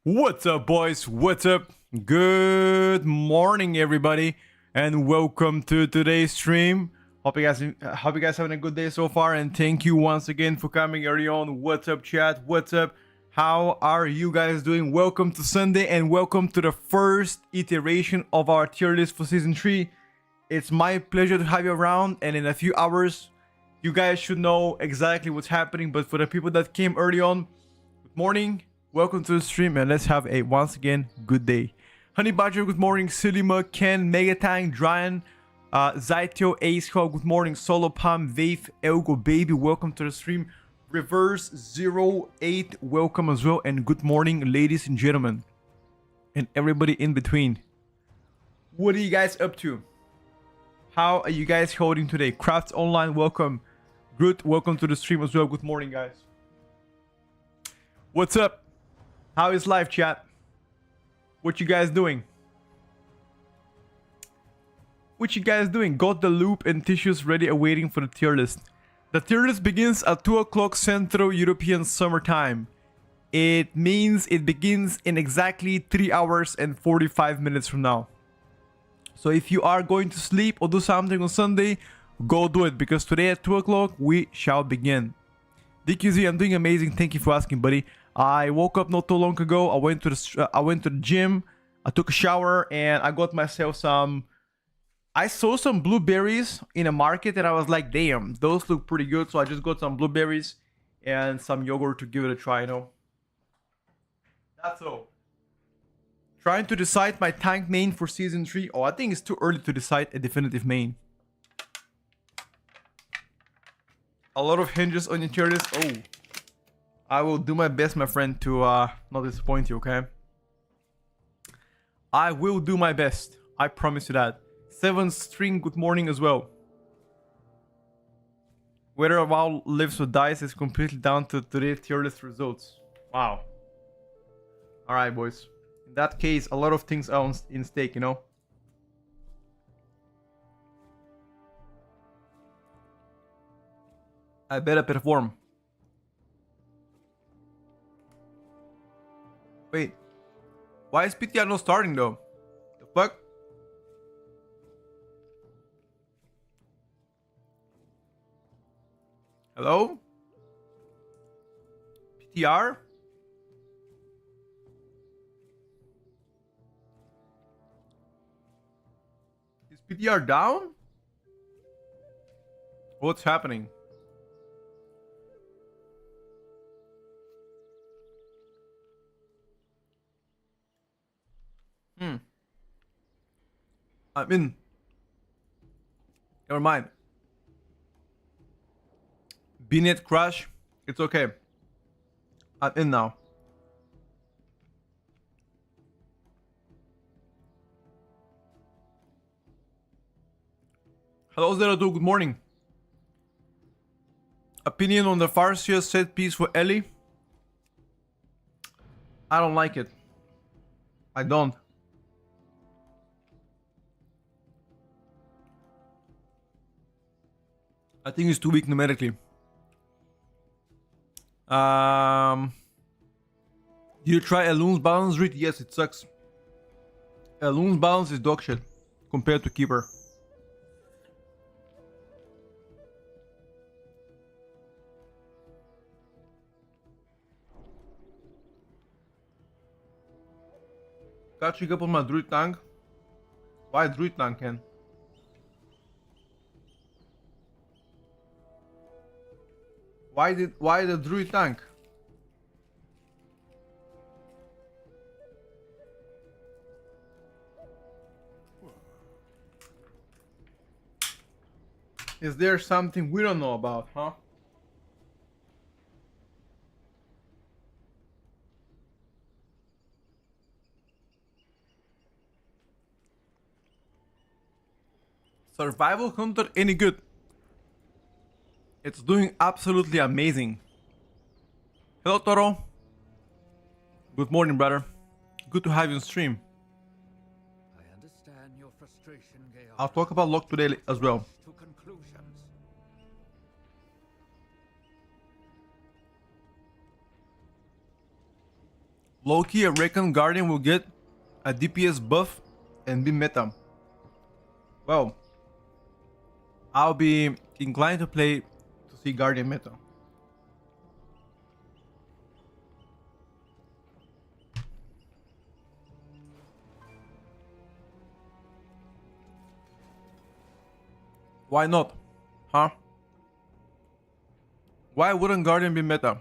What's up, boys? What's up? Good morning, everybody, and welcome to today's stream. Hope you guys having a good day so far, and thank you once again for coming early on. What's up, chat? What's up? How are you guys doing? Welcome to Sunday, and welcome to the first iteration of our tier list for season 3. It's my pleasure to have you around, and in a few hours, you guys should know exactly what's happening. But for the people that came early on, good morning. Welcome to the stream, and let's have a once again good day. Honey Badger, good morning. Silima, Ken, Megatang, Dryan, Zytio, Ace Hog, good morning. Solo Palm, Vafe, Elgo Baby, welcome to the stream. Reverse 08, welcome as well, and good morning, ladies and gentlemen, and everybody in between. What are you guys up to? How are you guys holding today? Crafts Online, welcome. Groot, welcome to the stream as well. Good morning, guys. What's up? How is life, chat? What you guys doing? What you guys doing? Got the loop and tissues ready awaiting for the tier list. The tier list begins at 2 o'clock Central European Summer Time. It means it begins in exactly 3 hours and 45 minutes from now. So if you are going to sleep or do something on Sunday, go do it, because today at 2 o'clock we shall begin. DQZ, I'm doing amazing. Thank you for asking, buddy. I woke up not too long ago. I went to the gym. I took a shower and I got myself some. I saw some blueberries in a market and I was like, damn, those look pretty good. So I just got some blueberries and some yogurt to give it a try. You know. That's all. Trying to decide my tank main for season 3. Oh, I think it's too early to decide a definitive main. A lot of hinges on your tier list. Oh. I will do my best, my friend, to not disappoint you, okay? I will do my best. I promise you that. 7 String, good morning as well. Whether a WoW lives or dies is completely down to today's tier list results. Wow. Alright, boys. In that case, a lot of things are in stake, you know? I better perform. Wait, why is PTR not starting though? The fuck? Hello? PTR? Is PTR down? What's happening? I'm in. Never mind. Bnet crash. It's okay. I'm in now. Hello Zeradu, good morning. Opinion on the Farsia set piece for Ellie? I don't like it. I don't. I think it's too weak numerically. Did you try Elun's balance read? Yes, it sucks. Elun's balance is dog shit compared to Keeper. Catching up on my druid tank. Why druid tank, Ken? Why the druid tank? Is there something we don't know about, huh? Survival Hunter any good? It's doing absolutely amazing. Hello, Toro. Good morning, brother. Good to have you on stream. I understand your frustration, Georg. I'll talk about luck today as well. To conclusions. Loki, a Recon Guardian will get a DPS buff and be meta. Well, I'll be inclined to see Guardian meta. Why not? Huh? Why wouldn't Guardian be meta?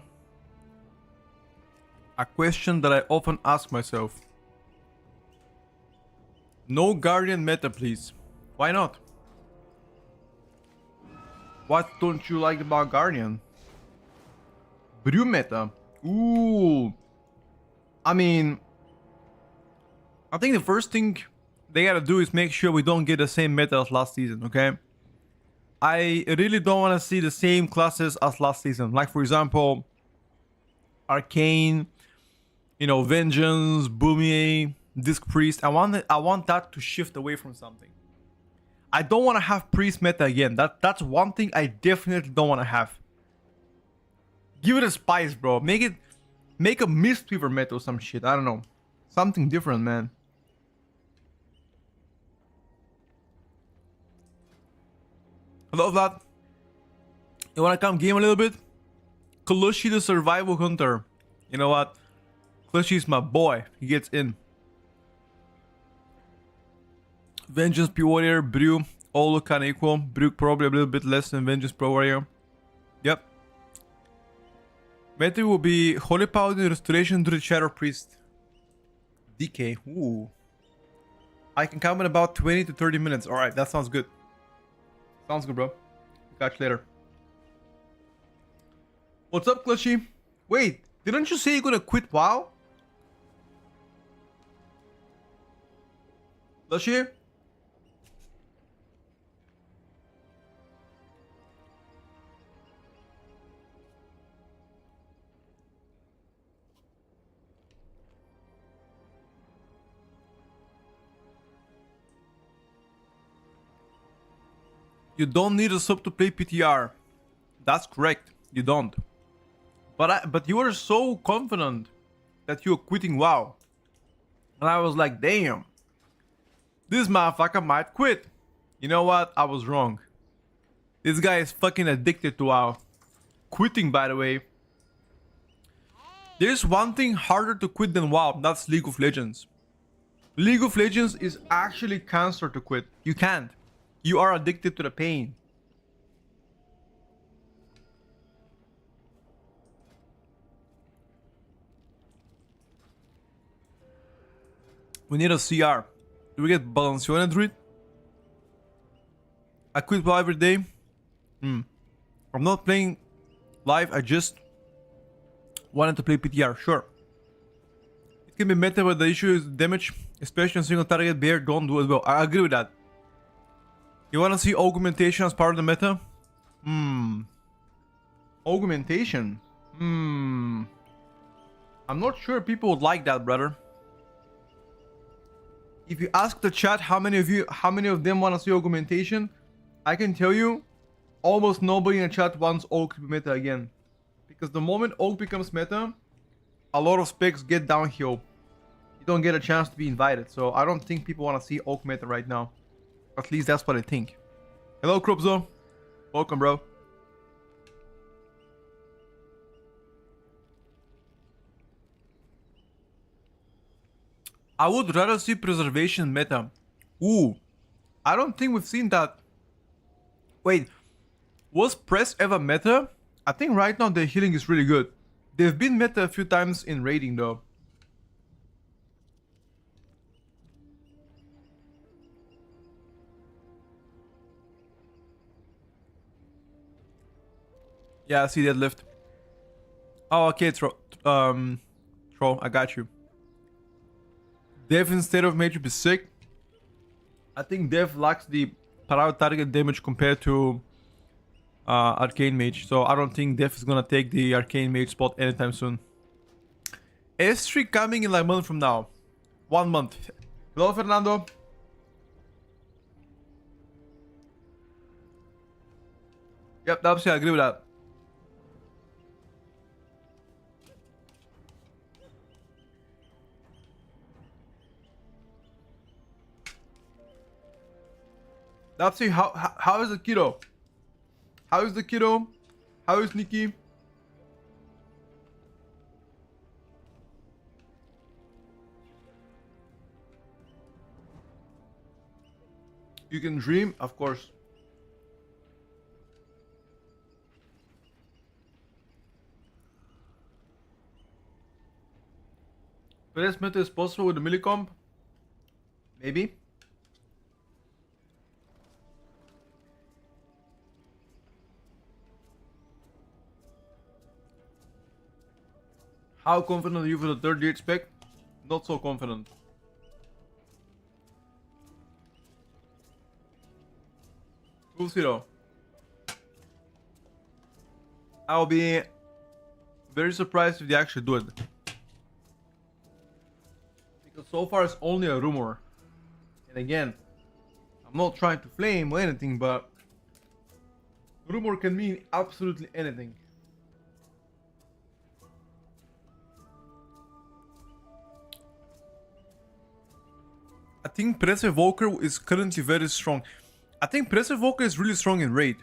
A question that I often ask myself. No Guardian meta, please. Why not? What don't you like about Guardian? Brew meta? Ooh. I mean, I think the first thing they gotta do is make sure we don't get the same meta as last season, okay? I really don't want to see the same classes as last season. Like, for example, Arcane, you know, Vengeance, Boomier, Disc Priest. I want that to shift away from something. I don't want to have Priest meta again. That's one thing I definitely don't want to have. Give it a spice, bro. Make a Mistweaver meta or some shit. I don't know. Something different, man. Hello, Vlad. You wanna come game a little bit? Kalushi the Survival Hunter. You know what? Kalushi's my boy. He gets in. Vengeance Pro Warrior, Brew, all look kinda equal. Brew probably a little bit less than Vengeance Pro Warrior. Yep. Meta will be Holy Paladin, Restoration to the Shadow Priest. DK. Ooh. I can come in about 20 to 30 minutes. Alright, that sounds good. Sounds good, bro. Catch you later. What's up, Clushy? Wait, didn't you say you're gonna quit WoW? Clushy? You don't need a sub to play PTR. That's correct. You don't. But you were so confident that you're quitting WoW. And I was like, damn. This motherfucker might quit. You know what? I was wrong. This guy is fucking addicted to WoW. Quitting, by the way. There's one thing harder to quit than WoW. That's League of Legends. League of Legends is actually cancer to quit. You can't. You are addicted to the pain. We need a CR. Do we get Balancione Druid? I quit WoW every day. I'm not playing live, I just wanted to play PTR, sure. It can be meta, but the issue is damage, especially on single target bear, don't do it well. I agree with that. You wanna see augmentation as part of the meta? Augmentation? I'm not sure people would like that, brother. If you ask the chat how many of them wanna see augmentation, I can tell you almost nobody in the chat wants Aug to be meta again. Because the moment Aug becomes meta, a lot of specs get downhill. You don't get a chance to be invited, so I don't think people wanna see Aug meta right now. At least that's what I think. Hello, Krupzo. Welcome, bro. I would rather see preservation meta. Ooh. I don't think we've seen that. Wait. Was press ever meta? I think right now the healing is really good. They've been meta a few times in raiding though. Yeah, I see deadlift. Oh, okay, Troll, I got you. Dev instead of Mage would be sick. I think Dev lacks the parallel target damage compared to Arcane Mage, so I don't think Dev is gonna take the Arcane Mage spot anytime soon. S3 coming in like a month from now. 1 month. Hello, Fernando. Yep, I agree with that. Dapsy, how is the kiddo? How is the kiddo? How is Nikki? You can dream, of course. Best meta is possible with the millicomp? Maybe. How confident are you for the 38 spec? Not so confident. We'll see though. I'll be very surprised if they actually do it. Because so far it's only a rumor. And again, I'm not trying to flame or anything, but rumor can mean absolutely anything. I think Press Evoker is currently very strong. I think Press Evoker is really strong in raid.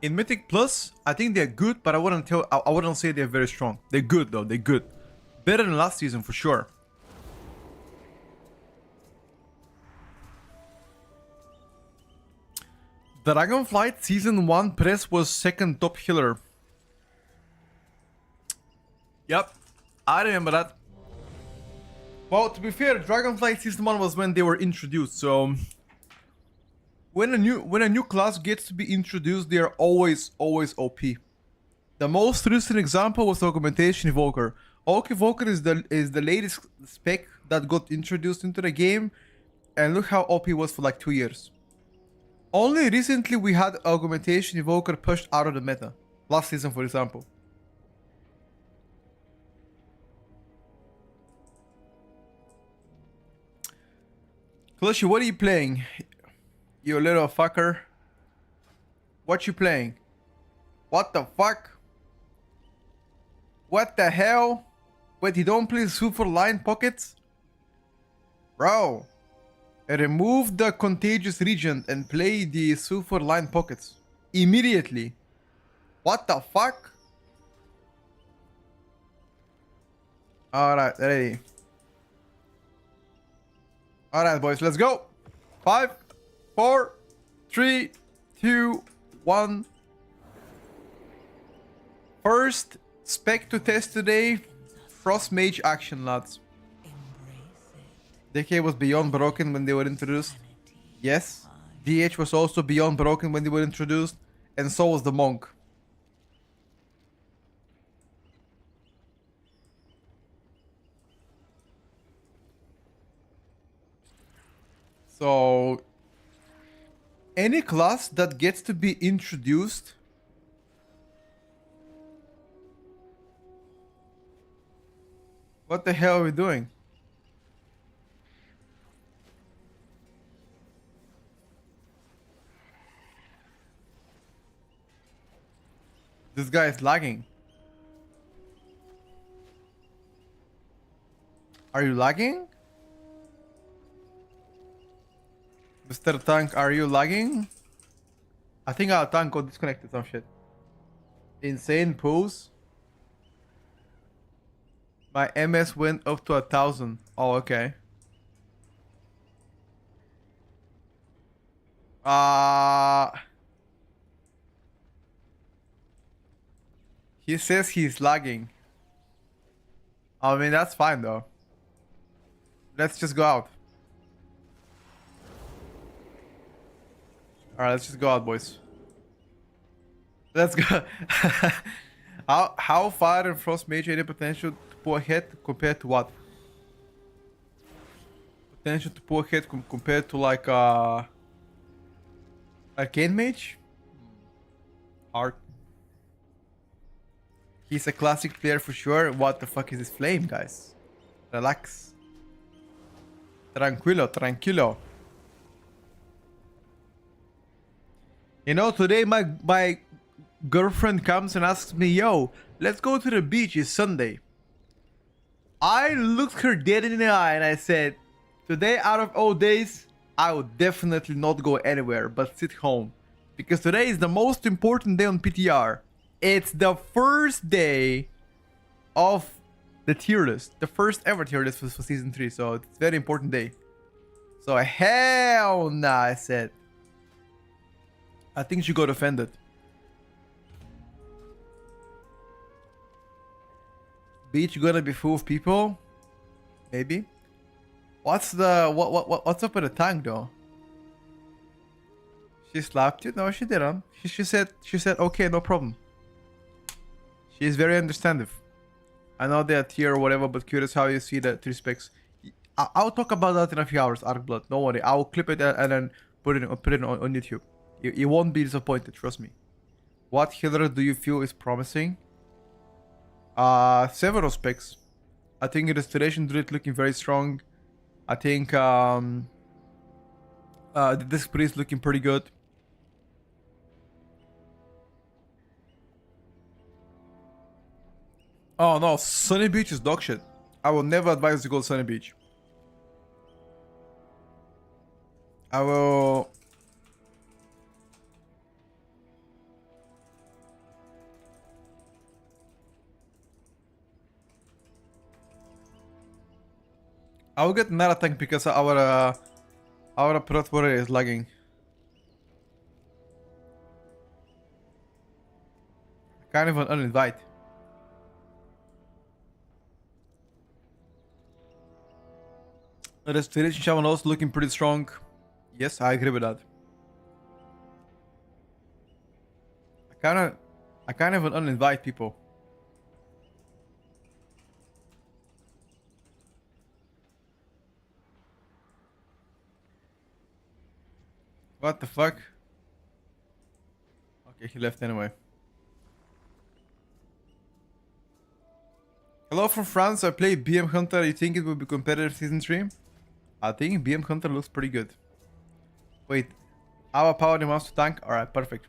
In Mythic Plus, I think they're good, but I wouldn't say they're very strong. They're good though, they're good. Better than last season for sure. Dragonflight Season 1 Press was second top healer. Yep, I remember that. Well, to be fair, Dragonflight Season 1 was when they were introduced, so when a new class gets to be introduced, they are always OP. The most recent example was Augmentation Evoker. Evoker is the latest spec that got introduced into the game, and look how OP was for like 2 years. Only recently we had Augmentation Evoker pushed out of the meta. Last season, for example. Clushy, what are you playing? You little fucker. What you playing? What the fuck? What the hell? Wait, you don't play super line pockets? Bro. Remove the contagious region and play the super line pockets. Immediately. What the fuck? Alright, ready. Alright, boys, let's go. 5, 4, 3, 2, 1. First spec to test today. Frost Mage action, lads. DK was beyond broken when they were introduced. Yes. DH was also beyond broken when they were introduced. And so was the Monk. So any class that gets to be introduced what the hell are we doing? This guy is lagging. Are you lagging? Mr. Tank, are you lagging? I think our tank got disconnected, some shit. Insane pose. My MS went up to 1,000. Oh, okay. He says he's lagging. I mean, that's fine though. Let's just go out. Alright, let's just go out, boys. Let's go. How far in Frost Mage any potential to pull ahead compared to what? Potential to pull ahead compared to like Arcane Mage? Hard. He's a classic player for sure. What the fuck is this flame, guys? Relax. Tranquilo, tranquilo. You know, today my girlfriend comes and asks me, yo, let's go to the beach, it's Sunday. I looked her dead in the eye and I said, today out of all days, I would definitely not go anywhere but sit home. Because today is the most important day on PTR. It's the first day of the tier list. The first ever tier list for season 3. So it's a very important day. So hell nah, I said. I think she got offended. Beach gonna be full of people? Maybe. What's what's up with the tank though? She slapped you? No, she didn't. She said okay, no problem. She is very understanding. I know they're tier or whatever, but curious how you see the 3 specs. I'll talk about that in a few hours, Arcblood. Don't worry. I'll clip it and then put it on YouTube. You won't be disappointed, trust me. What healer do you feel is promising? Several specs. I think Restoration Druid looking very strong. I think the Disc Priest looking pretty good. Oh no, Sunny Beach is dog shit. I will never advise to go Sunny Beach. I will... I will get another tank because our Prot Warrior is lagging. Kind of an uninvite. Restoration Shaman also looking pretty strong. Yes, I agree with that. I kind of an uninvite people. What the fuck? Okay, he left anyway. Hello from France, I play BM Hunter. You think it will be competitive season 3? I think BM Hunter looks pretty good. Wait, our power demands to tank? Alright, perfect.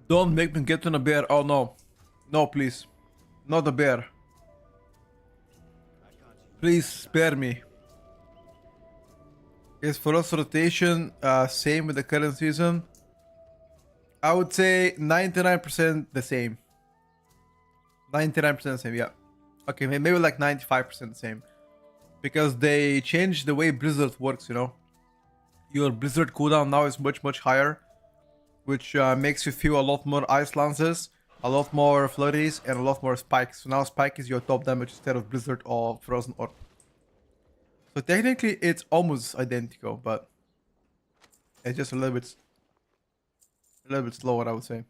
Don't make me get on a bear. Oh no. No, please. Not a bear. Please spare me. Is for us rotation same with the current season? I would say 99% the same. 99% the same, yeah. Okay, maybe like 95% the same. Because they changed the way Blizzard works, you know. Your Blizzard cooldown now is much higher. Which makes you feel a lot more ice lances, a lot more flurries, and a lot more spikes. So now spike is your top damage instead of Blizzard or Frozen Orb. So technically it's almost identical, but it's just a little bit slower, I would say.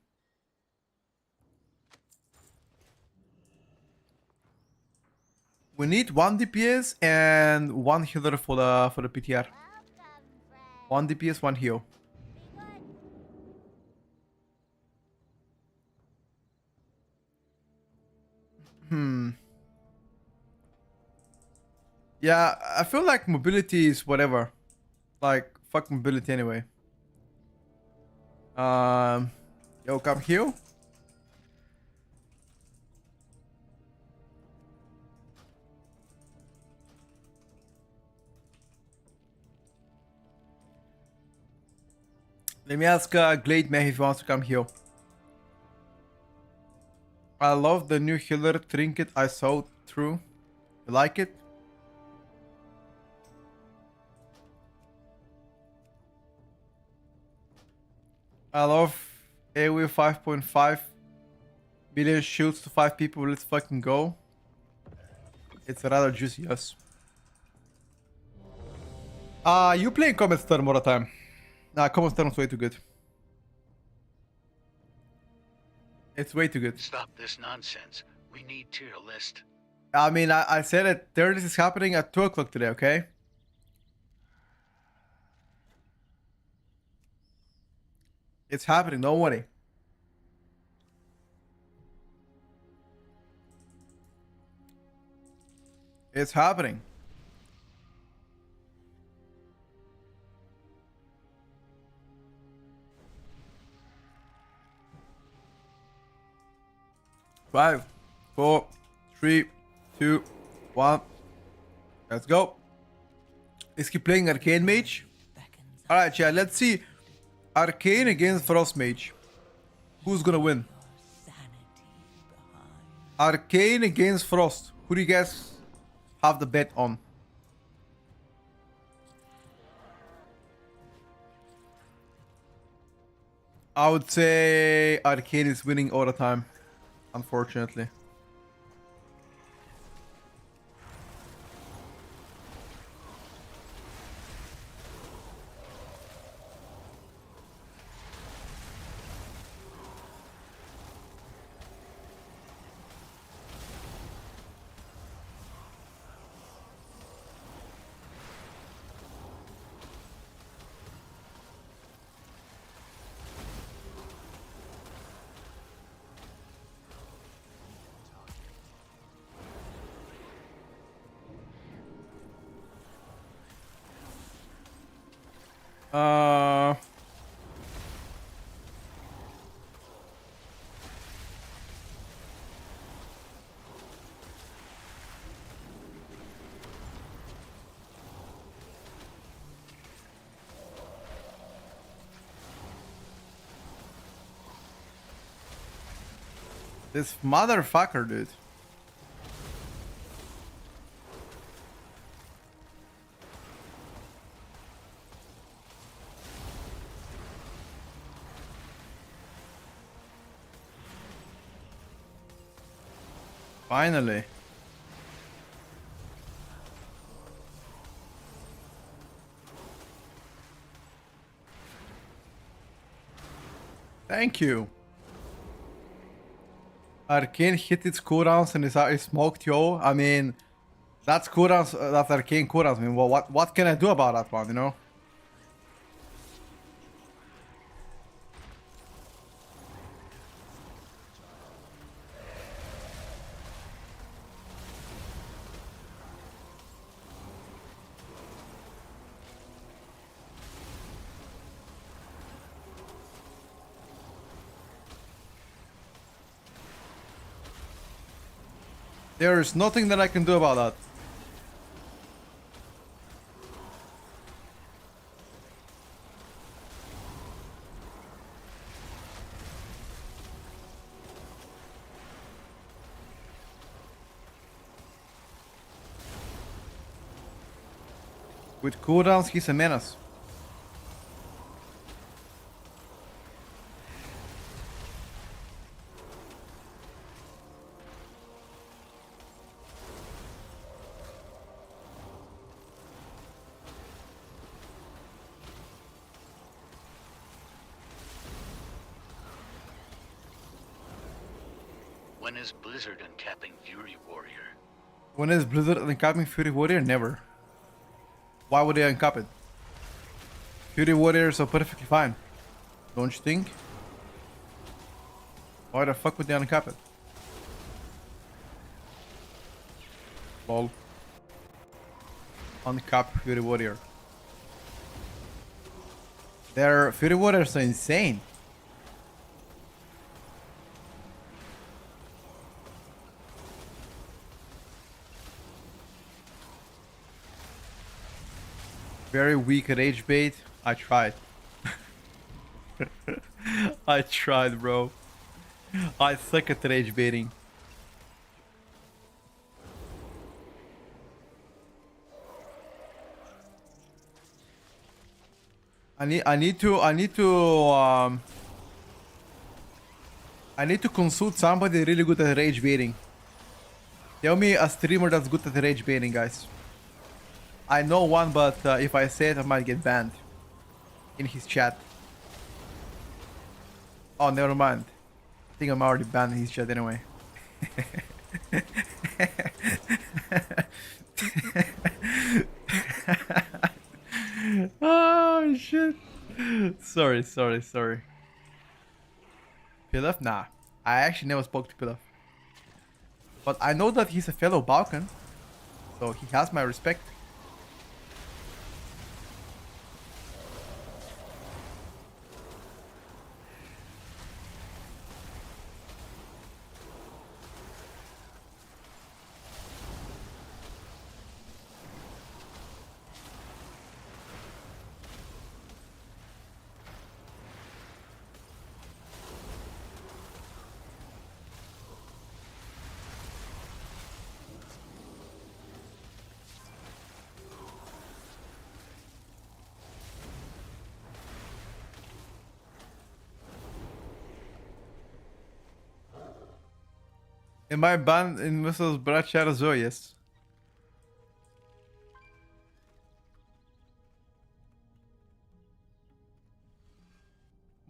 We need 1 DPS and 1 healer for the PTR. 1 DPS, 1 heal. Yeah, I feel like mobility is whatever. Like, fuck mobility anyway. Yo, come heal. Let me ask Glade Mage if he wants to come heal. I love the new healer trinket I saw through. You like it? I love AoE 5.5 billion shields to 5 people. Let's fucking go. It's rather juicy, yes. You playing Comet Storm all the time. Nah, Comet Storm's way too good. It's way too good. Stop this nonsense. We need Tierlist. I mean, I said it. Tierlist is happening at 2 o'clock today, okay? It's happening, don't worry. It's happening. 5, 4, 3, 2, 1. Let's go. Let's keep playing Arcane Mage. Alright, chat, let's see. Arcane against Frost Mage. Who's gonna win? Arcane against Frost. Who do you guys have the bet on? I would say Arcane is winning all the time, unfortunately. Uh, this motherfucker, dude. Finally. Thank you. Arcane hit its cooldowns and is smoked, yo. I mean, that's cooldowns. That's Arcane cooldowns. I mean, well, what can I do about that one? You know. There is nothing that I can do about that. With cooldowns, he's a menace. When is Blizzard uncapping Fury Warrior? When is Blizzard uncapping Fury Warrior? Never. Why would they uncap it? Fury Warriors are perfectly fine. Don't you think? Why the fuck would they uncap it? Lol. Uncap Fury Warrior. Their Fury Warriors are insane. Very weak rage bait. I tried. I tried, bro. I suck at rage baiting. I need to consult somebody really good at rage baiting. Tell me a streamer that's good at rage baiting, guys. I know one, but if I say it, I might get banned in his chat. Oh, never mind. I think I'm already banned in his chat anyway. Oh shit. Sorry. Pilaf? Nah. I actually never spoke to Pilaf. But I know that he's a fellow Balkan. So he has my respect. Am I banned in Mrs. Brachar as well? Yes.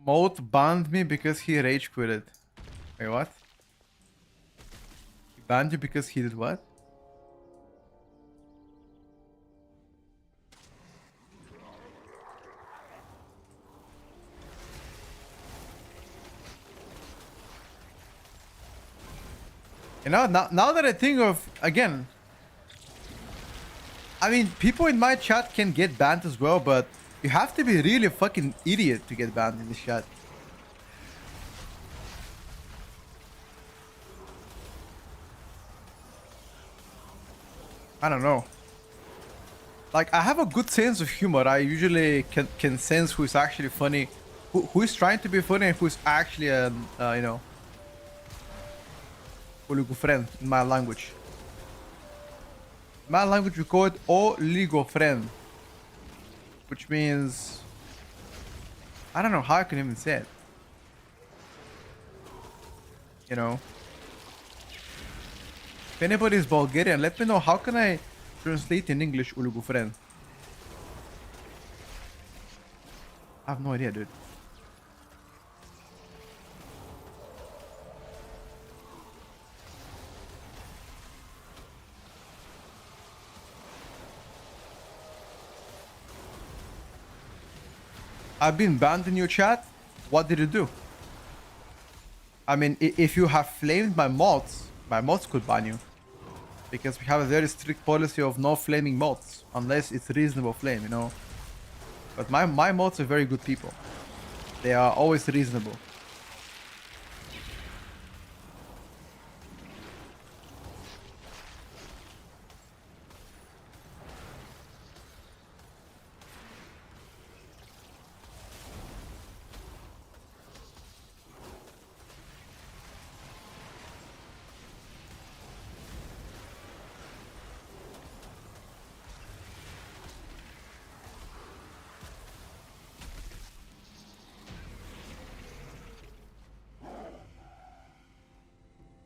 Moat banned me because he rage quitted. Wait, what? He banned you because he did what? You know, now that I think of, again, I mean, people in my chat can get banned as well, but you have to be really a fucking idiot to get banned in this chat. I don't know. Like, I have a good sense of humor. I usually can sense who is actually funny, who is trying to be funny, and who is actually you know, oligofren in my language. In my language, we call it oligofren, which means, I don't know how I can even say it. You know, if anybody is Bulgarian, let me know how can I translate in English oligofren. I have no idea, dude. I've been banned in your chat. What did you do? I mean, if you have flamed my mods could ban you. Because we have a very strict policy of no flaming mods. Unless it's reasonable flame, you know. But my mods are very good people. They are always reasonable.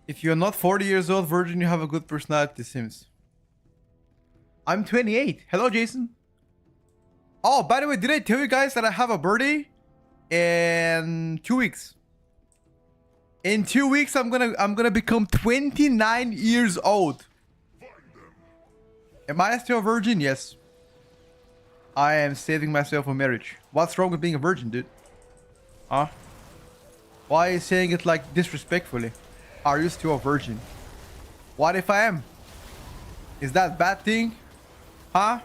If you're not 40 years old, virgin, you have a good personality, Sims. I'm 28. Hello, Jason. Oh, by the way, did I tell you guys that I have a birthday in 2 weeks? In 2 weeks, I'm gonna become 29 years old. Am I still a virgin? Yes. I am saving myself for marriage. What's wrong with being a virgin, dude? Huh? Why are you saying it like disrespectfully? Are you still a virgin? What if I am? Is that a bad thing? Huh?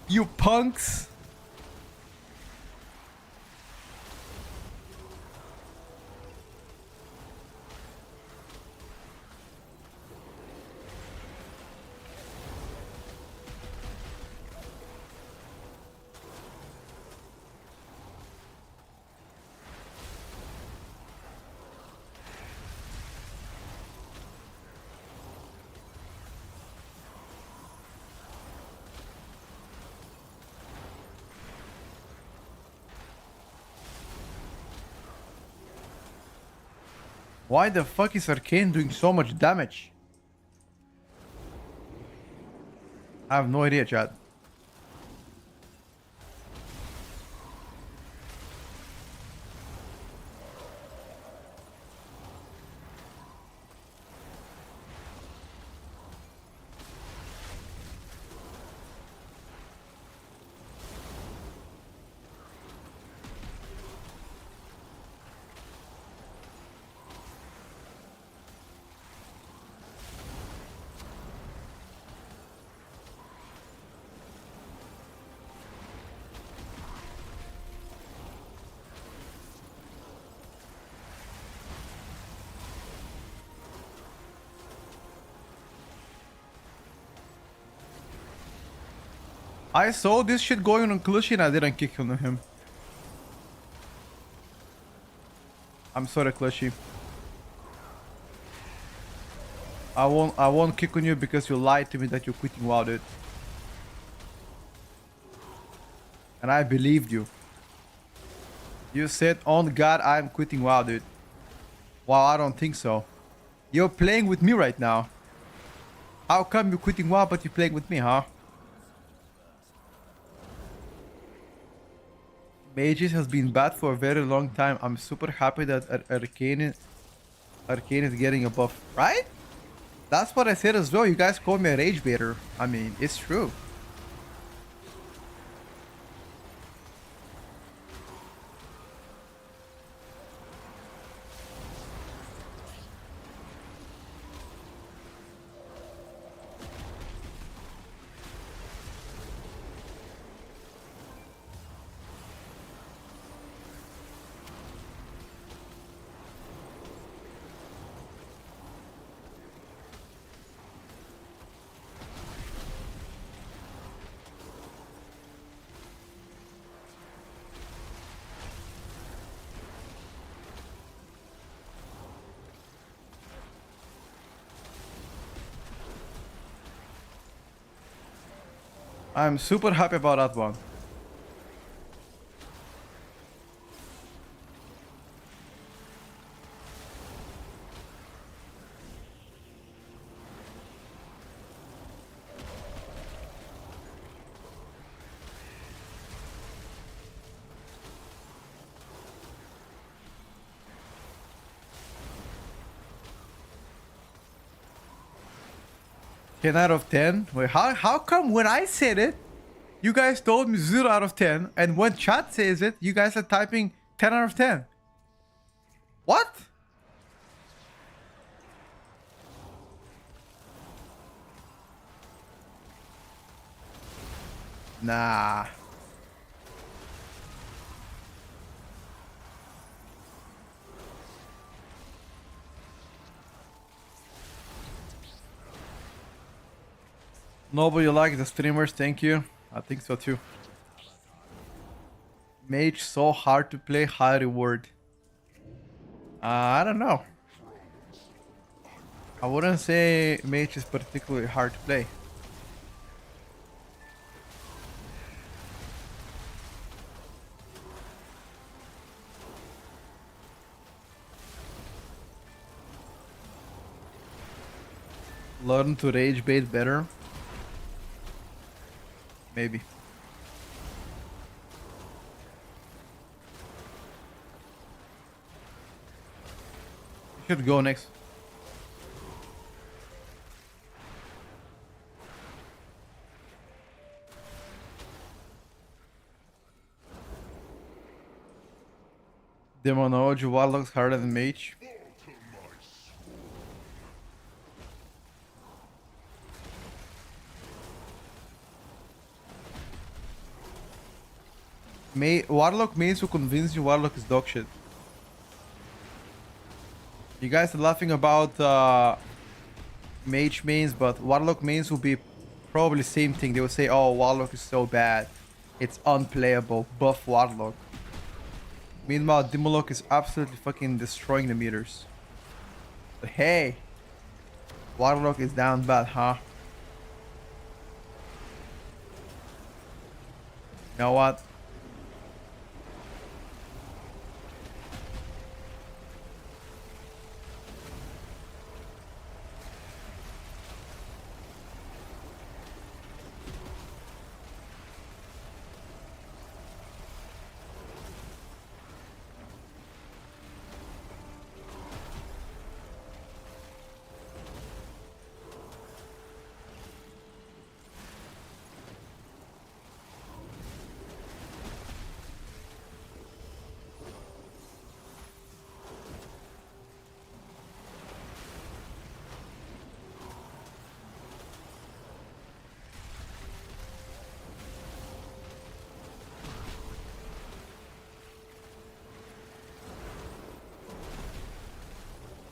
You punks? Why the fuck is Arcane doing so much damage? I have no idea, Chad. I saw this shit going on Clushy and I didn't kick on him. I'm sorry, Clushy. I won't kick on you because you lied to me that you're quitting WoW, dude. And I believed you. You said, on God, I'm quitting WoW, dude. Wow, I don't think so. You're playing with me right now. How come you're quitting WoW but you're playing with me, huh? Mages has been bad for a very long time. I'm super happy that Arcane is getting a buff, right? That's what I said as well. You guys call me a rage baiter. I mean, it's true. I'm super happy about that one. Ten out of 10? Wait, how come when I said it, you guys told me 0 out of 10, and when chat says it, you guys are typing 10 out of 10? What? Nah. Noble, you like the streamers? Thank you. I think so too. Mage so hard to play, high reward. I don't know. I wouldn't say Mage is particularly hard to play. Learn to rage bait better. Maybe. Should go next. Demonology Warlock's harder than Mage. Warlock mains will convince you Warlock is dog shit. You guys are laughing about Mage mains, but Warlock mains will be probably same thing. They will say, oh, Warlock is so bad. It's unplayable. Buff Warlock. Meanwhile, Demolock is absolutely fucking destroying the meters. But hey, Warlock is down bad, huh? You know what?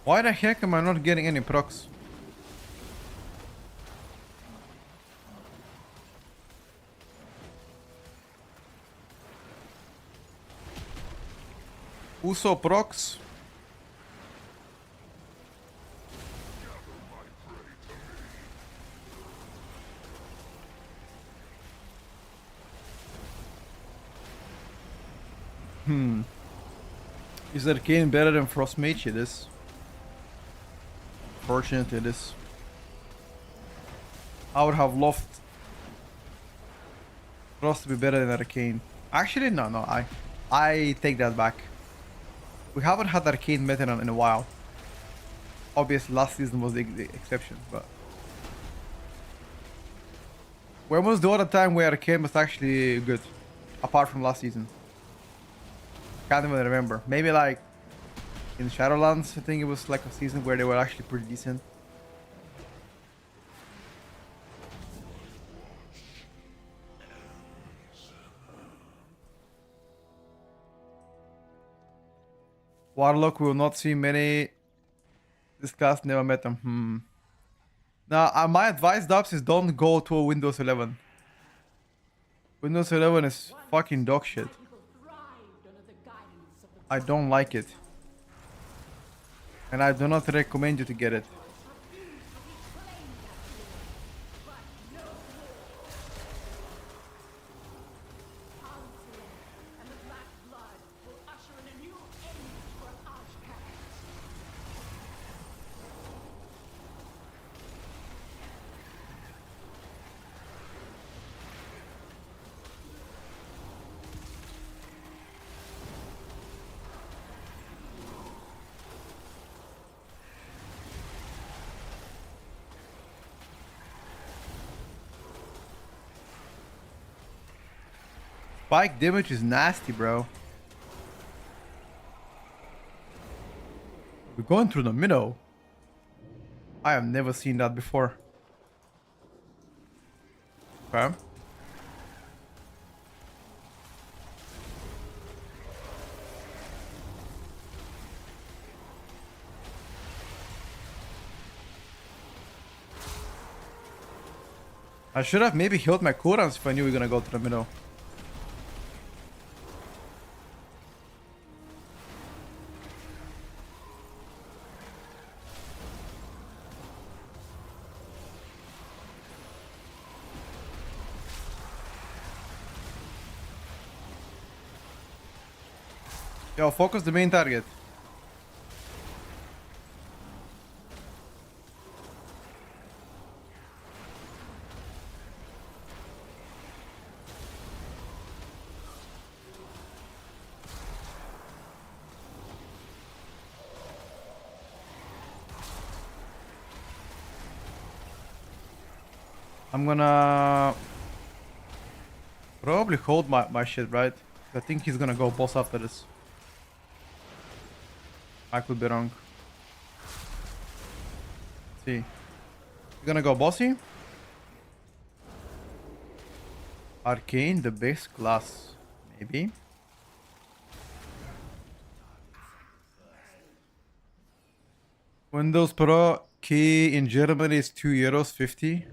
Why the heck am I not getting any procs? Uso procs? Is Arcane better than Frost Mage? It is. Unfortunately, it is. I would have loved Frost to be better than Arcane. Actually, no, I take that back. We haven't had Arcane meta in a while. Obviously, last season was the exception, but when was the other time where Arcane was actually good, apart from last season? Can't even remember. Maybe like in Shadowlands, I think it was like a season where they were actually pretty decent. Warlock will not see many. This class never met them. Now, my advice, Dubs, is don't go to a Windows 11. Windows 11 is fucking dog shit. I don't like it. And I do not recommend you to get it. Spike damage is nasty, bro. We're going through the middle. I have never seen that before. Okay. I should have maybe healed my cooldowns if I knew we were gonna go to the middle. Yo, focus the main target. I'm gonna probably hold my shit, right? I think he's gonna go boss after this. I could be wrong. Let's see. You're gonna go bossy? Arcane, the base class. Maybe. Windows Pro key in Germany is €2.50.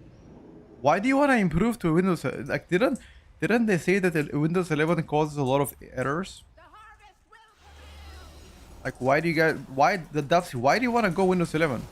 Why do you want to improve to Windows? Like, didn't they say that Windows 11 causes a lot of errors? Like, why do you guys? Why do you want to go Windows 11?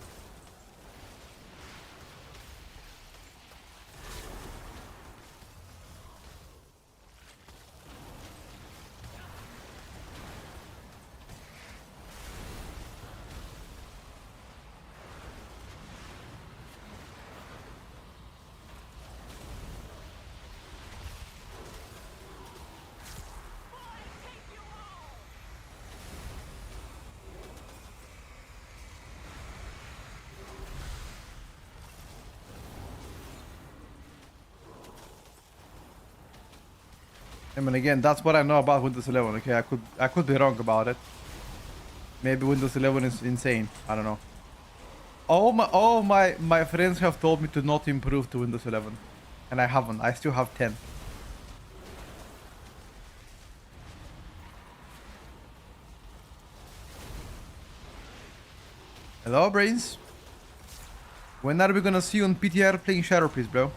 I mean, again, that's what I know about Windows 11. Okay, I could be wrong about it. Maybe Windows 11 is insane. I don't know. All my friends have told me to not improve to Windows 11, and I haven't. I still have 10. Hello, brains. When are we gonna see you on PTR playing Shadow Priest, bro?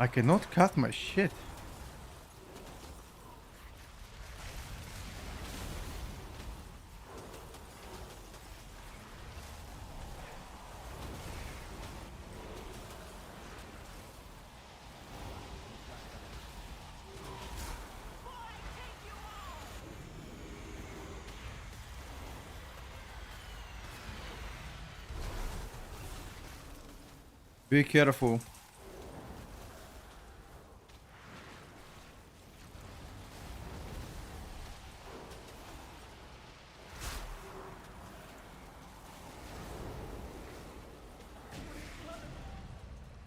I cannot cut my shit. Be careful.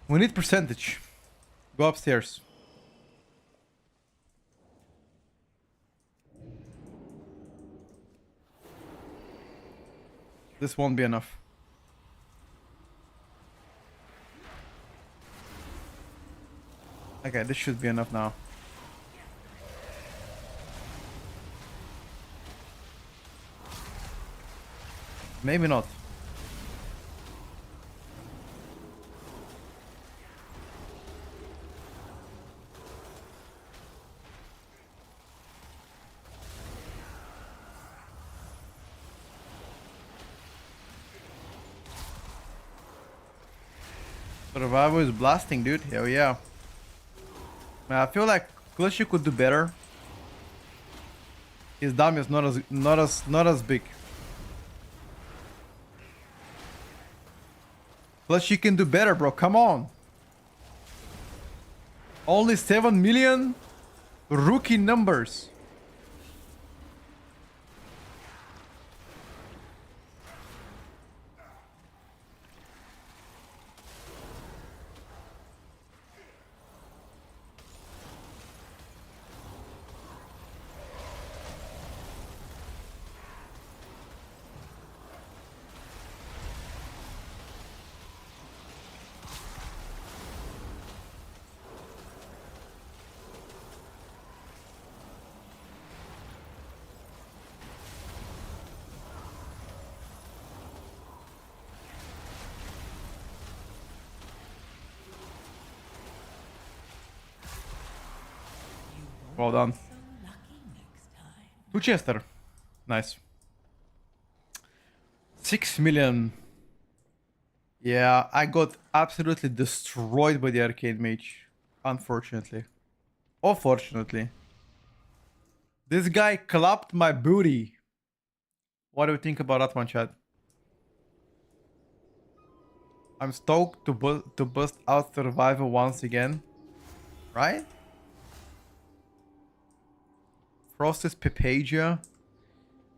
We need percentage. Go upstairs. This won't be enough. Okay, this should be enough now. Maybe not. Survival is blasting, dude. Hell yeah. Man, I feel like Clushy could do better. His damage is not as big. Clushy can do better, bro. Come on. Only 7 million rookie numbers. Well done. 2 Chester. Nice. 6 million. Yeah, I got absolutely destroyed by the Arcane Mage. Unfortunately. Or fortunately. This guy clapped my booty. What do you think about that one, chat? I'm stoked to bust out Survivor once again. Right? Frost's Pipagia.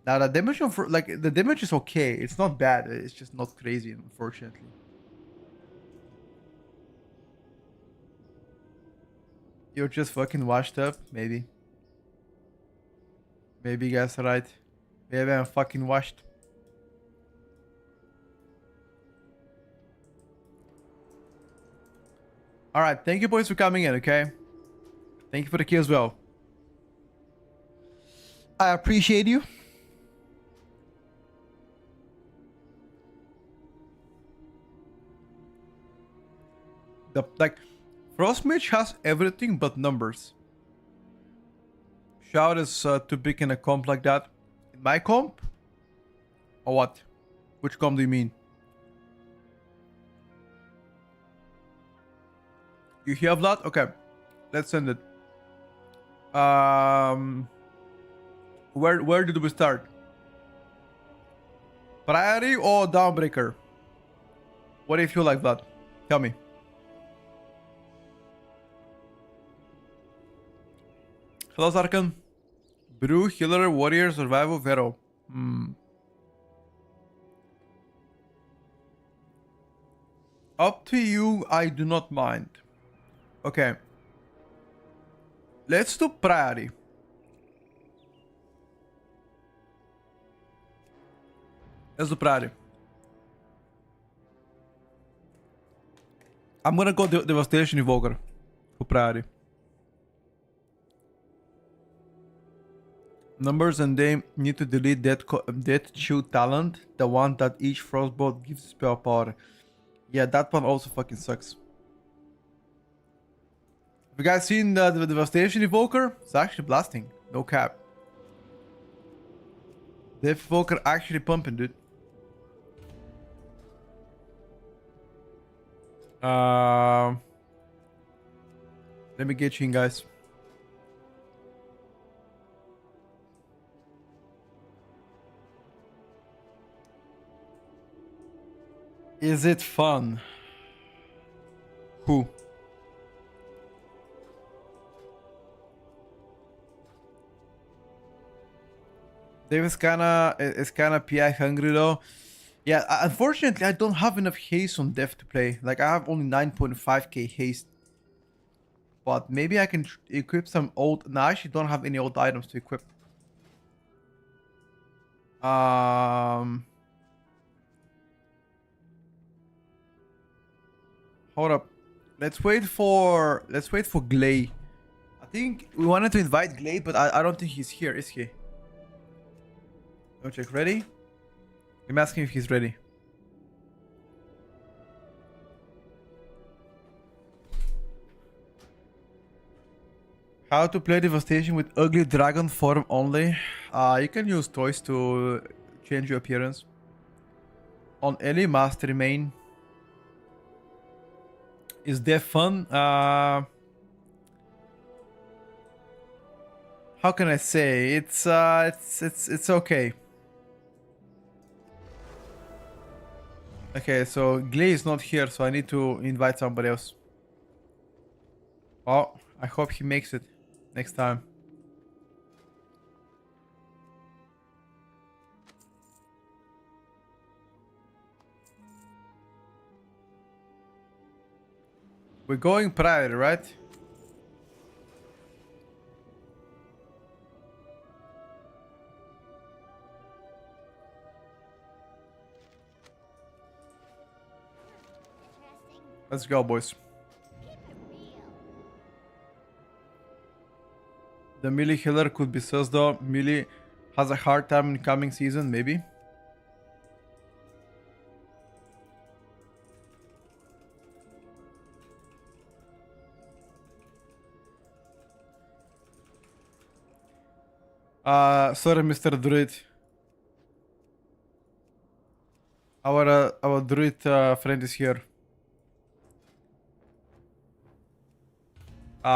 Now the damage on the damage is okay. It's not bad. It's just not crazy, unfortunately. You're just fucking washed up, maybe. Maybe you guys are right. Maybe I'm fucking washed. Alright, thank you boys for coming in, okay? Thank you for the key as well. I appreciate you. Frostmage has everything but numbers. Shout is too big in a comp like that. In my comp? Or what? Which comp do you mean? You have that? Okay. Let's send it. Where did we start? Priory or Dawnbreaker? What do you feel like, Vlad? Tell me. Hello, Arcane. Brew, Healer, Warrior, Survival, Vero. Up to you, I do not mind. Okay. Let's do Priory. Let's do Priory. I'm gonna go Devastation Evoker for Priory. Numbers, and they need to delete that Chew talent, the one that each Frostbolt gives spell power. Yeah, that one also fucking sucks. you guys seen the Devastation evoker? It's actually blasting. No cap. The evoker actually pumping, dude. Let me get you in, guys. Is it fun? Who? Dave is kinda PI hungry though. Yeah, unfortunately I don't have enough haste on Dev to play. Like I have only 9.5k haste. But maybe I can equip some old. No, I actually don't have any old items to equip. Hold up. Let's wait for Glay. I think we wanted to invite Glay, but I don't think he's here, is he? Go check. Ready? Let me ask him if he's ready. How to play Devastation with ugly dragon form only? You can use toys to change your appearance. On Ellie Mastery main. Is that fun? How can I say? It's okay. Okay, so Glay is not here, so I need to invite somebody else. Oh, I hope he makes it next time. We're going Priory, right? Let's go, boys. The melee healer could be Cest though. Melee has a hard time in coming season, maybe. Sorry, Mr. Druid. Our druid friend is here.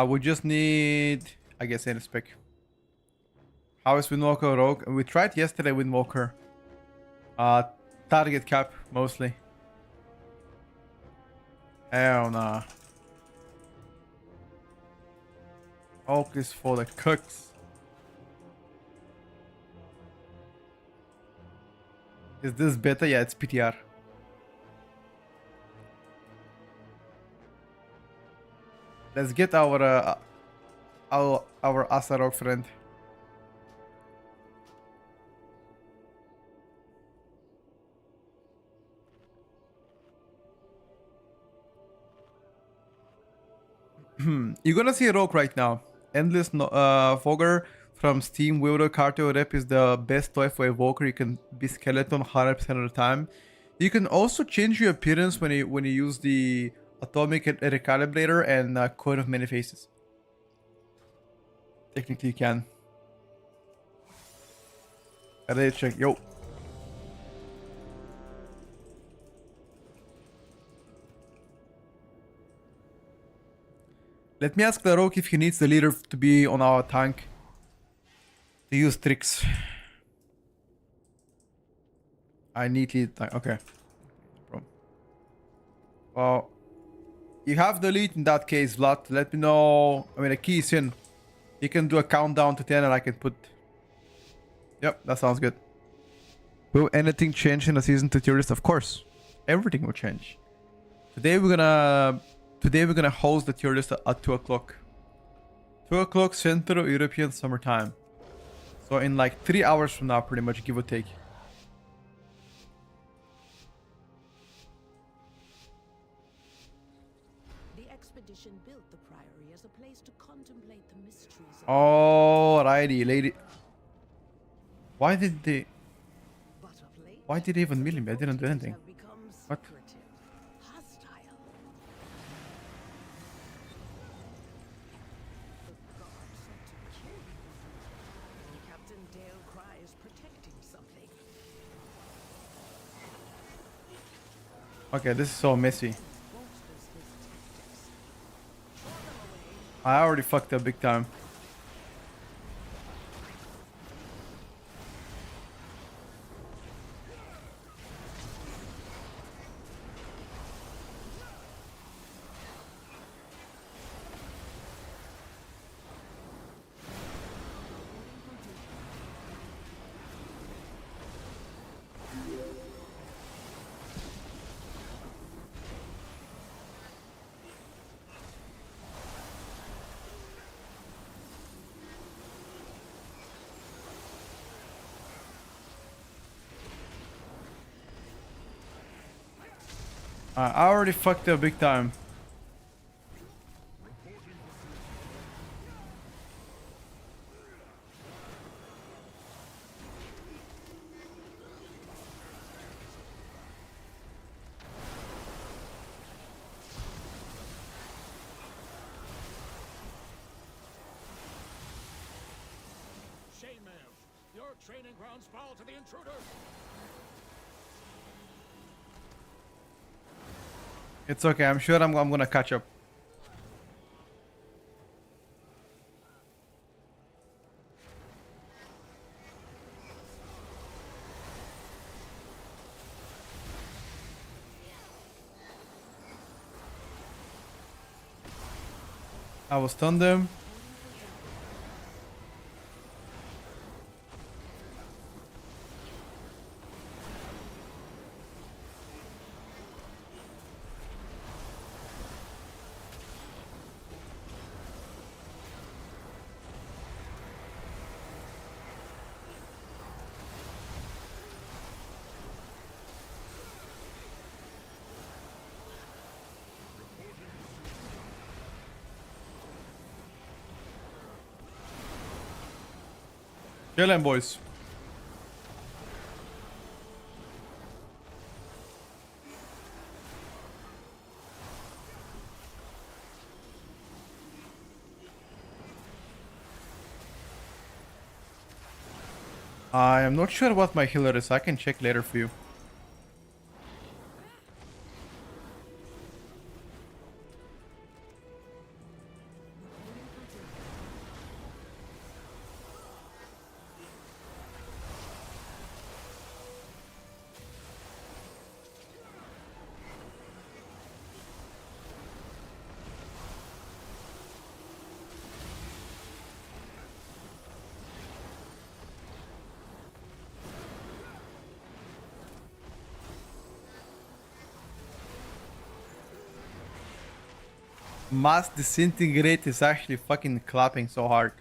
We just need, I guess, any spec. How is Windwalker Rogue? We tried yesterday Windwalker. Target cap, mostly. Hell nah. Oak is for the cooks. Is this better? Yeah, it's PTR. Let's get our Asarok friend. You're gonna see a rogue right now. Endless Fogger from Steam Wilder Cartel Rep is the best toy for evoker. You can be skeleton 100% of the time. You can also change your appearance when you use the Atomic Recalibrator and Coin of Many Faces. Technically you can. Ready to check. Yo. Let me ask the rogue if he needs the leader to be on our tank. To use tricks. I need lead tank. Okay. Well, you have the lead in that case, Vlad. Let me know. I mean, the key is in. You can do a countdown to 10 and I can put... Yep, that sounds good. Will anything change in the season to Tierlist? Of course. Everything will change. Today we're gonna host the Tierlist at 2 o'clock. 2 o'clock Central European Summer Time. So in like 3 hours from now, pretty much, give or take. The expedition built the Priory as a place to contemplate the mysteries of Alrighty, lady. Why did they... but of late, Why did they even mill me? I didn't do these anything. have become What? secretive, hostile. Okay, this is so messy. I already fucked up big time. I already fucked up big time. Shaman, your training grounds fall to the intruders. It's okay. I'm sure I'm gonna catch up. I will stun them. Chillin', boys. I am not sure what my healer is. I can check later for you. Mass disintegrate is actually fucking clapping so hard.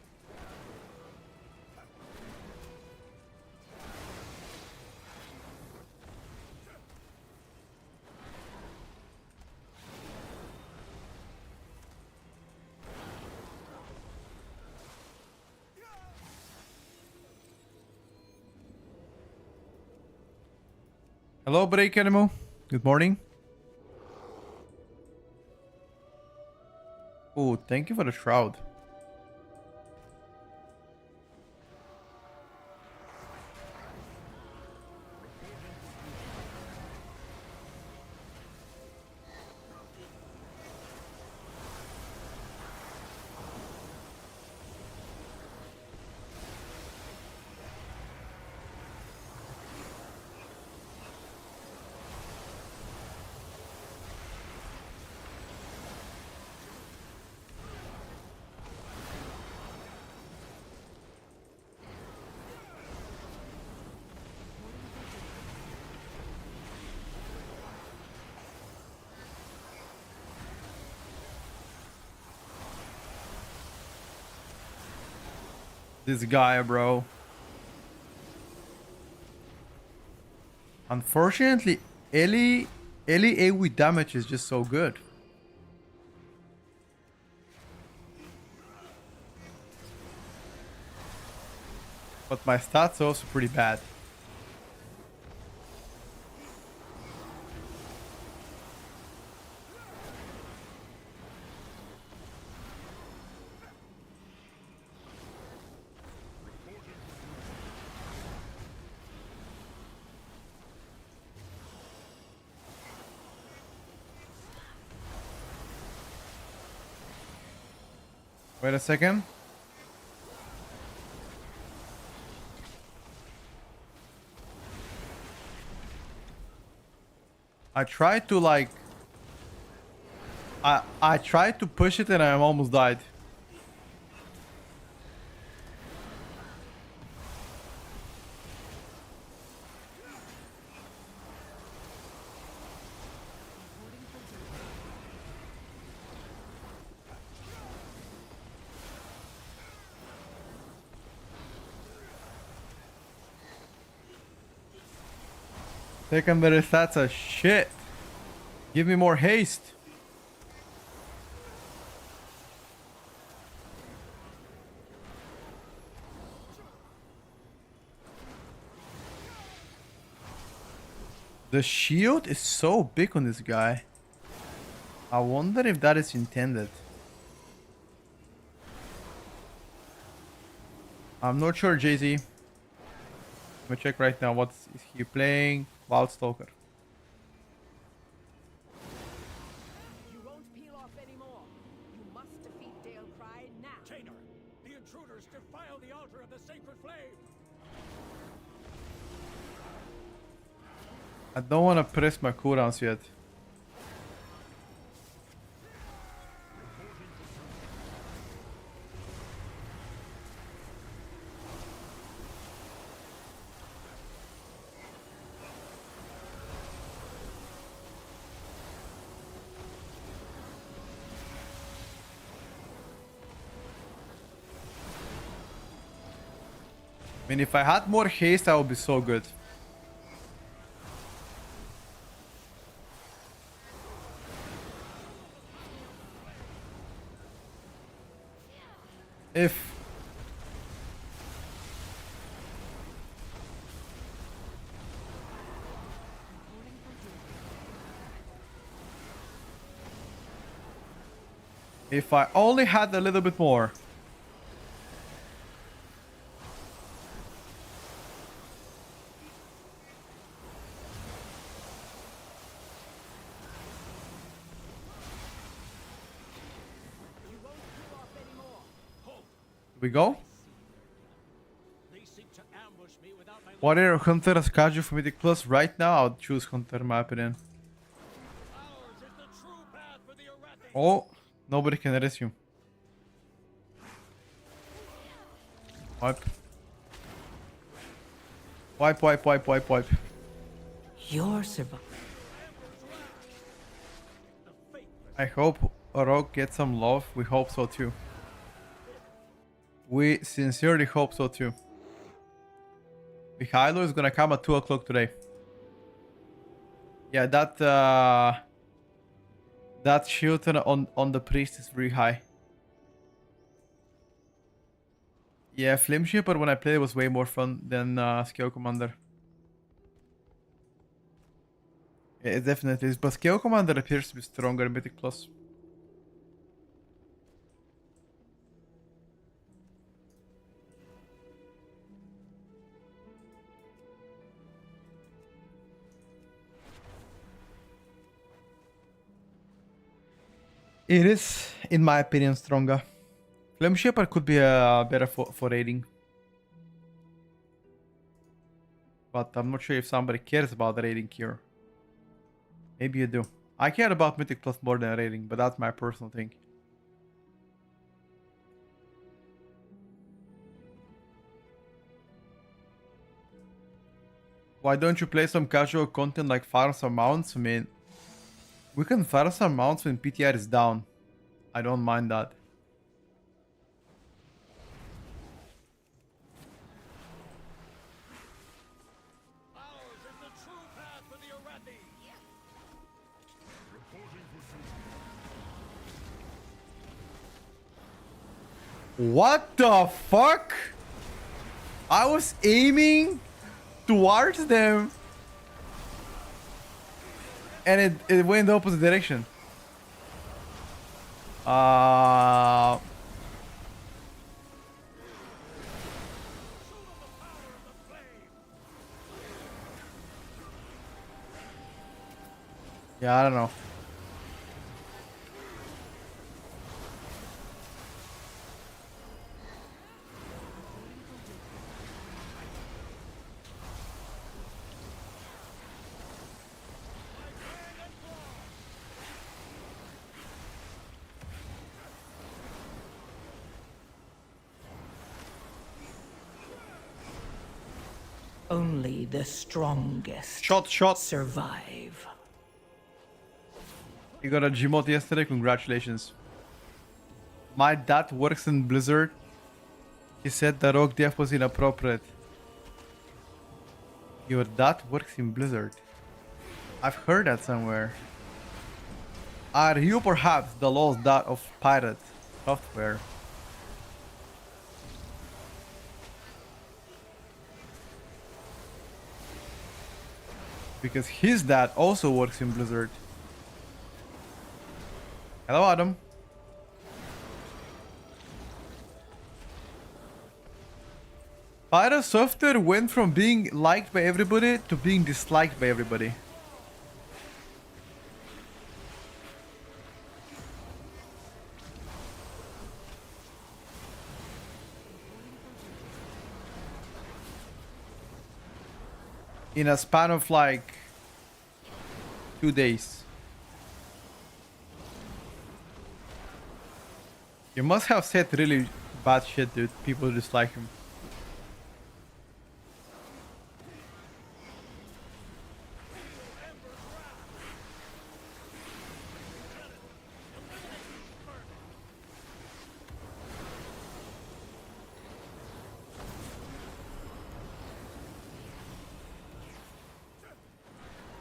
Hello, Break Animal. Good morning. Oh, thank you for the shroud. This guy, bro. Unfortunately, Ellie AoE damage is just so good. But my stats are also pretty bad. Wait a second. I tried to like... I tried to push it and I almost died. Secondary stats are shit. Give me more haste. The shield is so big on this guy. I wonder if that is intended. I'm not sure, Jay-Z. Let me check right now. What is he playing? Wild Stalker. You won't peel off anymore. You must defeat Dale Cry now. Tainer, the intruders defile the altar of the sacred flame. I don't want to press my cooldowns yet. I mean, if I had more haste, I would be so good. If I only had a little bit more. We go? They seek to ambush me without my Warrior Hunter as casual for Mythic Plus right now. I'll choose Hunter in my opinion. Ours is the true path for the Arathi. Oh, nobody can rescue. Wipe. Wipe, wipe, wipe, wipe, wipe. Your survival. I hope Rogue gets some love. We hope so too. We sincerely hope so too. Mikhailo is gonna come at 2 o'clock today. Yeah, that shield on the priest is really high. Yeah, Flame Shipper when I played was way more fun than Scale Commander. Yeah, it definitely is, but Scale Commander appears to be stronger in Mythic Plus. It is, in my opinion, stronger. Flame Shaper could be better for raiding. But I'm not sure if somebody cares about the raiding here. Maybe you do. I care about Mythic Plus more than raiding, but that's my personal thing. Why don't you play some casual content like farm some mounts? I mean, we can farm some mounts when PTR is down. I don't mind that. Ours is the true path for the Arathi. What the fuck? I was aiming towards them and it went the opposite direction. Yeah, I don't know. Only the strongest Shot. survive. You got a Gmod yesterday? Congratulations. My dad works in Blizzard. He said the rogue death was inappropriate. Your dad works in Blizzard. I've heard that somewhere. Are you perhaps the lost dad of pirate software? Because his dad also works in Blizzard. Hello, Adam. Pirate software went from being liked by everybody to being disliked by everybody. In a span of like 2 days. You must have said really bad shit, dude. People dislike him.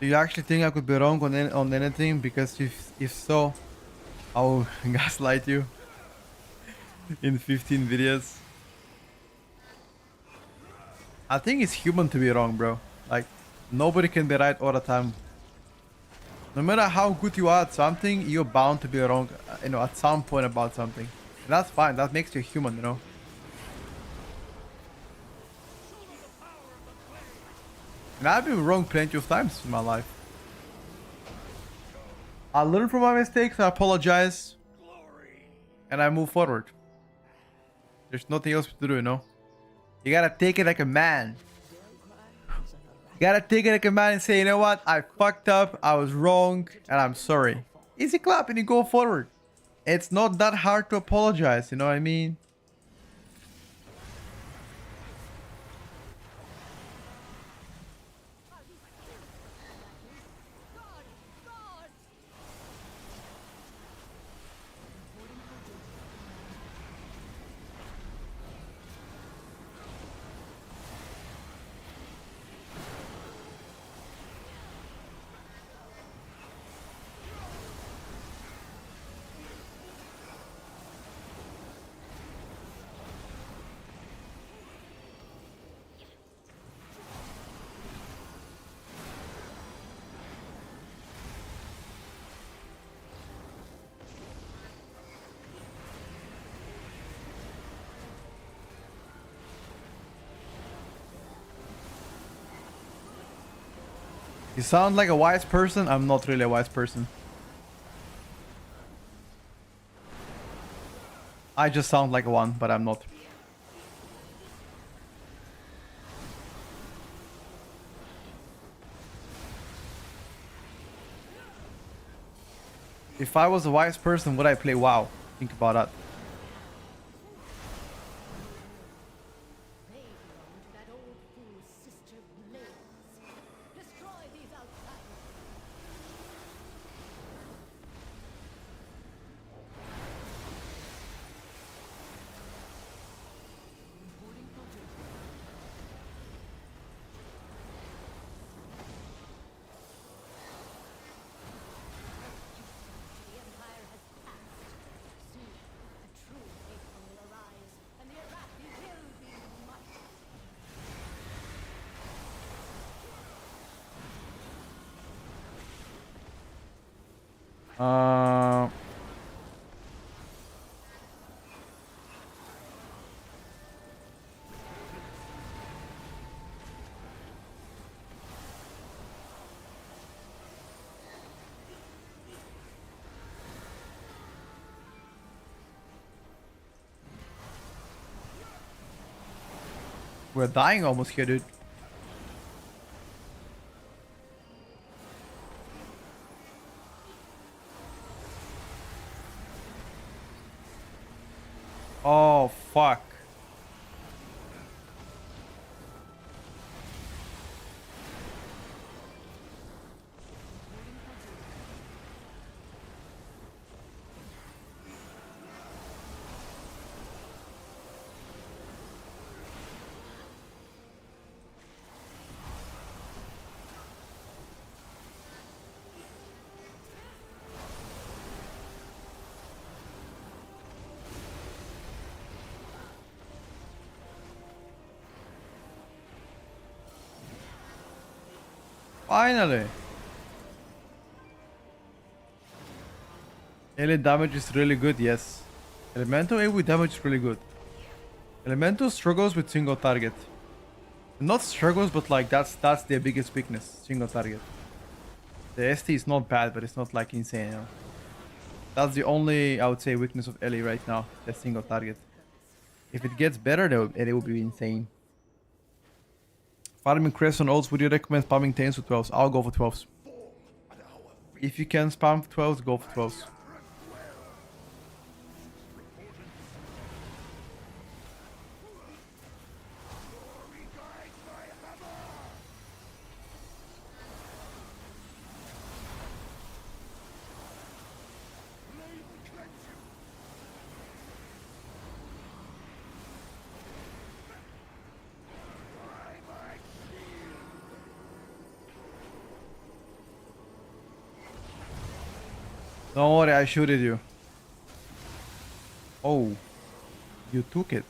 Do you actually think I could be wrong on anything? Because if so, I'll gaslight you in 15 videos. I think it's human to be wrong, bro. Like, nobody can be right all the time. No matter how good you are at something, you're bound to be wrong, you know, at some point about something. And that's fine. That makes you human, you know. And I've been wrong plenty of times in my life. I learn from my mistakes, I apologize, and I move forward. There's nothing else to do, you know. You gotta take it like a man. You gotta take it like a man and say, you know what, I fucked up, I was wrong, and I'm sorry. Easy clap and you go forward. It's not that hard to apologize, you know what I mean? You sound like a wise person. I'm not really a wise person. I just sound like one, but I'm not. If I was a wise person, would I play WoW? Think about that. We're dying almost here, dude. Oh, fuck. Finally! Melee damage is really good, yes. Elemental AoE damage is really good. Elemental struggles with single target. Not struggles, but like that's their biggest weakness, single target. The ST is not bad, but it's not like insane, you know? That's the only, I would say, weakness of Ellie right now, the single target. If it gets better, though, Ellie will be insane. Farming crests on ults, would you recommend spamming 10s or 12s? I'll go for 12s. If you can spam 12s, go for 12s. Don't worry, I shooted you. Oh, you took it.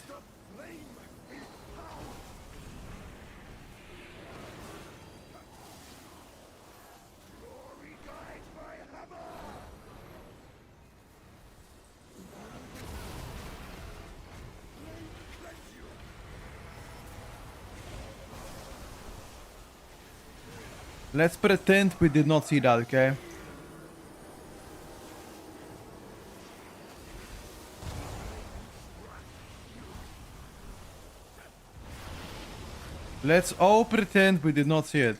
Let's pretend we did not see that, okay? Let's all pretend we did not see it.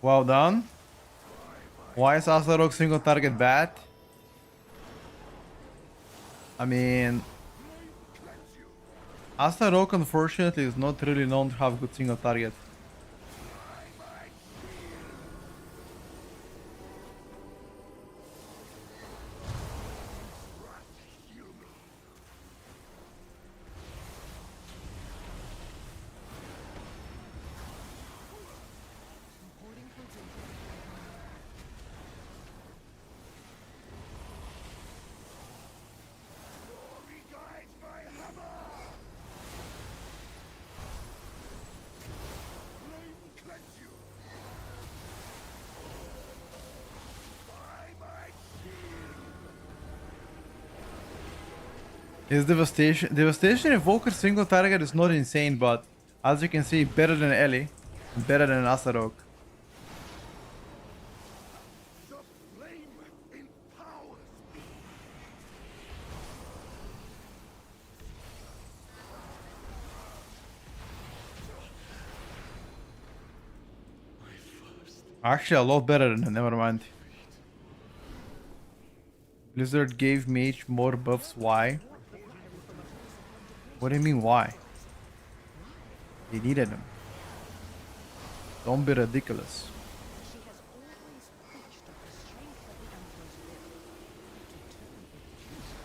Well done. Why is Asarok single target bad? I mean, Asarok unfortunately is not really known to have good single target. His Devastation evoker single target is not insane, but as you can see, better than Ellie, better than Asarok. Actually, a lot better than, never mind. Blizzard gave Mage more buffs, why? What do you mean, why? They needed them. Don't be ridiculous. She has always preached of the strength of the Emperor's will to turn it useless.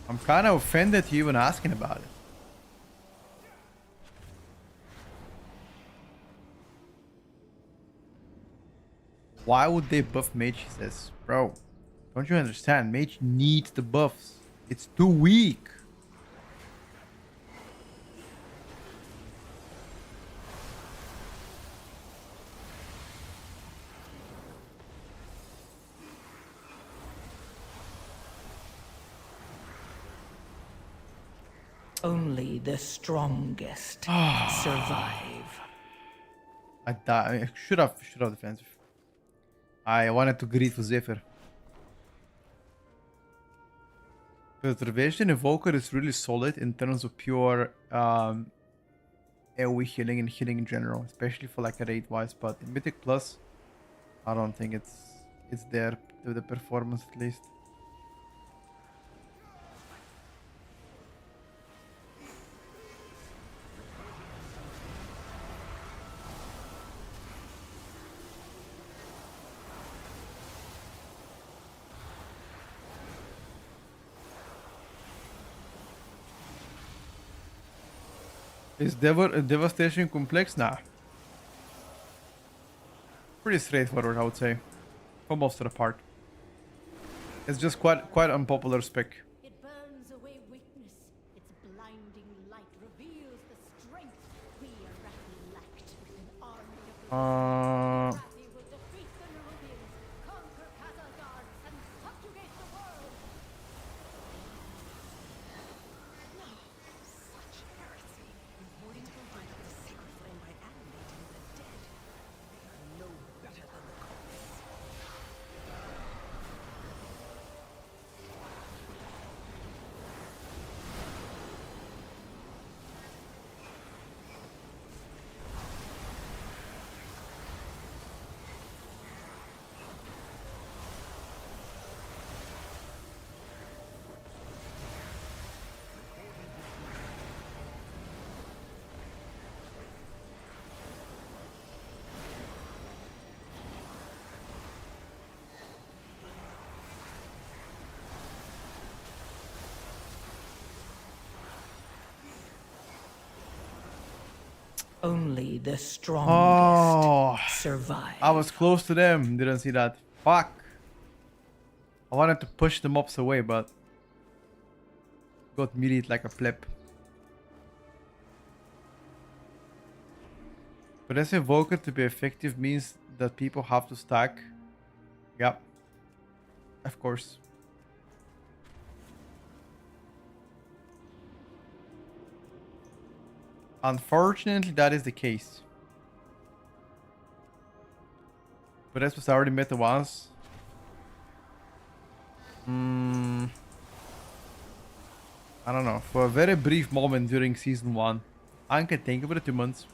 I'm kind of offended you even asking about it. Why would they buff Mage, he says. Bro, don't you understand? Mage needs the buffs. It's too weak. Only the strongest survive. I died. I should have defensive. I wanted to greet for Zephyr. Preservation Evoker is really solid in terms of pure AoE healing and healing in general, especially for like a raid wise, but in Mythic Plus, I don't think it's there to the performance at least. Is Devastation complex? Nah. Pretty straightforward, I would say. For most of the part. It's just quite unpopular spec. It burns away weakness. Its blinding light reveals the strength we Arathi lacked with an army of the Arathi will defeat the Nerubians, conquer Khazar and subjugate the world. No, such heresy. Importing to provide up the sacred flame by animating the dead. They are no better than the cults. Only the strongest Oh, survive. I was close to them. Didn't see that. Fuck. I wanted to push the mobs away, but got melee like a pleb. But as Evoker to be effective means that people have to stack. Yep. Of course. Unfortunately, that is the case. But as was already meta once. I don't know. For a very brief moment during season 1. I can think about it 2 months.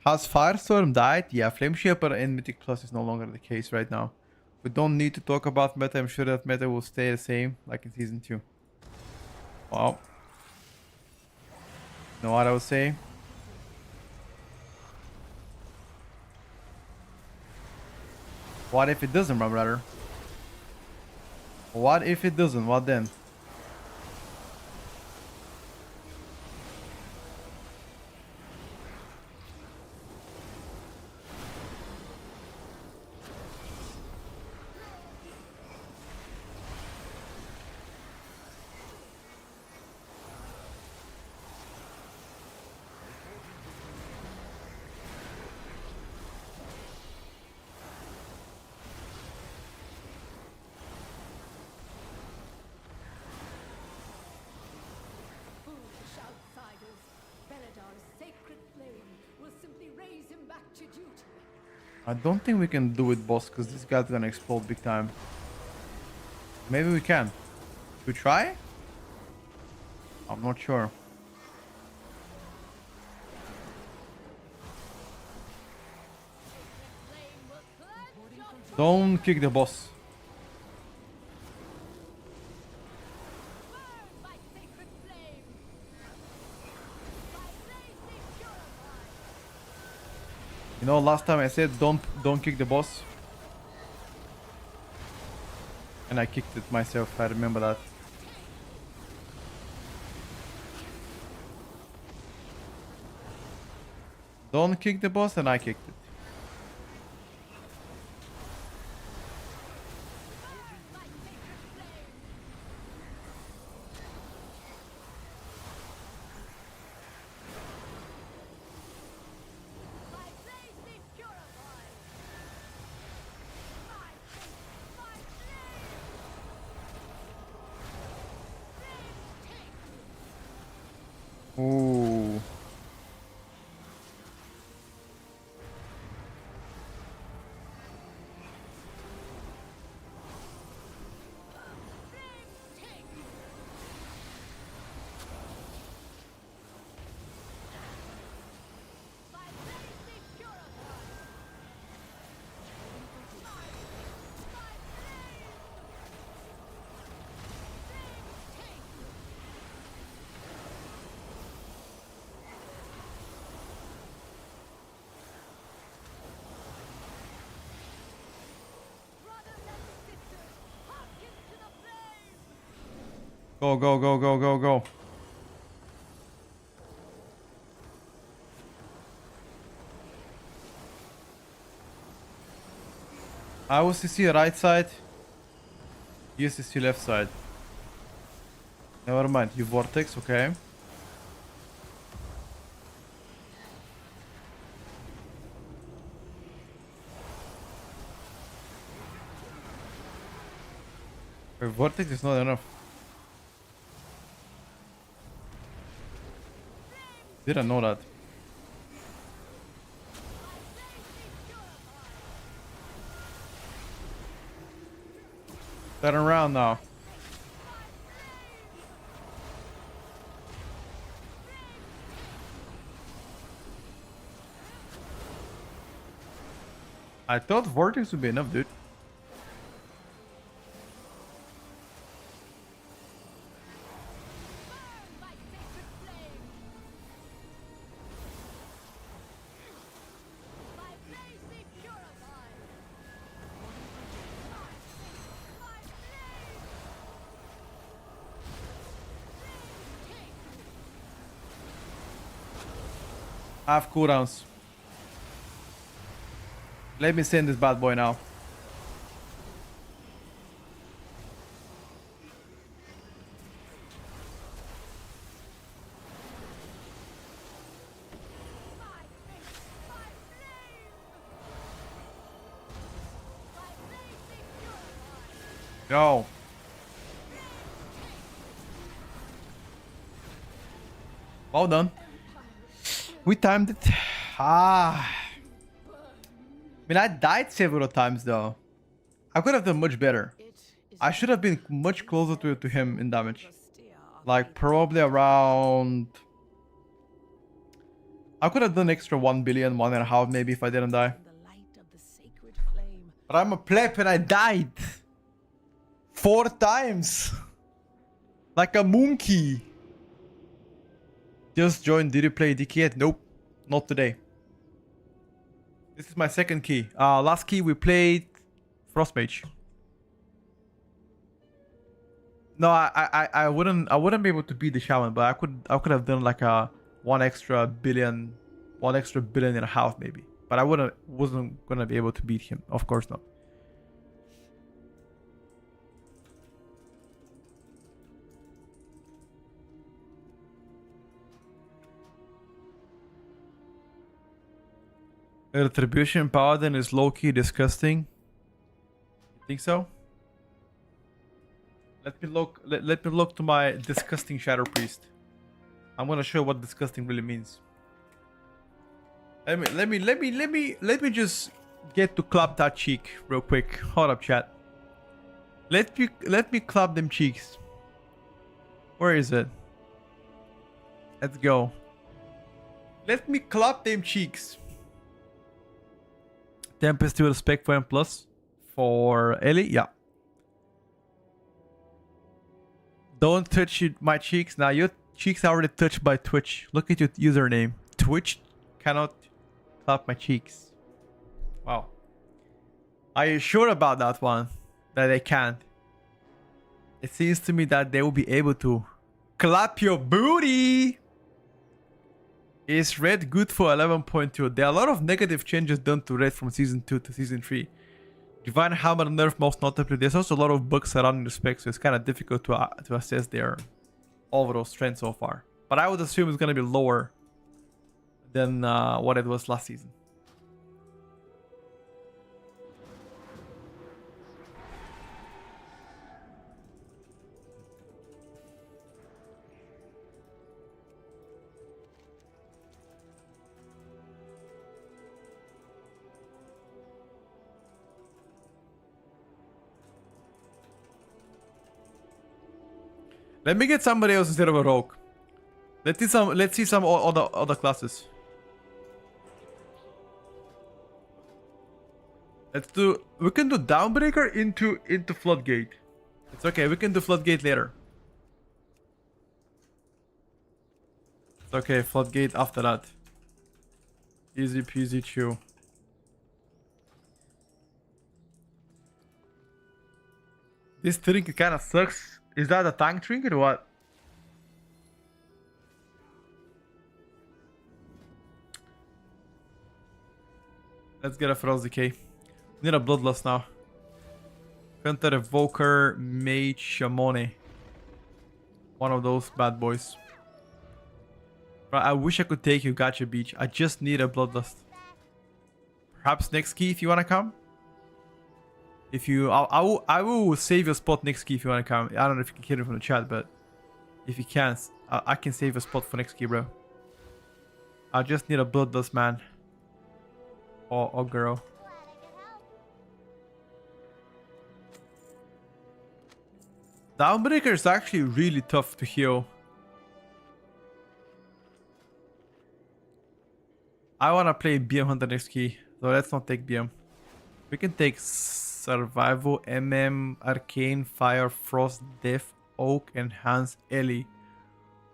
Has Firestorm died? Yeah, Flameshaper in Mythic Plus is no longer the case right now. We don't need to talk about meta. I'm sure that meta will stay the same like in season 2. Wow. Know what I was saying? What if it doesn't, my brother? What if it doesn't? What then? Foolish outsiders. Beledar's sacred flame will simply raise him back to duty. I don't think we can do it, boss, because this guy's gonna explode big time. Maybe we can. Should we try? I'm not sure. Flame will cleanse your Don't kick the boss. burn by sacred flame. By blazing purified. You know, last time I said don't kick the boss. And I kicked it myself, I remember that. Don't kick the boss and I kicked it. Go, go, go, go, go, go. I was to see right side. You used to see left side. Never mind. You vortex, okay. Wait, vortex is not enough. Didn't know that. Turn around now. I thought vortex would be enough, dude. I have cooldowns. Let me send this bad boy now. Go. Well done. We timed it. I mean, I died several times though. I could have done much better. I should have been much closer to him in damage. Like probably around... I could have done extra 1 billion, 1.5 maybe if I didn't die. But I'm a pleb and I died 4 times. Like a monkey. Just joined. Did you play DK yet? Nope. Not today. This is my second key. Last key we played Frost Mage. No, I wouldn't be able to beat the Shaman, but I could have done like a 1 extra billion and a half maybe. But I wasn't gonna be able to beat him. Of course not. Retribution Paladin is low-key disgusting. You think so? Let me look to my disgusting Shadow Priest. I'm gonna show what disgusting really means. Let me just get to clap that cheek real quick. Hold up, chat. Let me clap them cheeks. Where is it? Let's go. Let me clap them cheeks. Tempest to spec for M plus for Ellie, yeah. Don't touch my cheeks. Now your cheeks are already touched by Twitch. Look at your username. Twitch cannot clap my cheeks. Wow. Are you sure about that one? That they can't? It seems to me that they will be able to clap your booty. Is red good for 11.2? There are a lot of negative changes done to red from season 2 to season 3. Divine Hammer nerf most notably. There's also a lot of bugs surrounding the spec, so it's kind of difficult to assess their overall strength so far. But I would assume it's going to be lower than what it was last season. Let me get somebody else instead of a rogue. Let's see some other classes. We can do Downbreaker into Floodgate. It's okay, we can do Floodgate later. It's okay, Floodgate after that. Easy peasy chew. This trinket kinda sucks. Is that a tank trinket or what? Let's get a Feroz Decay. Need a Bloodlust now. Hunter, Evoker, Mage, Shaman. One of those bad boys. Right, I wish I could take you, Gotcha Beach. I just need a Bloodlust. Perhaps next key if you wanna come. If you, I will save your spot next key if you wanna come. I don't know if you can hear it from the chat, but if you can, I can save a spot for next key, bro. I just need a Bloodlust man. Or girl. Downbreaker is actually really tough to heal. I wanna play BM Hunter next key, so let's not take BM. We can take Survival, MM, Arcane, Fire, Frost, Death, Oak, Enhance, Ellie.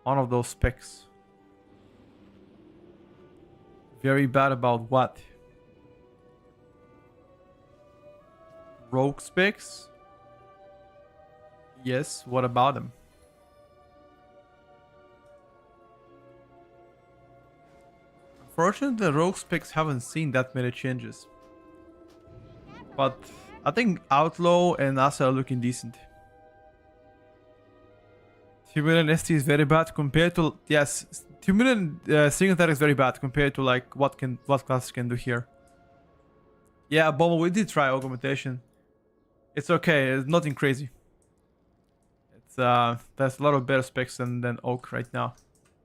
One of those specs. Very bad about what? Rogue specs? Yes, what about them? Unfortunately, the rogue specs haven't seen that many changes. But I think Outlaw and Asa are looking decent. 2 million ST is very bad compared to... Yes, 2 million single attack is very bad compared to like what classes can do here. Yeah, Bomber, we did try Augmentation. It's okay, it's nothing crazy. It's there's a lot of better specs than Oak right now.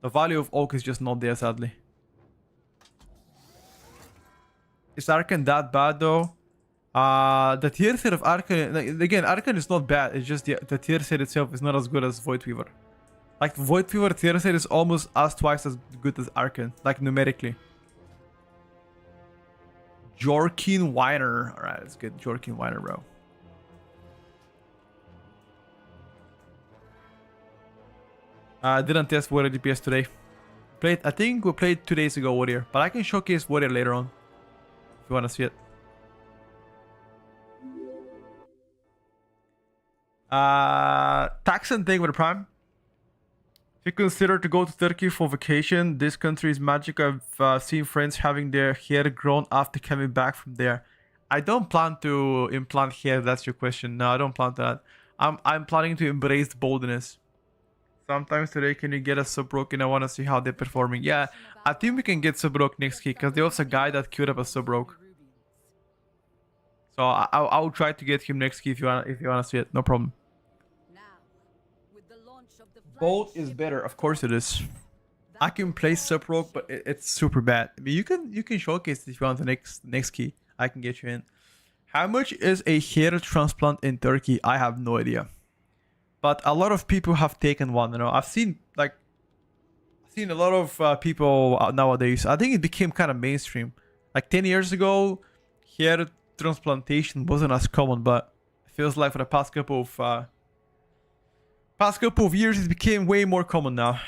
The value of Oak is just not there, sadly. Is Arcane that bad though? The tier set of Arcane, again, Arcane is not bad. It's just the tier set itself is not as good as Voidweaver. Like Voidweaver tier set is almost twice as good as Arcane, like numerically. Jorkin Weiner, all right, let's get Jorkin Weiner, bro. Didn't test Warrior DPS today. I think we played 2 days ago Warrior, but I can showcase Warrior later on if you want to see it. Tax and thing with Prime. If you consider to go to Turkey for vacation, this country is magic. I've seen friends having their hair grown after coming back from there. I don't plan to implant hair. That's your question. No, I don't plan that. I'm planning to embrace boldness. Sometimes today, can you get a Subrock? And I want to see how they're performing. Yeah, I think we can get Subrock next key because there was a guy that queued up a Subrock. So I'll try to get him next key if you wanna see it. No problem. Bold is better, of course it is. I can play Subrock, but it's super bad. I mean, you can showcase it if you want the next key. I can get you in. How much is a hair transplant in Turkey? I have no idea. But a lot of people have taken one, you know. I've seen a lot of people nowadays. I think it became kind of mainstream. Like 10 years ago, hair transplantation wasn't as common, but it feels like for the past couple of years, it became way more common now.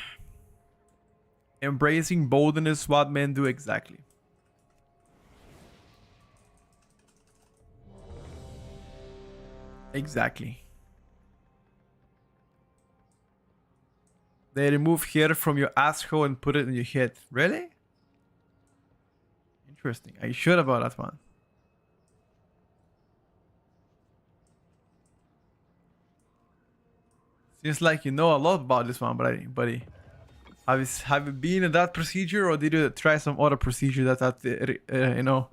Embracing boldness, what men do exactly. Exactly. They remove hair from your asshole and put it in your head. Really? Interesting. Are you sure about that one? Seems like you know a lot about this one, buddy. Have you been in that procedure, or did you try some other procedure you know,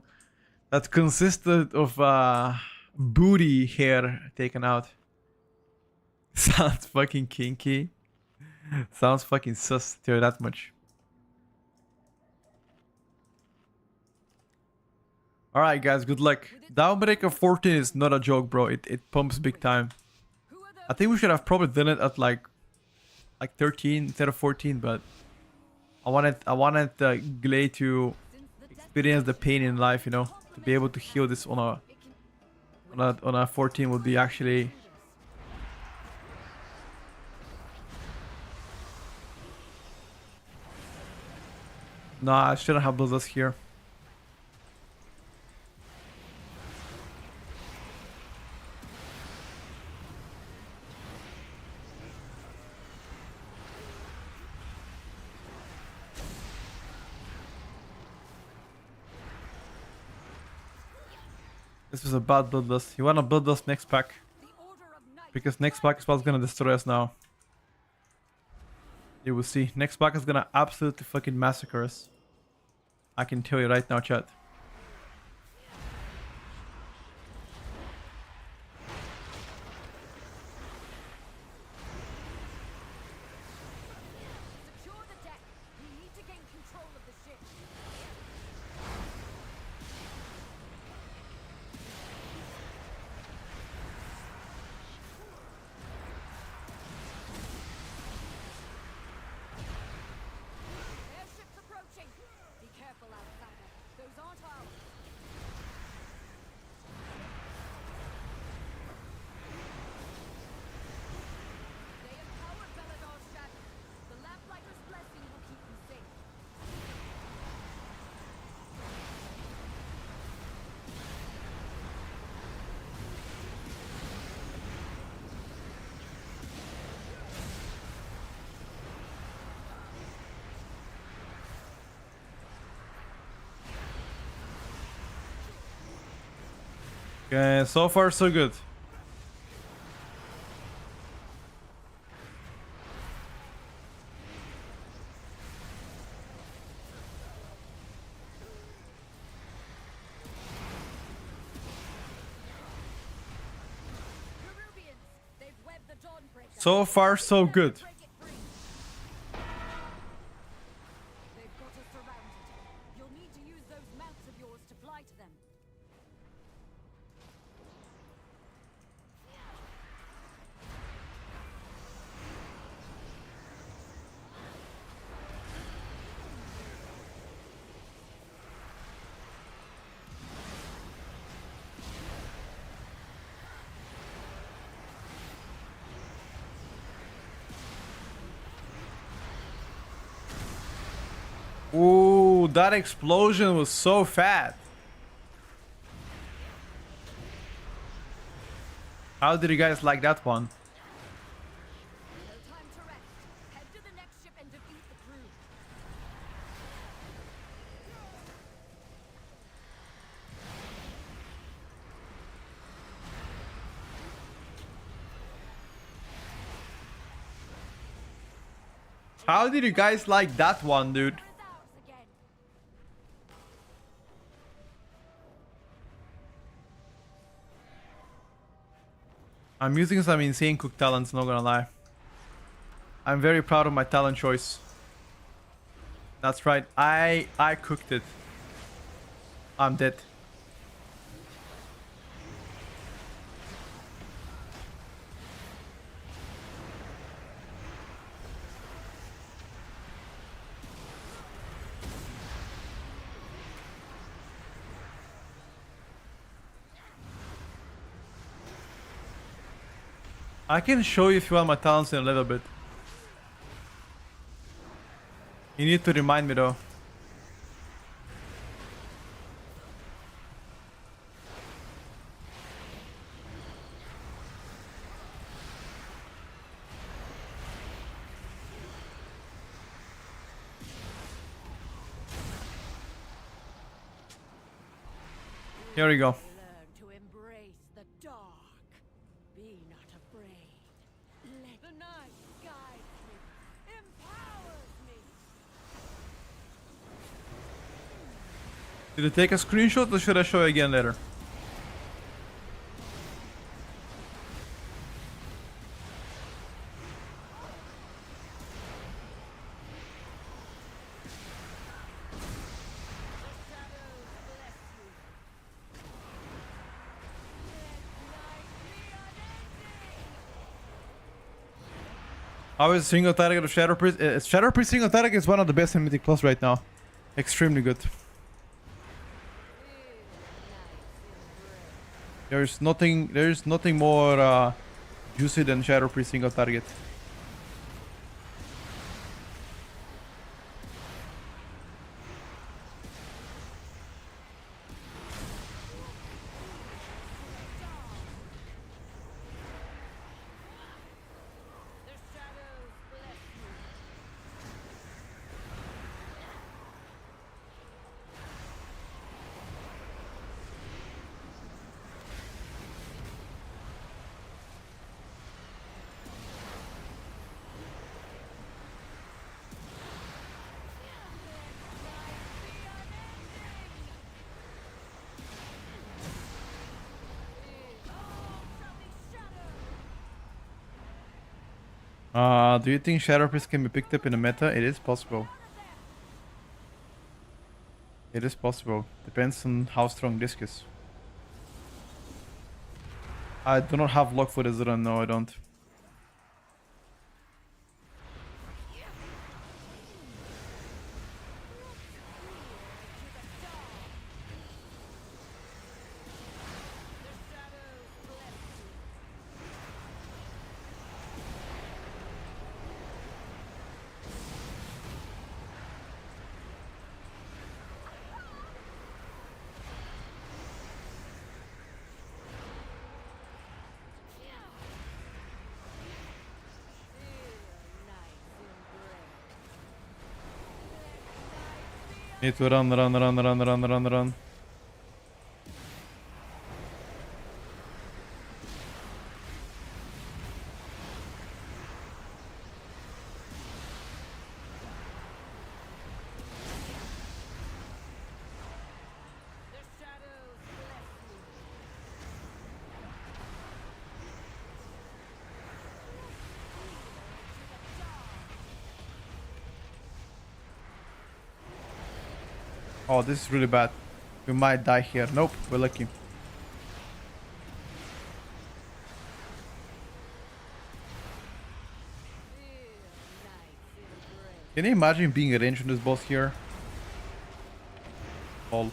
that consisted of booty hair taken out? Sounds fucking kinky. Sounds fucking sus to hear that much. Alright guys, good luck. Downbreaker 14 is not a joke, bro. It pumps big time. I think we should have probably done it at like 13 instead of 14, but I wanted Glay to experience the pain in life, you know, to be able to heal this on a 14 would be actually. Nah, I shouldn't have Bloodlust here. This was a bad build list. You wanna build this next pack. Because next pack is what's gonna destroy us now. You will see. Next pack is gonna absolutely fucking massacre us. I can tell you right now, chat. Secure the deck. We need to gain control of the ship. Airship's approaching. Be careful, outsider. Those aren't ours. They empowered Belador's shadow. The Lamplighter's blessing will keep you safe. Okay, so far so good. Peruvians, they've webbed the Dawnbreaker. So far so good. Break it free. They've got us surrounded. You'll need to use those mounts of yours to fly to them. Ooh, that explosion was so fat. How did you guys like that one? No time to rest. Head to the next ship and defeat the crew. How did you guys like that one, dude? It's ours again. I'm using some insane cook talents, not gonna lie. I'm very proud of my talent choice. That's right, I cooked it. I'm dead. I can show you if you want my talents in a little bit. You need to remind me though. Here we go. Learn to embrace the dark. Be not afraid. Let the night guide me, empowers me. Did you take a screenshot or should I show you again later? How is single target of Shadow Priest? Shadow Priest single target is one of the best in Mythic Plus right now. Extremely good. There's nothing more juicy than Shadow Priest single target. The shadows bless you. Do you think Shadow Priest can be picked up in the meta? It is possible. It is possible. Depends on how strong Disc is. I do not have luck for this run. No, I don't. Need to run. Oh, this is really bad. We might die here. Nope, we're lucky. Can you imagine being a range on this boss here? All.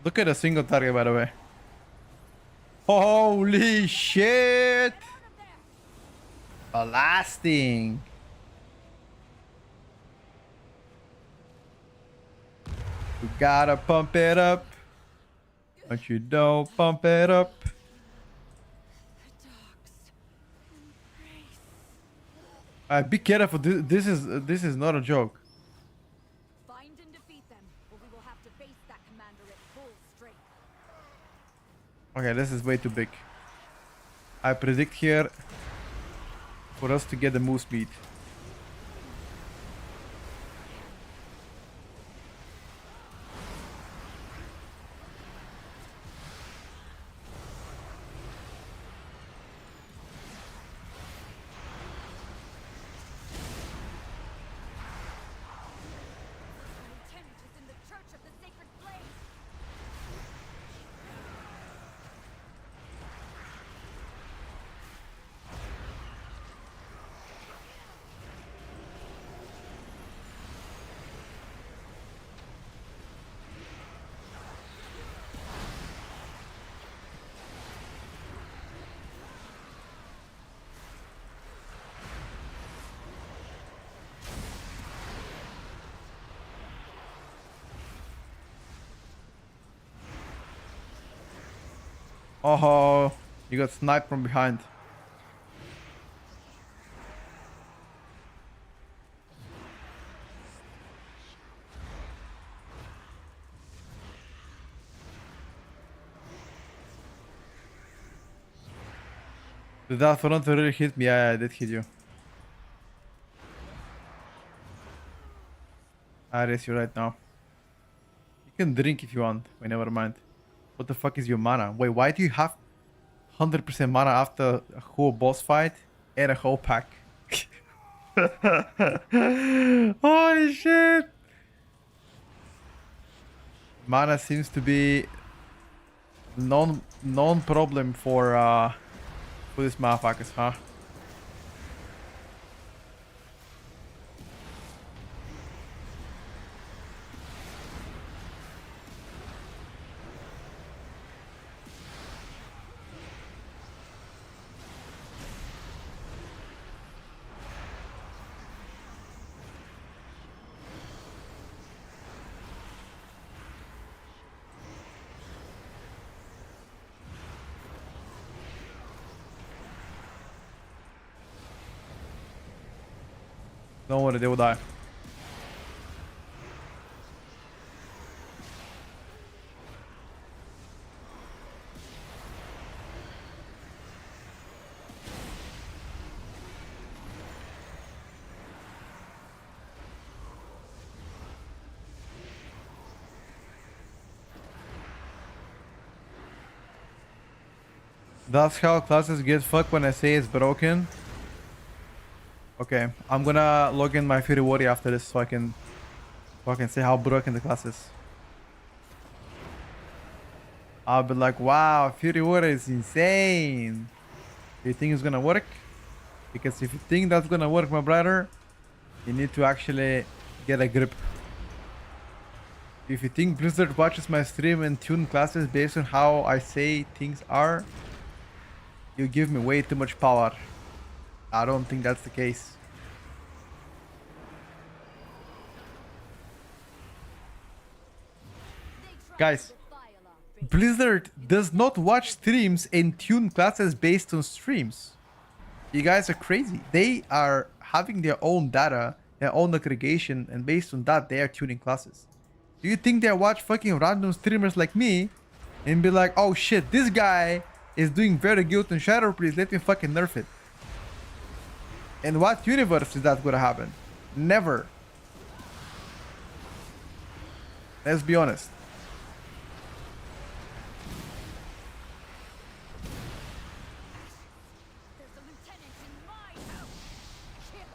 Look at a single target, by the way. Holy shit! Blasting. You gotta pump it up. But you don't pump it up. Be careful. This is not a joke. Find and defeat them, or we will have to face that commander at full strength. Okay, this is way too big. I predict here for us to get the moose meat. Intent is in the Church of the Sacred Flame. Oh, you got sniped from behind. Did that front really hit me? Yeah, I did hit you. I race you right now. You can drink if you want. Wait, never mind. What the fuck is your mana? Wait, why do you have 100% mana after a whole boss fight and a whole pack? Holy shit! Mana seems to be non problem for these motherfuckers, huh? Don't worry, they will die. That's how classes get fucked when I say it's broken. Okay, I'm gonna log in my Fury Warrior after this so I can say how broken the class is. I'll be like, wow, Fury Warrior is insane. Do you think it's gonna work? Because if you think that's gonna work, my brother, you need to actually get a grip. If you think Blizzard watches my stream and tune classes based on how I say things are, you give me way too much power. I don't think that's the case. Guys, Blizzard does not watch streams and tune classes based on streams. You guys are crazy. They are having their own data, their own aggregation, and based on that, they are tuning classes. Do you think they watch fucking random streamers like me and be like, oh shit, this guy is doing very good in Shadow, please let me fucking nerf it? In what universe is that gonna happen? Never. Let's be honest. There's a lieutenant in my house. Kill it.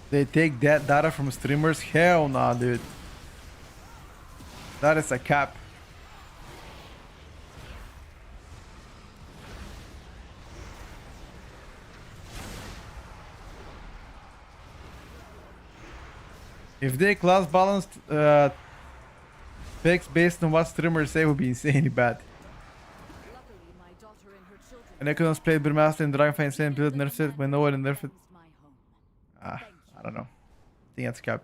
They take that data from streamers? Hell nah, dude. That is a cap. If they class balanced picks based on what streamers say, would be insanely bad. Luckily, my daughter and her children. And I couldn't play Brewmaster and Dragonfly Insane build nerfs it when no one nerfed it. My home. Ah, I don't know. I think that's cap.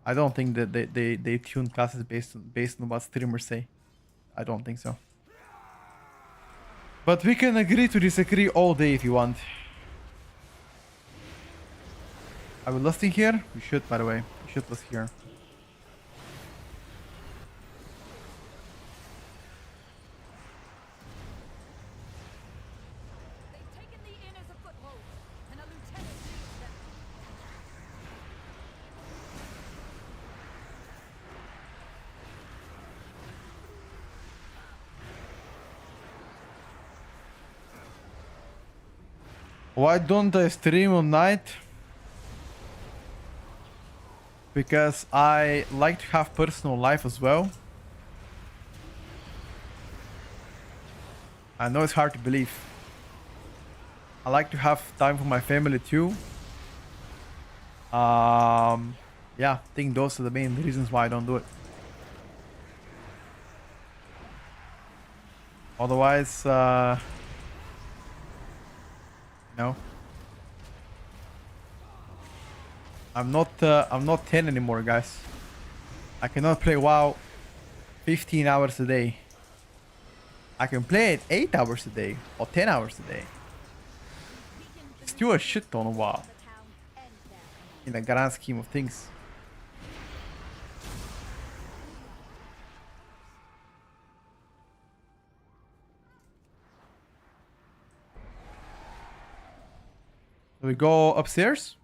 I don't think that they tune classes based on what streamers say. I don't think so. But we can agree to disagree all day if you want. Are we lusting here? We should, by the way. We should lust here. They've taken the inn as a foothold, and a lieutenant leads them. Why don't I stream on night? Because I like to have personal life as well. I know it's hard to believe. I like to have time for my family too. Yeah, I think those are the main reasons why I don't do it. Otherwise, no. I'm not 10 anymore, guys. I cannot play WoW 15 hours a day. I can play it 8 hours a day or 10 hours a day. Still a shit ton of WoW in the grand scheme of things. Do we go upstairs?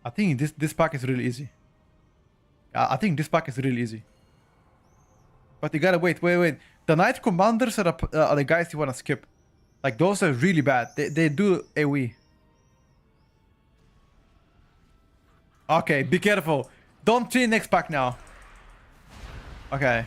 I think this pack is really easy. I think this pack is really easy. But you gotta wait. The Knight Commanders are the guys you wanna skip. Like, those are really bad. They do AoE. Okay, be careful. Don't treat next pack now. Okay.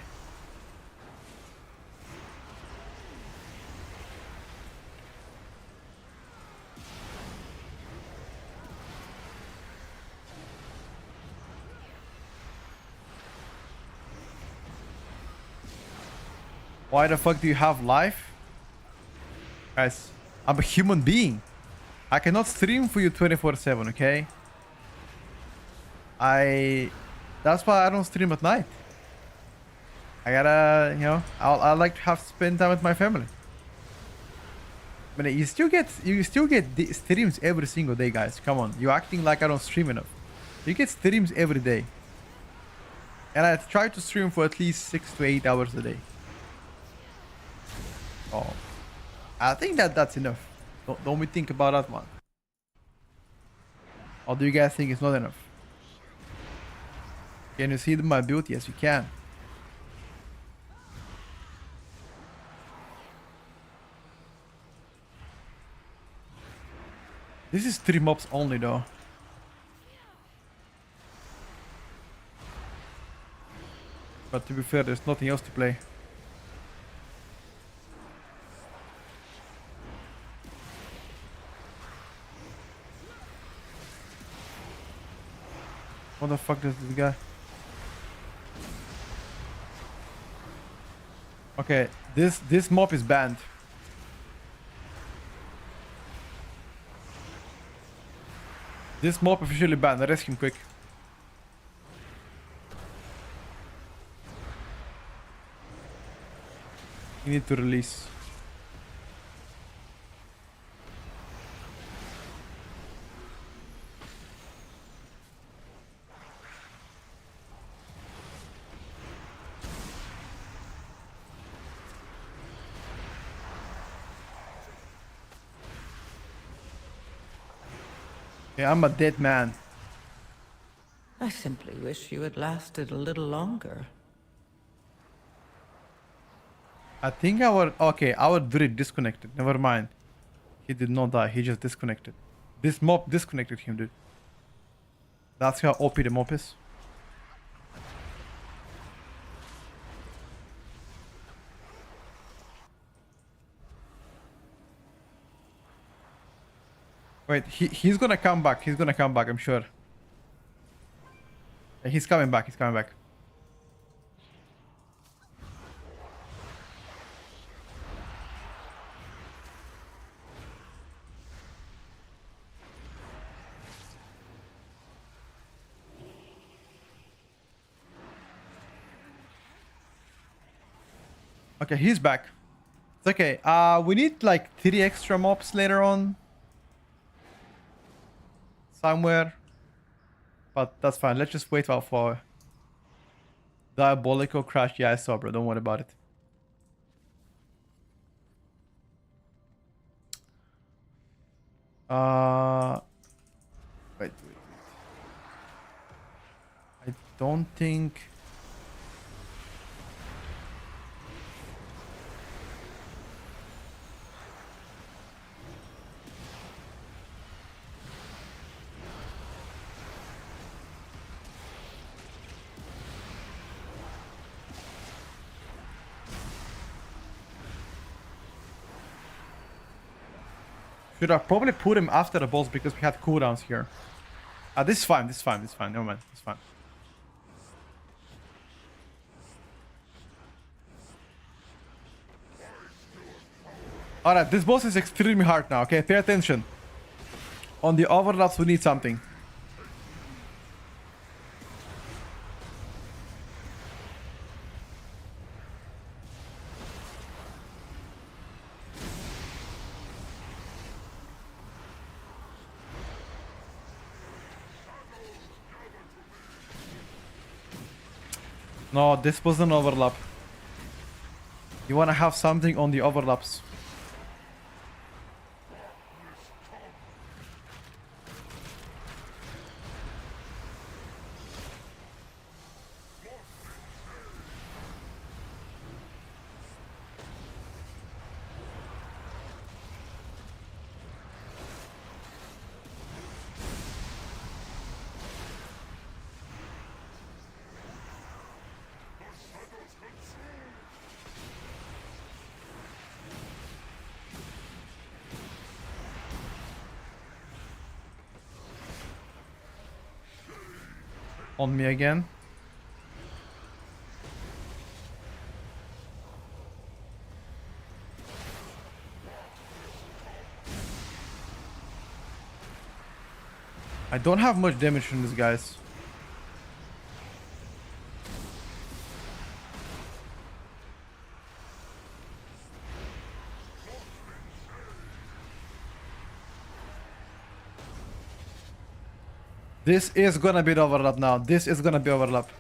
Why the fuck do you have life? Guys, I'm a human being. I cannot stream for you 24/7, okay? That's why I don't stream at night. I gotta, you know, I like to spend time with my family. But you still get streams every single day, guys. Come on, you acting like I don't stream enough. You get streams every day, and I try to stream for at least 6 to 8 hours a day. Oh, I think that's enough. Don't we think about that one? Or do you guys think it's not enough? Can you see my build? Yes, you can. This is 3 mobs only though. But to be fair, there's nothing else to play. What the fuck is this guy? Okay, this mob is banned. This mob officially banned. Arrest him quick. You need to release. Yeah, I'm a dead man. I simply wish you had lasted a little longer. I think our druid disconnected. Never mind. He did not die. He just disconnected. This mob disconnected him, dude. That's how OP the mob is. Wait, he's gonna come back. He's gonna come back, I'm sure. He's coming back. He's coming back. Okay, he's back. It's okay. We need like 3 extra mobs later on. Somewhere. But that's fine. Let's just wait out for Diabolical Crash. Yeah, I saw, bro. Don't worry about it. Wait. I don't think... Should I probably put him after the boss because we had cooldowns here. This is fine, this is fine, this is fine. Never mind, it's fine. Alright, this boss is extremely hard now, okay? Pay attention. On the overlaps, we need something. No, this was an overlap. You wanna have something on the overlaps. On me again. I don't have much damage from these guys. This is gonna be the overlap now. This is gonna be overlap.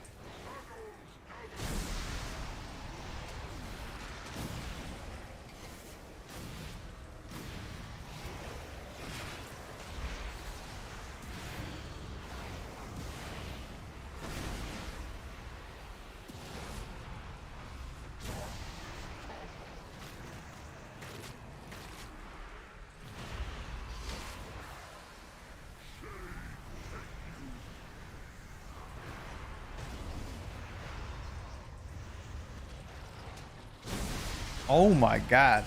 Oh my god.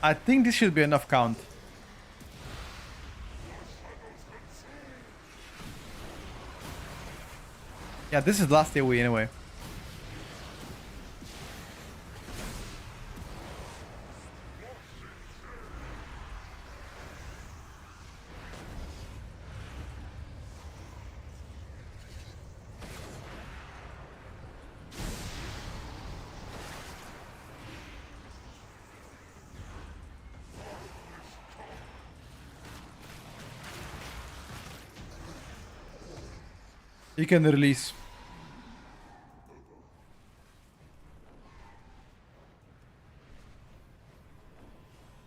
I think this should be enough count. Yeah, this is last AoE anyway. You can release.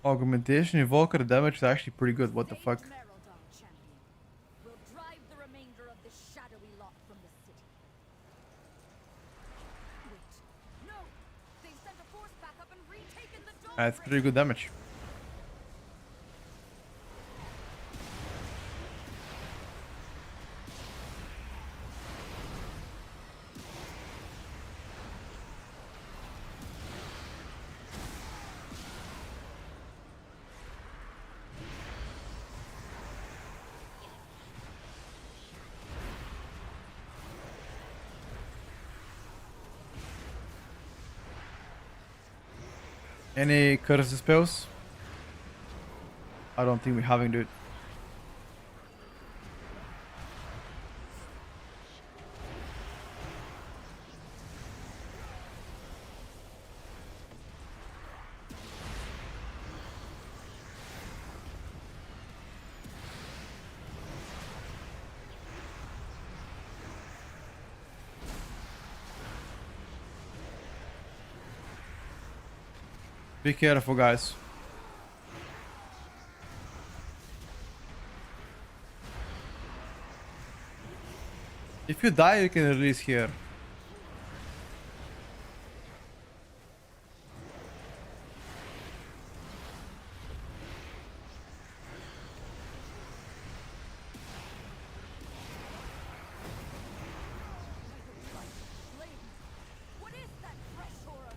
Augmentation, evoker, damage is actually pretty good. What the fuck? Will drive the remainder of this shadowy lot from the city. Wait, no! They've sent a force back up and retaken the dome. That's pretty good damage. Any curse spells? I don't think we're having, dude. Be careful, guys. If you die, you can release here. What is that fresh horror?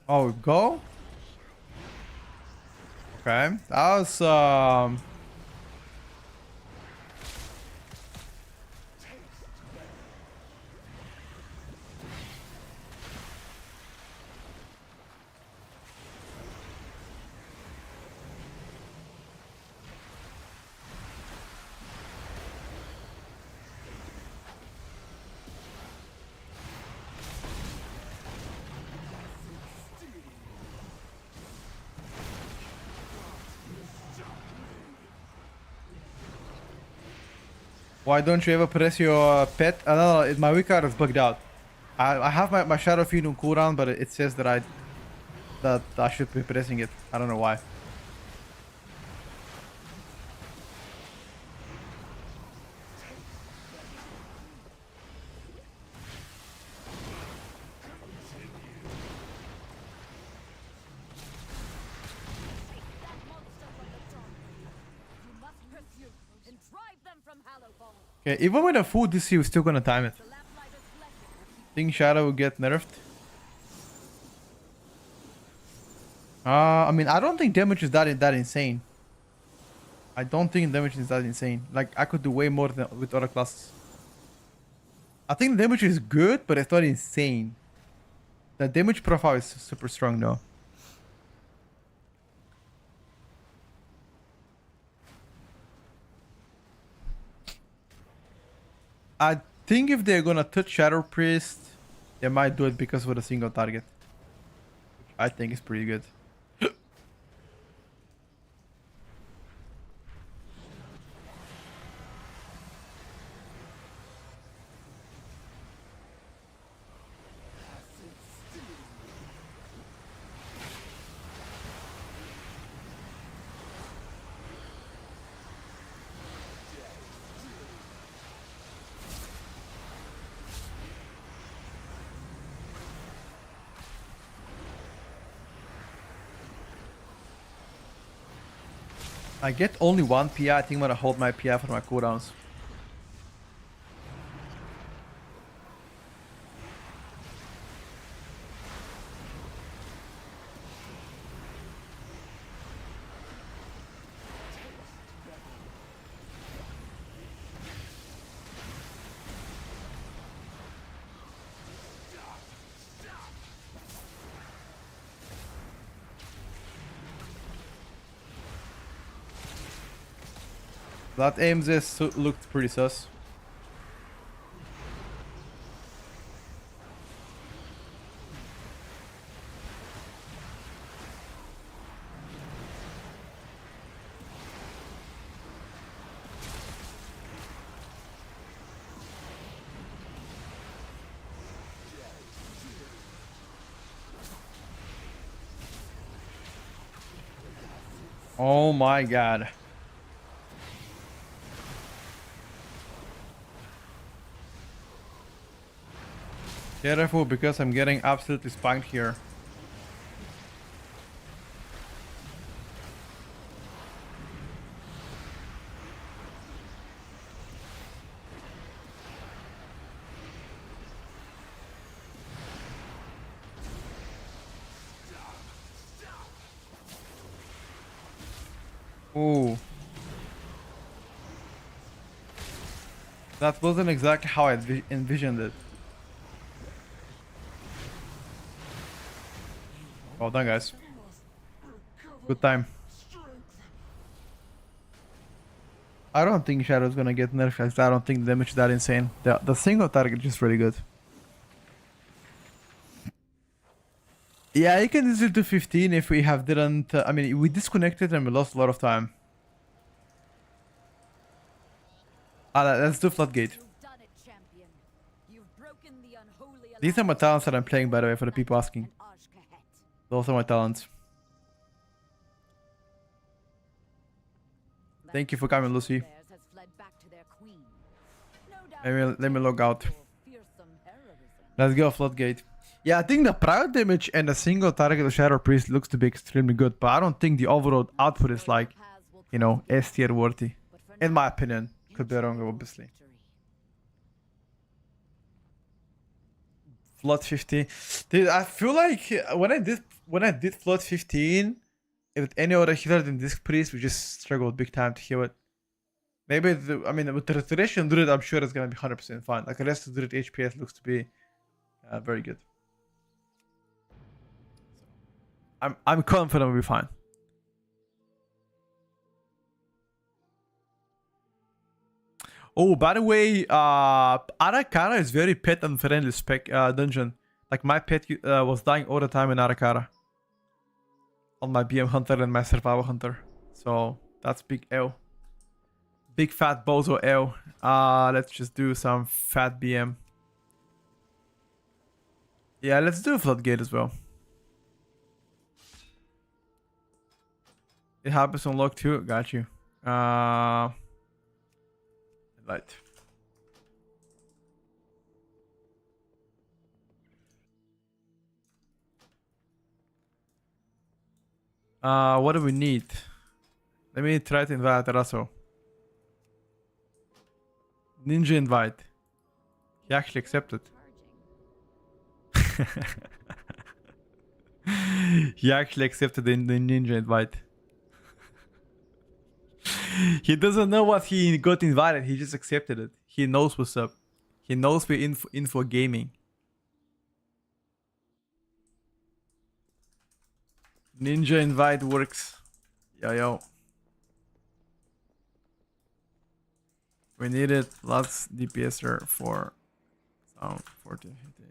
Oh, go? Okay. That was why don't you ever press your pet? No, my weak card is bugged out. I have my Shadow Fiend on cooldown, but it says that I should be pressing it. I don't know why. That monster from the dawn. You must pursue and drive them from Hallowfall. Okay, even with a full DC, we're still gonna time it. The Lamplighter's blessing. Think Shadow will get nerfed. I mean, I don't think damage is that insane. I don't think damage is that insane. Like, I could do way more than with other classes. I think damage is good, but it's not insane. The damage profile is super strong though. I think if they're gonna touch Shadow Priest, they might do it because with a single target. Which I think is pretty good. I get only one PI. I think I'm gonna hold my PI for my cooldowns. That aim this looked pretty sus. Oh my god. Careful because I'm getting absolutely spanked here. Ooh. That wasn't exactly how I envisioned it. Well done, guys. Good time. I don't think Shadow's gonna get nerfed because I don't think the damage is that insane. The single target is just really good. Yeah, you can easily do 15 if we have didn't... I mean, we disconnected and we lost a lot of time. Let's do Floodgate. You've done it, champion. You've broken the unholy These are my talents that I'm playing, by the way, for the people asking. Those are my talents. Thank you for coming, Lucy. Let me log out. Let's go, Floodgate. Yeah, I think the private damage and the single target of Shadow Priest looks to be extremely good, but I don't think the overall output is like, you know, S tier worthy. In my opinion. Could be wrong, obviously. Flood 15. Dude, I feel like when I did Flood 15, with any other healer than Disc Priest, we just struggled big time to heal it. Maybe, I mean, with the Restoration Druid, I'm sure it's gonna be 100% fine. Like, the rest of the Druid HPS looks to be very good. I'm confident we'll be fine. Oh, by the way, Arakara is very pet unfriendly spec dungeon. Like, my pet was dying all the time in Arakara. On my BM Hunter and my Survival Hunter. So, that's big L. Big fat bozo L. Let's just do some fat BM. Yeah, let's do a Floodgate as well. It happens on log 2. Got you. Light. What do we need? Let me try to invite Russell. Ninja invite. He actually accepted. He actually accepted the ninja invite. He doesn't know what he got invited. He just accepted it. He knows what's up. He knows we're in for gaming. Ninja invite works. Yo. We need it. Lots DPSer for some 14 days.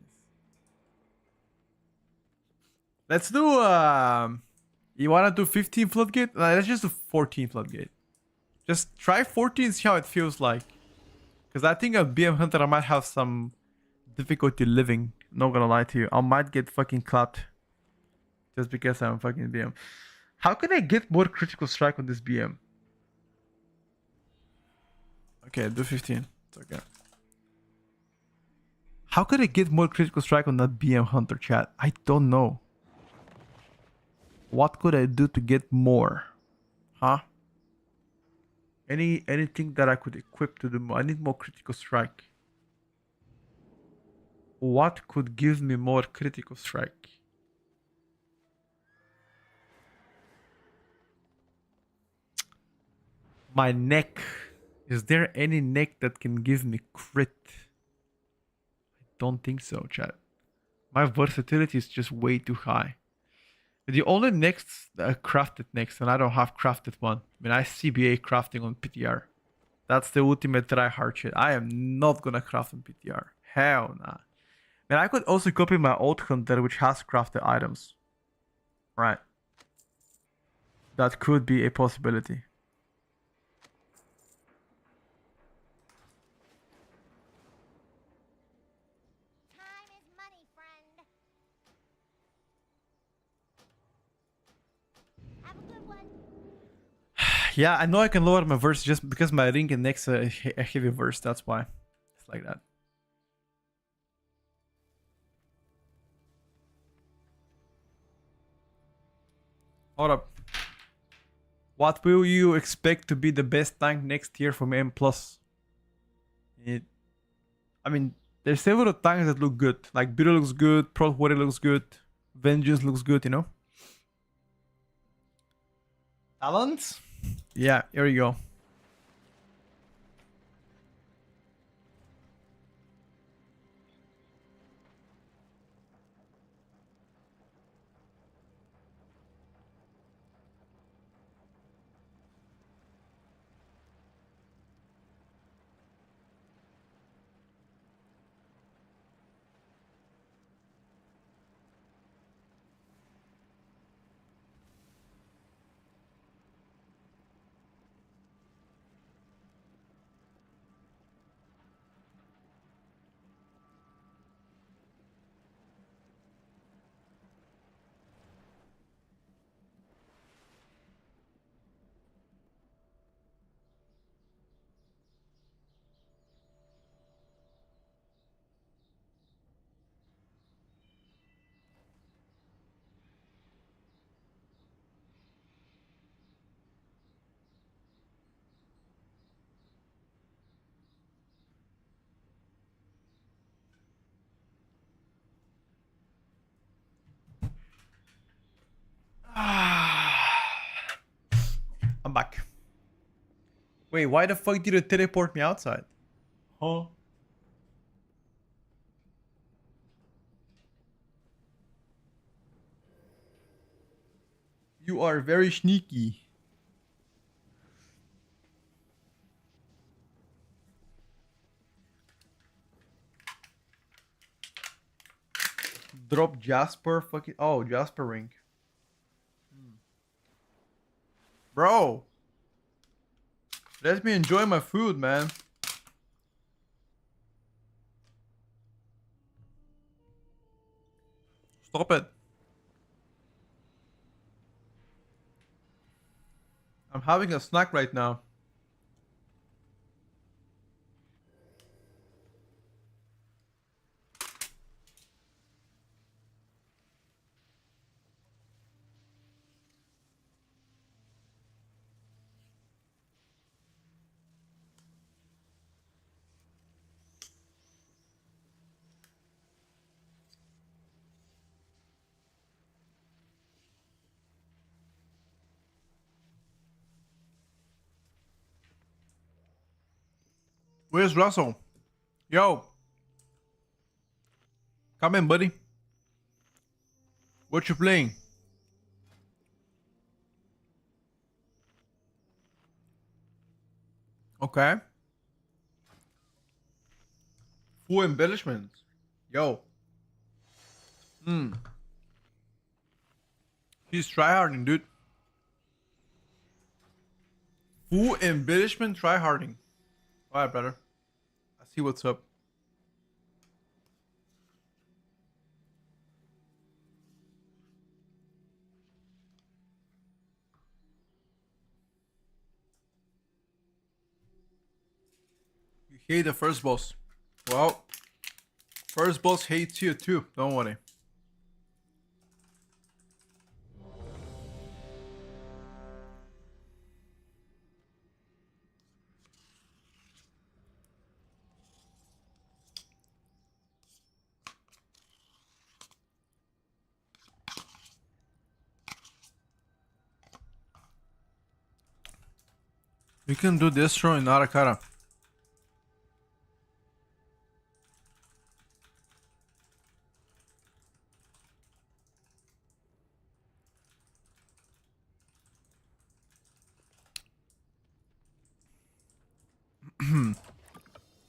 Let's do you wanna do 15 Floodgate? Let's just do 14 Floodgate. Just try 14, see how it feels like. Because I think at BM Hunter I might have some difficulty living. Not gonna lie to you. I might get fucking clapped. Just because I'm fucking BM. How can I get more critical strike on this BM? Okay, do 15. It's okay. How could I get more critical strike on that BM Hunter, chat? I don't know. What could I do to get more? Huh? Anything that I could equip to do more. I need more critical strike. What could give me more critical strike? My neck. Is there any neck that can give me crit? I don't think so, chat. My versatility is just way too high. The only necks crafted necks, and I don't have crafted one. I mean, I CBA crafting on PTR. That's the ultimate tryhard shit. I am not gonna craft on PTR. Hell nah. Man, I could also copy my old hunter, which has crafted items. Right. That could be a possibility. Time is money, friend. Have a good one. Yeah, I know I can lower my verse just because my ring and next a heavy verse. That's why it's like that. Hold up. What will you expect to be the best tank next year from M+? I mean, there's several tanks that look good. Like Beetle looks good, Proth Warrior looks good, Vengeance looks good, you know? Talents? Yeah, here we go. I'm back. Wait, why the fuck did it teleport me outside? Huh? You are very sneaky. Drop Jasper fucking... Oh, Jasper ring. Bro. Let me enjoy my food, man. Stop it. I'm having a snack right now. Where's Russell? Yo. Come in, buddy. What you playing? Okay. Full embellishments. Yo. He's tryharding, dude. Full embellishment tryharding. Alright, brother. I see what's up. You hate the first boss. Well, first boss hates you too. Don't worry. We can do distro in Arakara.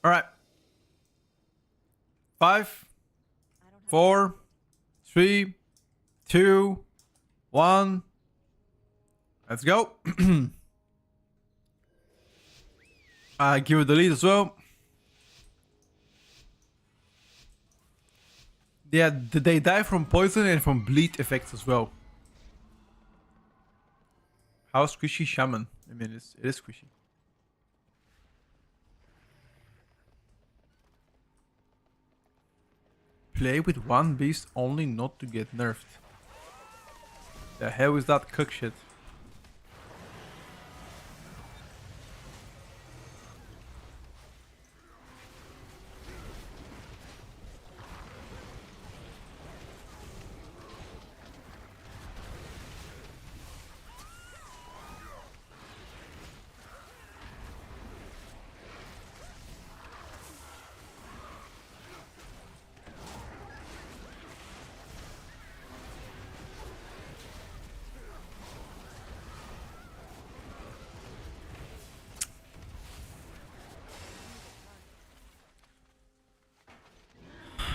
Alright. 5, 4, 3, 2, 1. Let's go. Give it the lead as well. Yeah, they die from poison and from bleed effects as well. How squishy Shaman? I mean, it is squishy. Play with one beast only not to get nerfed. The hell is that cook shit?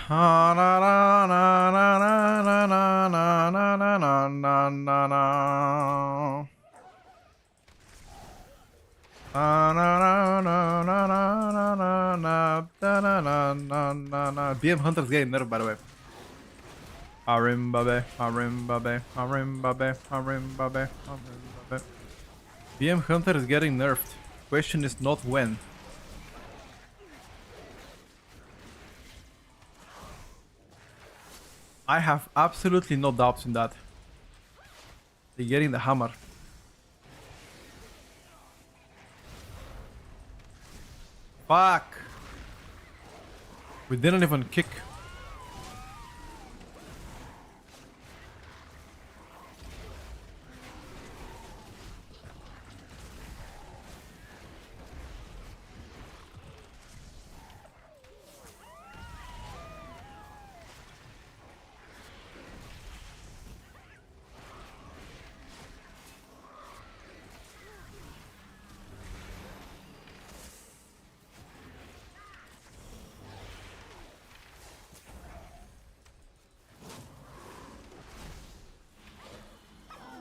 Na na na na na na na na na na na na na. BM Hunter's getting nerfed, by the way. Arimbabe, Arimbabe, Arimbabe, Arimbabe, Arimbabe. BM Hunter is getting nerfed. Question is not when. I have absolutely no doubts in that. They're getting the hammer. Fuck! We didn't even kick.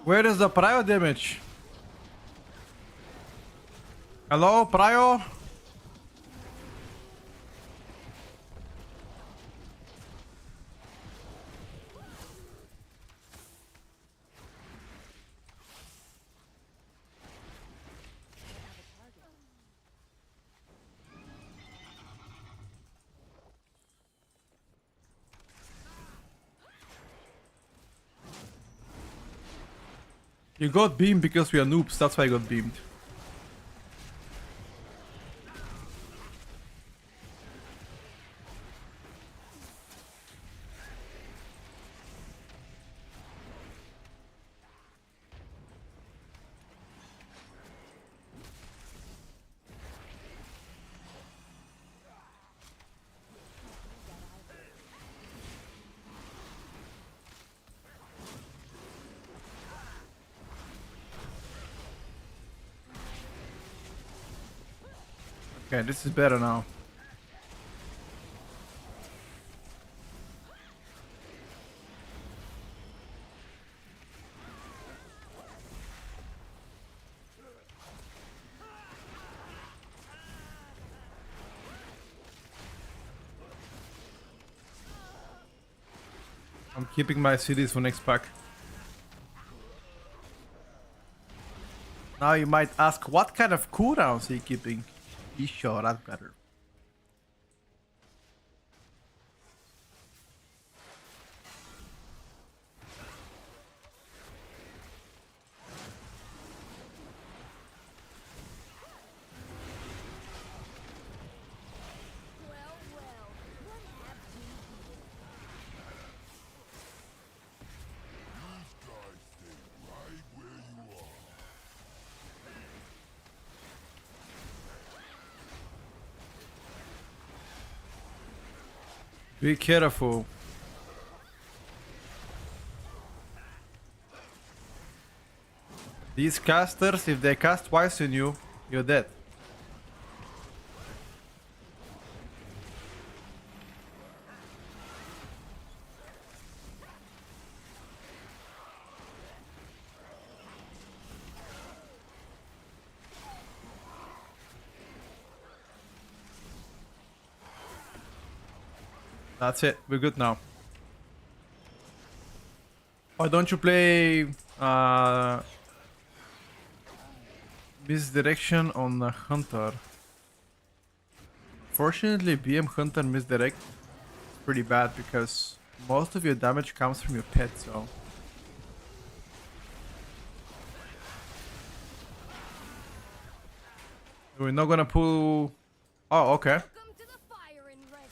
Where is the Prio damage? Hello, Prio? You got beamed because we are noobs, that's why I got beamed. Okay, this is better now. I'm keeping my CDs for next pack. Now you might ask, what kind of cooldowns are you keeping? Be sure that's better. Be careful. These casters, if they cast twice on you, you're dead. That's it. We're good now. Why don't you play Misdirection on the Hunter? Fortunately, BM Hunter Misdirect is pretty bad because most of your damage comes from your pet, so... We're not gonna pull... Oh, okay. Welcome to the fire and ready.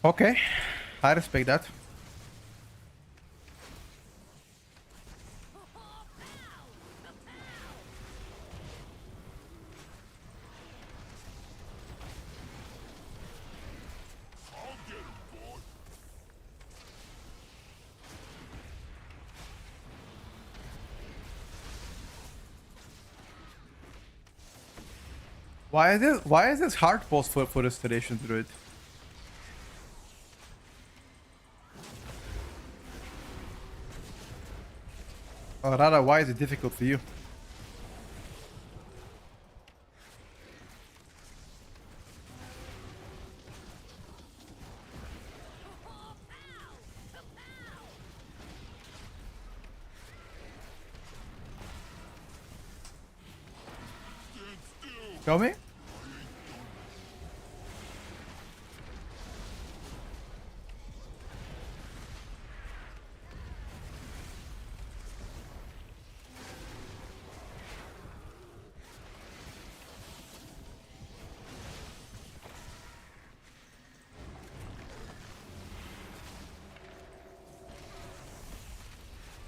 Okay. I respect that. Why is this hard post for Restoration Druid? Or rather, why is it difficult for you? Tell me?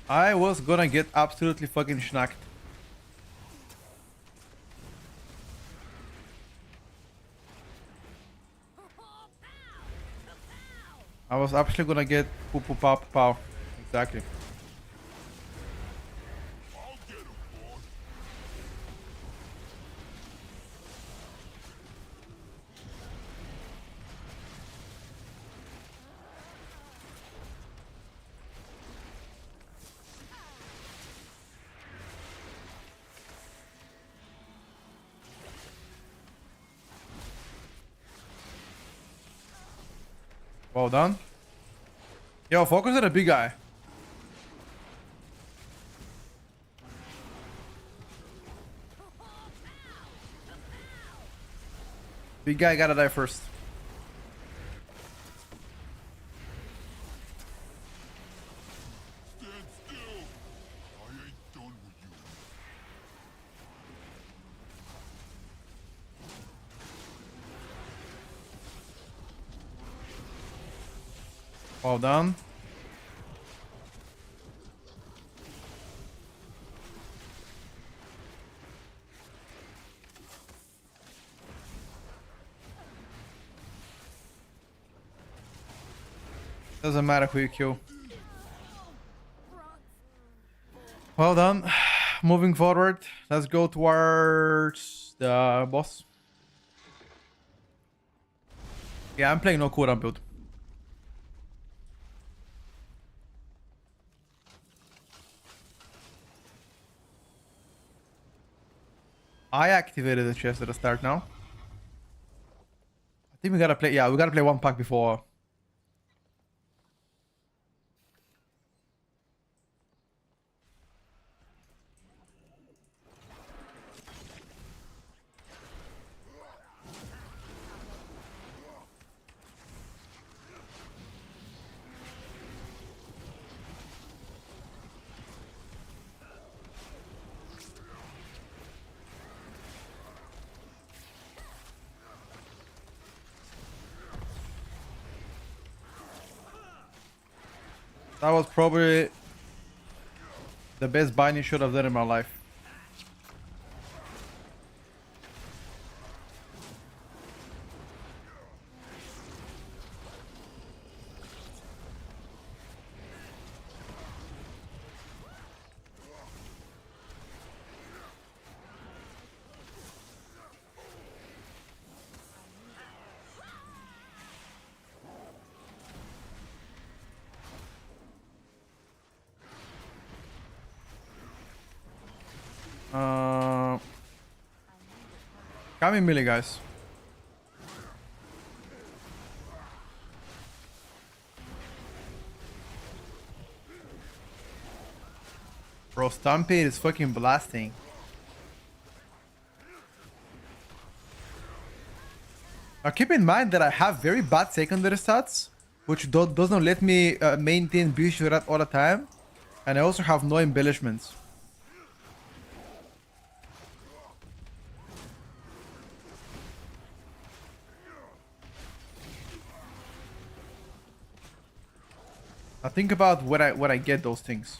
I was gonna get absolutely fucking schnacked. I was actually gonna get poo poo pow pow pow. Exactly. Well done. Yo, focus on the big guy. Big guy gotta die first. Well done. Doesn't matter who you kill. Well done. Moving forward, let's go towards the boss. Yeah, I'm playing no cooldown build. I activated the chest at the start now. I think we gotta play, yeah, we gotta play one pack before. That was probably the best binding shot I've done in my life. Come in melee, guys. Bro, Stampede is fucking blasting. Now keep in mind that I have very bad secondary stats, which doesn't let me maintain Bish all the time. And I also have no embellishments. Now think about what I get those things.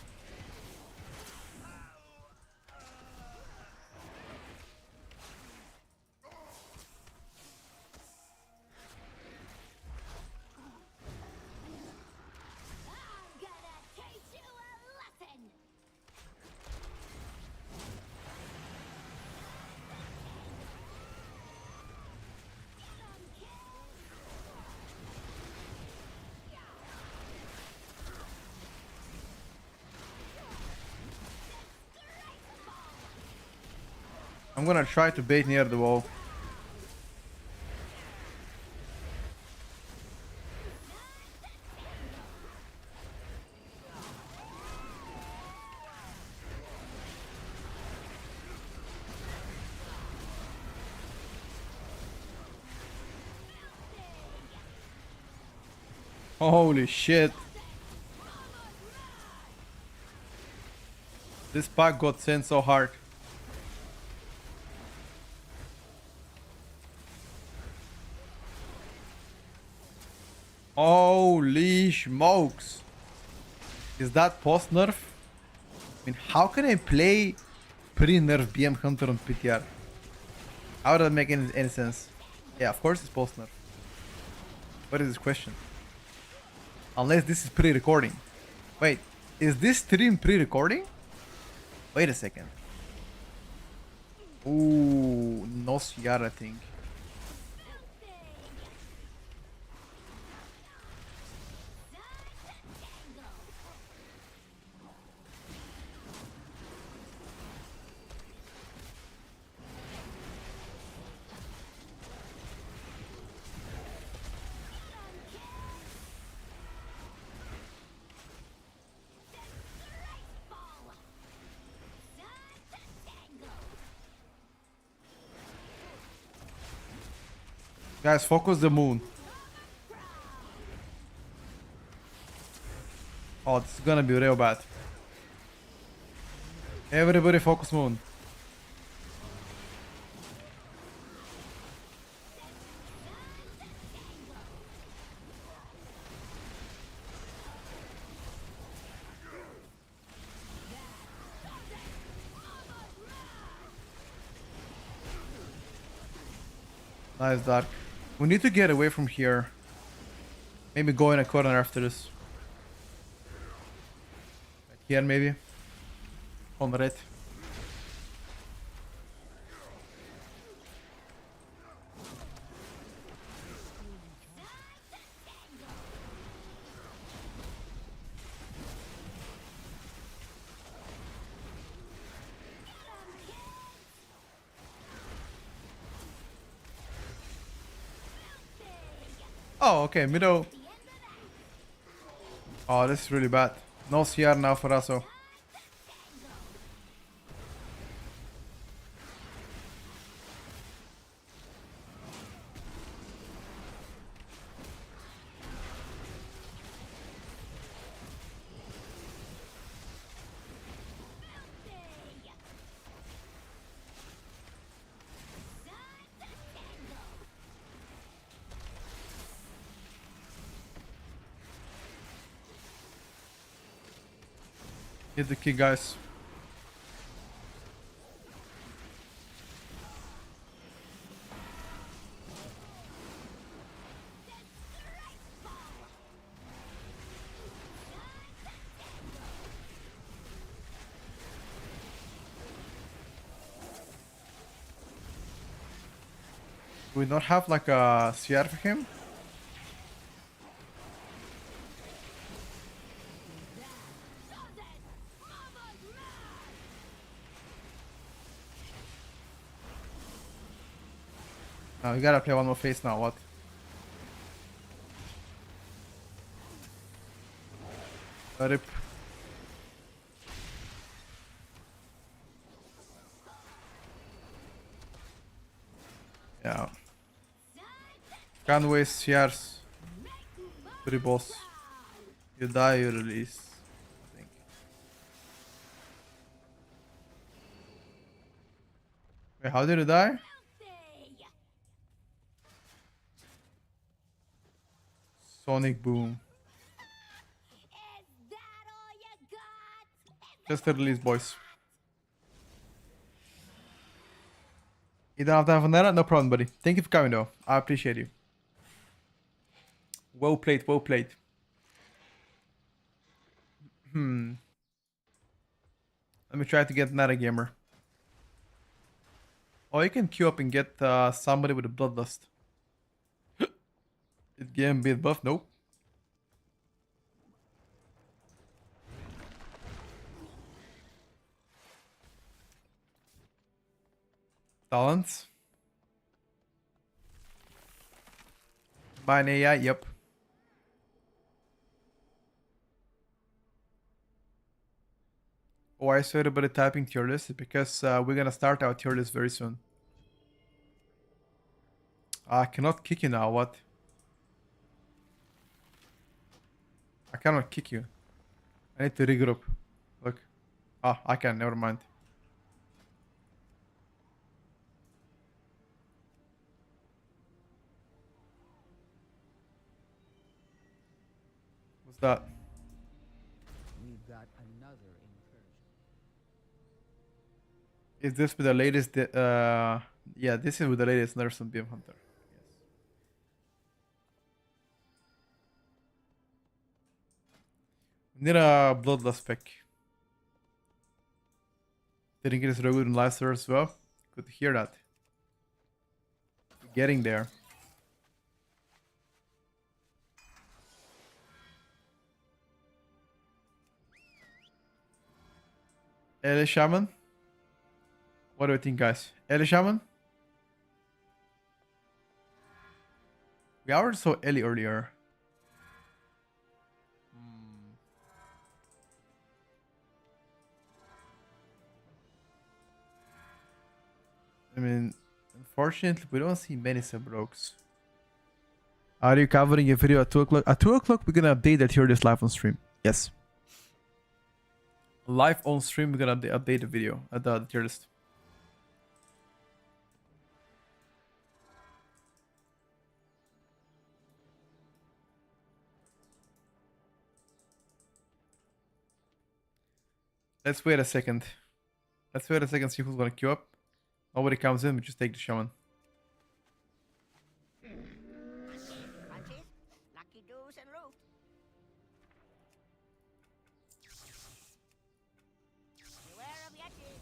I'm gonna teach you a lesson. I'm gonna try to bait near the wall. Holy shit. This pack got sent so hard. Holy smokes. Is that post nerf? I mean, how can I play pre-nerf BM Hunter on PTR? How does that make any sense? Yeah, of course it's post nerf. What is this question? Unless this is pre-recording. Wait, is this stream pre-recording? Wait a second. Ooh, no CR, I think. Guys, focus the moon. Oh, this is gonna be real bad. Everybody focus moon. Nice, Dark. We need to get away from here. Maybe go in a corner after this. Right here, maybe. On the right. Oh, okay, middle. Oh, this is really bad. No CR now for Aso. Hit the key, guys. Do we not have like a CR for him? We gotta play one more phase now, what? Rip. Yeah. Can't waste years. Pretty boss. You die, you release. I think. Wait, how did you die? Sonic boom. Just a release, boys. You don't have time for that? No problem, buddy. Thank you for coming, though. I appreciate you. Well played, well played. Let me try to get another gamer. Oh, you can queue up and get somebody with a bloodlust. Did game beat buff? Nope. Talents. By an AI, yep. Oh, I saw everybody typing tier list because we're gonna start our tier list very soon. I cannot kick you now, what? I cannot kick you. I need to regroup. Look. Ah, I can, never mind. What's that? We've got another incursion. Is this with the latest? Yeah, this is with the latest Nurse and Beam Hunter. Yes. We need a bloodlust spec. Didn't get his really good in live server as well. Good to hear that. Getting there. Ele Shaman? What do you think, guys? Ele Shaman? We already saw Ellie earlier. I mean, unfortunately, we don't see many Subrokes. Are you covering a video at 2 o'clock? At 2 o'clock, we're gonna update that here this live on stream. Yes. Live on stream, we're gonna update the video at the tier list. Let's wait a second. Let's wait a second, see who's gonna queue up. Nobody comes in, we just take the Shaman. Lucky doos and roof. Beware of Yeti.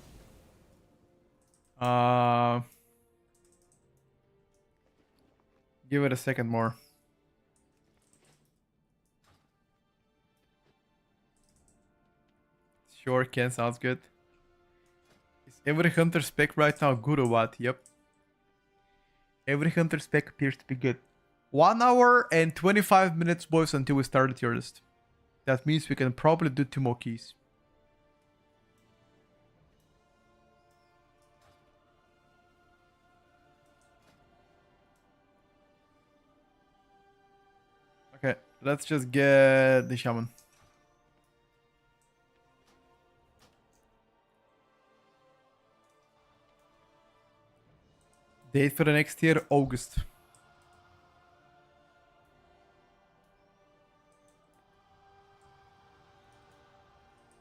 Give it a second more. Sure, Ken, sounds good. Is every hunter spec right now good or what? Yep. Every hunter spec appears to be good. 1 hour and 25 minutes, boys, until we start the tier list. That means we can probably do 2 more keys. Okay, let's just get the Shaman. Date for the next year, August.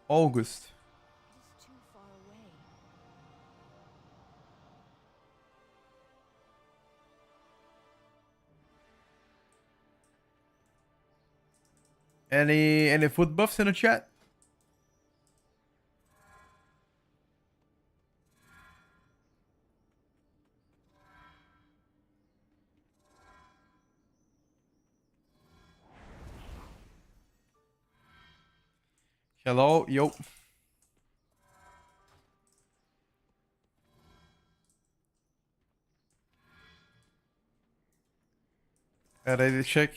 August. It's too far away. Any foot buffs in the chat? Hello, yo. Ready to check.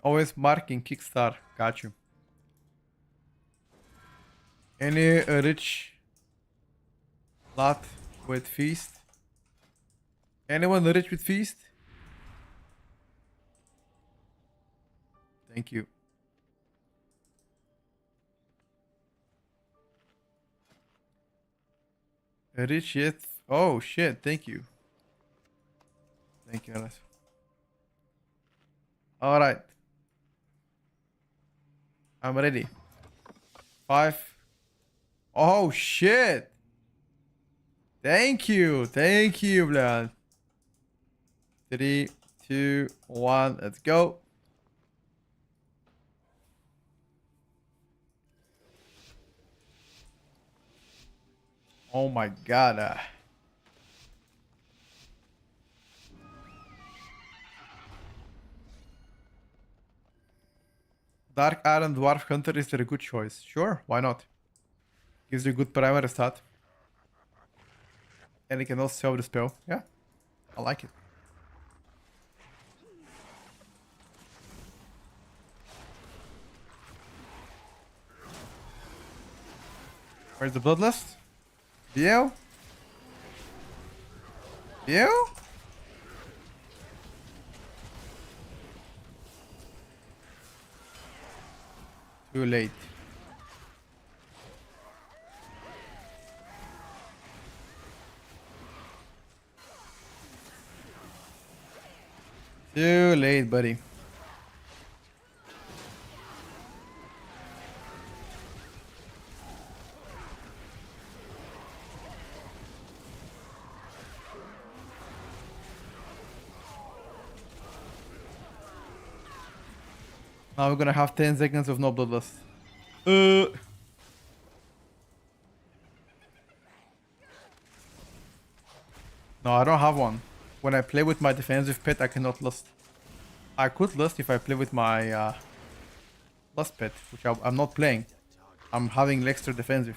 Always marking Kickstarter. Got you. Any rich lot with feast? Anyone rich with feast? Thank you. Rich yet? Oh shit! Thank you. Thank you, Alice. All right. I'm ready. 5. Oh shit! Thank you, blood. 3, 2, 1. Let's go. Oh my god. Dark Iron Dwarf Hunter is a good choice. Sure, why not? Gives you a good primary stat. And it can also sell the spell. Yeah, I like it. Where's the Bloodlust? Biel? Biel? Too late. Too late, buddy. Now we're gonna have 10 seconds of no bloodlust. No, I don't have one. When I play with my defensive pet, I cannot lust. I could lust if I play with my lust pet, which I'm not playing. I'm having extra defensive.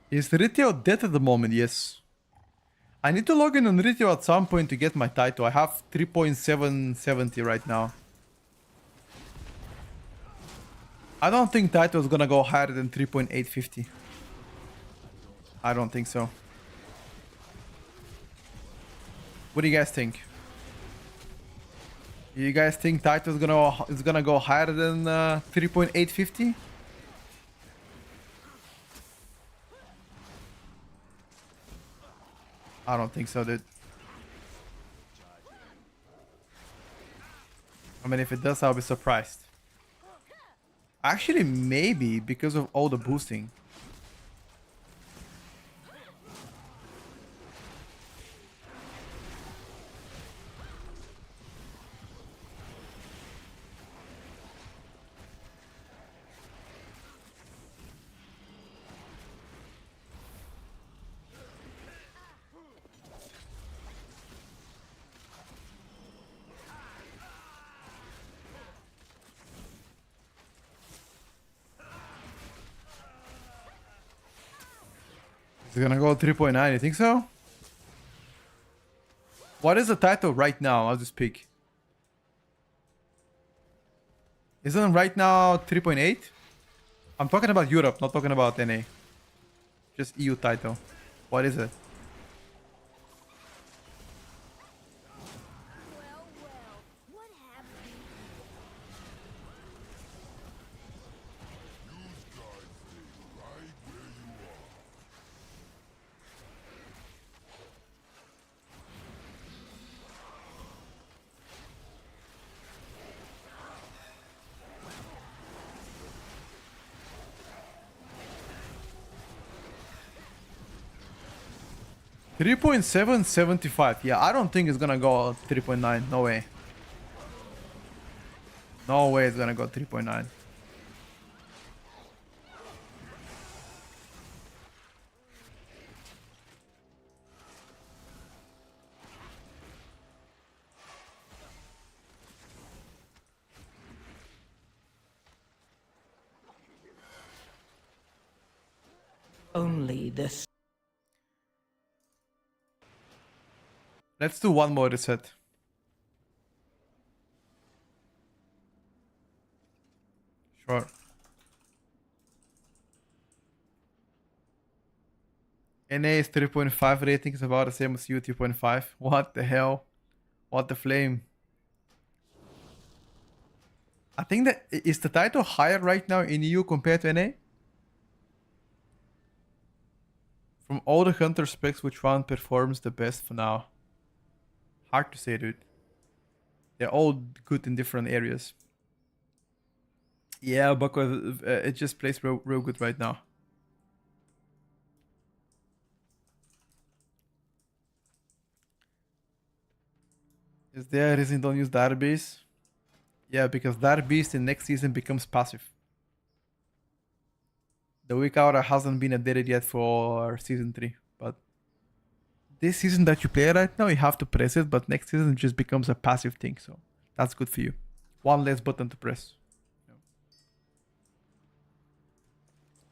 Is Ritio dead at the moment? Yes. I need to log in on Ritio at some point to get my title. I have 3.770 right now. I don't think title is gonna go higher than 3.850. I don't think so. What do you guys think? You guys think title is gonna go higher than 3.850? I don't think so, dude. I mean, if it does, I'll be surprised. Actually, maybe because of all the boosting. It's gonna go 3.9, you think so? What is the title right now? I'll just pick. Isn't right now 3.8? I'm talking about Europe, not talking about NA. Just EU title. What is it? 3.775. Yeah, I don't think it's gonna go 3.9. No way. No way it's gonna go 3.9. Only this. Let's do one more reset. Sure. NA is 3.5 rating, is about the same as you, 3.5. What the hell? What the flame? I think that is the title higher right now in EU compared to NA? From all the hunter specs, which one performs the best for now? Hard to say, dude. They're all good in different areas. Yeah, but it just plays real good right now. Is there a reason don't use database? Yeah, because database in next season becomes passive. The week hour hasn't been updated yet for season 3, but this season that you play right now, you have to press it, but next season it just becomes a passive thing, so that's good for you. One less button to press.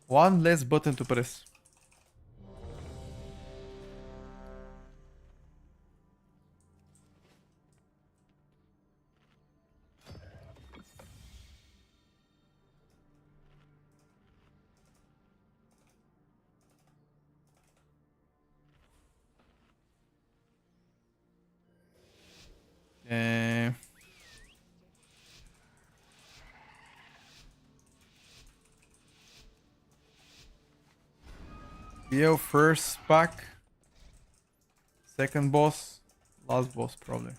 One less button to press. Uh, Yo, first spec, second boss, last boss probably.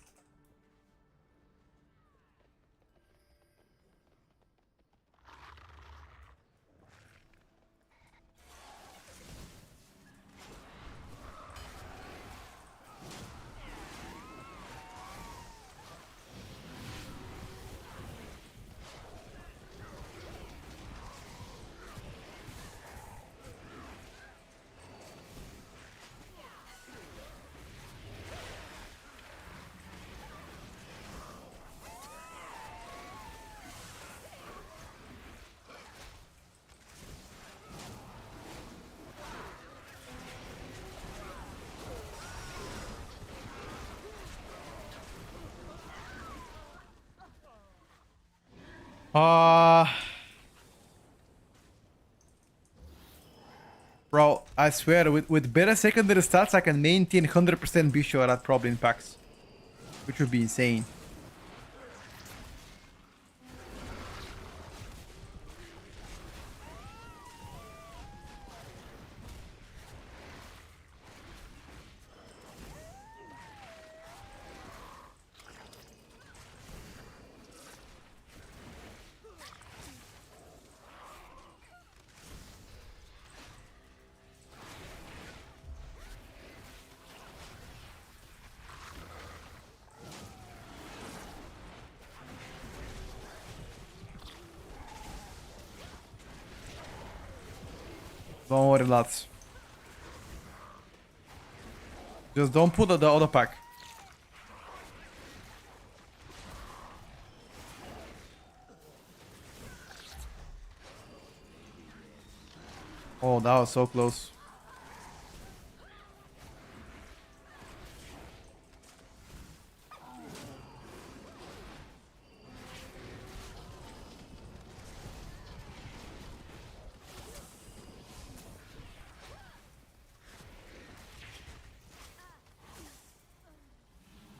Bro, I swear, with better secondary stats, I can maintain 100% be sure at probably in packs, which would be insane. Don't worry, lads. Just don't put the other pack. Oh, that was so close.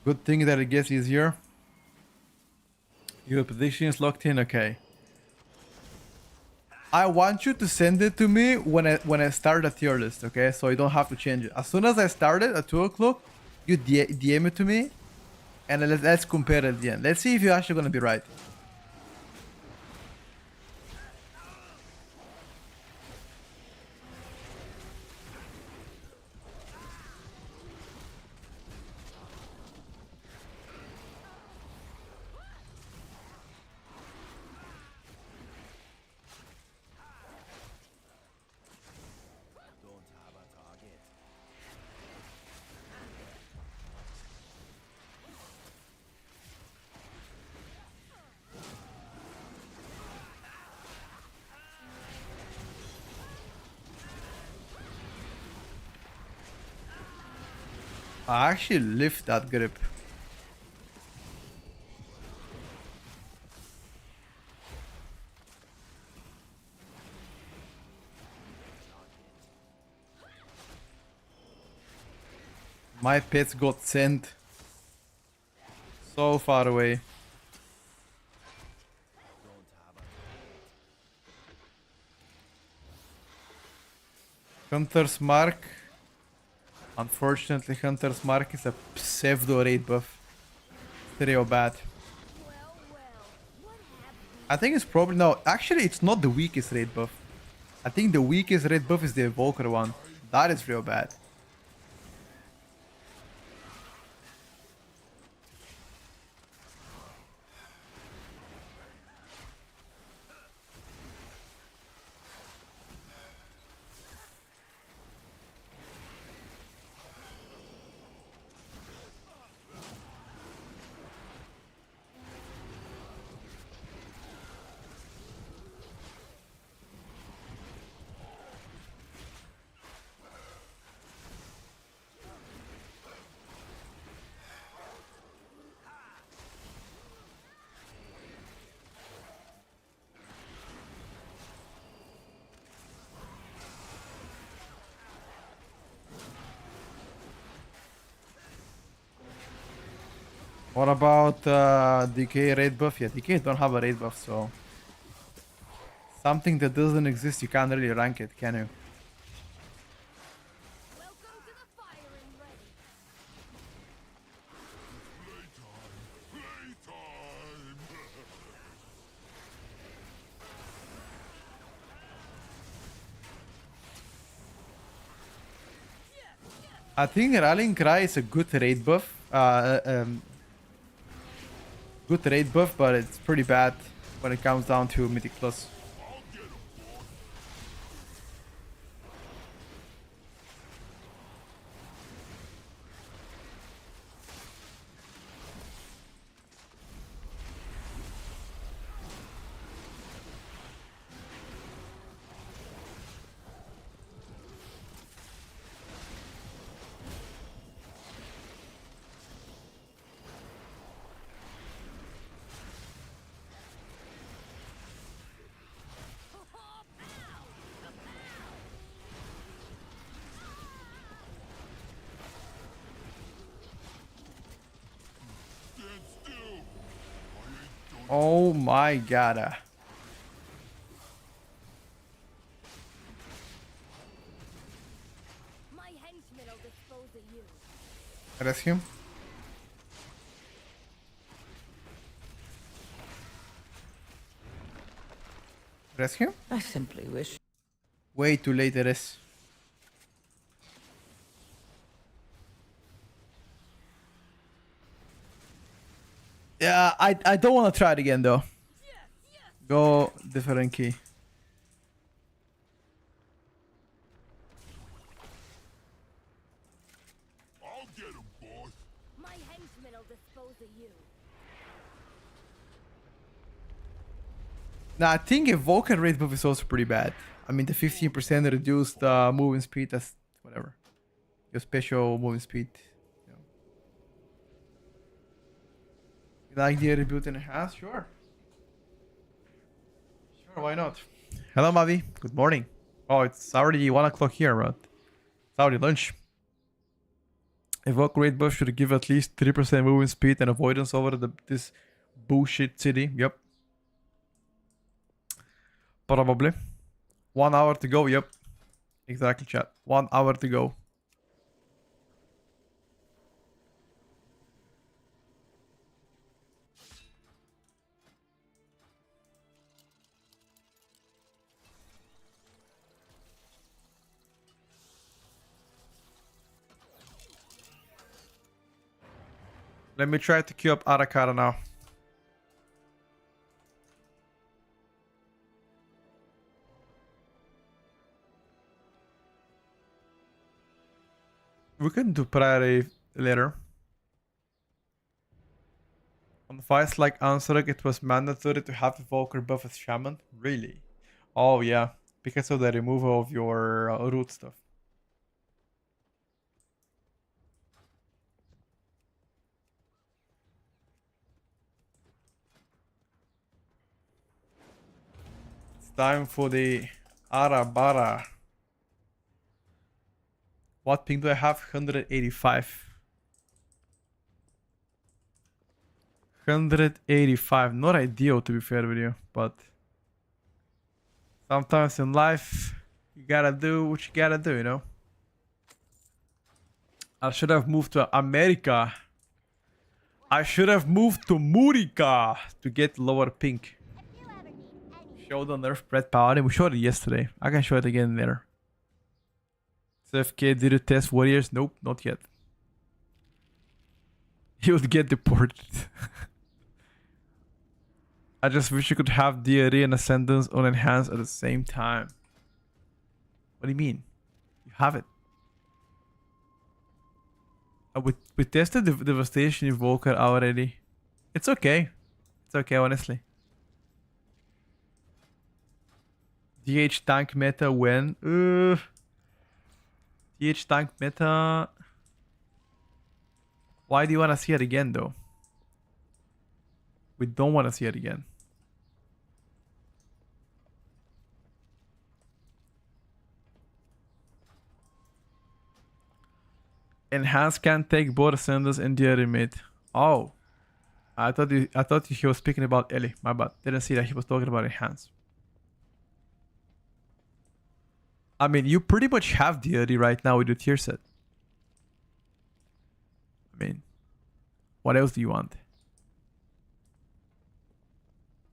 Good thing that it gets easier. Your position is locked in, okay. I want you to send it to me when I start a tier list, okay? So you don't have to change it. As soon as I start it at 2 o'clock, you DM it to me, and let's compare it at the end. Let's see if you're actually gonna be right. I actually lift that grip. My pets got sent so far away. Hunter's Mark. Unfortunately, Hunter's Mark is a pseudo raid buff. It's real bad. I think it's probably no. Actually, it's not the weakest raid buff. I think the weakest raid buff is the evoker one. That is real bad. What about DK raid buff? Yeah, DK don't have a raid buff, so something that doesn't exist, you can't really rank it, can you? Welcome to the firing ready. I think Rallying Cry is a good raid buff. Good raid buff, but it's pretty bad when it comes down to Mythic Plus. Oh my god. My henchmen will dispose of you. Rescue. Rescue? I simply wish. Way too late it is. Yeah, I don't want to try it again though. Go different key. My henchmen will dispose of you. Now I think evoker rate buff is also pretty bad. I mean the 15% reduced moving speed, that's whatever. Your special moving speed. Yeah. You like the rebuild enhanced? Sure. Sure, why not? Hello Mavi, good morning. Oh, it's already 1 o'clock here, right? It's already lunch. Evoke rate buff should give at least 3% moving speed and avoidance over this bullshit city. Yep. Probably. 1 hour to go. Yep. Exactly, chat. 1 hour to go. Let me try to queue up Arakara now. We can do Priory later. On fights like Ansarek, it was mandatory to have evoker buff as Shaman. Really? Oh yeah, because of the removal of your root stuff. time for the Arabara. What ping do I have? 185. 185. Not ideal, to be fair with you, but sometimes in life you gotta do what you gotta do, you know. I should have moved to America. I should have moved to Murica to get lower pink. Show the nerf bread power. We showed it yesterday. I can show it again later. CFK, did you test warriors? Nope, not yet. He would get deported. I just wish you could have DRE and Ascendance on Enhance at the same time. What do you mean? You have it. We tested the Devastation evoker already. It's okay. It's okay, honestly. DH tank meta when? DH tank meta. Why do you want to see it again, though? We don't want to see it again. Enhance can take both Ascenders and the mid. Oh, I thought he was speaking about Ellie. My bad. Didn't see that he was talking about Enhance. I mean, you pretty much have deity right now with your tier set. I mean, what else do you want?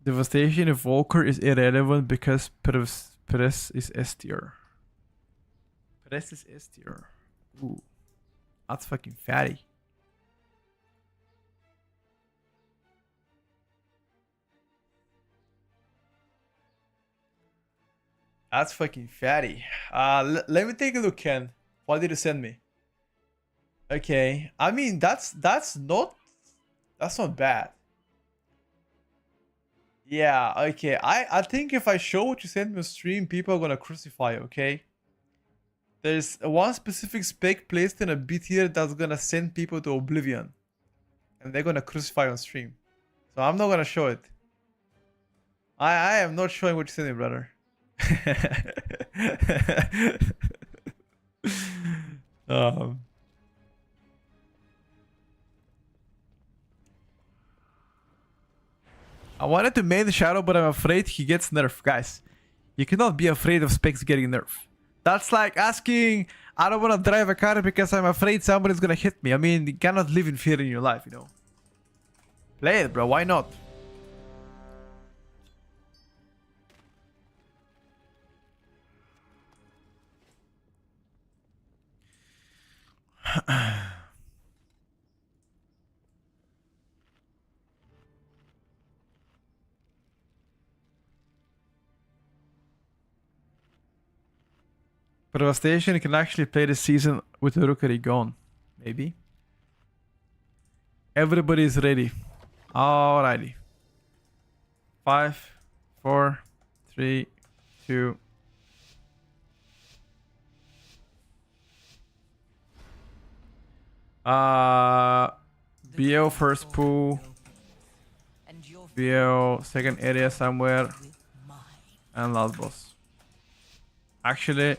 Devastation evoker is irrelevant because Press is S tier. Press is S tier. Ooh. That's fucking fatty. That's fucking fatty. Let me take a look, Ken. What did you send me? Okay. I mean, that's not bad. Yeah, okay. I think if I show what you sent me on stream, people are gonna crucify you, okay? There's one specific spec placed in a B tier that's gonna send people to oblivion. And they're gonna crucify on stream. So I'm not gonna show it. I am not showing what you sent me, brother. I wanted to main the Shadow, but I'm afraid he gets nerfed. Guys, you cannot be afraid of specs getting nerfed. That's like asking, I don't want to drive a car because I'm afraid somebody's gonna hit me. I mean, you cannot live in fear in your life, you know. Play it, bro. Why not? Devastation can actually play this season with the Rookery gone. Maybe. Everybody is ready. Alrighty. 5, 4, 3, 2. BL first pool. BL second area somewhere. And last boss. Actually,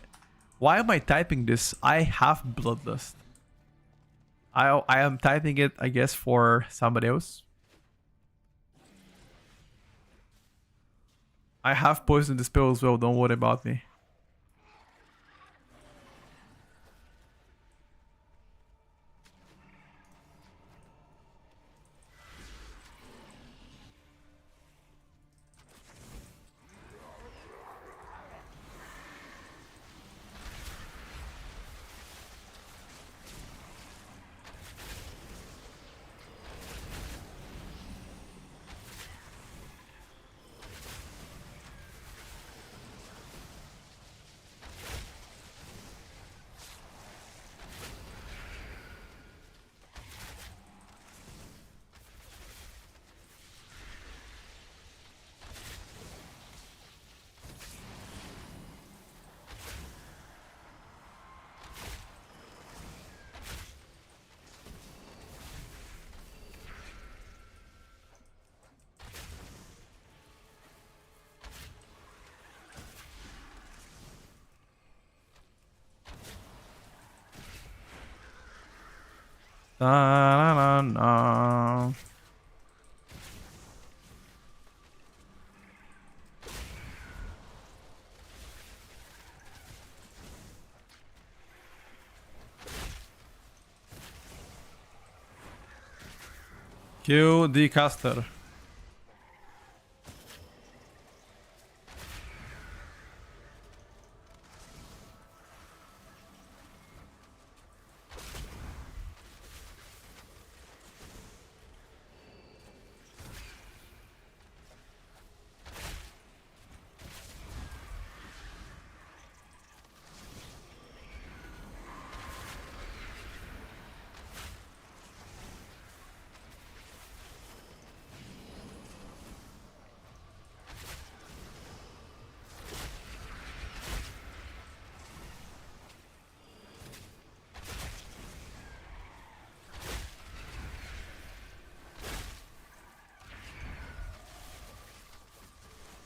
why am I typing this? I have Bloodlust. I am typing it, I guess, for somebody else. I have Poison Dispel as well, don't worry about me. Ta-na-na-na. Kill the caster.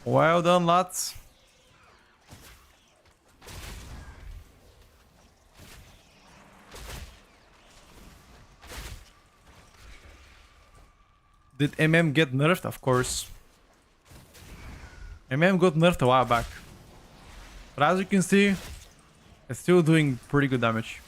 Well done, lads. Did MM get nerfed? Of course. MM got nerfed a while back. But as you can see, it's still doing pretty good damage.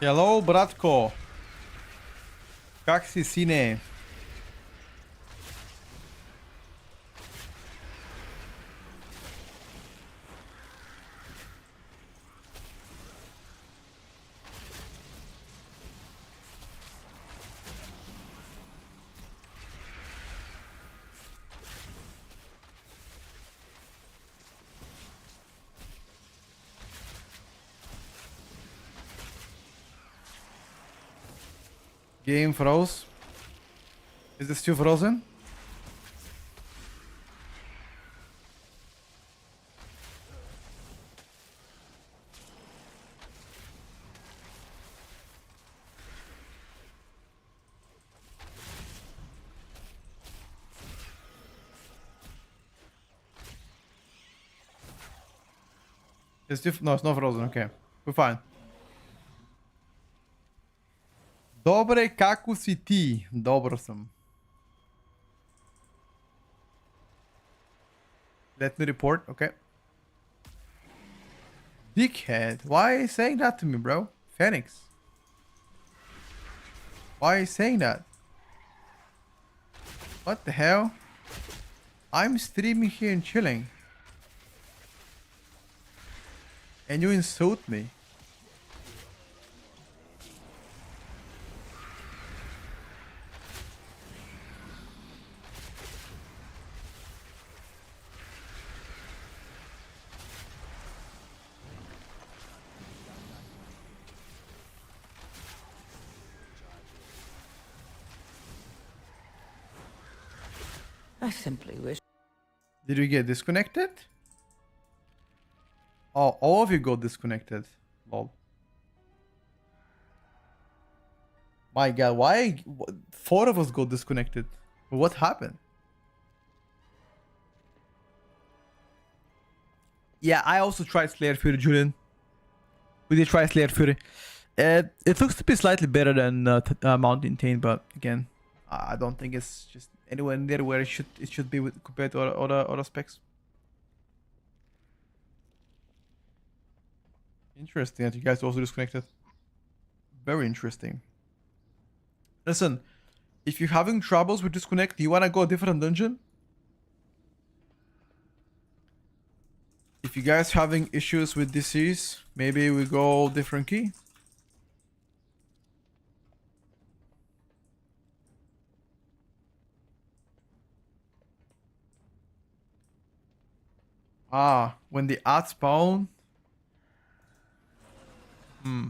Hello, bratko. Как си, сине? Game froze. Is it still frozen? It's still no, it's not frozen. Okay, we're fine. Dobre, kako si ti? Dobro sem. Let me report, okay. Dickhead, why are you saying that to me, bro? Phoenix. Why are you saying that? What the hell? I'm streaming here and chilling. And you insult me. I simply wish. Did we get disconnected? Oh, all of you got disconnected. Lol. My god, why? Four of us got disconnected. What happened? Yeah, I also tried Slayer Fury, Julian. We did try Slayer Fury. It looks to be slightly better than Mountain Taint, but again, I don't think it's just anywhere near where it should be with, compared to other specs. Interesting that you guys also disconnected. Very interesting. Listen, if you're having troubles with disconnect, do you want to go a different dungeon? If you guys having issues with disease, maybe we go different key. Ah, when the add spawn. Hmm.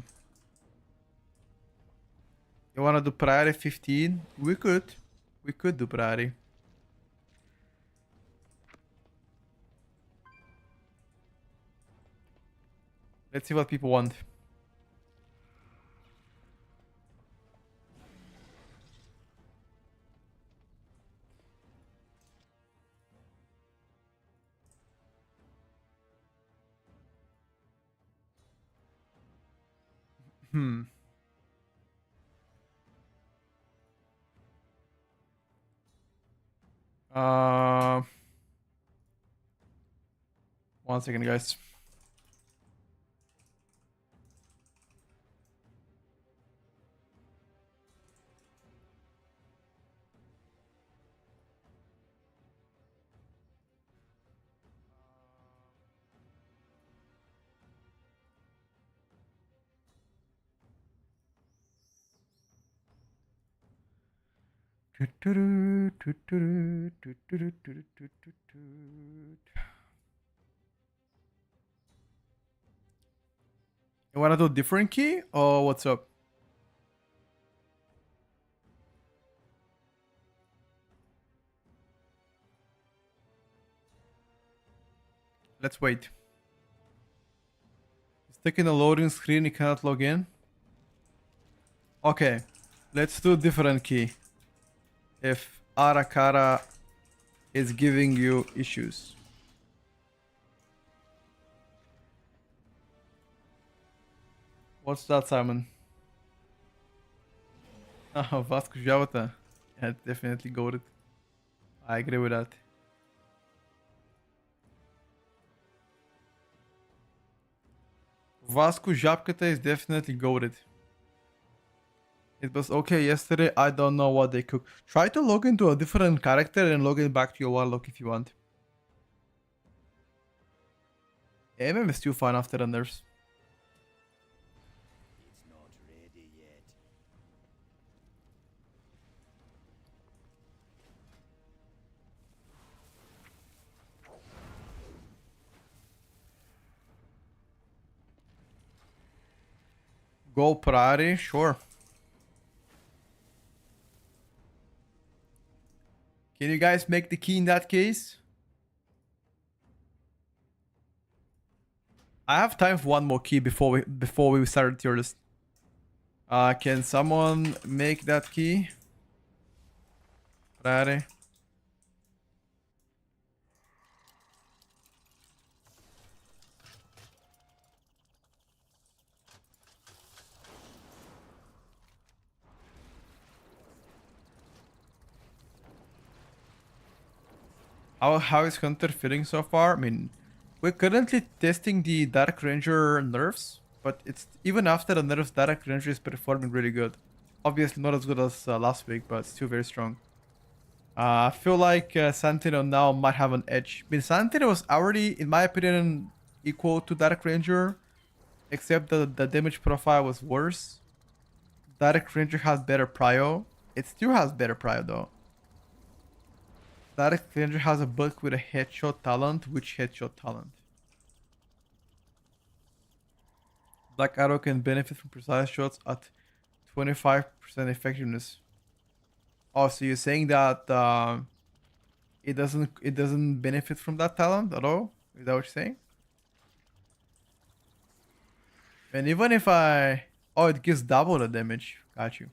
You wanna do priority 15? We could. We could do priority. Let's see what people want. Hmm. Uh, 1 second, guys. You wanna do different key or what's up? Let's wait. Stuck in a loading screen, you cannot log in. Okay, let's do different key. If Arakara is giving you issues. What's that, Simon? Oh, Vasco Jauta. Yeah, definitely got it. I agree with that. Vasco Japkata is definitely goated. It was okay yesterday. I don't know what they cook. Try to log into a different character and log in back to your warlock if you want. MM is still fine after the nerfs. It's not ready yet. Go Priory, sure. Can you guys make the key in that case? I have time for one more key before we start the tier list. Can someone make that key? Priory. How is Hunter feeling so far? I mean, we're currently testing the Dark Ranger nerfs, but it's even after the nerfs, Dark Ranger is performing really good. Obviously not as good as last week, but still very strong. I feel like Sentinel now might have an edge. I mean, Sentinel was already, in my opinion, equal to Dark Ranger, except that the damage profile was worse. Dark Ranger has better prio. It still has better prio though. Dark Ranger has a book with a headshot talent. Which headshot talent? Black Arrow can benefit from precise shots at 25% effectiveness. Oh, so you're saying that it doesn't benefit from that talent at all? Is that what you're saying? And even if it gives double the damage. Got you.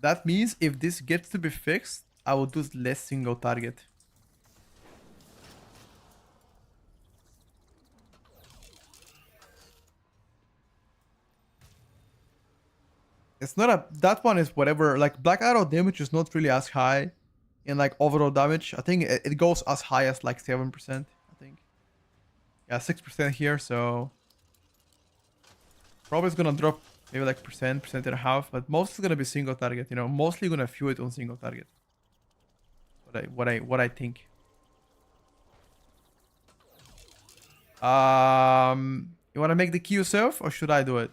That means if this gets to be fixed, I will do less single target. It's not a... That one is whatever. Like, Black Arrow damage is not really as high in, like, overall damage. I think it goes as high as, like, 7%, I think. Yeah, 6% here, so... Probably it's gonna drop maybe, like, percent and a half. But most is gonna be single target, you know. Mostly gonna fuel it on single target. What I think. You wanna make the key yourself, or should I do it?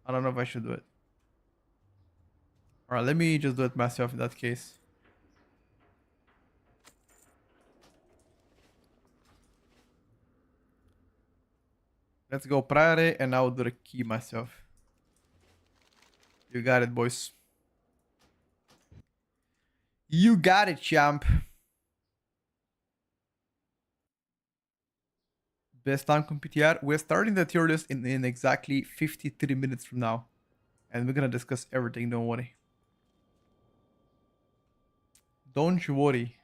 I don't know if I should do it. Alright, let me just do it myself in that case. Let's go Priory, and I'll do the key myself. You got it, boys. You got it, champ. Best time on PTR. We're starting the tier list in exactly 53 minutes from now. And we're gonna discuss everything, don't worry. Don't you worry.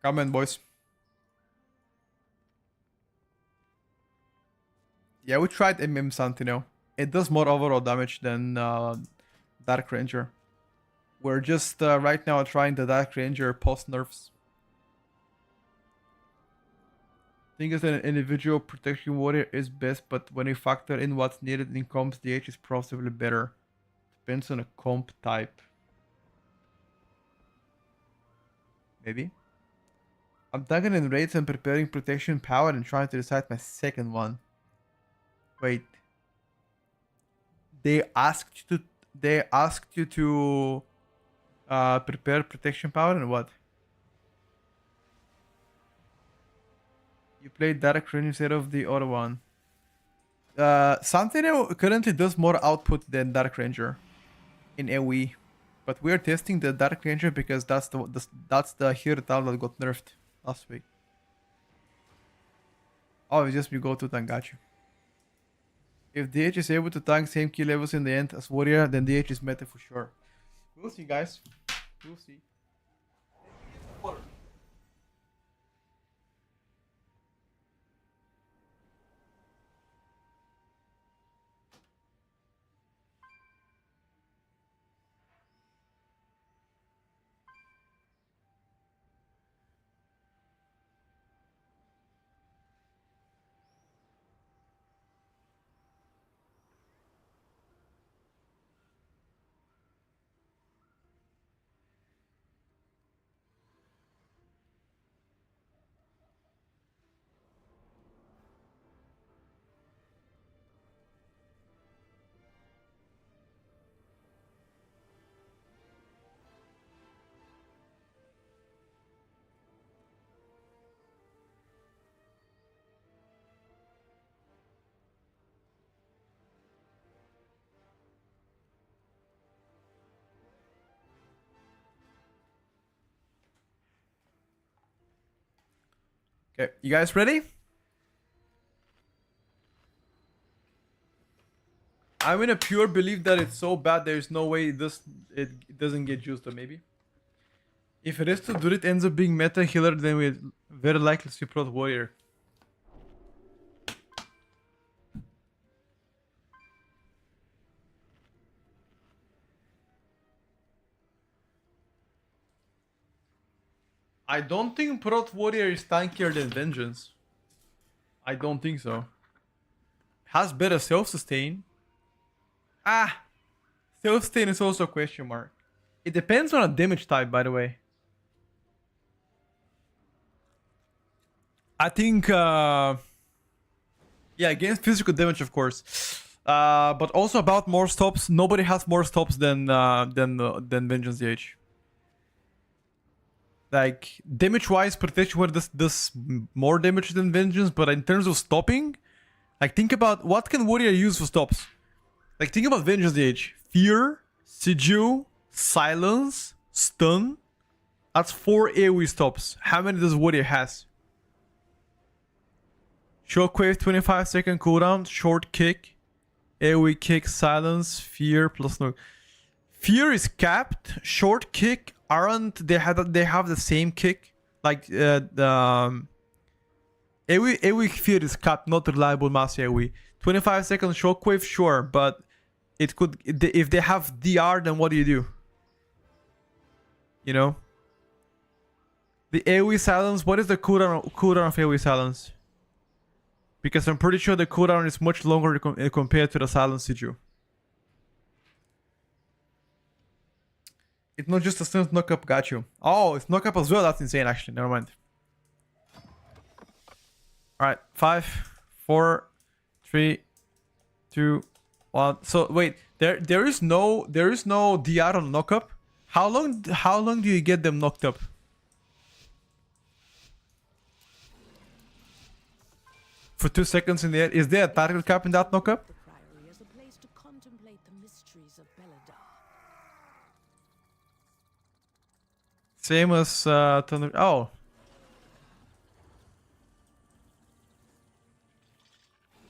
Come in, boys. Yeah, we tried MM Santino. It does more overall damage than Dark Ranger. We're just right now trying the Dark Ranger post nerfs. I think as an individual protection warrior is best, but when you factor in what's needed in comps, DH is possibly better. Depends on a comp type. Maybe. I'm tagging in raids and preparing protection power and trying to decide my second one. Wait. They asked you to prepare protection power and what? You played Dark Ranger instead of the other one. Sentinel currently does more output than Dark Ranger in AoE. But we're testing the Dark Ranger because that's the hero talent that got nerfed last week. Oh, it's just we go to tank, got you. If DH is able to tank same kill levels in the end as warrior, then DH is meta for sure. We'll see, guys. We'll see. Okay, you guys ready? I'm in a pure belief that it's so bad there's no way it doesn't get used, or maybe. If it is to do it ends up being meta healer, then we very likely see Prot Warrior. I don't think Prot Warrior is tankier than Vengeance. I don't think so. Has better self-sustain. Self-sustain is also a question mark. It depends on a damage type, by the way. I think, yeah, against physical damage, of course. But also about more stops. Nobody has more stops than Vengeance DH. Like, damage-wise, Protection Warrior does more damage than Vengeance, but in terms of stopping, like, think about what can Warrior use for stops. Like, think about Vengeance DH. Fear, Sigil, Silence, Stun. That's 4 AoE stops. How many does Warrior has? Shockwave, 25-second cooldown, short kick, AoE kick, silence, fear, plus no. Fear is capped. Short kick aren't. They have the same kick. Like the AoE fear is capped, not reliable mass AoE. 25-second shockwave, sure, but it could. If they have DR, then what do you do? You know. The AoE silence. What is the cooldown of AoE silence? Because I'm pretty sure the cooldown is much longer compared to the silence sigil. It's not just a stun knock-up, got you. Oh, it's knock-up as well, that's insane actually, never mind. Alright, 5, 4, 3, 2, 1. So wait, there is no DR on knock-up? How long do you get them knocked up? For 2 seconds in the air. Is there a target cap in that knock-up? The Priory as a place to contemplate the mysteries of Belladar. Same as Thunder. Oh.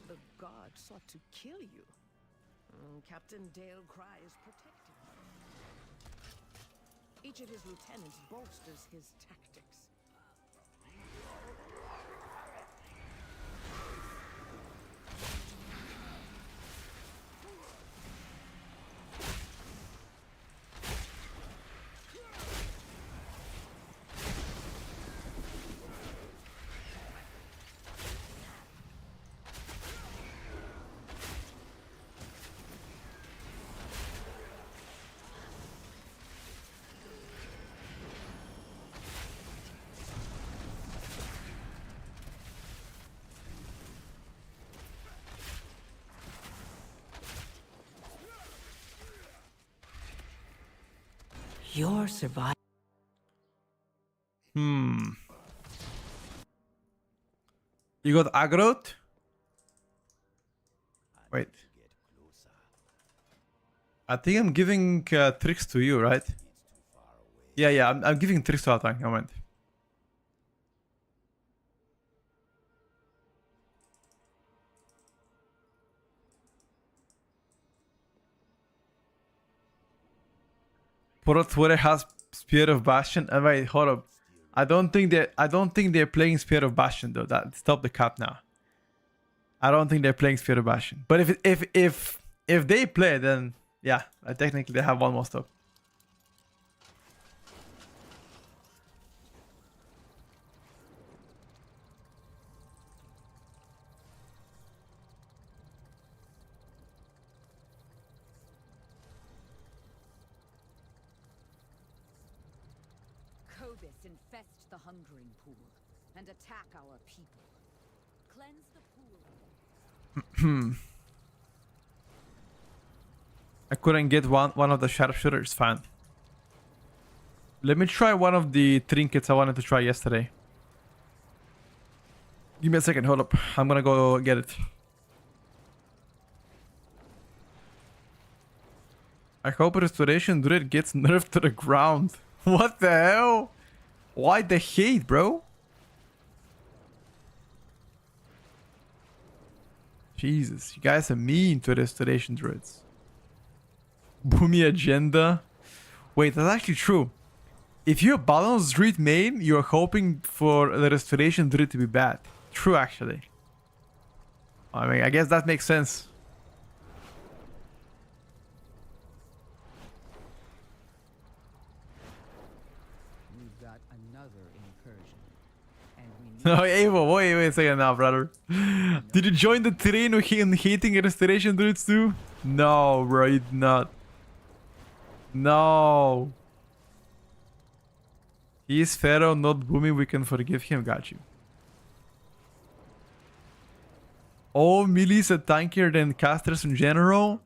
The guard sought to kill you. Captain Dale Cry is protecting you. Each of his lieutenants bolsters his tactics. You're surviving. You got aggroed? Wait. I think I'm giving tricks to you, right? Yeah, I'm giving tricks to Atang. Moment. Priory has Spear of Bastion. And wait, hold up. I don't think they're playing Spear of Bastion though. That stop the cap now. I don't think they're playing Spear of Bastion. But if they play, then yeah, technically they have one more stop. Infest the hungering pool and attack our people. Cleanse the pool. I couldn't get one of the sharpshooters, fine. Let me try one of the trinkets I wanted to try yesterday. Give me a second, hold up. I'm gonna go get it. I hope Restoration Druid gets nerfed to the ground. What the hell? Why the hate, bro? Jesus, you guys are mean to Restoration Druids. Boomy agenda. Wait, that's actually true. If you're a balanced Druid main, you're hoping for the Restoration Druid to be bad. True, actually. I mean, I guess that makes sense. No, Evo, wait a second now, brother. Did you join the train of hating Restoration Druids too? No, bro, you did not. No. He is Pharaoh, not Boomy. We can forgive him. Got you. All melees are tankier than casters in general?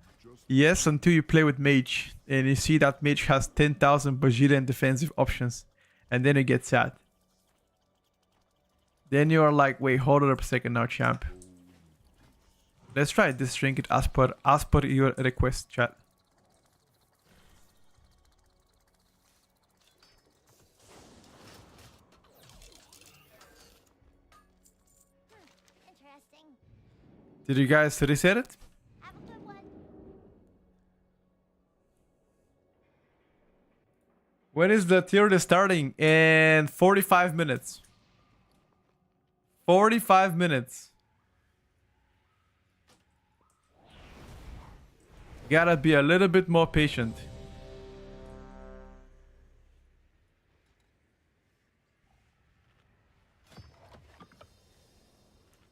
Yes, until you play with Mage. And you see that Mage has 10,000 bajillion defensive options. And then you get sad. Then you are like, wait, hold up a second now, champ. Let's try this trinket as per your request, chat. Interesting. Did you guys reset it? Have a good one. When is the tier list starting? In 45 minutes. 45 minutes. Gotta be a little bit more patient.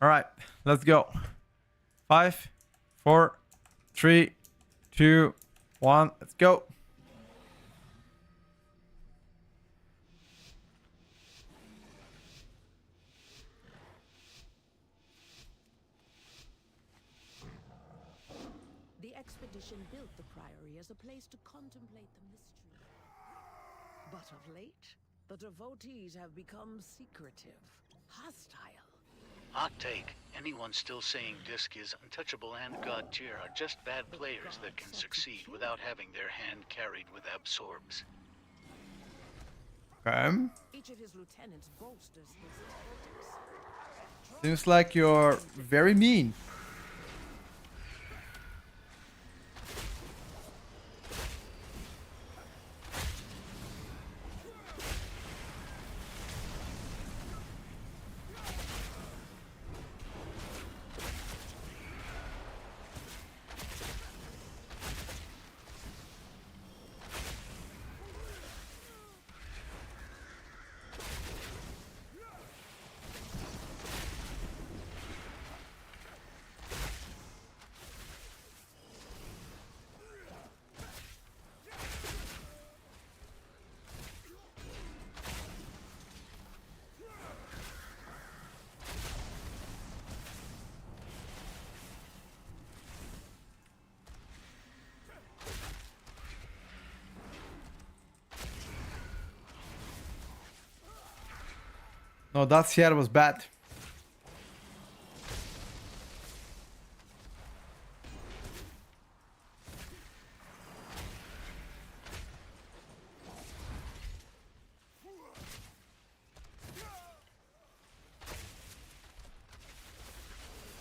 Alright, let's go. 5, 4, 3, 2, 1, let's go. expedition built the Priory as a place to contemplate the mystery. But of late, the devotees have become secretive, hostile. Hot take. Anyone still saying Disc is untouchable and god tier are just bad players that can succeed without having their hand carried with absorbs. Okay. Each of his lieutenants bolsters his tactics. Seems like you're very mean. No, that Sierra was bad.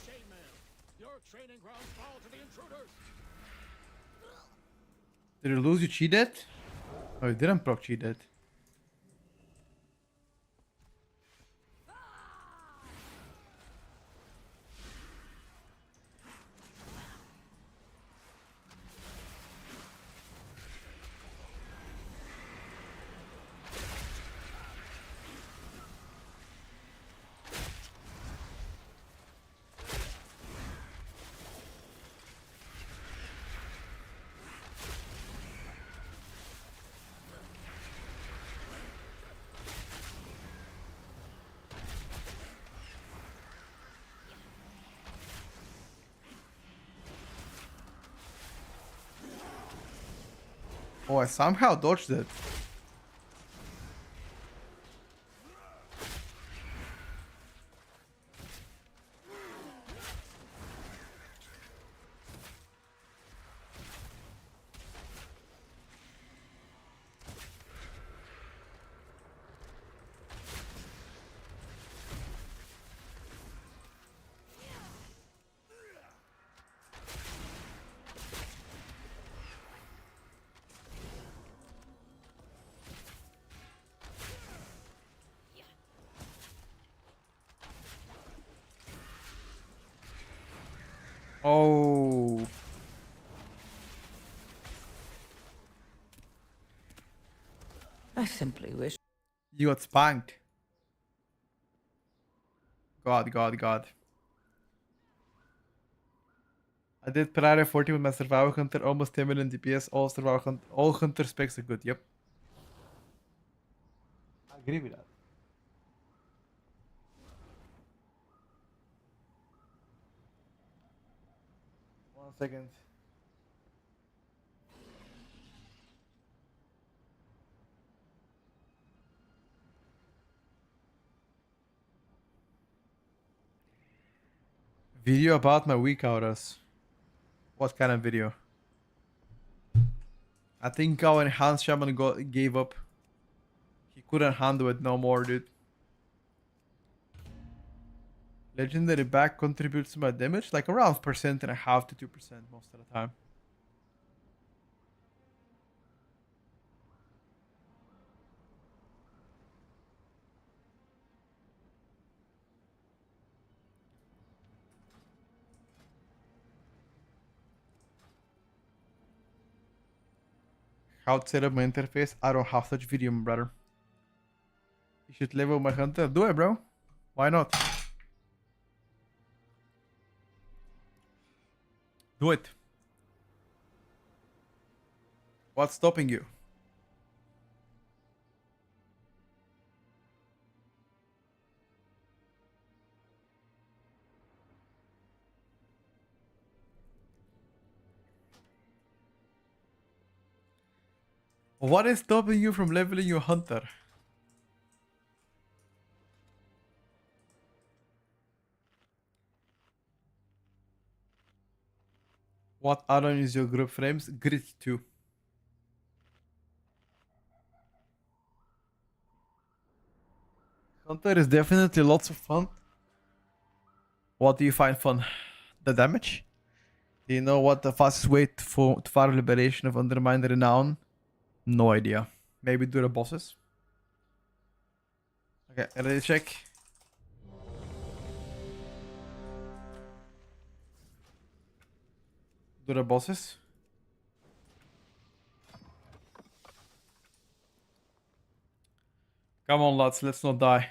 Shaman, your training grounds fall to the intruders. Did you lose? You cheated? Oh, you didn't proc cheated. Oh, I somehow dodged it. Oh. I simply wish. You got spanked. God. I did Priory 40 with my Survival Hunter, almost 10 million DPS, all Survival Hunter, all Hunter specs are good, yep. I agree with that. One second. Video about my weak auras. What kind of video? I think our enhanced shaman gave up. He couldn't handle it no more, dude. Legendary back contributes to my damage like around 1.5% to 2% most of the time. How to set up my interface? I don't have such video, my brother. You should level my hunter. Do it, bro. Why not? Do it. What's stopping you? What is stopping you from leveling your hunter? What add-on is your group frames? Grid 2. Hunter is definitely lots of fun. What do you find fun? The damage? Do you know what the fastest way to far liberation of Undermined Renown? No idea. Maybe do the bosses? Okay, ready to check. Do the bosses? Come on, lads, let's not die.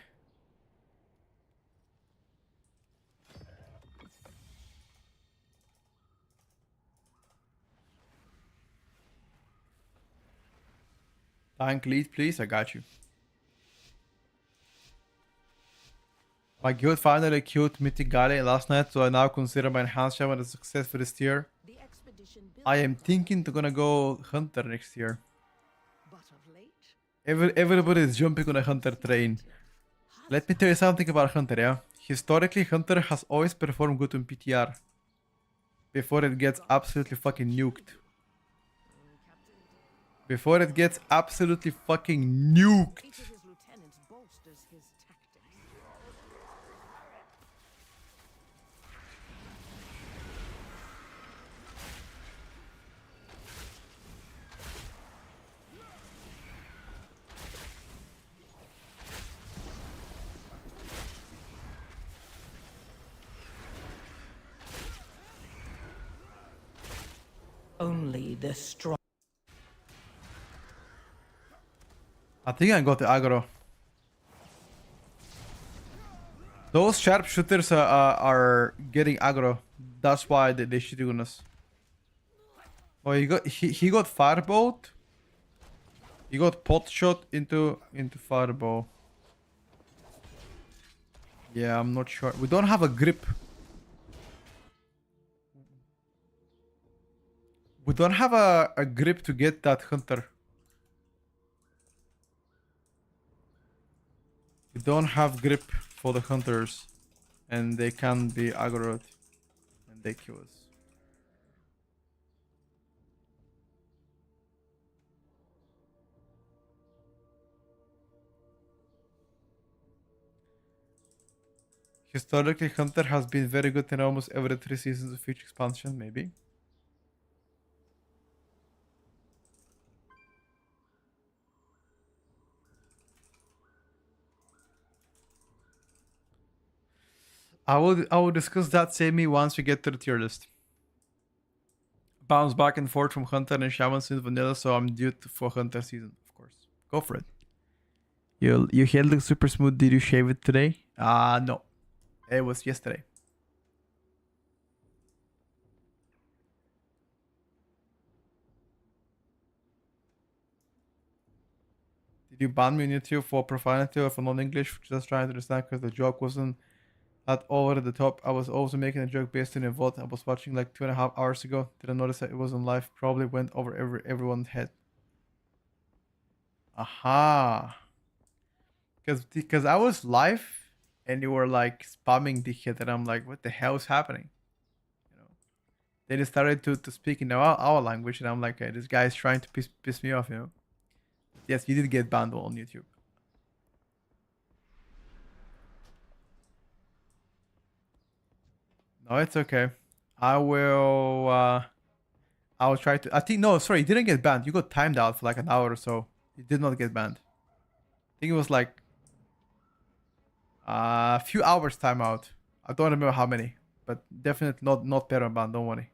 Tank lead, please. I got you. My guild finally killed Mythic Galley last night, so I now consider my enhanced shaman a success for this tier. The expedition built, I am thinking to gonna go hunter next year. but of late, Everybody is jumping on a hunter train. Let me tell you something about hunter, yeah? Historically, hunter has always performed good on PTR. Before it gets absolutely fucking nuked. Before it gets absolutely fucking nuked. each of his lieutenants bolsters his tactics. Only the strong. I think I got the aggro. Those sharpshooters are getting aggro. That's why they shooting on us. Oh, he got firebolt. He got pot shot into fireball. Yeah, I'm not sure. We don't have a grip. We don't have a grip to get that hunter. We don't have grip for the hunters. And they can be aggroed. And they kill us. Historically, Hunter has been very good in almost every 3 seasons of each expansion, maybe. I will discuss that same once we get to the tier list. Bounce back and forth from Hunter and Shaman since vanilla, so I'm due for Hunter season, of course. Go for it. Your hair looks super smooth. Did you shave it today? No. It was yesterday. Did you ban me on YouTube for profanity or for non-English? Just trying to understand because the joke wasn't that over the top. I was also making a joke based on a vote I was watching like 2.5 hours ago. Didn't notice that it was on live. Probably went over everyone's head. Aha. Because I was live and you were like spamming the hit and I'm like, what the hell is happening? You know. Then they started to speak in our language and I'm like, hey, this guy is trying to piss me off, you know. Yes, you did get banned on YouTube. No, it's okay. I'll try to. I think no, sorry, you didn't get banned. You got timed out for like an hour or so. You did not get banned. I think it was like a few hours timeout. I don't remember how many, but definitely not permanent ban. Don't worry.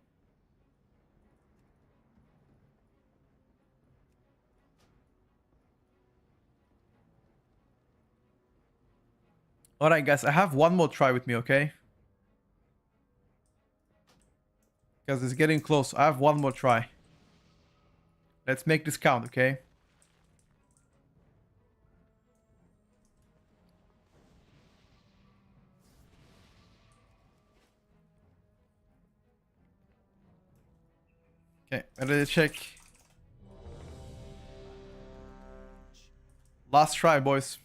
All right, guys. I have one more try with me, okay? Because it's getting close. I have one more try. Let's make this count, okay? Okay, ready to check. Last try, boys.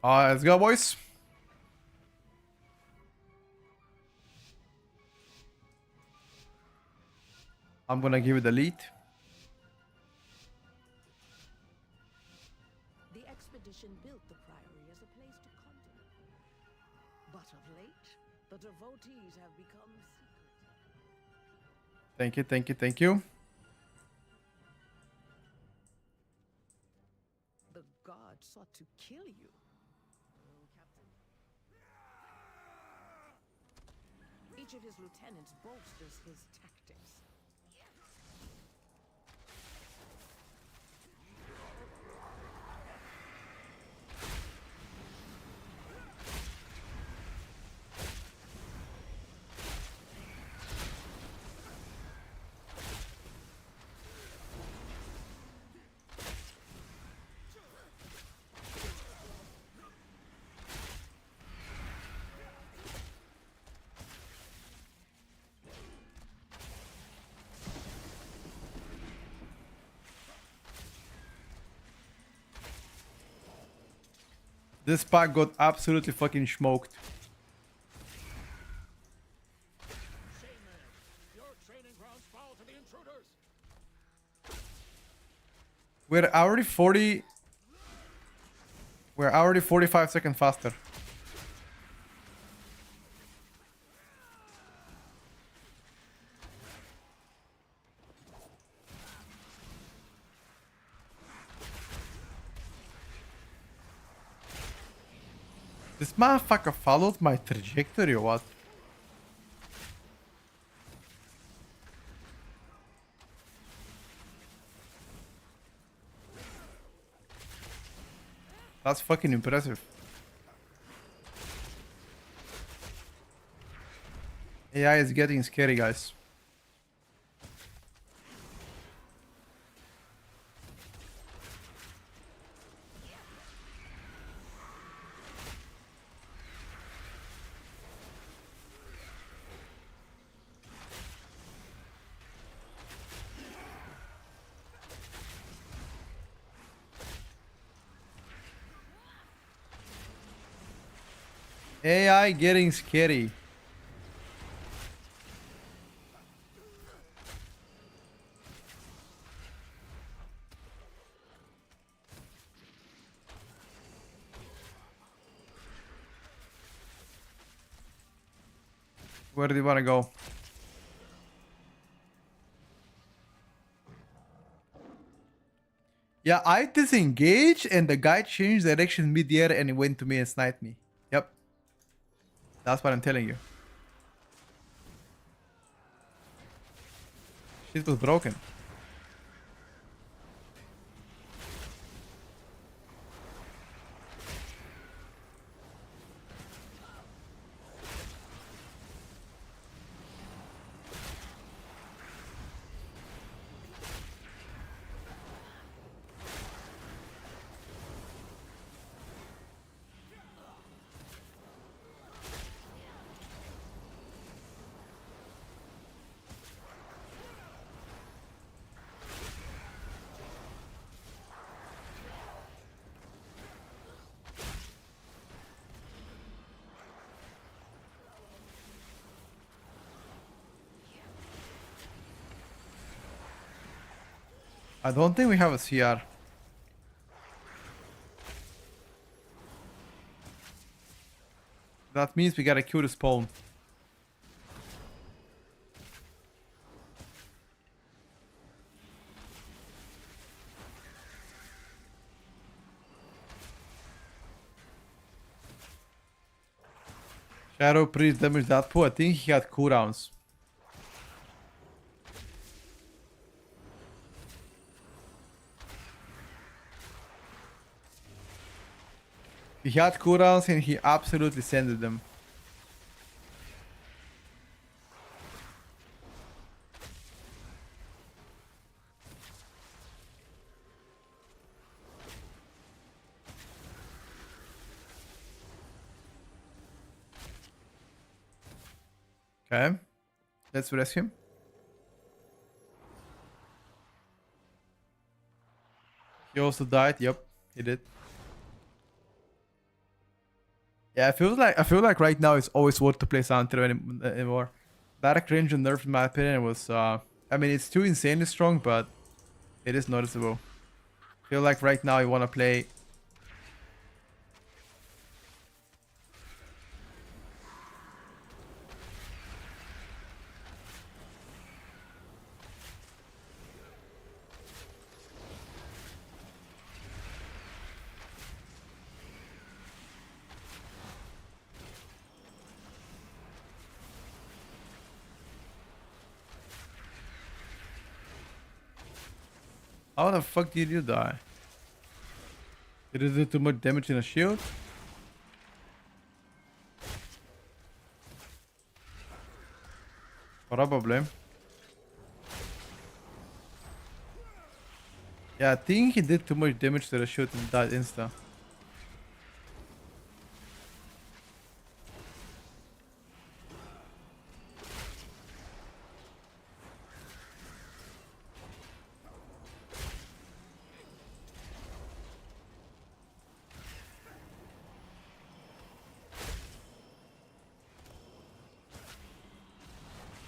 Let's go, boys. I'm gonna give it a lead. The expedition built the Priory as a place to contemplate. But of late, the devotees have become secretive. Thank you, thank you, thank you. The god sought to kill you. Oh, Captain. Each of his lieutenants bolsters his tactics. This pack got absolutely fucking smoked. Shaman, your training grounds fall to the intruders. We're already 40. We're already 45 seconds faster. This motherfucker followed my trajectory or what? That's fucking impressive. AI is getting scary, guys. AI getting scary. Where do you want to go? Yeah, I disengaged and the guy changed direction mid-air and he went to me and sniped me. Yep. That's what I'm telling you. Shit was broken. I don't think we have a CR. That means we gotta kill the spawn. Shadow Priest damaged that pool. I think he had cooldowns. He had cooldowns and he absolutely sended them. Okay. Let's rescue him. He also died. Yep, he did. Yeah, I feel like right now it's always worth to play Santero anymore. Direct range and nerf, in my opinion, was I mean, it's too insanely strong, but it is noticeable. I feel like right now you want to play. How the fuck did you die? Did it do too much damage in a shield? Probably. Yeah, I think he did too much damage to the shield and died insta.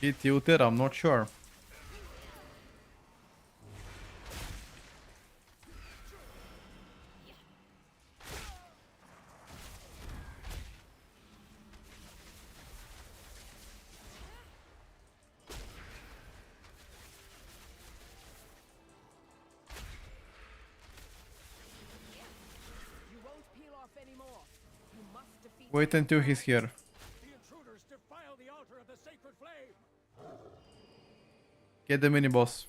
He tilted, I'm not sure. You won't peel off anymore. You must defeat Wait until he's here. The intruders defile the altar of the sacred flame. Get the mini boss.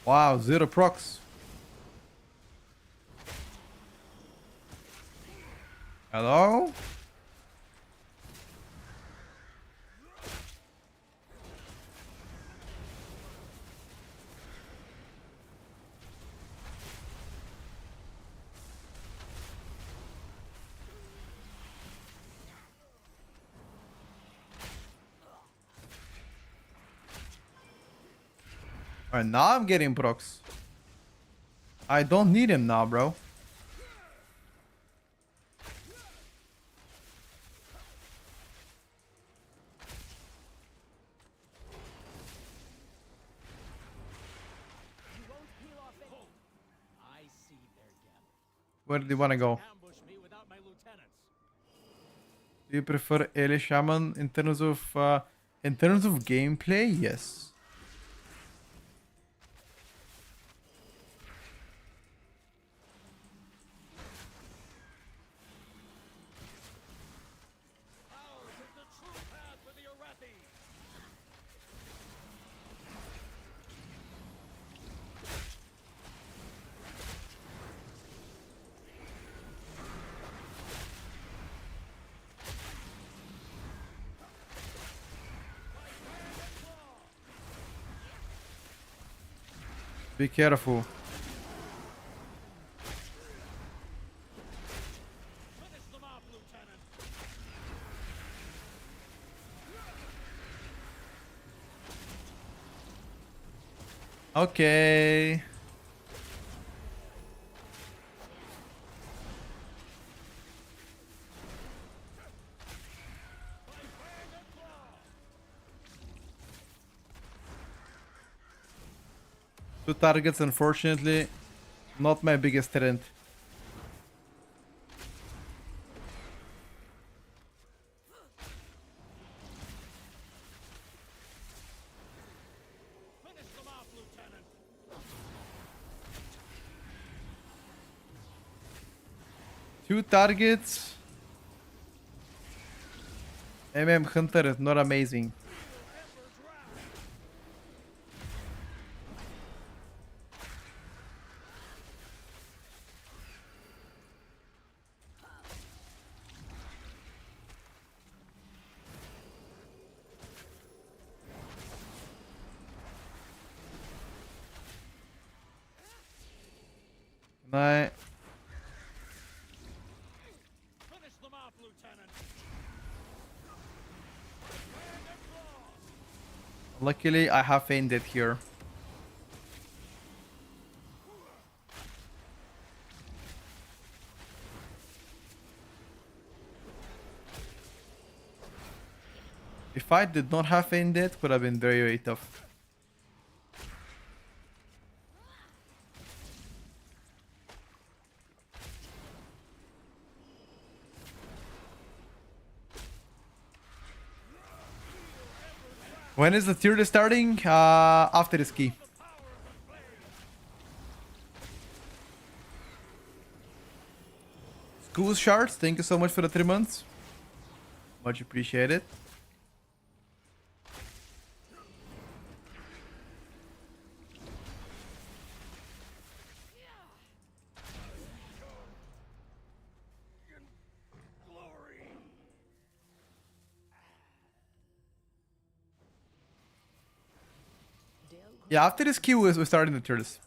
Wow, 0 procs. Hello? Alright, now I'm getting procs. I don't need him now, bro. You won't peel off anymore. I see their depth. Where do you wanna go? Ambush me without my lieutenants. Do you prefer Ele Shaman in terms of gameplay? Yes. Ours is the true path for the Arathi. Be careful. Finish them off, Lieutenant. Okay. Two targets, unfortunately, not my biggest strength. Finish them off, Lieutenant. Two targets. Hunter is not amazing. Night. Finish them off, Lieutenant. Luckily, I have fainted here. If I did not have fainted, would have been very, very tough. When is the tier list starting? After the ski. School shards, thank you so much for the 3 months. Much appreciated. Yeah, after this queue, we're starting the tier list.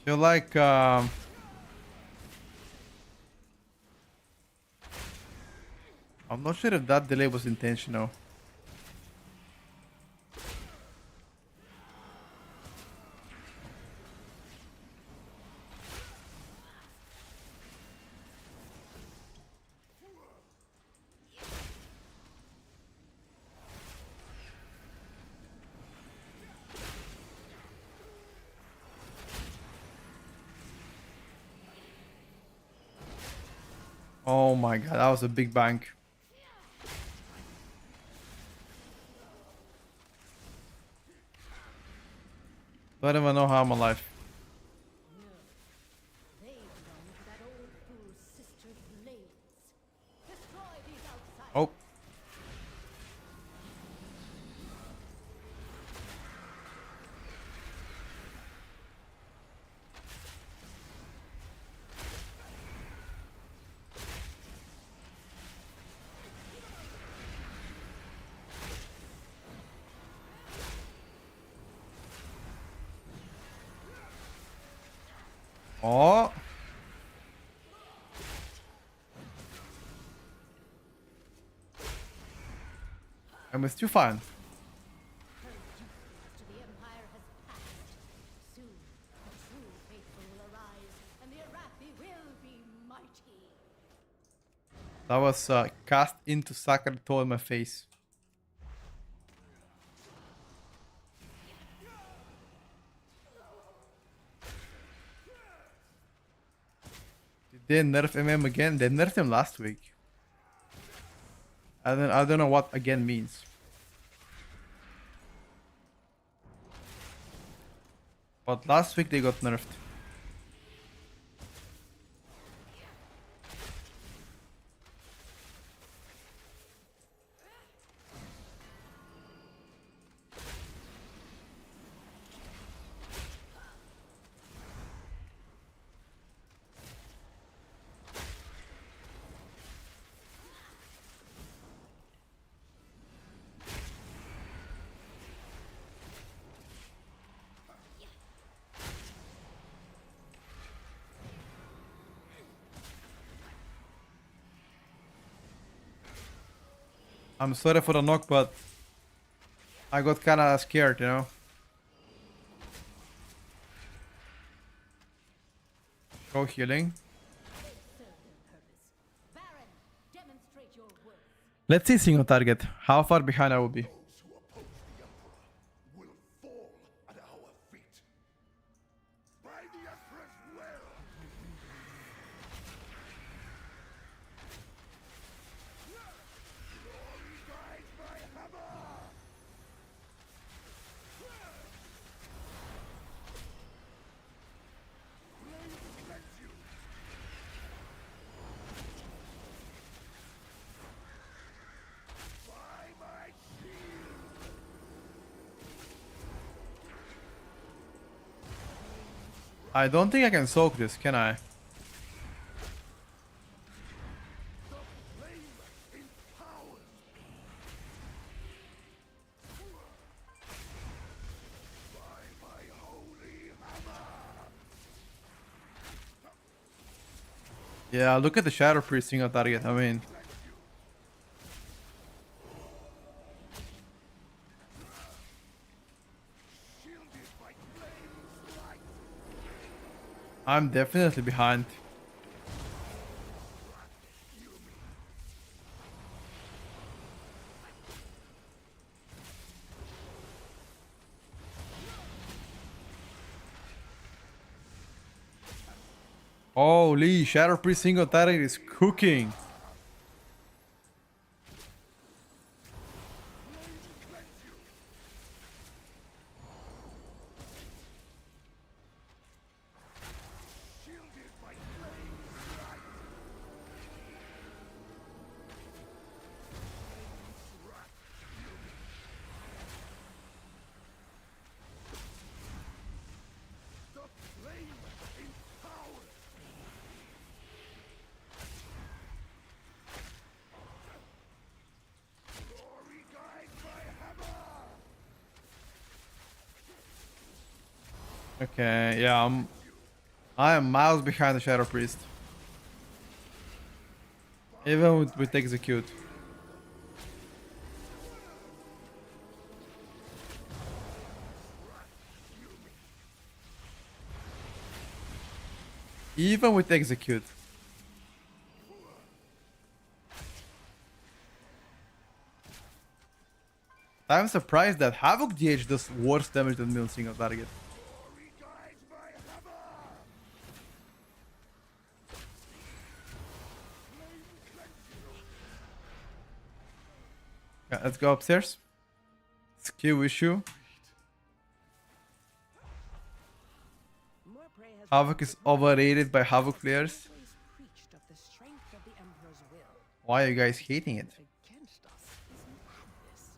Feel like I'm not sure if that delay was intentional. Oh my god, that was a big bank. Don't even know how I'm alive. They belong to that old fool's sister blades. Destroy these outsiders. Oh. Oh. I missed you fine. Her duty to the Empire has passed. Soon, the true faithful will arise, and the Arathi will be mighty. That was cast into sacred toe in my face. Did they nerf MM again? They nerfed him last week. I don't know what again means. But last week they got nerfed. I'm sorry for the knock, but I got kinda scared, you know. Go healing. They serve their purpose. Baron, demonstrate your Let's see single target. How far behind I will be. Those who oppose the Emperor will fall at our feet. By the Emperor's will! Glory guides my hammer! Flames cleanse you! By my shield! I don't think I can soak this, can I? The flame empowers me! By my holy hammer! Yeah, look at the Shadow Priest single target. I mean, Shielded by flames light! I'm definitely behind. Holy, Shadow Priest single target is cooking. Shielded by flames light! The flame empowers me! Glory guides my hammer! Okay, yeah, I am miles behind the Shadow Priest. Even with execute. Even with execute. I'm surprised that Havoc DH does worse damage than me on single target. Glory guides my hammer! Yeah, let's go upstairs. Skill issue. More prey has Havoc is overrated by Havoc players. always preached of the strength of the Emperor's will. Why are you guys hating it? Against us is madness.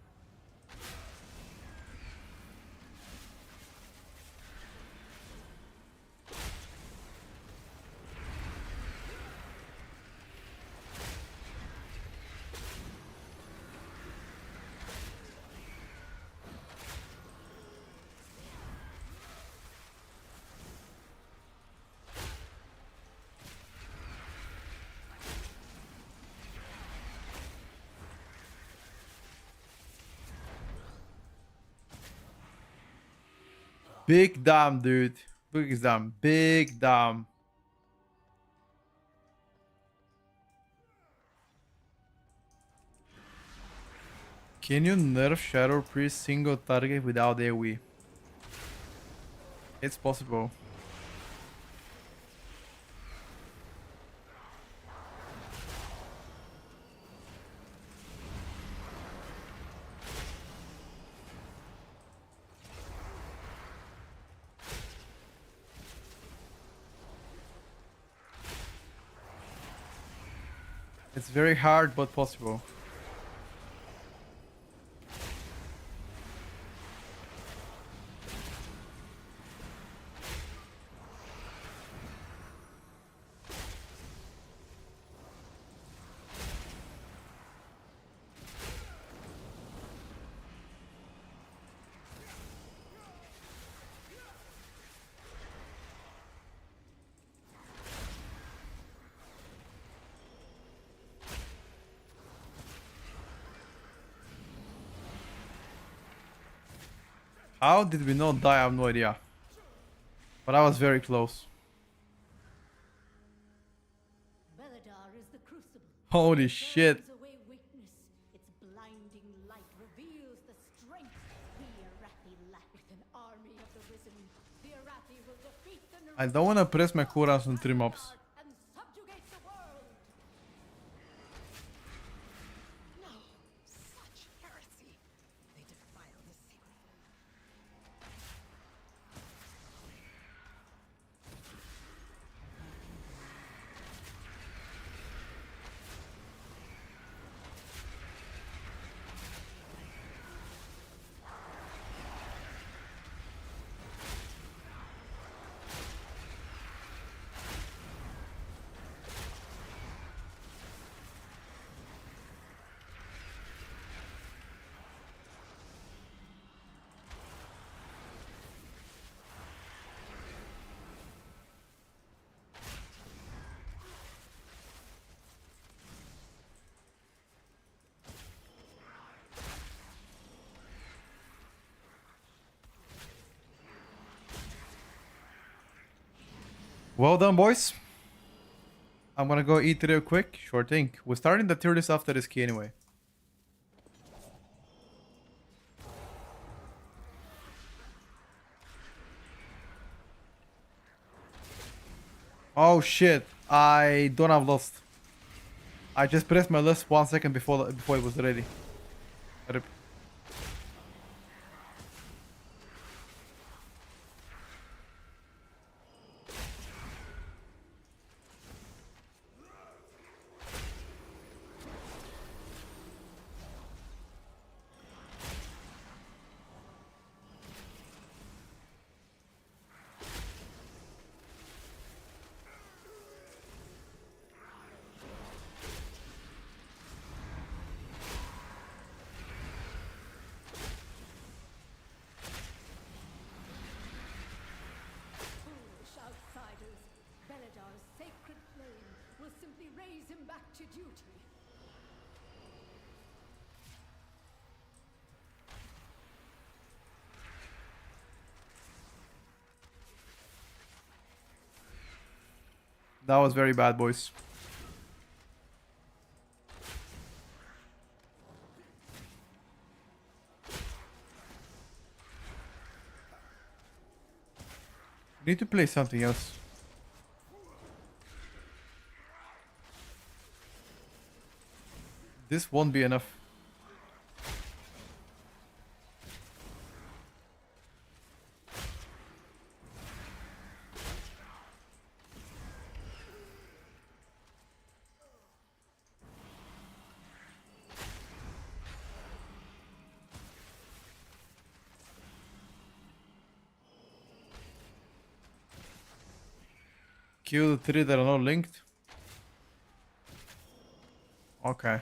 Big damn, dude. Big damn. Big damn. Can you nerf Shadow Priest single target without AoE? It's possible. It's very hard, but possible. How did we not die? I have no idea. But I was very close. Beledar is the crucible. Holy shit. Burns away weakness, light reveals the strength the Arathi lack. With an army of the risen, the Arathi will defeat the I don't want to press my cooldowns on 3 mobs. and subjugate the world. No, such heresy. They defile the sacred. Well done, boys. I'm gonna go eat real quick. Sure thing. We're starting the tier list after this key anyway. Oh shit! I don't have lost. I just pressed my list 1 second before it was ready. Rip. Foolish outsiders. Beledar's sacred flame will simply raise him back to duty. That was very bad, boys. Need to play something else. This won't be enough. Kill the 3 that are not linked. Okay.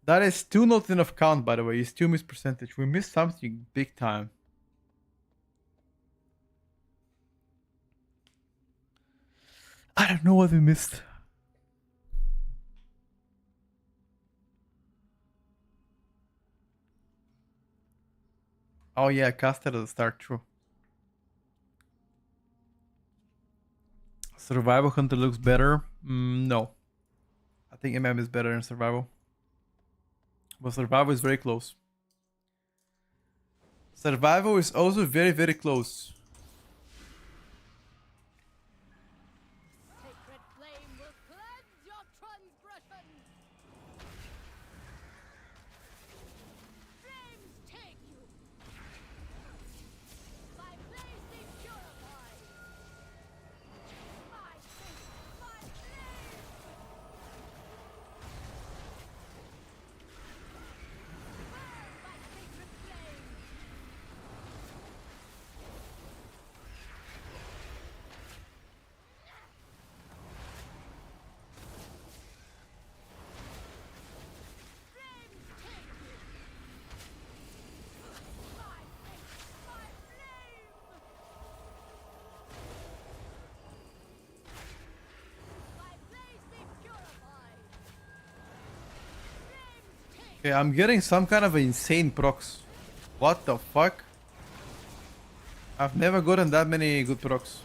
That is still not enough count, by the way. It's still miss percentage. We missed something big time. I don't know what we missed. Oh yeah, casted at the start, true. Survival Hunter looks better. No. I think MM is better than Survival. But Survival is very close. Survival is also very, very close. Sacred flame will cleanse your transgressions. Flames take you. My blaze be purified. My faith, my flame. Burn, my sacred Okay, I'm getting some kind of insane procs. What the fuck? I've never gotten that many good procs.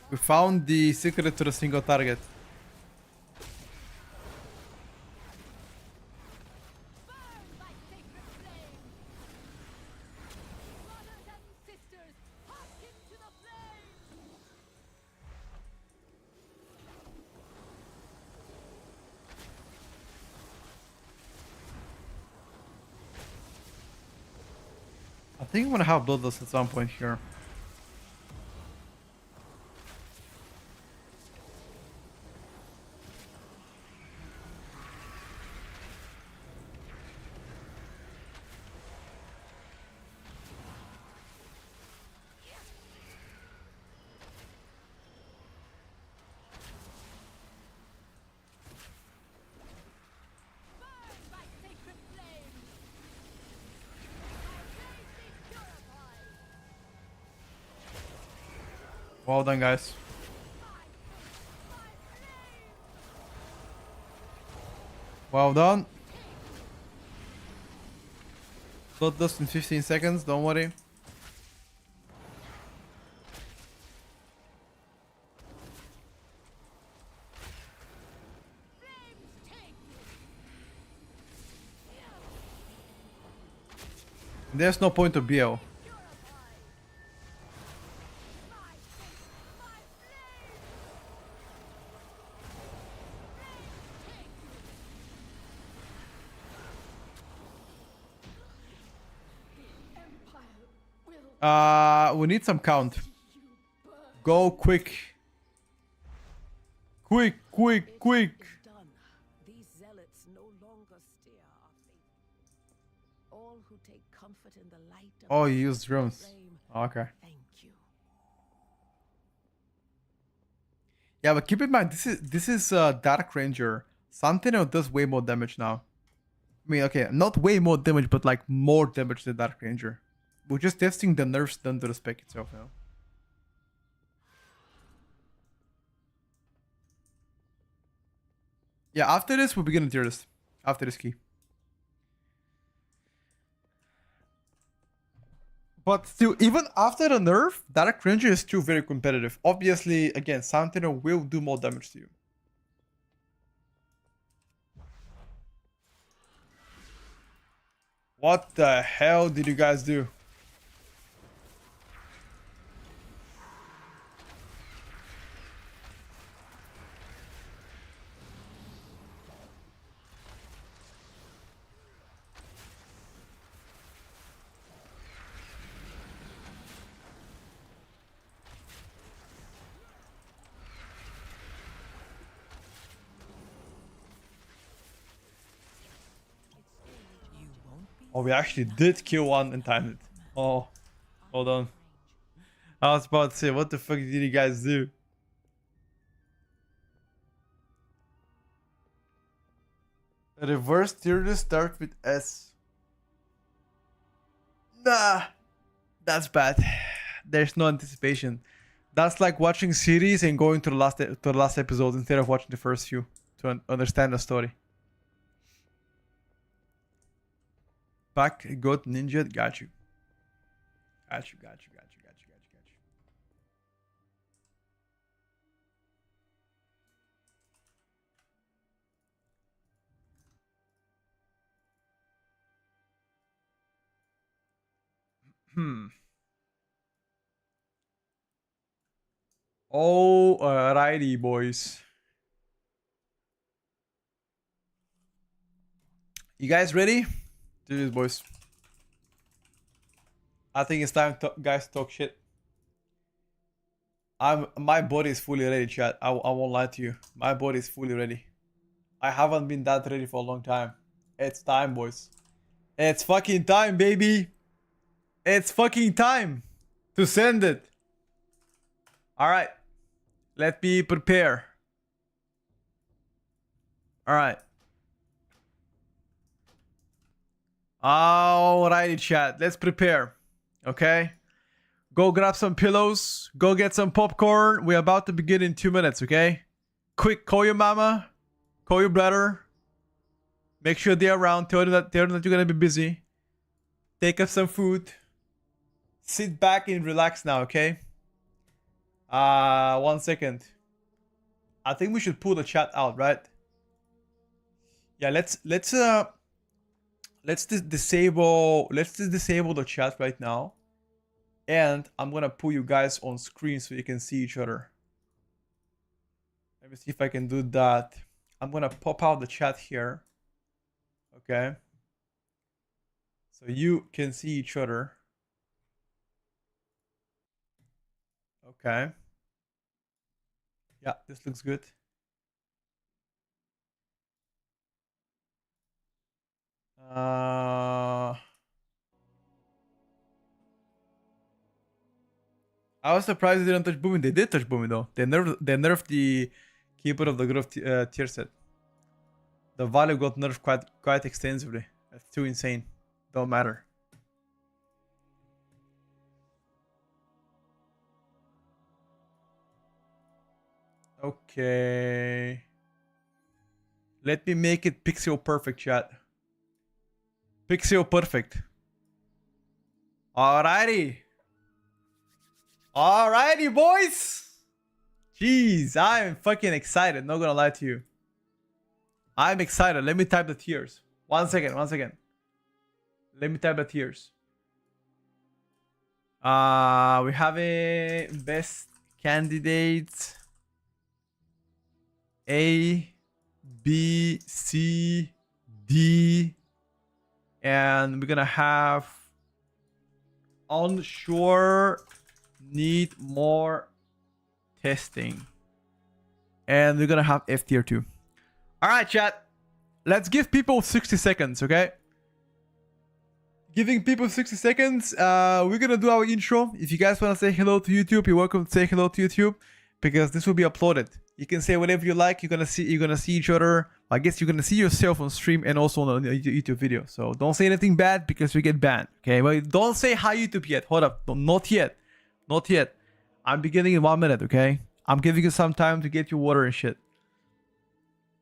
We found the secret to the single target. I think I'm gonna have Bloodlust at some point here. Well done, guys. Well done. Bloodlust in 15 seconds, don't worry. There's no point to BL. We need some count. Go quick. Quick, quick, quick. Is done. These zealots no longer steer our fate. All who take comfort in the light of Oh, the you use sacred drones. flame, Okay. thank you. Yeah, but keep in mind, this is Dark Ranger. Sentinel does way more damage now. I mean, okay, not way more damage, but like more damage than Dark Ranger. We're just testing the nerfs done to the spec itself now. Yeah, after this, we'll begin the tier list. After this key. But still, even after the nerf, Dark Ranger is still very competitive. Obviously, again, Sentinel will do more damage to you. What the hell did you guys do? Oh, we actually did kill one and timed it. Oh, hold on. I was about to say, what the fuck did you guys do? Reverse tier list start with S. Nah, that's bad. There's no anticipation. That's like watching series and going to the last episode instead of watching the first few to understand the story. Back, got ninja, got you. Got you. Alrighty, boys. You guys ready? Do this, boys. I think it's time to, guys, talk shit. My body is fully ready, chat. I won't lie to you. My body is fully ready. I haven't been that ready for a long time. It's time, boys. It's fucking time, baby. It's fucking time to send it. All right. Let me prepare. All right. Alrighty, chat. Let's prepare. Okay. Go grab some pillows. Go get some popcorn. We're about to begin in 2 minutes. Okay. Quick, call your mama. Call your brother. Make sure they're around. Tell them that you're gonna be busy. Take up some food. Sit back and relax now. Okay. 1 second. I think we should pull the chat out, right? Yeah. Let's disable the chat right now, and I'm gonna put you guys on screen so you can see each other. Let me see if I can do that. I'm gonna pop out the chat here. Okay, so you can see each other. Okay, yeah, this looks good. I was surprised they didn't touch booming. They did touch booming though. They nerfed the keyboard of the Growth tier set. The value got nerfed quite extensively. That's too insane. Don't matter. Okay. Let me make it pixel perfect, chat. Pixel perfect. Alrighty. Alrighty, boys. Jeez, I'm fucking excited. Not gonna lie to you. I'm excited. Let me type the tiers. 1 second. Let me type the tiers. We have a best candidates. A, B, C, D. And we're gonna have onshore need more testing. And we're gonna have F tier 2. Alright, chat. Let's give people 60 seconds, okay? Giving people 60 seconds. We're gonna do our intro. If you guys wanna say hello to YouTube, you're welcome to say hello to YouTube, because this will be uploaded. You can say whatever you like. You're gonna see each other. I guess you're gonna see yourself on stream and also on the YouTube video. So don't say anything bad because we get banned. Okay, well, don't say hi YouTube yet. Hold up, not yet. I'm beginning in 1 minute. Okay, I'm giving you some time to get your water and shit.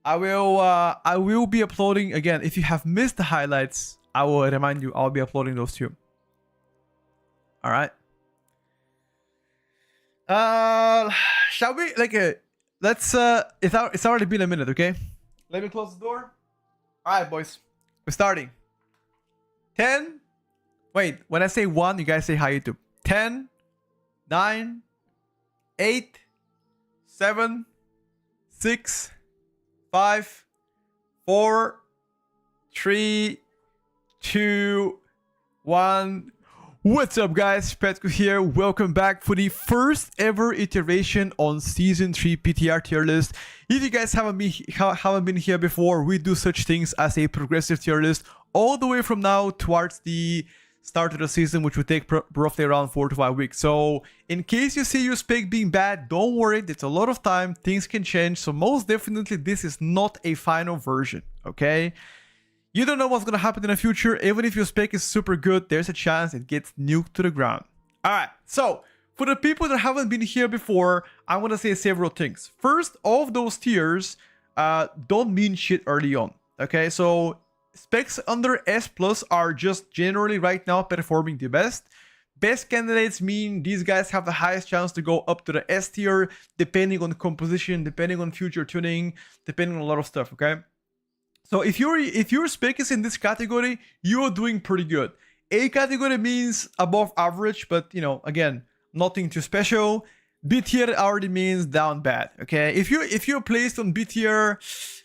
I will be uploading again. If you have missed the highlights, I will remind you. I'll be uploading those too. All right. Shall we let's it's already been a minute, okay? Let me close the door. All right, boys. We're starting. 10. Wait, when I say 1, you guys say hi YouTube. 10, 9, 8, 7, 6, 5, 4, 3, 2, 1. What's up, guys? Petko here. Welcome back for the first ever iteration on Season 3 PTR tier list. If you guys haven't been here before, we do such things as a progressive tier list all the way from now towards the start of the season, which will take roughly around 4 to 5 weeks. So in case you see your spec being bad, don't worry. It's a lot of time. Things can change. So most definitely, this is not a final version, okay? You don't know what's going to happen in the future. Even if your spec is super good, there's a chance it gets nuked to the ground. Alright, so for the people that haven't been here before, I want to say several things. First, all of those tiers don't mean shit early on. Okay, so specs under S plus are just generally right now performing the best. Best candidates mean these guys have the highest chance to go up to the S tier, depending on composition, depending on future tuning, depending on a lot of stuff, okay? So if your spec is in this category, you are doing pretty good. A category means above average, but you know, again, nothing too special. B tier already means down bad. Okay, if you're placed on B tier,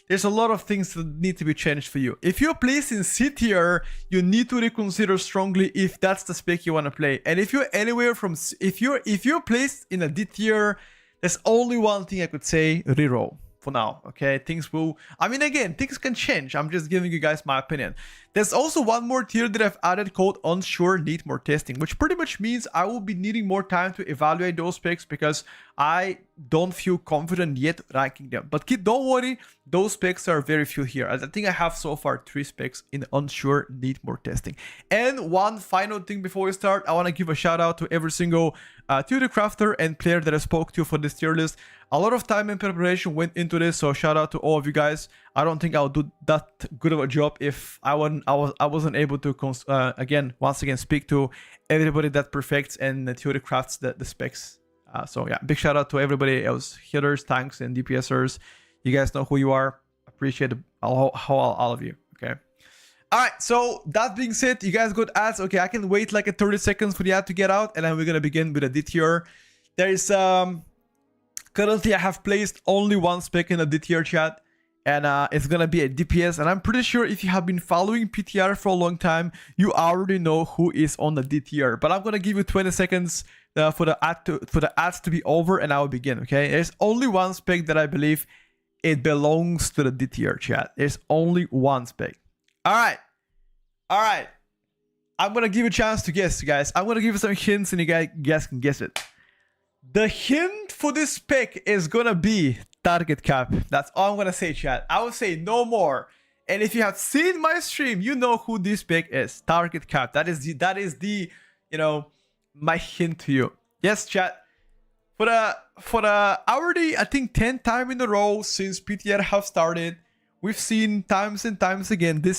there's a lot of things that need to be changed for you. If you're placed in C tier, you need to reconsider strongly if that's the spec you want to play. And if you're anywhere from if you're placed in a D tier, there's only one thing I could say: reroll. for now, okay? Things will, I mean, again, things can change. I'm just giving you guys my opinion. There's also one more tier that I've added called unsure, need more testing, which pretty much means I will be needing more time to evaluate those specs because I don't feel confident yet ranking them. But don't worry, those specs are very few here. I think I have so far 3 specs in unsure, need more testing. And one final thing before we start, I want to give a shout out to every single tier crafter and player that I spoke to for this tier list. A lot of time and preparation went into this, so shout out to all of you guys. I don't think I'll do that good of a job if I wasn't able to once again speak to everybody that perfects and theory crafts the specs. So yeah, big shout out to everybody else, healers, tanks, and DPSers. You guys know who you are. Appreciate all of you. Okay. All right. So that being said, you guys got ads. Okay, I can wait like 30 seconds for the ad to get out, and then we're gonna begin with a D tier. There is currently I have placed only one spec in the D tier chat, and it's gonna be a DPS. And I'm pretty sure if you have been following PTR for a long time, you already know who is on the D tier. But I'm gonna give you 20 seconds for the ads to be over, and I will begin. Okay, there's only one spec that I believe it belongs to the D tier chat. There's only one spec. All right. I'm gonna give you a chance to guess, guys. I'm gonna give you some hints, and you guys can guess it. The hint for this spec is gonna be target cap. That's all I'm gonna say, chat. I will say no more. And if you have seen my stream, you know who this spec is. Target cap. That is the my hint to you. Yes, chat. For the already, I think 10 times in a row since PTR have started, we've seen times and times again this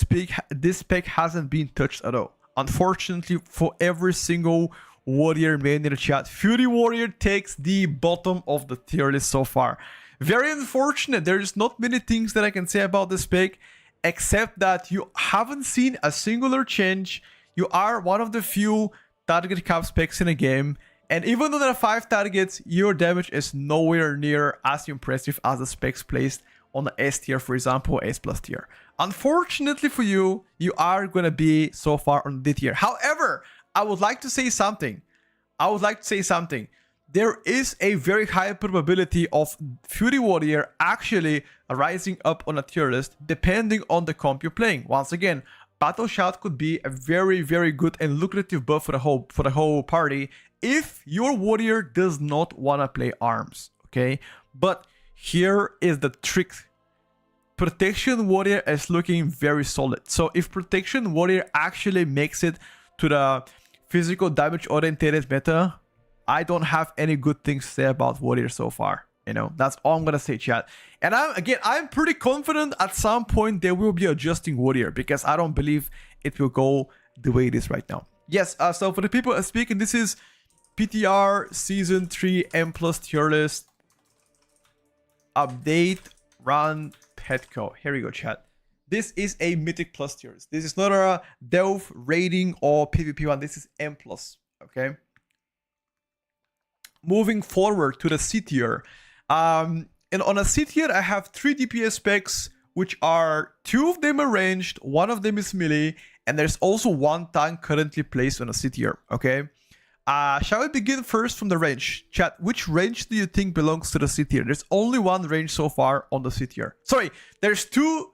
spec hasn't been touched at all. Unfortunately, for every single warrior main in the chat, Fury Warrior takes the bottom of the tier list so far. Very unfortunate. There's not many things that I can say about this spec, except that you haven't seen a singular change. You are one of the few target cap specs in a game, and even though there are 5 targets, your damage is nowhere near as impressive as the specs placed on the S tier, for example, S plus tier. Unfortunately for you, you are going to be so far on the D tier. However, I would like to say something. There is a very high probability of Fury Warrior actually rising up on a tier list depending on the comp you're playing. Once again, Battle Shout could be a very, very good and lucrative buff for the whole party if your warrior does not want to play arms, okay? But here is the trick. Protection Warrior is looking very solid. So if Protection Warrior actually makes it to the physical damage oriented meta, I don't have any good things to say about Warrior so far. That's all I'm gonna say, chat. And I'm pretty confident at some point they will be adjusting Warrior, because I don't believe it will go the way it is right now. Yes, so for the people speaking, this is PTR Season 3 M+ tier list update run petco. Here we go, chat. This is a Mythic Plus tier list. This is not a Delve rating or PvP one. This is M+, okay? Moving forward to the C tier. And on a C tier, I have 3 DPS specs, which are 2 of them are ranged, 1 of them is melee, and there's also 1 tank currently placed on a C tier, okay? Shall we begin first from the range? Chat, which range do you think belongs to the C tier? There's only 1 range so far on the C tier. Sorry, there's two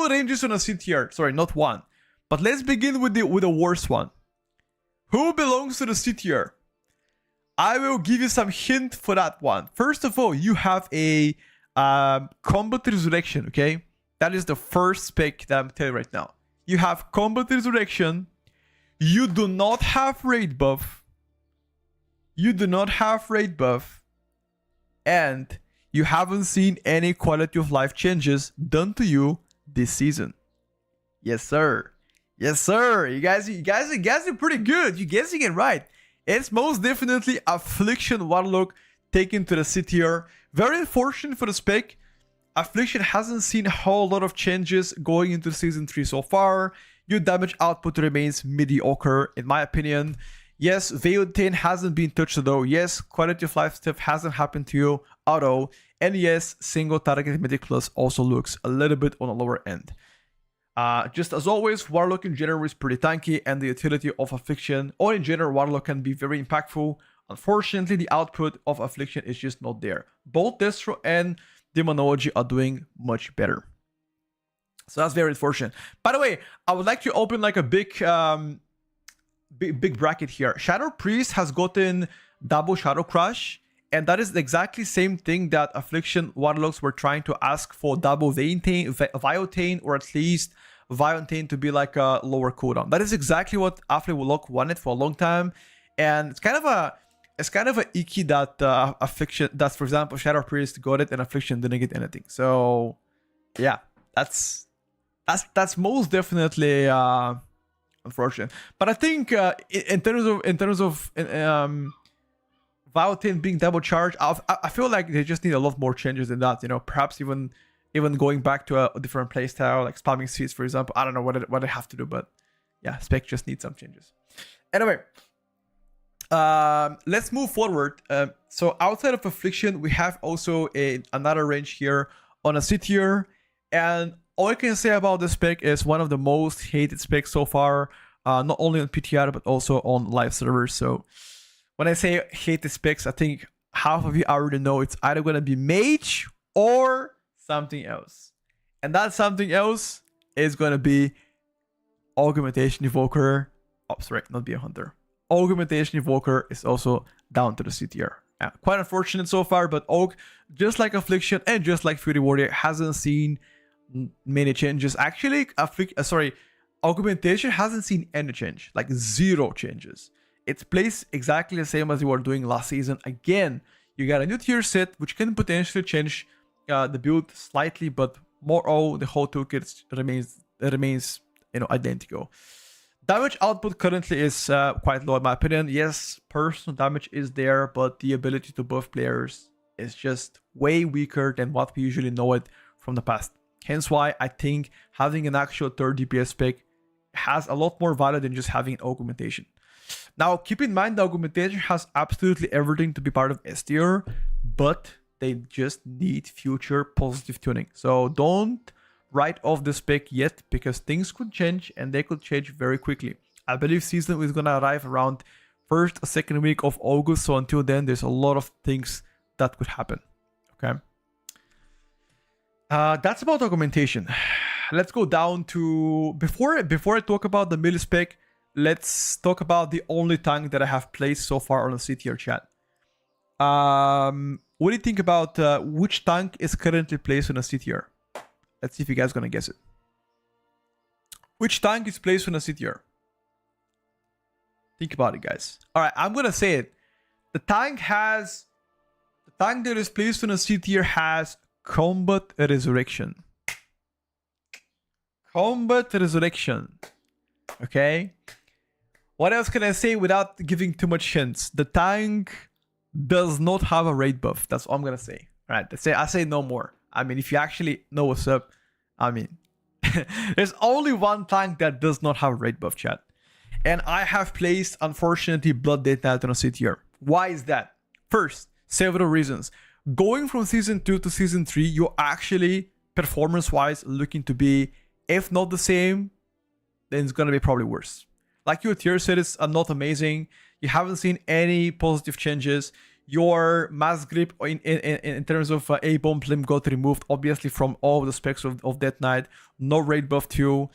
ranges on a C tier. Sorry, not 1. But let's begin with the worst one. Who belongs to the C tier? I will give you some hint for that one. First of all, you have a Combat Resurrection, okay? That is the first spec that I'm telling you right now. You have Combat Resurrection. You do not have Raid buff. And you haven't seen any quality of life changes done to you this season. Yes, sir. You guys are pretty good. You're guessing it right. It's most definitely Affliction Warlock taken to the C tier. Very unfortunate for the spec. Affliction hasn't seen a whole lot of changes going into Season 3 so far. Your damage output remains mediocre, in my opinion. Yes, Veiled Taint hasn't been touched at all. Yes, quality of life stuff hasn't happened to you at all. And yes, single target Mythic Plus also looks a little bit on the lower end. Just as always, Warlock in general is pretty tanky, and the utility of Affliction, or in general, Warlock can be very impactful. Unfortunately, the output of Affliction is just not there. Both Destro and demonology are doing much better. So that's very unfortunate. By the way, I would like to open like a big bracket here. Shadow Priest has gotten double Shadow Crush, and that is the exactly same thing that Affliction Warlocks were trying to ask for double Viotane, or at least Viotane to be like a lower cooldown. That is exactly what Affliction Warlock wanted for a long time, and it's kind of a icky that Affliction, that for example Shadow Priest got it and Affliction didn't get anything. So yeah, that's most definitely unfortunate. But I think in terms of Viotane being double charged, I feel like they just need a lot more changes than that. You know, perhaps even going back to a different playstyle, like spamming seeds, for example. I don't know what they have to do, but yeah, spec just needs some changes. Anyway, let's move forward. So outside of Affliction, we have also another range here on a C tier, and all I can say about this spec is one of the most hated specs so far, not only on PTR but also on live servers. So when I say hated specs, I think half of you already know it's either going to be Mage or something else. And that something else is going to be Augmentation Evoker. Oh, sorry, not be a Hunter. Augmentation Evoker is also down to the C tier. Quite unfortunate so far, but Aug, just like Affliction and just like Fury Warrior, hasn't seen many changes. Actually, Augmentation hasn't seen any change, like 0 changes. It's placed exactly the same as you were doing last season. Again, you got a new tier set, which can potentially change the build slightly, but more the whole toolkit remains identical. Damage output currently is quite low in my opinion. Yes, personal damage is there, but the ability to buff players is just way weaker than what we usually know it from the past. Hence why I think having an actual 3rd DPS spec has a lot more value than just having an Augmentation. Now, keep in mind the Augmentation has absolutely everything to be part of S tier, but they just need future positive tuning. So don't write off the spec yet, because things could change and they could change very quickly. I believe season is gonna arrive around 1st or 2nd week of August. So until then, there's a lot of things that could happen. Okay. That's about Augmentation. Let's go down to, before I talk about the melee spec, let's talk about the only tank that I have placed so far on the C tier chat. What do you think about which tank is currently placed on a C tier? Let's see if you guys are gonna guess it. Which tank is placed on a C tier? Think about it, guys. Alright, I'm gonna say it. The tank that is placed on a C tier has Combat Resurrection. Combat Resurrection. Okay. What else can I say without giving too much hints? The tank does not have a raid buff. That's all I'm gonna say. Alright, I say no more. I mean, if you actually know what's up, I mean, there's only one tank that does not have a raid buff, chat. And I have placed, unfortunately, Blood Death Knight on a C tier. Why is that? First, several reasons. Going from Season 2 to Season 3, you're actually, performance-wise, looking to be, if not the same, then it's gonna be probably worse. Like, your tier sets are not amazing. You haven't seen any positive changes. Your mass grip in terms of A-bomb limb got removed, obviously, from all the specs of Death Knight. No raid buff too.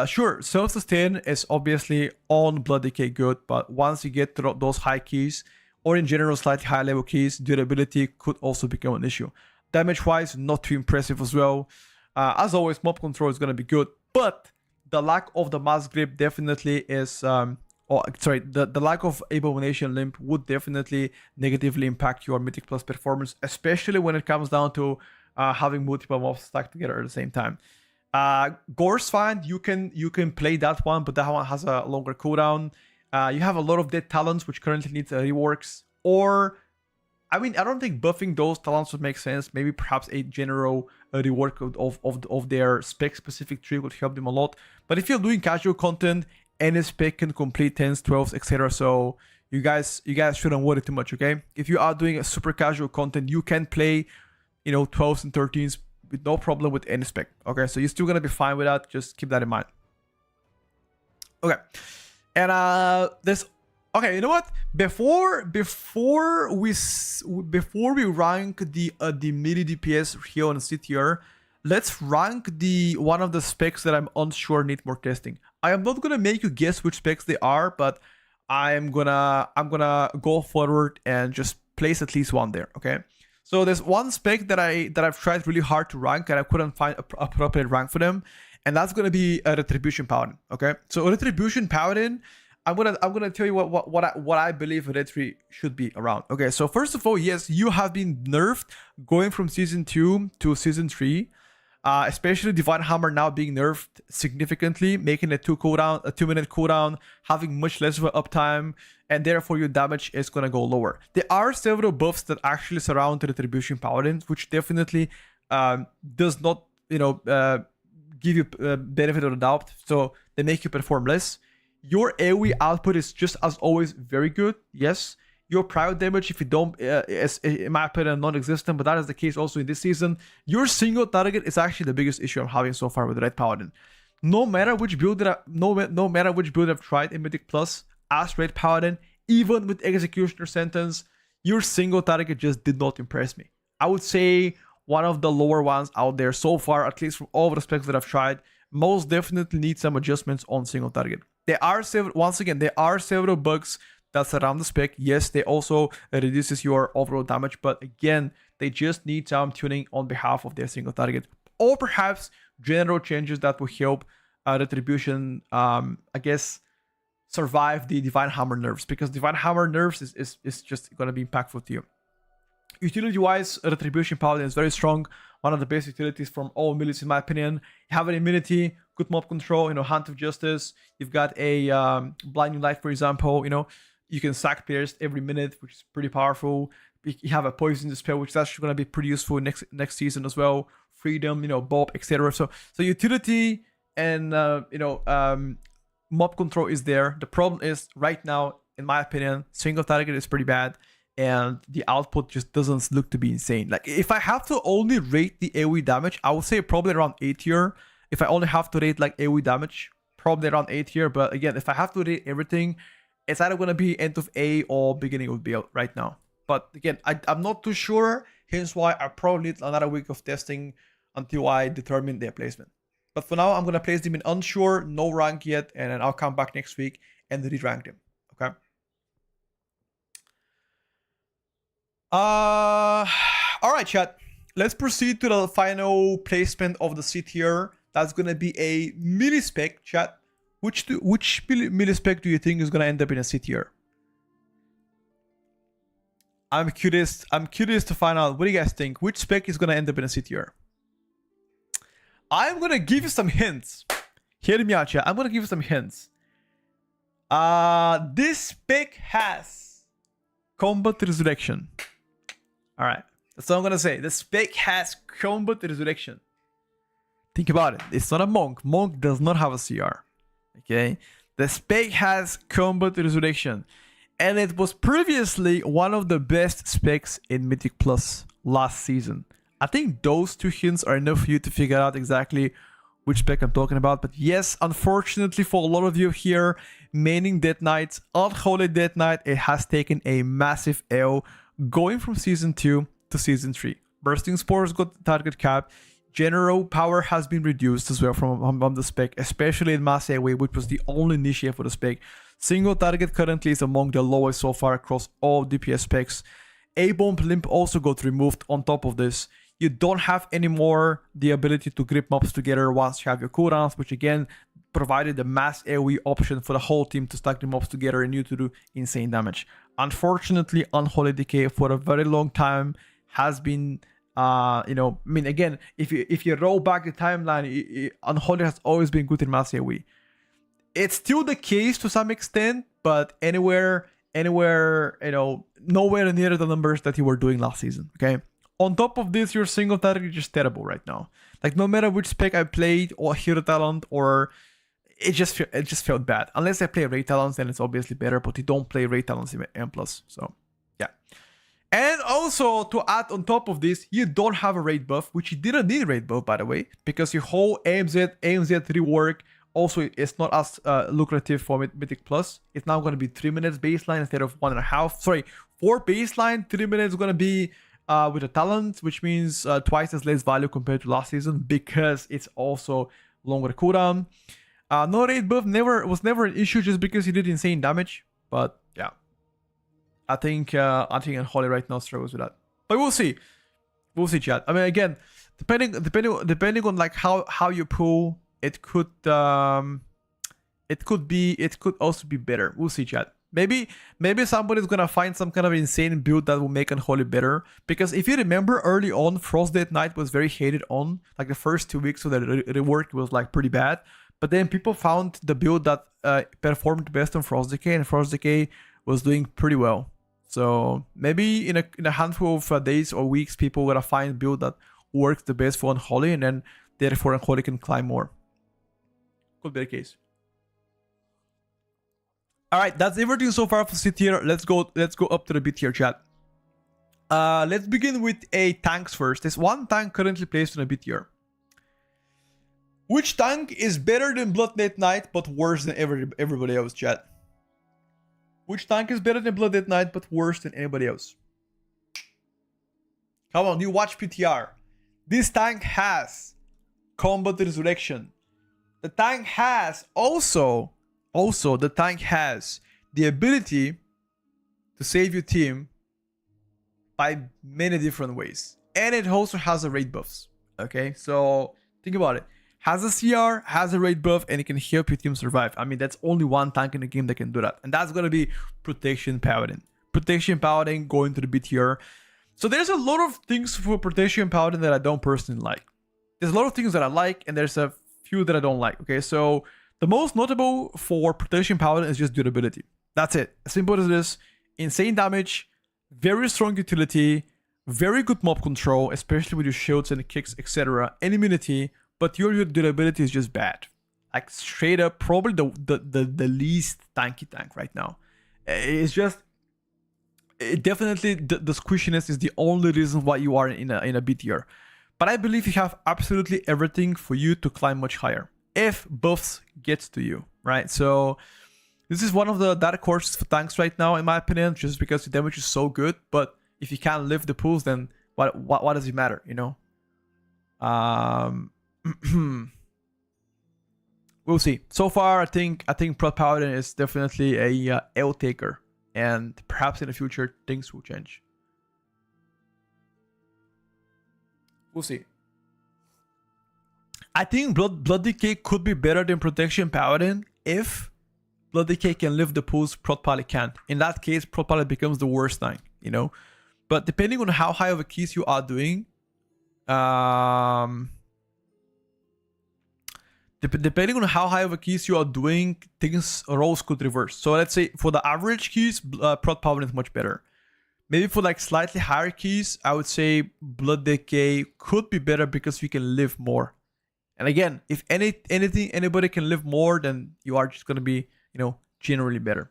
Sure, self-sustain is obviously on Blood Decay good, but once you get to those high keys, or in general slightly higher level keys, durability could also become an issue. Damage-wise, not too impressive as well. As always, mob control is going to be good, but the lack of the mass grip definitely is... the lack of Abomination Limp would definitely negatively impact your Mythic Plus performance, especially when it comes down to having multiple mobs stacked together at the same time. Gore's fine, you can play that one, but that one has a longer cooldown. You have a lot of dead talents, which currently needs reworks. Or, I mean, I don't think buffing those talents would make sense. Maybe perhaps a general rework of their spec-specific tree would help them a lot. But if you're doing casual content, any spec can complete 10s, 12s, etc. So you guys shouldn't worry too much, okay? If you are doing a super casual content, you can play, 12s and 13s with no problem with any spec. Okay, so you're still gonna be fine with that. Just keep that in mind. Okay. And there's Okay, you know what? Before we rank the midi DPS here on CTR, let's rank the one of the specs that I'm unsure need more testing. I am not gonna make you guess which specs they are, but I'm gonna go forward and just place at least one there. Okay. So there's one spec that I've tried really hard to rank and I couldn't find a appropriate rank for them, and that's gonna be a Retribution Paladin. Okay. So Retribution Paladin. I'm gonna tell you what I believe Retri should be around. Okay, so first of all, yes, you have been nerfed going from season 2 to season 3. Especially Divine Hammer now being nerfed significantly, making a 2-minute cooldown, having much less of an uptime, and therefore your damage is gonna go lower. There are several buffs that actually surround the Retribution Paladin, which definitely does not, give you benefit of the doubt. So they make you perform less. Your AoE output is just as always very good. Yes, your prior damage, if you don't, is in my opinion non-existent, but that is the case also in this season. Your single target is actually the biggest issue I'm having so far with Red Paladin. No matter which build no matter which build I've tried in Mythic Plus as Red Paladin, even with Executioner Sentence, your single target just did not impress me. I would say one of the lower ones out there so far, at least from all the specs that I've tried. Most definitely need some adjustments on single target. There are several bugs that surround the spec. Yes, they also reduces your overall damage, but again, they just need some tuning on behalf of their single target, or perhaps general changes that will help Retribution, I guess, survive the Divine Hammer nerfs, because Divine Hammer nerfs is just going to be impactful to you. Utility-wise, Retribution Paladin is very strong. One of the best utilities from all millies, in my opinion. You have an immunity, good mob control, Hand of Justice. You've got a Blinding Light, for example. You can sack players every minute, which is pretty powerful. You have a Poison spell, which is actually going to be pretty useful next season as well. Freedom, Bob, etc. So utility and mob control is there. The problem is right now, in my opinion, single target is pretty bad, and the output just doesn't look to be insane. Like, if I have to only rate the AoE damage, I would say probably around A tier. If I only have to rate like AoE damage, probably around A tier. But again, if I have to rate everything, it's either going to be end of A or beginning of B right now. But again, I'm not too sure, hence why I probably need another week of testing until I determine their placement. But for now, I'm going to place them in unsure, no rank yet, and then I'll come back next week and re-rank them. Okay. All right, chat. Let's proceed to the final placement of the C tier. That's gonna be a mili-spec, chat. Which mili-spec do you think is gonna end up in a C tier? I'm curious to find out. What do you guys think? Which spec is gonna end up in a C tier? I'm gonna give you some hints. Hear me out, chat. I'm gonna give you some hints. This spec has Combat Resurrection. All right, that's all I'm gonna say. The spec has Combat Resurrection. Think about it. It's not a monk. Monk does not have a CR. Okay, the spec has Combat Resurrection, and it was previously one of the best specs in Mythic Plus last season. I think those two hints are enough for you to figure out exactly which spec I'm talking about. But yes, unfortunately for a lot of you here, maining Death Knight, Unholy Death Knight, it has taken a massive L, going from season 2 to season 3. Bursting Spores got the target cap. General power has been reduced as well from the spec, especially in mass AoE, which was the only niche for the spec. Single target currently is among the lowest so far across all DPS specs. A-Bomb Limp also got removed on top of this. You don't have anymore the ability to grip mobs together once you have your cooldowns, which again provided the mass AoE option for the whole team to stack the mobs together and you to do insane damage. Unfortunately, Unholy Decay for a very long time has been, again, if you roll back the timeline, Unholy has always been good in mass AoE. It's still the case to some extent, but nowhere, nowhere near the numbers that you were doing last season, okay? On top of this, your single target is just terrible right now. Like, no matter which spec I played, or Hero Talent, or it just felt bad. Unless I play Ray Talents, then it's obviously better, but you don't play Ray Talents in M+, so yeah. And also, to add on top of this, you don't have a raid buff, which you didn't need a raid buff, by the way, because your whole AMZ rework Also, it's not as lucrative for Mythic Plus. It's now going to be 3 minutes baseline instead of 1.5. Sorry, 4 baseline, 3 minutes is going to be with a talent, which means twice as less value compared to last season because it's also longer cooldown. No raid buff was never an issue just because he did insane damage. But yeah, I think Unholy right now struggles with that. But we'll see. We'll see, chat. I mean, again, depending on like how you pull, it could also be better. We'll see, chat. Maybe somebody's gonna find some kind of insane build that will make Unholy better. Because if you remember early on, Frostgate Knight was very hated on. Like the first 2 weeks of the rework was like pretty bad. But then people found the build that performed best on Frostgate, and Frostgate was doing pretty well. So maybe in a handful of days or weeks, people are gonna find build that works the best for Unholy, and then therefore Unholy can climb more. Could be the case. All right, that's everything so far for C tier. Let's go up to the B tier, chat. Let's begin with a tanks first. There's one tank currently placed on a B tier. Which tank is better than Blood Knight but worse than everybody else, chat? Which tank is better than Blood Knight but worse than anybody else? Come on, you watch PTR. This tank has Combat Resurrection. The tank has also the tank has the ability to save your team by many different ways. And it also has a raid buffs. Okay, so think about it. Has a CR, has a raid buff, and it can help your team survive. I mean, that's only one tank in the game that can do that. And that's going to be Protection Paladin. Protection Paladin going to the B tier. So there's a lot of things for Protection Paladin that I don't personally like. There's a lot of things that I like, and there's a few that I don't like. Okay, so the most notable for Protection Paladin is just durability. That's it. As simple as this. Insane damage, very strong utility, very good mob control, especially with your shields and kicks, etc. And immunity, but your durability is just bad. Like straight up, probably the least tanky tank right now. It's just, definitely the squishiness is the only reason why you are in a B tier. But I believe you have absolutely everything for you to climb much higher if buffs gets to you, right? So this is one of the dark horses for tanks right now, in my opinion, just because the damage is so good. But if you can't lift the pools, then what does it matter, you know? We'll see. So far, I think Prot Paladin is definitely a L taker, and perhaps in the future things will change. We'll see. I think Blood Decay could be better than Protection Paladin if Blood Decay can lift the pools Prot Paladin can't. In that case, Prot Paladin becomes the worst tank, you know? But depending on how high of a keys you are doing, depending on how high of a keys you are doing, roles could reverse. So let's say for the average keys, Prot Paladin is much better. Maybe for like slightly higher keys, I would say Blood Decay could be better because you can live more. And again, if anybody can live more, then you are just going to be, you know, generally better.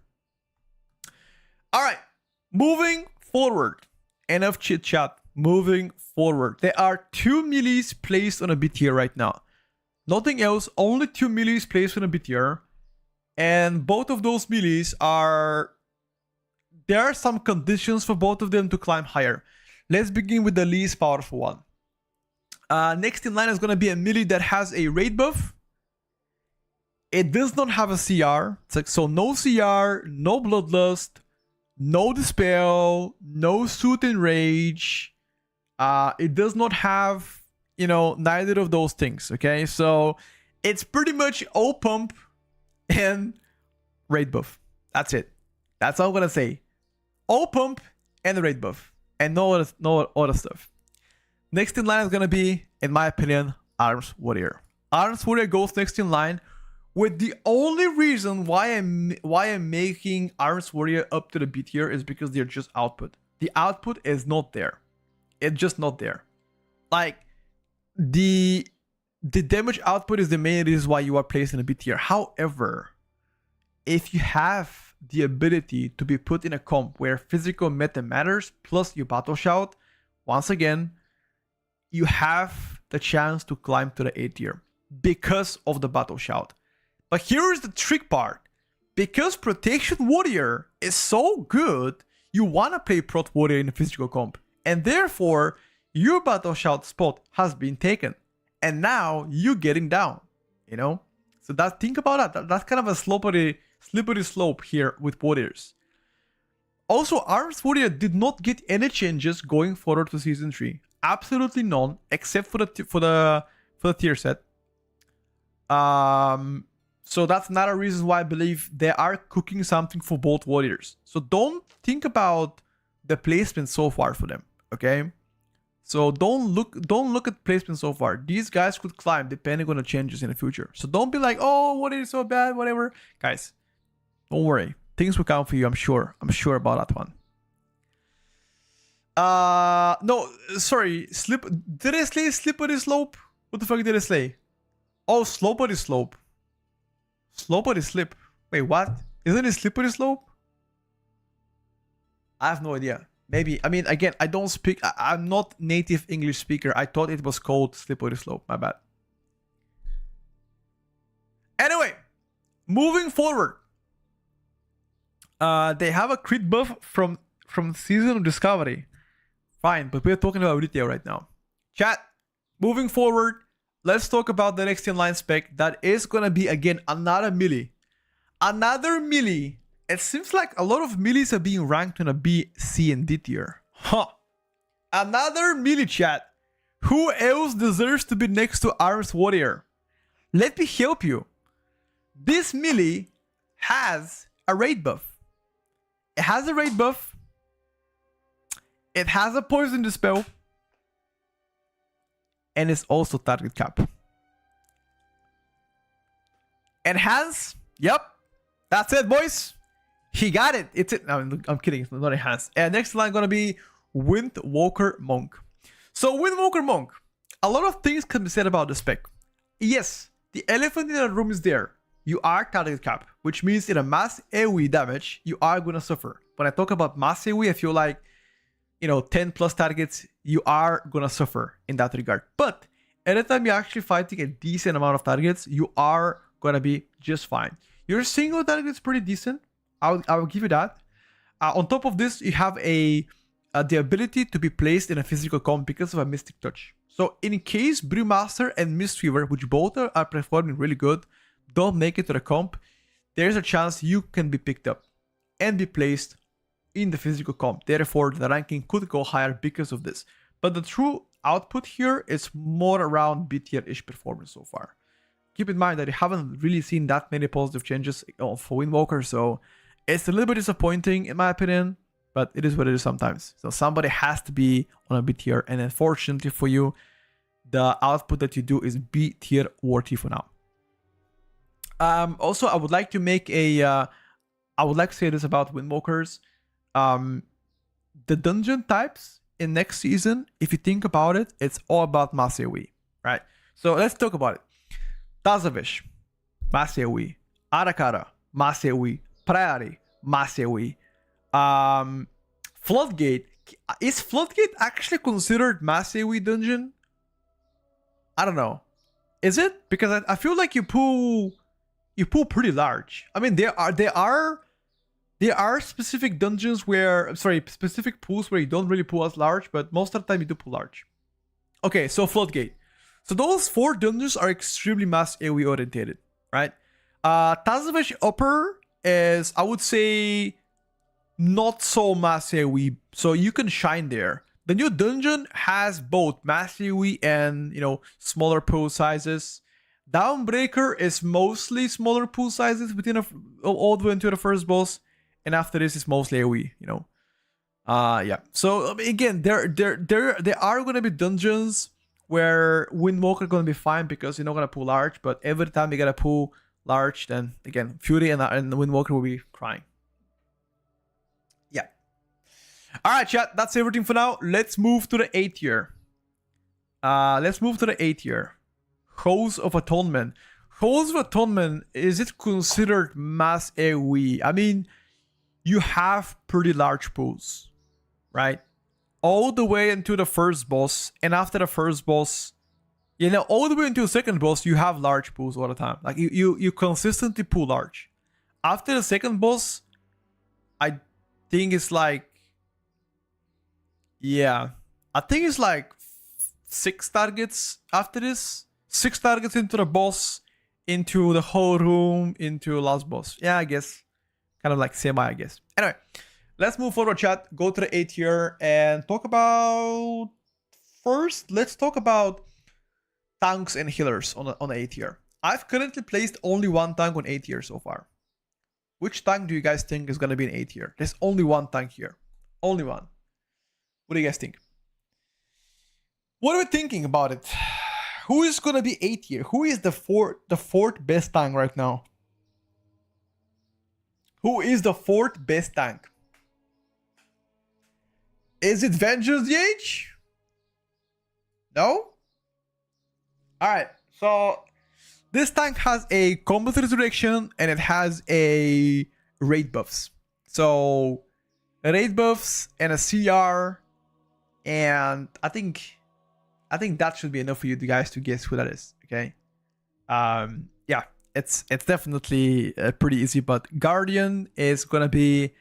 All right, moving forward. Enough chit chat. Moving forward. There are 2 melees placed on a B tier right now. Nothing else, only 2 melees placed on a B tier. And both of those melees are... There are some conditions for both of them to climb higher. Let's begin with the least powerful one. Next in line is going to be a melee that has a raid buff. It does not have a CR. It's like, so no CR, no Bloodlust, no Dispel, no Soothe and Rage. It does not have, you know, neither of those things. Okay, so it's pretty much O pump and raid buff. That's it. That's all I'm going to say. O pump and the raid buff. And no other stuff. Next in line is going to be, in my opinion, Arms Warrior. Arms Warrior goes next in line with the only reason why I'm making Arms Warrior up to the B tier is because they're just output. The output is not there. It's just not there. Like, the damage output is the main reason why you are placed in a B tier. However, if you have the ability to be put in a comp where physical meta matters plus your battle shout, once again, you have the chance to climb to the A tier because of the battle shout. But here's the trick part. Because Protection Warrior is so good, you want to play Prot Warrior in a physical comp. And therefore, your Battle Shout spot has been taken. And now you're getting down, you know? So think about that. That's kind of a slippery slope here with Warriors. Also, Arms Warrior did not get any changes going forward to Season 3. Absolutely none, except for the tier set. So that's another reason why I believe they are cooking something for both Warriors. So don't think about the placement so far for them, okay? So don't look at placement so far. These guys could climb depending on the changes in the future. So don't be like, oh, what is so bad, whatever. Guys, don't worry. Things will come for you, I'm sure. I'm sure about that one. No, sorry. Did I say slippery slope? What the fuck did I say? Oh, sloppery slope. Sloppery slip. Wait, what? Isn't it slippery slope? I have no idea. Maybe. I mean, again, I don't speak. I'm not native English speaker. I thought it was called slippery slope. My bad. Anyway, moving forward. They have a crit buff from Season of Discovery. Fine, but we're talking about retail right now. Chat, moving forward, let's talk about the next in-line spec. That is going to be, again, another melee. Another melee. It seems like a lot of melees are being ranked in a B, C, and D tier. Huh. Another melee, chat. Who else deserves to be next to Arms Warrior? Let me help you. This melee has a raid buff. It has a raid buff. It has a poison dispel. And it's also target cap. Enhance. Yep. That's it, boys. He got it. It's it. No, I'm kidding. It's not enhance. And next line gonna be Windwalker Monk. So Windwalker Monk. A lot of things can be said about the spec. Yes, the elephant in the room is there. You are target cap, which means in a mass AoE damage, you are gonna suffer. When I talk about mass AoE, I feel like, 10 plus targets, you are gonna suffer in that regard. But anytime you're actually fighting a decent amount of targets, you are gonna be just fine. Your single target is pretty decent. I'll give you that. On top of this, you have the ability to be placed in a physical comp because of a Mystic Touch. So in case Brewmaster and Mistweaver, which both are performing really good, don't make it to the comp, there's a chance you can be picked up and be placed in the physical comp. Therefore, the ranking could go higher because of this. But the true output here is more around B tier-ish performance so far. Keep in mind that you haven't really seen that many positive changes for Windwalker, so it's a little bit disappointing in my opinion, but it is what it is sometimes. So somebody has to be on a B tier, and unfortunately for you, the output that you do is B tier worthy for now. Also, I would like to make I would like to say this about Windwalkers. The dungeon types in next season, if you think about it, it's all about mass AoE, right? So let's talk about it. Tazavish, mass AoE. Arakara, mass AoE. Priory, mass AoE. Floodgate. Is Floodgate actually considered mass AoE dungeon? I don't know. Is it? Because I feel like you pull pretty large. I mean, there are specific dungeons where, specific pools where you don't really pull as large, but most of the time you do pull large. Okay, so Floodgate. So those 4 dungeons are extremely mass AoE orientated, right? Tazavish Upper is, I would say, not so mass AoE, so you can shine there. The new dungeon has both mass AoE and, smaller pool sizes. Downbreaker is mostly smaller pool sizes within all the way into the first boss. And after this, it's mostly AoE, yeah. So again, there are gonna be dungeons where Windwalker gonna be fine because you're not gonna pull large, but every time you gotta pull large, then again, Fury and Windwalker will be crying. Yeah. All right, chat. That's everything for now. Let's move to the 8th tier. Halls of Atonement. Halls of Atonement, is it considered mass AoE? I mean, you have pretty large pools, right? All the way into the first boss, and after the first boss, You know, all the way into the second boss, you have large pools all the time. Like you consistently pull large. After the second boss, I think it's like, yeah, I think it's like 6 targets after this. 6 targets into the boss, into the whole room, into last boss. Yeah, I guess. Kind of like semi, I guess. Anyway, let's move forward, chat. Go to the A tier and talk about... First, let's talk about tanks and healers on A tier. I've currently placed only one tank on A tier so far. Which tank do you guys think is going to be in A tier? There's only one tank here. Only one. What do you guys think? What are we thinking about it? Who is going to be A tier? Who is the fourth best tank right now? Who is the 4th best tank? Is it Vengeance DH? No? Alright, so this tank has a combat resurrection and it has a raid buffs. So raid buffs and a CR, and I think that should be enough for you guys to guess who that is. Okay. Yeah, it's definitely pretty easy, but Guardian is gonna be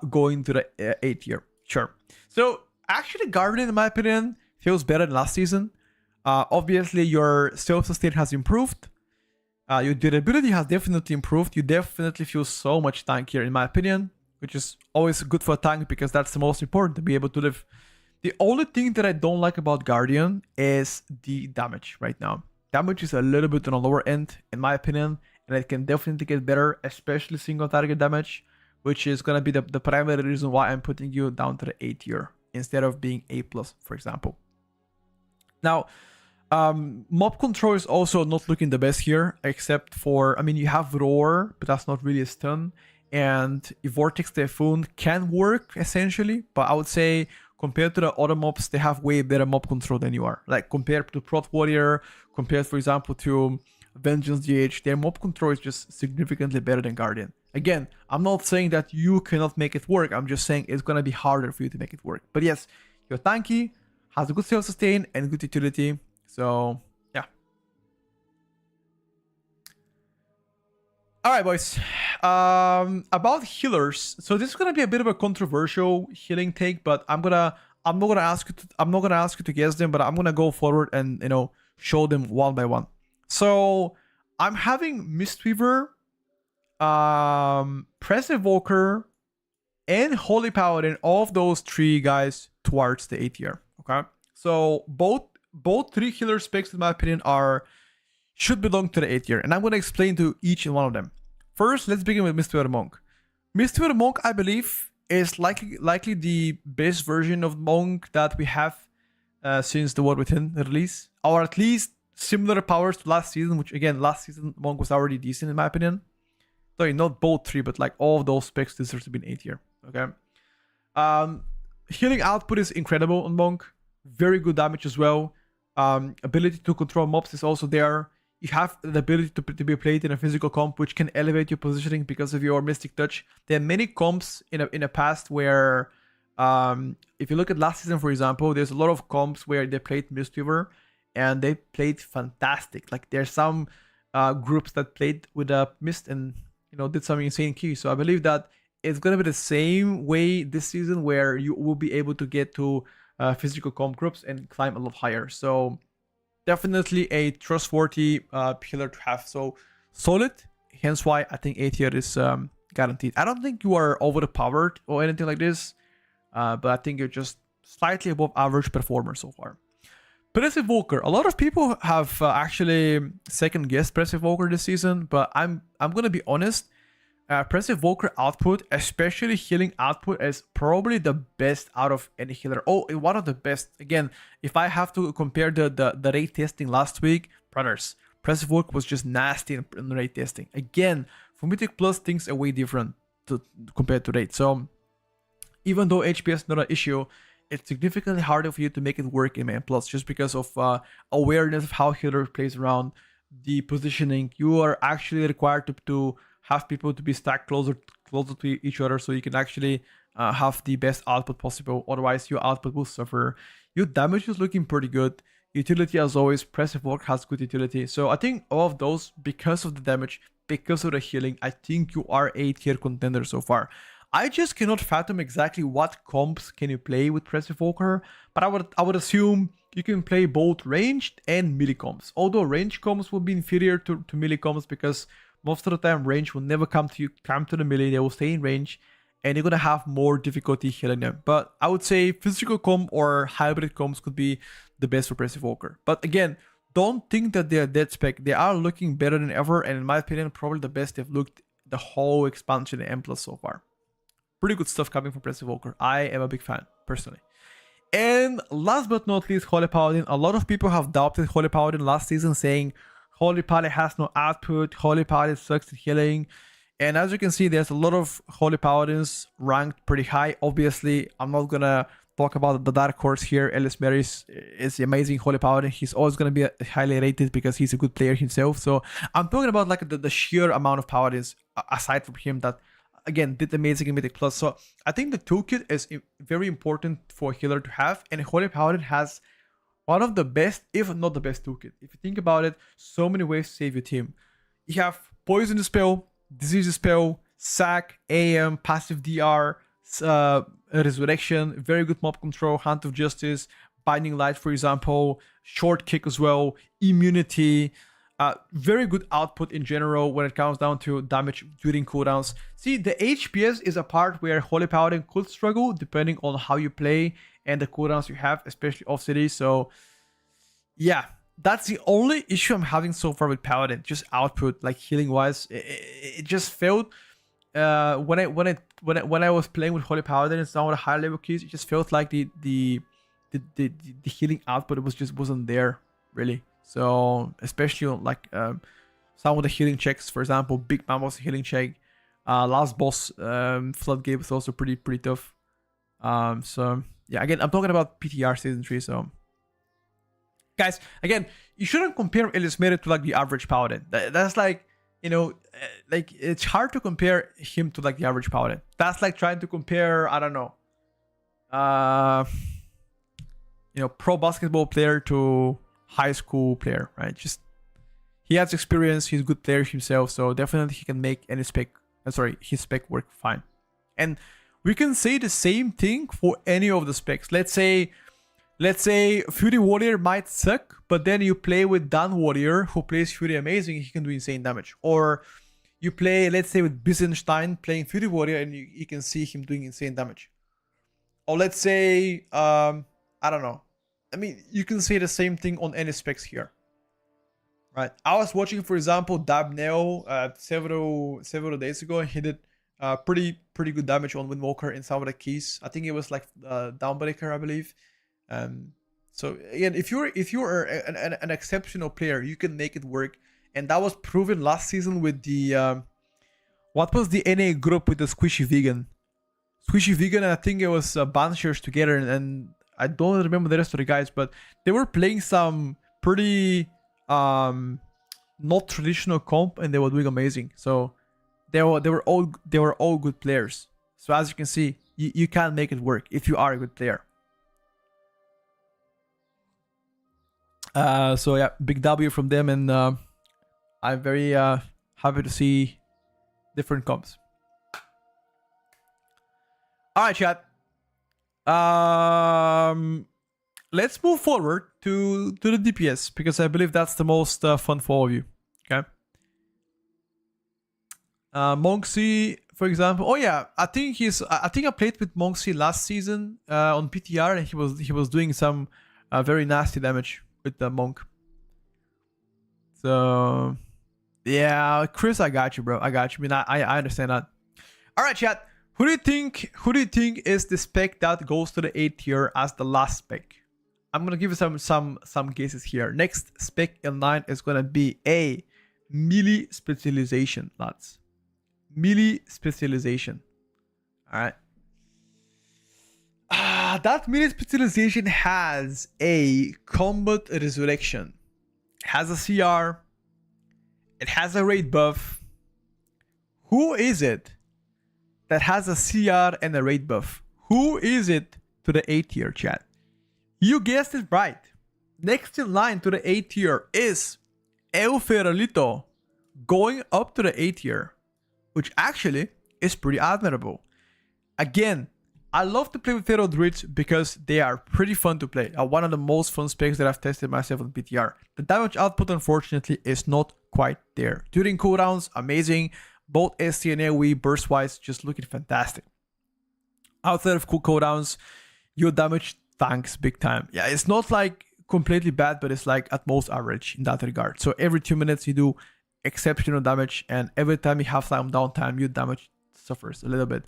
going to the A tier. Sure. So actually, Guardian, in my opinion, feels better than last season. Obviously, your self-sustain has improved. Your durability has definitely improved. You definitely feel so much tankier, in my opinion, which is always good for a tank because that's the most important, to be able to live. The only thing that I don't like about Guardian is the damage right now. Damage is a little bit on the lower end, in my opinion, and it can definitely get better, especially single target damage, which is going to be the primary reason why I'm putting you down to the A tier instead of being A+, for example. Now, mob control is also not looking the best here, except for, I mean, you have Roar, but that's not really a stun, and Vortex Typhoon can work, essentially, but I would say compared to the other mobs, they have way better mob control than you are. Like, compared to Prot Warrior, compared, for example, to Vengeance DH, their mob control is just significantly better than Guardian. Again, I'm not saying that you cannot make it work, I'm just saying it's gonna be harder for you to make it work. But yes, you're tanky, has a good self-sustain and good utility, so yeah. Alright, boys. About healers, so this is gonna be a bit of a controversial healing take, but I'm not gonna ask you to guess them, but I'm gonna go forward and, you know, show them one by one. So I'm having Mistweaver, Press Evoker, and Holy Paladin, all of those 3 guys towards the A tier. Okay, so both 3 healer specs, in my opinion, should belong to the A tier, and I'm going to explain to each and one of them. First, let's begin with Mistweaver Monk. Mistweaver Monk, I believe, is likely the best version of Monk that we have since the War Within release, or at least similar powers to last season, which again, last season Monk was already decent in my opinion. Sorry, not both 3, but like all of those specs deserve to be an A tier. Okay. Healing output is incredible on Monk. Very good damage as well. Ability to control mobs is also there. You have the ability to be played in a physical comp, which can elevate your positioning because of your Mystic Touch. There are many comps in a past where, if you look at last season, for example, there's a lot of comps where they played Mistweaver and they played fantastic. Like there's some groups that played with a Mist and, you know, did some insane keys. So I believe that it's gonna be the same way this season, where you will be able to get to physical comp groups and climb a lot higher. So definitely a trustworthy healer to have. So solid, hence why I think A tier is guaranteed. I don't think you are overpowered or anything like this, but I think you're just slightly above average performer so far. Press Evoker. A lot of people have actually second guessed Press Evoker this season, but I'm gonna be honest. Press Evoker output, especially healing output, is probably the best out of any healer. Oh, one of the best. Again, if I have to compare the raid testing last week, brothers, Press Evoker was just nasty in raid testing. Again, for Mythic Plus, things are way different compared to raid. So even though HPS is not an issue, it's significantly harder for you to make it work in Man Plus, just because of awareness of how healer plays around, the positioning. You are actually required to have people to be stacked closer to each other, so you can actually have the best output possible. Otherwise, your output will suffer. Your damage is looking pretty good. Utility as always, Press Evoke has good utility. So I think all of those, because of the damage, because of the healing, I think you are a tier contender so far. I just cannot fathom exactly what comps can you play with Press Evoker, but I would assume you can play both ranged and melee comps. Although range comps will be inferior to melee comps because most of the time range will never come to the melee, they will stay in range, and you're gonna have more difficulty healing them. But I would say physical comp or hybrid comps could be the best for Press Evoker. But again, don't think that they're dead spec. They are looking better than ever, and in my opinion, probably the best they've looked the whole expansion in M+ so far. Pretty good stuff coming from Press Evoker. I am a big fan, personally. And last but not least, Holy Paladin. A lot of people have doubted Holy Paladin last season, saying Holy Paladin has no output, Holy Paladin sucks at healing. And as you can see, there's a lot of Holy Paladins ranked pretty high. Obviously, I'm not gonna talk about the dark horse here. Ellis Maris is the amazing Holy Paladin. He's always gonna be highly rated because he's a good player himself. So I'm talking about like the sheer amount of Paladins aside from him that, again, did amazing in Mythic Plus. So I think the toolkit is very important for a healer to have, and Holy Paladin has one of the best, if not the best toolkit. If you think about it, so many ways to save your team. You have Poison Dispel, Disease Dispel, Sack, AM, Passive DR, Resurrection, very good mob control, Hand of Justice, Binding Light, for example, Short Kick as well, Immunity, very good output in general when it comes down to damage during cooldowns. See, the HPS is a part where Holy Paladin could struggle depending on how you play and the cooldowns you have, especially off city. So yeah, that's the only issue I'm having so far with Paladin, just output, like healing wise. It just felt when I was playing with Holy Paladin and some of the higher level keys, it just felt like the healing output wasn't there really. So especially on like some of the healing checks, for example, Big Mom was a healing check. Last boss, Floodgate was also pretty tough. So yeah, again, I'm talking about PTR season 3. So guys, again, you shouldn't compare Ellis Merit to like the average Paladin. That's like, you know, like it's hard to compare him to like the average Paladin. That's like trying to compare, I don't know, you know, pro basketball player to high school player, right? Just he has experience, he's a good player himself, so definitely he can make any spec, his spec work fine. And we can say the same thing for any of the specs. Let's say Fury Warrior might suck, but then you play with Dan Warrior who plays Fury amazing, he can do insane damage. Or you play, let's say, with Byzantium playing Fury Warrior and you can see him doing insane damage. Or let's say, I don't know. I mean, you can say the same thing on any specs here, right? I was watching, for example, Dabneo several days ago, and he did pretty good damage on Windwalker in some of the keys. I think it was like Downbreaker, I believe. So again, if you're an exceptional player, you can make it work, and that was proven last season with the what was the NA group with the Squishy Vegan, and I think it was Banshers together, and I don't remember the rest of the guys, but they were playing some pretty not traditional comp, and they were doing amazing. So they were all good players. So as you can see, you can make it work if you are a good player. So yeah, big W from them, and I'm very happy to see different comps. All right, chat. Let's move forward to the DPS, because I believe that's the most fun for all of you. Okay. Monksy, for example. Oh yeah, I think I played with Monksy last season on PTR, and he was doing some very nasty damage with the monk. So yeah, Chris, I got you, bro. I got you. I mean, I understand that. All right, chat. Who do you think is the spec that goes to the 8 tier as the last spec? I'm gonna give you some guesses here. Next spec in line is gonna be a melee specialization, lads. Melee specialization. All right. That melee specialization has a combat resurrection, has a CR, it has a raid buff. Who is it that has a CR and a raid buff? Who is it to the 8 tier, chat? You guessed it right. next in line to the A tier is El Feralito going up to the A tier, which actually is pretty admirable. Again, I love to play with Feral Druids because they are pretty fun to play. One of the most fun specs that I've tested myself on PTR. The damage output, unfortunately, is not quite there. During cooldowns, amazing. Both ST and AoE burst-wise, just looking fantastic. Outside of cooldowns, your damage tanks big time. Yeah, it's not like completely bad, but it's like at most average in that regard. So every 2 minutes you do exceptional damage, and every time you have some downtime, your damage suffers a little bit.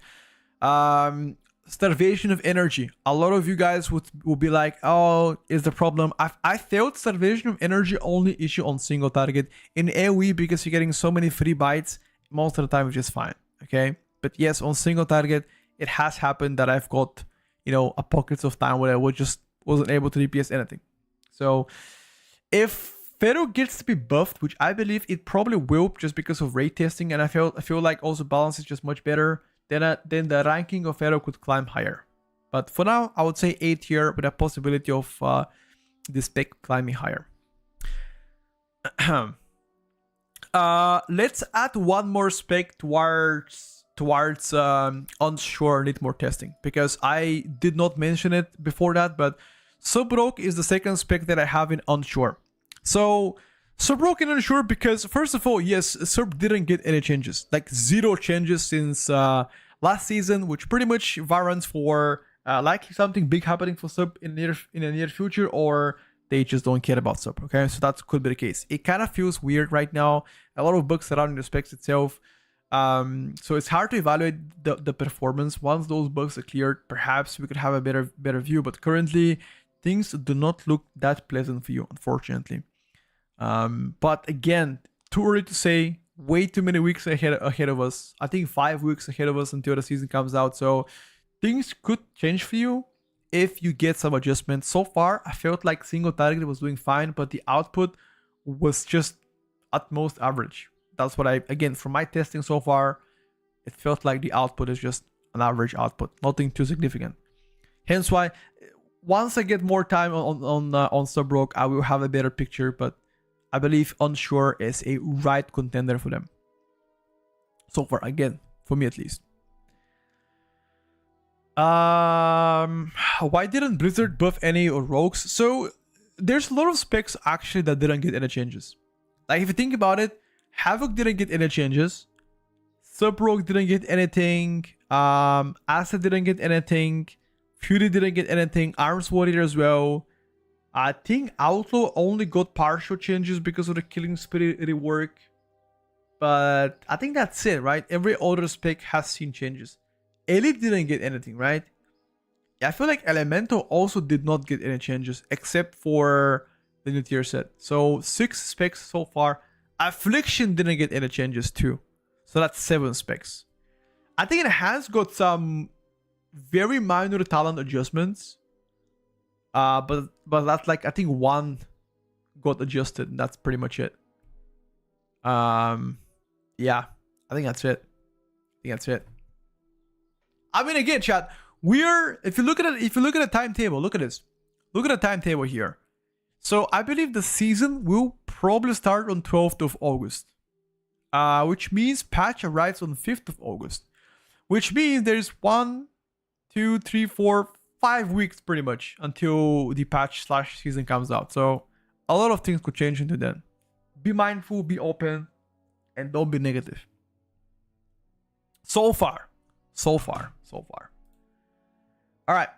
Starvation of energy. A lot of you guys would be like, oh, is the problem? I felt starvation of energy only issue on single target. In AoE, because you're getting so many free bites, most of the time it's just fine. Okay, but yes, on single target, it has happened that I've got, you know, a pockets of time where I wasn't able to DPS anything. So if Pharaoh gets to be buffed, which I believe it probably will, just because of raid testing, and I feel like also balance is just much better, then the ranking of Pharaoh could climb higher. But for now, I would say A tier with a possibility of the spec climbing higher. Let's add one more spec towards onshore need more testing, because I did not mention it before that, but Subrogue is the second spec that I have in onshore. So Subrogue in onshore, because first of all, yes, Sub didn't get any changes, like 0 changes since last season, which pretty much warrants for like something big happening for Sub in the near future, or they just don't care about Sub. Okay, so that could be the case. It kind of feels weird right now. A lot of bugs surrounding the specs itself. So it's hard to evaluate the performance. Once those bugs are cleared, perhaps we could have a better view. But currently, things do not look that pleasant for you, unfortunately. But again, too early to say. Way too many weeks ahead of us. I think 5 weeks ahead of us until the season comes out. So things could change for you if you get some adjustments. So far, I felt like single target was doing fine, but the output was just at most average. That's what again, from my testing so far, it felt like the output is just an average output, nothing too significant. Hence why, once I get more time on Subrogue, I will have a better picture, but I believe onshore is a right contender for them. So far, again, for me at least. Why didn't Blizzard buff any rogues? So there's a lot of specs actually that didn't get any changes. Like if you think about it, Havoc didn't get any changes. Subrogue didn't get anything. Acid didn't get anything. Fury didn't get anything. Arms Warrior as well. I think Outlaw only got partial changes because of the Killing Spree rework. But I think that's it, right? Every other spec has seen changes. Elite didn't get anything, right? Yeah, I feel like Elemental also did not get any changes except for the new tier set. So 6 specs so far. Affliction didn't get any changes too. So that's 7 specs. I think it has got some very minor talent adjustments. But that's like, I think 1 got adjusted, and that's pretty much it. Yeah, I think that's it. I mean, again, chat, if you look at the timetable, look at this. Look at the timetable here. So I believe the season will probably start on 12th of August. Which means patch arrives on 5th of August. Which means there's 1, 2, 3, 4, 5 weeks pretty much until the patch / season comes out. So a lot of things could change into then. Be mindful, be open, and don't be negative. So far. All right.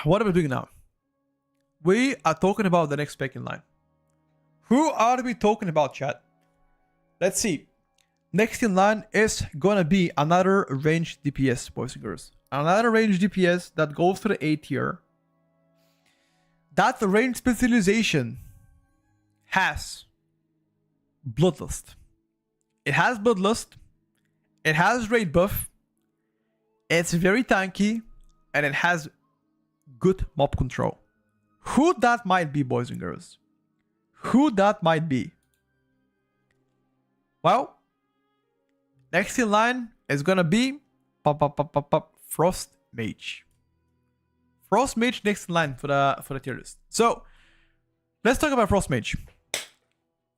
What are we doing now? We are talking about the next spec in line. Who are we talking about, chat? Let's see. Next in line is gonna be another ranged DPS, boys and girls. Another range DPS that goes to the A tier. That range specialization has Bloodlust. It has Bloodlust. It has raid buff. It's very tanky. And it has good mob control. Who that might be, boys and girls? Who that might be? Well, next in line is gonna be Frost Mage. Frost Mage next in line for the tier list. So let's talk about Frost Mage.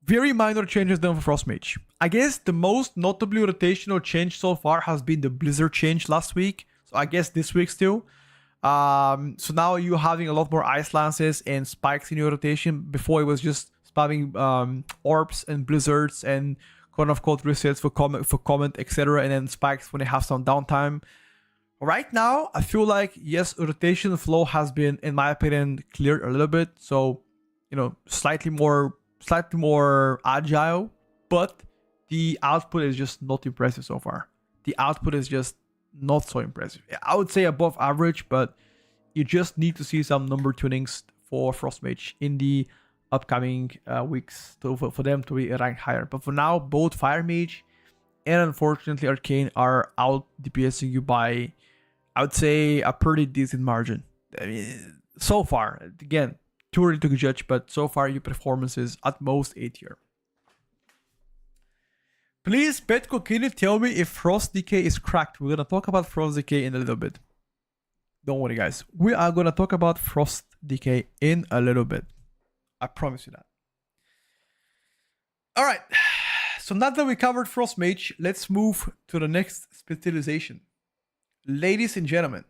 Very minor changes done for Frost Mage. I guess the most notably rotational change so far has been the Blizzard change last week. So I guess this week still. So now you're having a lot more Ice Lances and Spikes in your rotation. Before it was just spamming Orbs and Blizzards and quote-unquote resets for comment, etc. And then Spikes when they have some downtime. Right now, I feel like, yes, rotation flow has been, in my opinion, cleared a little bit. So, you know, slightly more agile, but the output is just not impressive so far. The output is just not so impressive. I would say above average, but you just need to see some number tunings for Frost Mage in the upcoming weeks for them to be ranked higher. But for now, both Fire Mage and unfortunately Arcane are out DPSing you by, I would say, a pretty decent margin. I mean, so far, again, too early to judge, but so far your performance is at most A tier. Please, Petko, can you tell me if Frost Decay is cracked? We're gonna talk about Frost Decay in a little bit. Don't worry, guys. We are gonna talk about Frost Decay in a little bit. I promise you that. All right. So now that we covered Frost Mage, let's move to the next specialization. Ladies and gentlemen,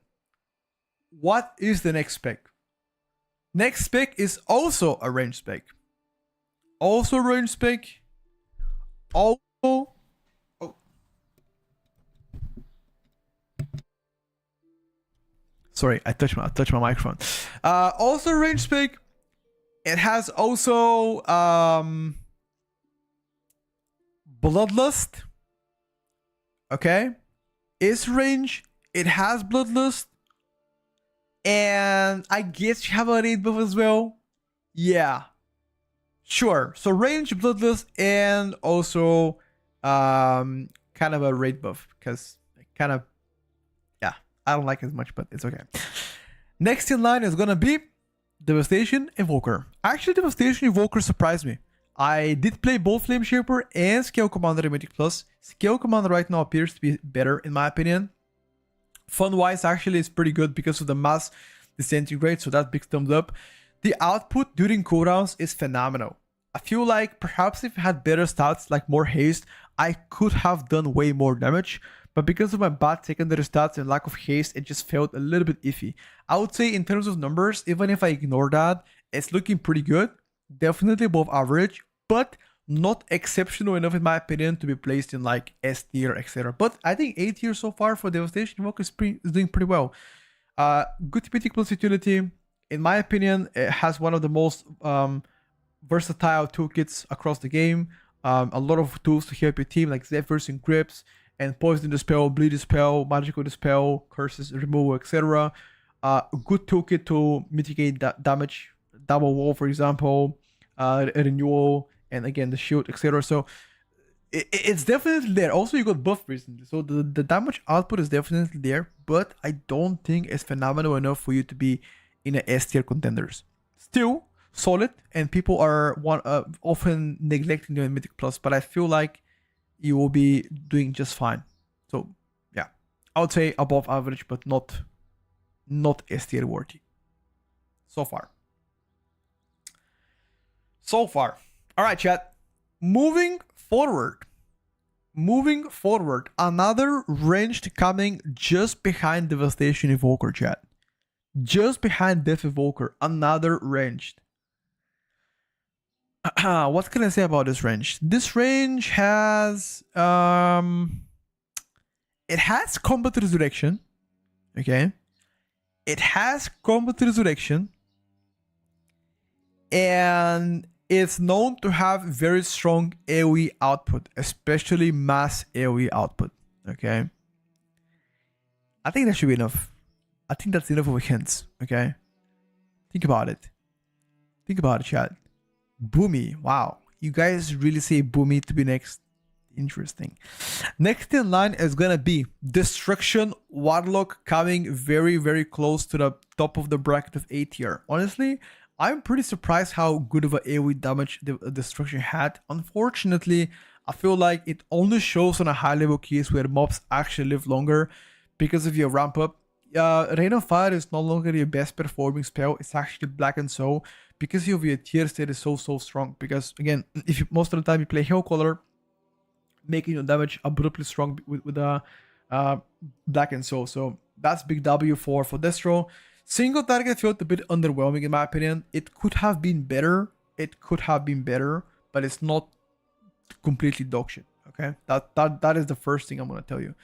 what is the next spec? Next spec is also a range spec. Also range spec. Also... Oh. Sorry, I touched my microphone. Also range spec. It has also Bloodlust. Okay. Is range. It has Bloodlust. And I guess you have a raid buff as well. Yeah. Sure. So range, Bloodlust, and also kind of a raid buff. Because kind of, yeah, I don't like it as much, but it's okay. Next in line is going to be Devastation Evoker. Actually, Devastation Evoker surprised me. I did play both Flame Shaper and Scale Commander in Mythic Plus. Scale Commander right now appears to be better in my opinion. Fun-wise, actually, it's pretty good because of the mass disintegrate, so that's big thumbs up. The output during cooldowns is phenomenal. I feel like perhaps if I had better stats, like more haste, I could have done way more damage. But because of my bad secondary stats and lack of haste, it just felt a little bit iffy. I would say in terms of numbers, even if I ignore that, it's looking pretty good. Definitely above average, but not exceptional enough in my opinion to be placed in like S tier, etc. But I think A tier so far for Devastation Evoker is doing pretty well. Good Mythic Plus utility. In my opinion, it has one of the most versatile toolkits across the game. A lot of tools to help your team like Zephyrs and Grips and Poison Dispel, Bleed Dispel, Magical Dispel, Curses Removal, etc. A good toolkit to mitigate that damage. Double Wall, for example, Renewal, and again the shield, etc. So it's definitely there. Also, you got buffed recently, so the damage output is definitely there, but I don't think it's phenomenal enough for you to be in a S tier contenders. Still solid, and people are often neglecting the Mythic Plus, but I feel like you will be doing just fine. So yeah, I would say above average, but not S tier worthy so far. All right, chat. Moving forward, another ranged coming just behind Devastation Evoker, chat. Just behind Death Evoker, another ranged. What can I say about this range? This range has it has Combat Resurrection. Okay. It has Combat Resurrection. And it's known to have very strong AoE output, especially mass AoE output. Okay. I think that should be enough. I think that's enough of a hint. Okay. Think about it. Think about it, chat. Boomy. Wow. You guys really say Boomy to be next. Interesting. Next in line is gonna be Destruction Warlock, coming very, very close to the top of the bracket of A tier. Honestly, I'm pretty surprised how good of a AoE damage the Destruction had. Unfortunately, I feel like it only shows on a high level case where mobs actually live longer because of your ramp up. Rain of Fire is no longer your best performing spell. It's actually Black and Soul because of your tier state is so strong. Because again, if you, most of the time you play Hell Color, making your damage abruptly strong with a Black and Soul. So that's big W for Destro. Single target felt a bit underwhelming in my opinion. It could have been better. But it's not completely dog shit. Okay, that is the first thing I'm gonna tell you.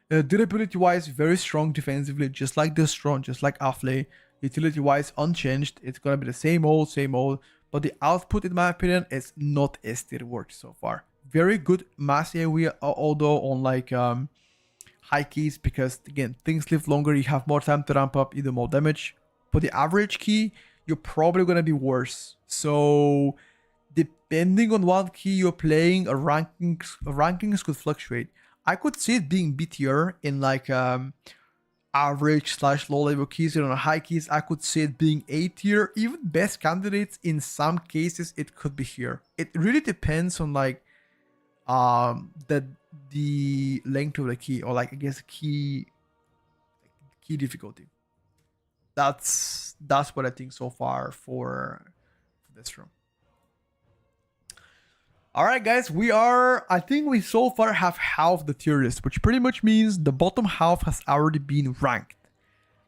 Durability wise, very strong defensively, just like Destro, just like Affley. Utility wise, unchanged. It's gonna be the same old. But the output, in my opinion, is not as tier worthy so far. Very good mass AoE, although on like high keys, because again, things live longer, you have more time to ramp up, you do more damage. For the average key, you're probably gonna be worse. So depending on what key you're playing, rankings could fluctuate. I could see it being B tier in like average / low level keys, and on high keys, I could see it being A tier. Even best candidates, in some cases, it could be here. It really depends on like the length of the key, or like I guess key difficulty. That's what I think so far for this room. All right, guys, I think we so far have half the tier list, which pretty much means the bottom half has already been ranked.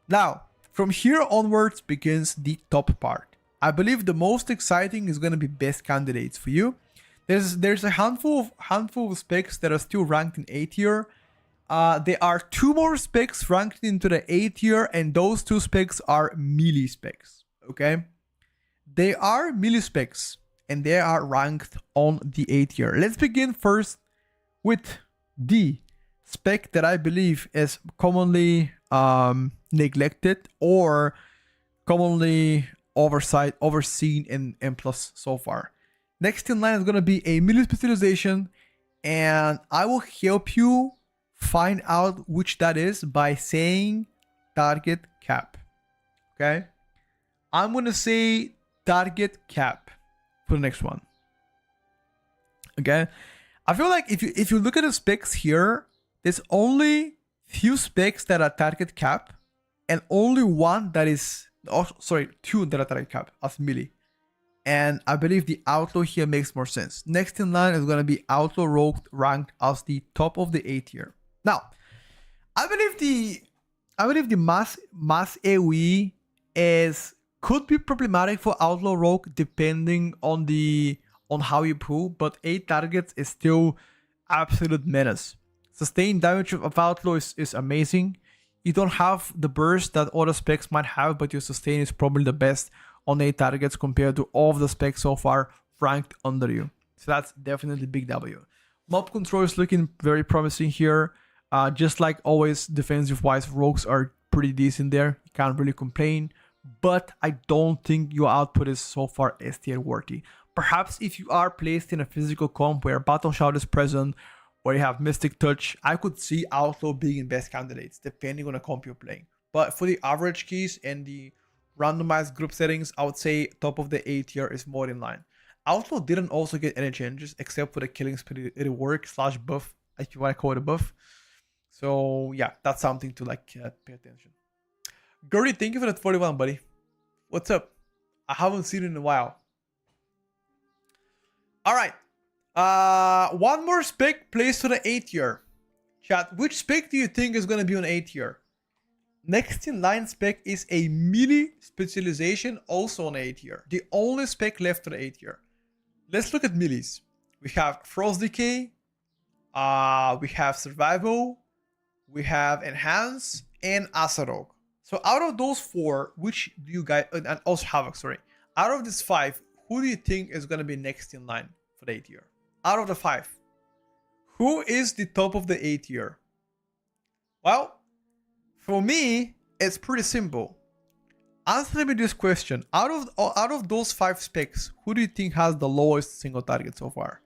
Now, from here onwards begins the top part. I believe the most exciting is going to be best candidates for you. There's a handful of specs that are still ranked in A tier. There are 2 more specs ranked into the A tier, and those 2 specs are melee specs. Okay, they are melee specs, and they are ranked on the A tier. Let's begin first with the spec that I believe is commonly neglected or commonly overseen in M+ so far. Next in line is going to be a melee specialization, and I will help you find out which that is by saying target cap. Okay, I'm going to say target cap for the next one. Okay, I feel like if you look at the specs here, there's only few specs that are target cap, and only one that is, oh sorry, 2 that are target cap as melee. And I believe the Outlaw here makes more sense. Next in line is going to be Outlaw Rogue, ranked as the top of the A tier. Now, I believe the mass AoE could be problematic for Outlaw Rogue depending on how you pull, but 8 targets is still absolute menace. Sustained damage of Outlaw is amazing. You don't have the burst that other specs might have, but your sustain is probably the best on 8 targets compared to all of the specs so far ranked under you. So that's definitely big W. Mob control is looking very promising here. Just like always, defensive wise, rogues are pretty decent there. You can't really complain. But I don't think your output is so far S tier worthy. Perhaps if you are placed in a physical comp where Battle Shout is present, where you have Mystic Touch, I could see Outlaw being in best candidates, depending on the comp you're playing. But for the average keys and the randomized group settings, I would say top of the A tier is more in line. Outlaw didn't also get any changes except for the killing speed rework / buff, if you want to call it a buff. So yeah, that's something to like pay attention. Gertie, thank you for that 41, buddy. What's up? I haven't seen it in a while. All right. One more spec placed to the A tier. Chat, which spec do you think is going to be on A tier? Next in line spec is a melee specialization, also on A tier. The only spec left to the A tier. Let's look at melees. We have Frost Decay, we have Survival, we have Enhance, and Asarog. So out of those 4, which do you guys, and also Havoc, sorry. Out of these 5, who do you think is going to be next in line for the A tier? Out of the 5, who is the top of the A tier? Well, for me, it's pretty simple. Answer me this question. Out of those 5 specs, who do you think has the lowest single target so far?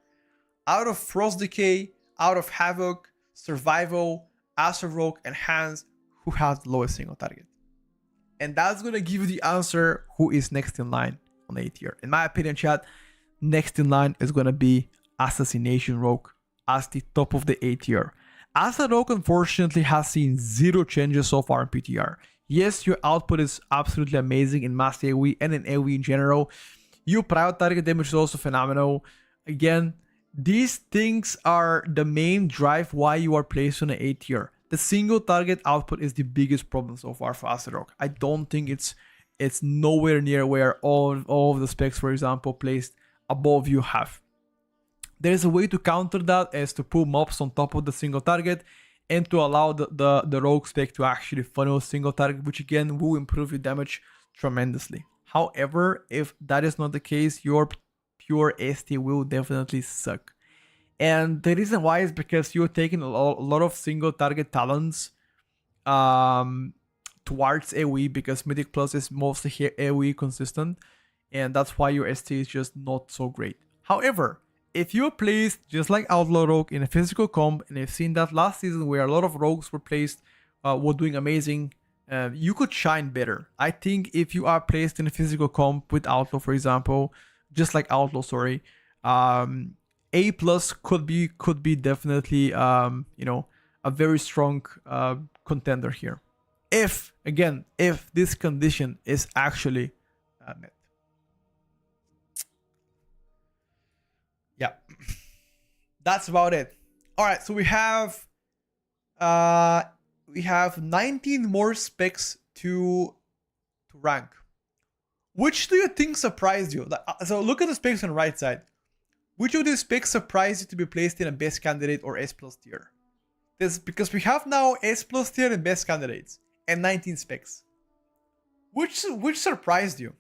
Out of Frost Decay, out of Havoc, Survival, Asarog, and Hans, who has the lowest single target? And that's going to give you the answer who is next in line on A tier. In my opinion, chat, next in line is going to be Assassination Rogue as the top of the A tier. Asadok unfortunately has seen zero changes so far in PTR. Yes, your output is absolutely amazing in mass AoE and in AoE in general. Your private target damage is also phenomenal. Again, these things are the main drive why you are placed on an A tier. The single target output is the biggest problem so far for Asadok. I don't think it's nowhere near where all of the specs, for example, placed above you have. There's a way to counter that is to put mobs on top of the single target and to allow the rogue spec to actually funnel single target, which again will improve your damage tremendously. However, if that is not the case, your pure ST will definitely suck. And the reason why is because you're taking a lot of single target talents towards AoE, because Mythic Plus is mostly AoE consistent, and that's why your ST is just not so great. However, if you're placed just like Outlaw Rogue in a physical comp, and I've seen that last season where a lot of rogues were placed, were doing amazing, you could shine better. I think if you are placed in a physical comp with Outlaw, for example, just like Outlaw, sorry, A plus could be definitely you know, a very strong contender here. If this condition is actually met. Yeah, that's about it. All right, so we have 19 more specs to rank. Which do you think surprised you? So look at the specs on the right side. Which of these specs surprised you to be placed in a best candidate or S plus tier? This because we have now S plus tier and best candidates and 19 specs. Which surprised you?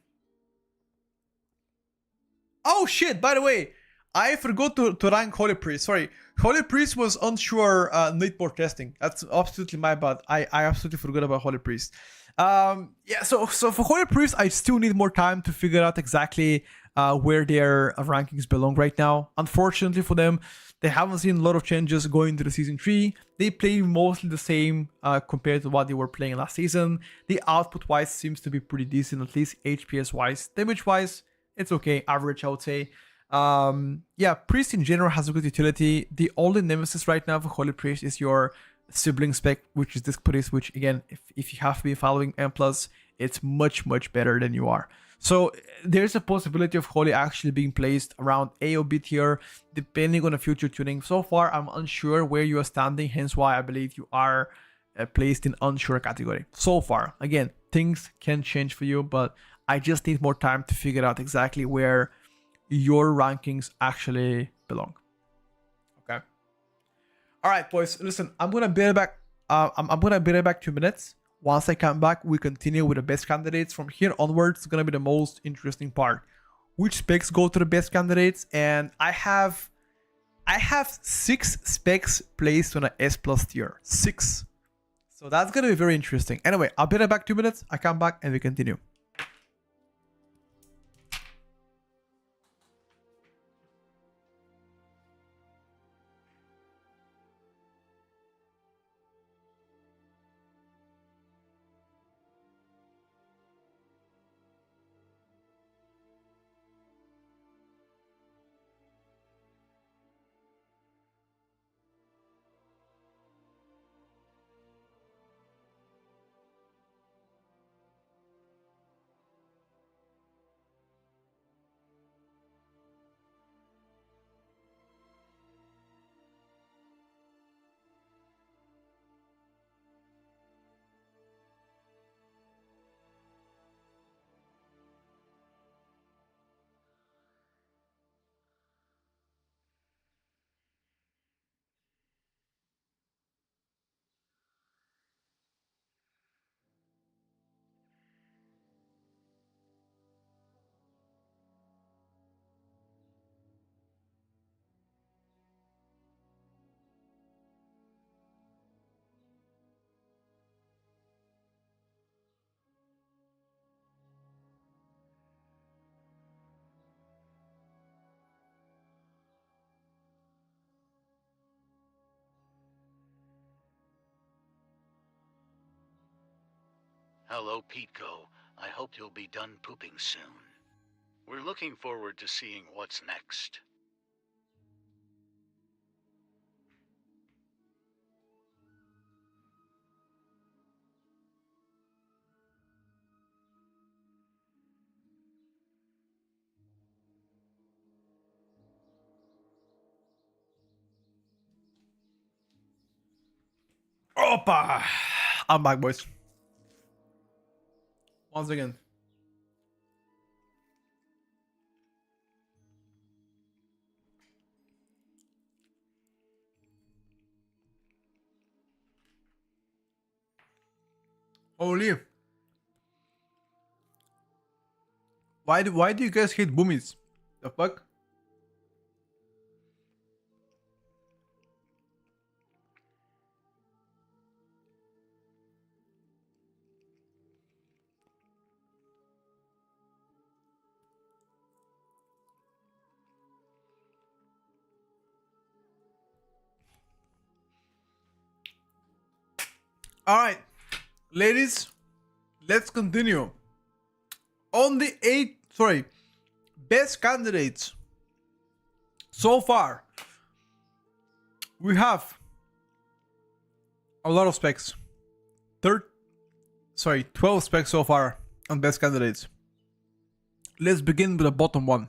Oh shit, by the way, I forgot to rank Holy Priest. Sorry, Holy Priest was unsure need more testing. That's absolutely my bad. I absolutely forgot about Holy Priest. Yeah, so for Holy Priest, I still need more time to figure out exactly where their rankings belong right now. Unfortunately for them, they haven't seen a lot of changes going into the season 3. They play mostly the same compared to what they were playing last season. The output wise seems to be pretty decent, at least HPS wise. Damage wise, it's okay, average I would say. Yeah, Priest in general has a good utility. The only nemesis right now for Holy Priest is your sibling spec, which is Disc Priest, which again, if you have to be following M+, it's much better than you are. So there's a possibility of Holy actually being placed around A or B tier, depending on the future tuning. So far, I'm unsure where you are standing, hence why I believe you are placed in unsure category. So far, again, things can change for you, but I just need more time to figure out exactly where your rankings actually belong. Okay. All right, boys. Listen, I'm gonna be right back. I'm gonna be right back 2 minutes. Once I come back, we continue with the best candidates. From here onwards, it's gonna be the most interesting part. Which specs go to the best candidates? And I have 6 specs placed on an S plus tier. 6. So that's gonna be very interesting. Anyway, I'll be right back 2 minutes. I come back and we continue. Hello, Pico. I hope you'll be done pooping soon. We're looking forward to seeing what's next. Opa! I'm back, boys. Once again. Holy. Why do you guys hate boomies? The fuck? Alright, ladies, let's continue. On the best candidates so far, we have a lot of specs. 12 specs so far on best candidates. Let's begin with the bottom one.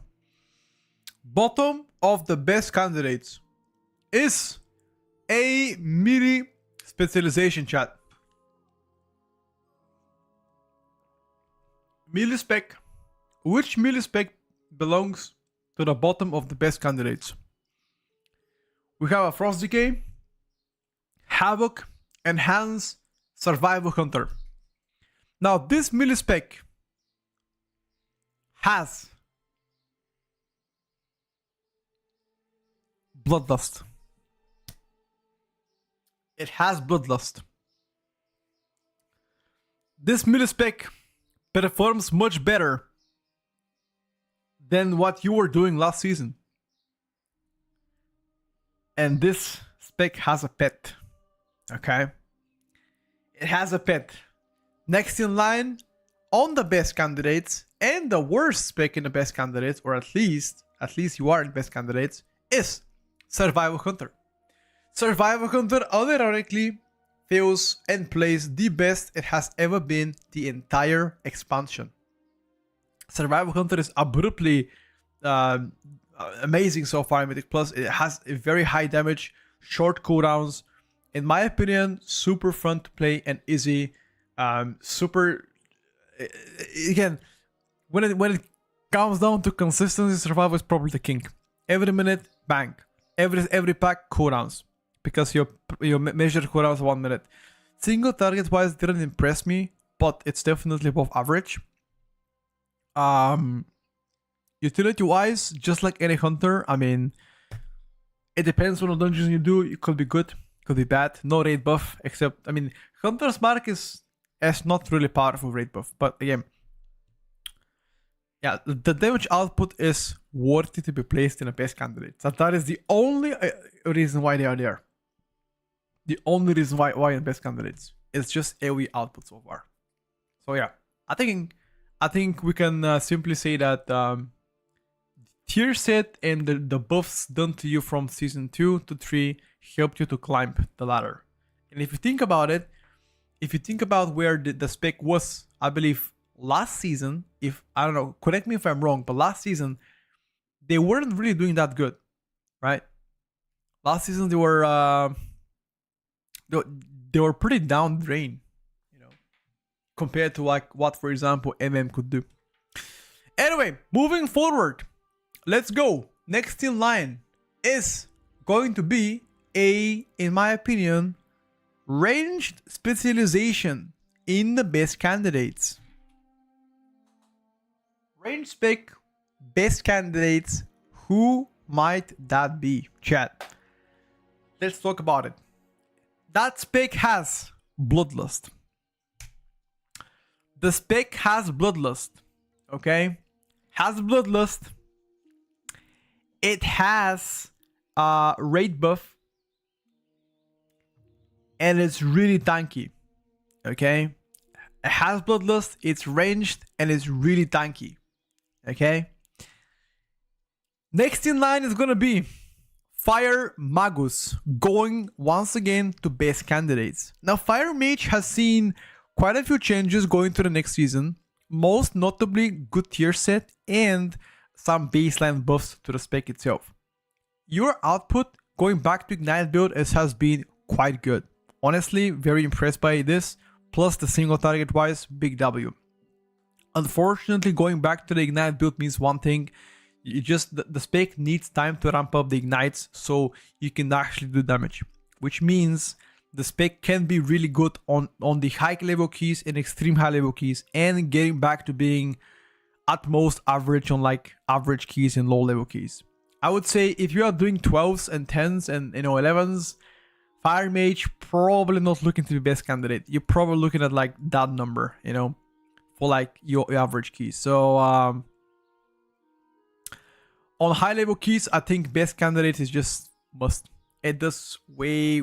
Bottom of the best candidates is a melee specialization, chat. Melee spec. Which melee spec belongs to the bottom of the best candidates? We have a Frost Decay, Havoc, Enhance, Survival Hunter. Now this melee spec has Bloodlust. It has Bloodlust. This melee spec performs much better than what you were doing last season. And this spec has a pet. Okay? It has a pet. Next in line on the best candidates and the worst spec in the best candidates, or at least you are in best candidates, is Survival Hunter. Survival Hunter unironically feels and plays the best it has ever been the entire expansion. Survival Hunter is abruptly amazing so far in Mythic Plus. It has a very high damage, short cooldowns. In my opinion, super fun to play and easy. Super again, when it comes down to consistency, Survival is probably the king. Every minute, bang. Every pack cooldowns, because your measured cooldowns 1 minute. Single target wise didn't impress me, but it's definitely above average. Utility wise, just like any hunter, I mean, it depends on the dungeons you do. It could be good, could be bad. No raid buff, except, I mean, Hunter's Mark is not really powerful raid buff, but again, yeah, the damage output is worthy to be placed in a best candidate. So that is the only reason why they are there. The only reason why in best candidates. It's just AoE output so far. So yeah, I think we can simply say that tier set and the buffs done to you from season 2 to 3 helped you to climb the ladder. And if you think about it, if you think about where the spec was, I believe last season, if I don't know, correct me if I'm wrong, but last season they weren't really doing that good, right? Last season they were pretty down drain, you know, compared to like what, for example, could do. Anyway, moving forward, let's go. Next in line is going to be in my opinion, ranged specialization in the best candidates. Range spec, best candidates. Who might that be? Chat. Let's talk about it. That spec has Bloodlust. The spec has Bloodlust. Okay? Has Bloodlust. It has raid buff. And it's really tanky. Okay? It has Bloodlust, it's ranged, and it's really tanky. Okay? Next in line is gonna be Fire Magus, going once again to best candidates. Now, Fire Mage has seen quite a few changes going to the next season, most notably good tier set and some baseline buffs to the spec itself. Your output going back to Ignite build has been quite good. Honestly, very impressed by this. Plus the single target wise, big W. Unfortunately, going back to the Ignite build means one thing. You just the spec needs time to ramp up the ignites so you can actually do damage, which means the spec can be really good on the high level keys and extreme high level keys, and getting back to being at most average on like average keys and low level keys. I would say if you are doing 12s and 10s and 11s, Fire Mage probably not looking to be best candidate. You're probably looking at like that number, for like your average keys. So on high level keys, I think best candidate is just must. It does way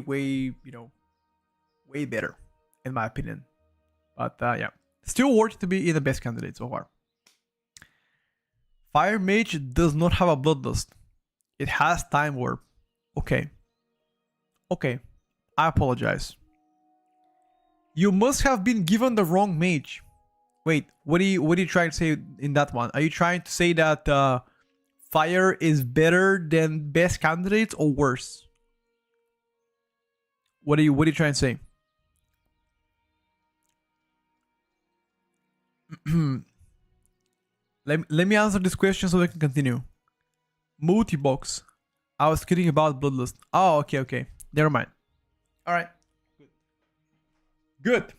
better in my opinion. But yeah, still worth to be in the best candidate so far. Fire Mage does not have a Bloodlust. It has Time Warp. Okay, I apologize. You must have been given the wrong mage. Wait, what are you trying to say in that one? Are you trying to say that Fire is better than best candidates or worse? What are you trying to say? let me answer this question so we can continue. Multi-box. I was kidding about Bloodlust. Oh, okay. Never mind. All right. Good.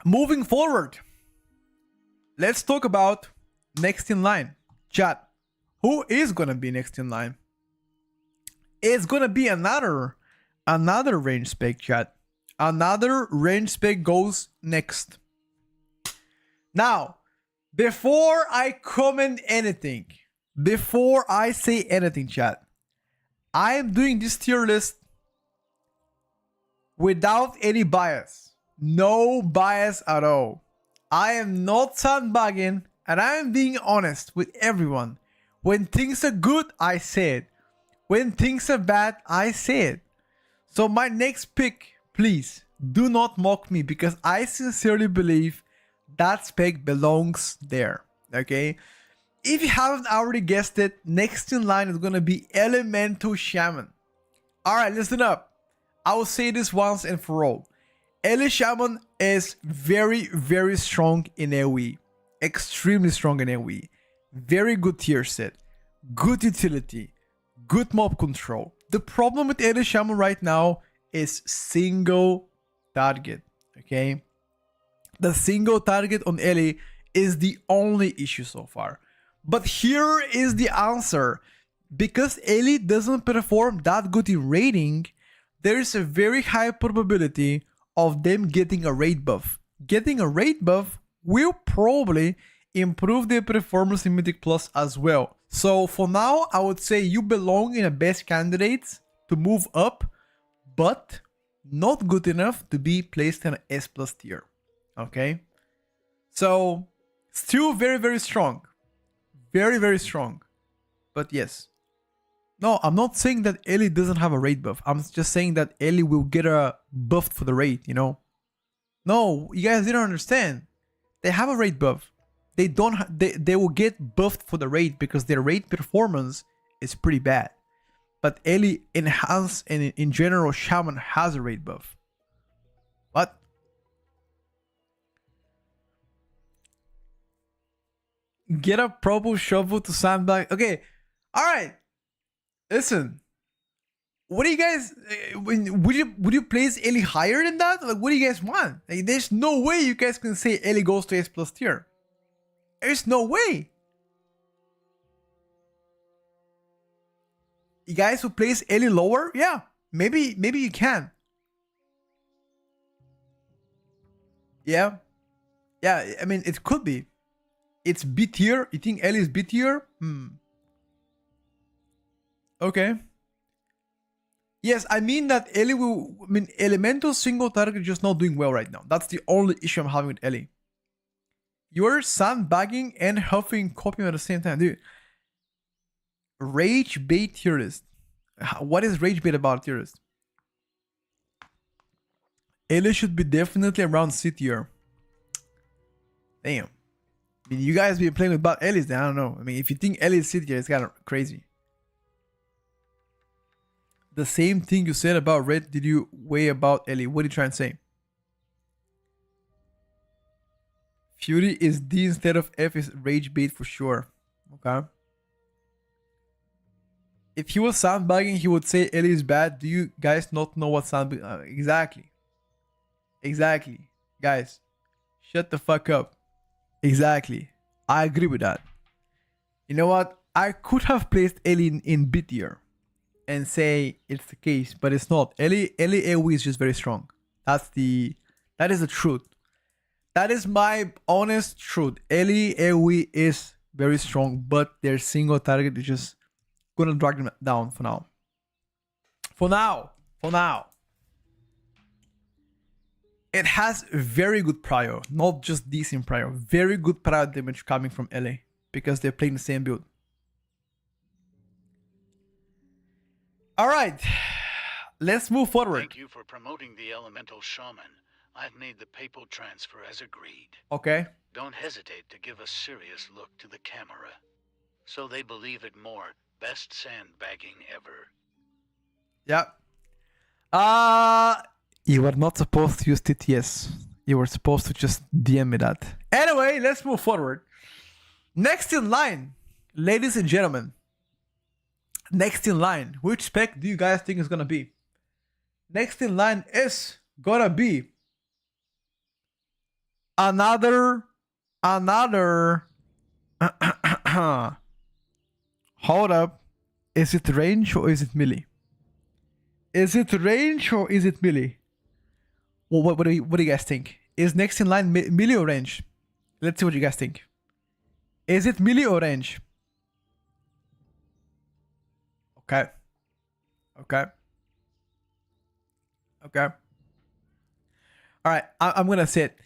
Moving forward, let's talk about next in line. Chat, who is gonna be next in line? It's gonna be another range spec, chat. Another range spec goes next. Now, before I comment anything, before I say anything, chat, I am doing this tier list without any bias. No bias at all. I am not sandbagging, and I am being honest with everyone. When things are good, I say it. When things are bad, I say it. So my next pick, please do not mock me, because I sincerely believe that spec belongs there. Okay? If you haven't already guessed it, next in line is gonna be Elemental Shaman. Alright, listen up. I will say this once and for all. Ele Shaman is very strong in AoE. Extremely strong in AoE. Very good tier set. Good utility. Good mob control. The problem with Ele Shaman right now is single target. Okay? The single target on Ele is the only issue so far. But here is the answer. Because Ele doesn't perform that good in raiding, there is a very high probability of them getting a raid buff. Getting a raid buff will probably improve their performance in Mythic Plus as well. So for now, I would say you belong in the best candidates to move up, but not good enough to be placed in an S+ tier. Okay? So still very strong. Very strong. But yes. No, I'm not saying that Ele doesn't have a raid buff. I'm just saying that Ele will get a buff for the raid, No, you guys didn't understand. They have a raid buff. They will get buffed for the raid because their raid performance is pretty bad. But Ele enhanced and in general Shaman has a raid buff. What? Get a purple shovel to sandbag. Okay. Alright. Listen. What do you guys would you place Ele higher than that? Like, what do you guys want? Like, there's no way you guys can say Ele goes to S+ tier. There's no way. You guys who place Ele lower? Yeah. Maybe you can. Yeah. Yeah, I mean, it could be. It's B tier. You think Ele is B tier? Okay. Yes, I mean that Ele will... I mean, Elemental single target is just not doing well right now. That's the only issue I'm having with Ele. You're sandbagging and huffing copying at the same time. Dude. Rage bait tier list. What is rage bait about tier list? Ele should be definitely around C tier. Damn. I mean, you guys been playing with bad Elis then, I don't know. I mean, if you think Ele is C tier, it's kind of crazy. The same thing you said about red did you weigh about Ellie. What are you trying to say? Fury is D instead of F is rage bait for sure. Okay. If he was sandbagging, he would say Ellie is bad. Do you guys not know what sandbagging? Exactly. Exactly. Guys, shut the fuck up. Exactly. I agree with that. You know what? I could have placed Ellie in B tier and say it's the case, but it's not. Ellie AoE is just very strong. That is the truth. That is my honest truth. Ellie AoE is very strong, but their single target is just gonna drag them down for now. For now. It has very good prior, not just decent prior. Very good prior damage coming from Ellie because they're playing the same build. Alright. Let's move forward. Thank you for promoting the elemental shaman. I've made the papal transfer as agreed. Okay. Don't hesitate to give a serious look to the camera. So they believe it more. Best sandbagging ever. Yeah. You were not supposed to use TTS. You were supposed to just DM me that. Anyway, let's move forward. Next in line, ladies and gentlemen. Next in line, which spec do you guys think is gonna be? Next in line is gonna be another hold up. Is it range or is it melee? Is it range or is it melee? Well, what do you guys think? Is next in line melee or range? Let's see what you guys think. Is it melee or range? Okay. All right, I'm gonna say it.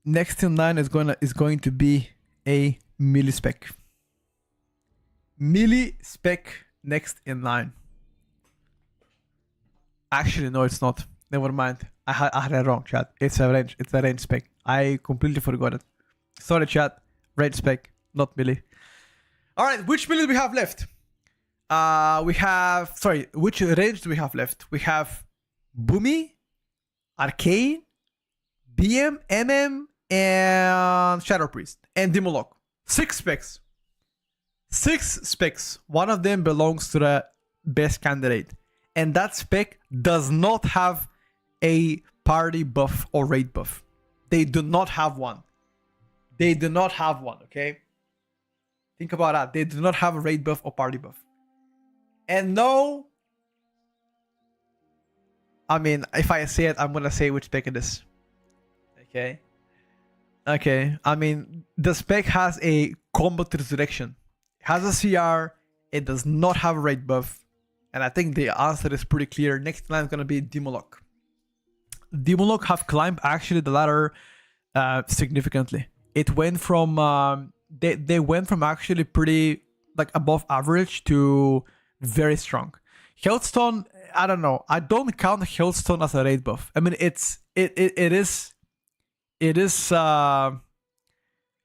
Next in line is going to be a melee spec. Melee spec next in line. Actually, no, it's not. Never mind. I had it wrong, chat. It's a range spec. I completely forgot it. Sorry, chat. Range spec, not melee. All right, which melee do we have left? Which range do we have left? We have Boomy, Arcane, BM, MM, and Shadow Priest, and Demolog. 6 specs. 6 specs. One of them belongs to the best candidate. And that spec does not have a party buff or raid buff. They do not have one. Okay? Think about that. They do not have a raid buff or party buff. And no, I mean, if I say it, I'm gonna say which spec it is. Okay. I mean, the spec has a combat resurrection. It has a CR. It does not have a raid buff. And I think the answer is pretty clear. Next line is gonna be Demolog. Demolog have climbed actually the ladder significantly. It went from they went from actually pretty like above average to very strong. Healthstone, I don't know. I don't count Healthstone as a raid buff. I mean, it is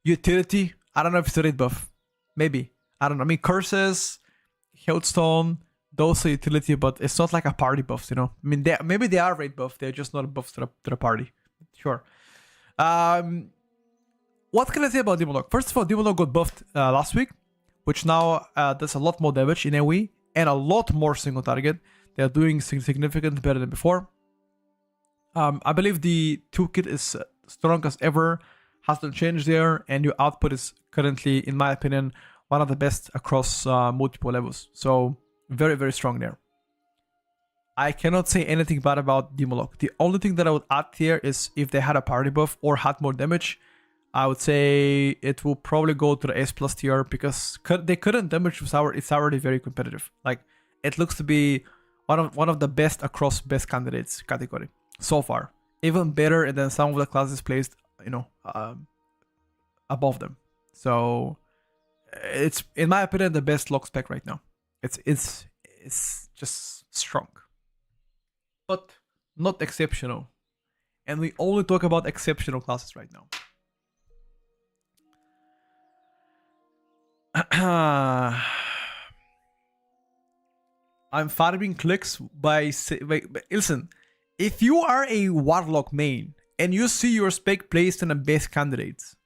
utility. I don't know if it's a raid buff. Maybe. I don't know. I mean, curses, Healthstone, those are utility, but it's not like a party buffs, you know. I mean, maybe they are raid buff. They're just not buffs to the party. Sure. What can I say about Demolog? First of all, Demolog got buffed last week, which now does a lot more damage in AoE and a lot more single target. They're doing significantly better than before. I believe the toolkit is strong as ever, hasn't changed there, and your output is currently, in my opinion, one of the best across multiple levels. So very, very strong there. I cannot say anything bad about Demolog. The only thing that I would add here is if they had a party buff or had more damage, I would say it will probably go to the S+ tier because they couldn't damage it's already very competitive. Like, it looks to be one of the best across best candidates category so far. Even better than some of the classes placed, you know, above them. So it's, in my opinion, the best lock spec right now. It's just strong, but not exceptional. And we only talk about exceptional classes right now. I I'm farming clicks by listen, if you are a Warlock main and you see your spec placed in a best candidates,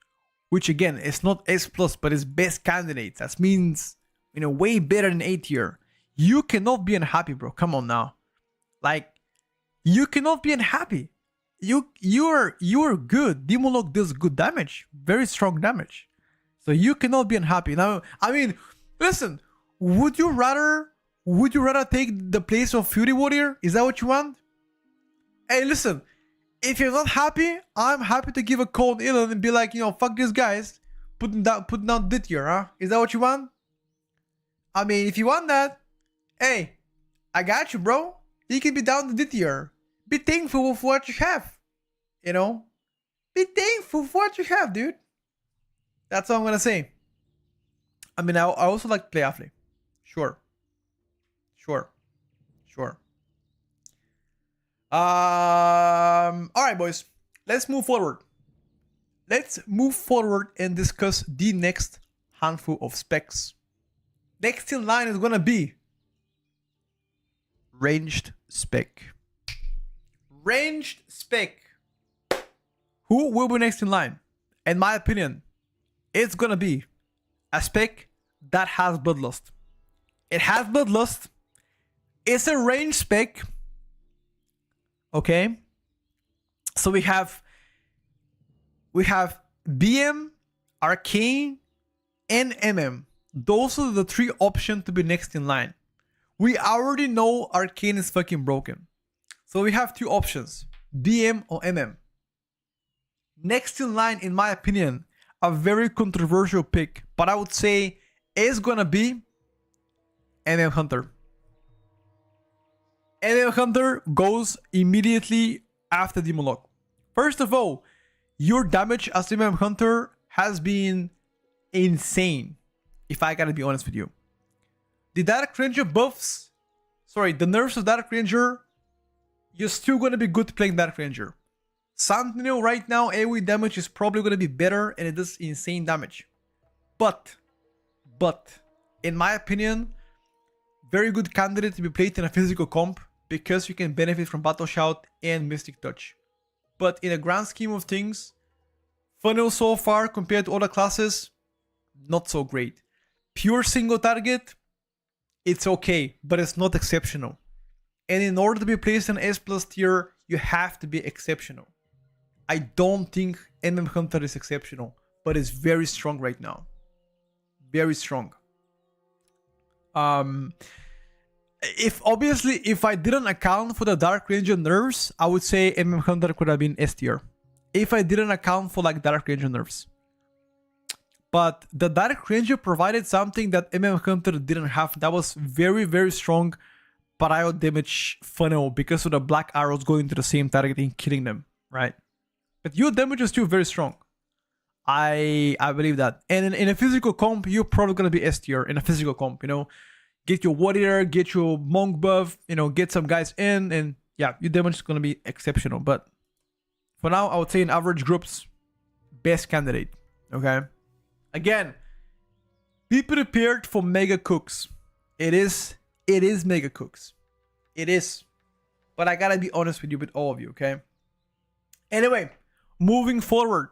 which again is not S plus but is best candidates, that means, you know, way better than A tier, you cannot be unhappy, bro. Come on now. Like, you cannot be unhappy. You're good. Demon Lock does good damage, very strong damage. So you cannot be unhappy. Now, I mean, listen, would you rather take the place of Fury Warrior? Is that what you want? Hey, listen, if you're not happy, I'm happy to give a cold Ilan and be like, you know, fuck these guys, putting down dit here, huh? Is that what you want? I mean, if you want that, hey, I got you, bro. You can be down to dit here. Be thankful for what you have, you know? Be thankful for what you have, dude. That's all I'm gonna say. I mean, I also like to play Affley. Sure. Alright, boys. Let's move forward. Let's move forward and discuss the next handful of specs. Next in line is gonna be ranged spec. Ranged spec. Who will be next in line? In my opinion, it's gonna be a spec that has Bloodlust. It has Bloodlust. It's a range spec. Okay. So we have BM, Arcane, and MM. Those are the three options to be next in line. We already know Arcane is fucking broken. So we have two options, BM or MM. Next in line, in my opinion, a very controversial pick, but I would say is gonna be MM Hunter. MM Hunter goes immediately after Demon Lock. First of all, your damage as MM Hunter has been insane, if I gotta be honest with you. The Dark Ranger buffs, the nerfs of Dark Ranger, you're still gonna be good playing Dark Ranger. Sentinel right now, AoE damage is probably gonna be better and it does insane damage. But, in my opinion, very good candidate to be played in a physical comp because you can benefit from Battle Shout and Mystic Touch. But in a grand scheme of things, Funnel so far compared to other classes, not so great. Pure single target, it's okay, but it's not exceptional. And in order to be placed in S plus tier, you have to be exceptional. I don't think MM Hunter is exceptional, but it's very strong right now. Very strong. If I didn't account for the Dark Ranger nerfs, I would say MM Hunter could have been S tier. If I didn't account for like Dark Ranger nerfs. But the Dark Ranger provided something that MM Hunter didn't have. That was very, very strong Pariah damage funnel because of the black arrows going to the same target and killing them, right? But your damage is still very strong. I believe that. And in a physical comp, you're probably going to be S tier in a physical comp, you know? Get your warrior, get your monk buff, you know, get some guys in, and yeah, your damage is going to be exceptional. But for now, I would say in average groups, best candidate, okay? Again, be prepared for mega cooks. It is mega cooks. It is. But I gotta be honest with you, with all of you, okay? Anyway, moving forward.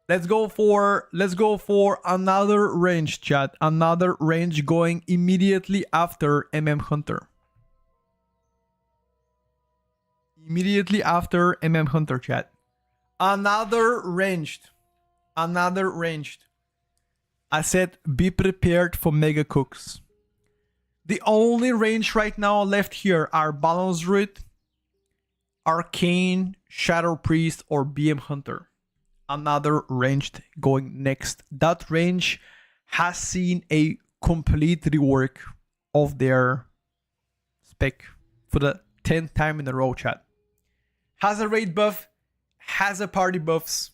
Let's go for another range, chat. Another range going immediately after MM Hunter. Immediately after MM Hunter, chat. Another ranged. I said be prepared for mega cooks. The only range right now left here are Balance Druid, Arcane, Shadow Priest, or BM Hunter. Another ranged going next. That range has seen a complete rework of their spec for the 10th time in a row, chat. Has a raid buff, has a party buffs.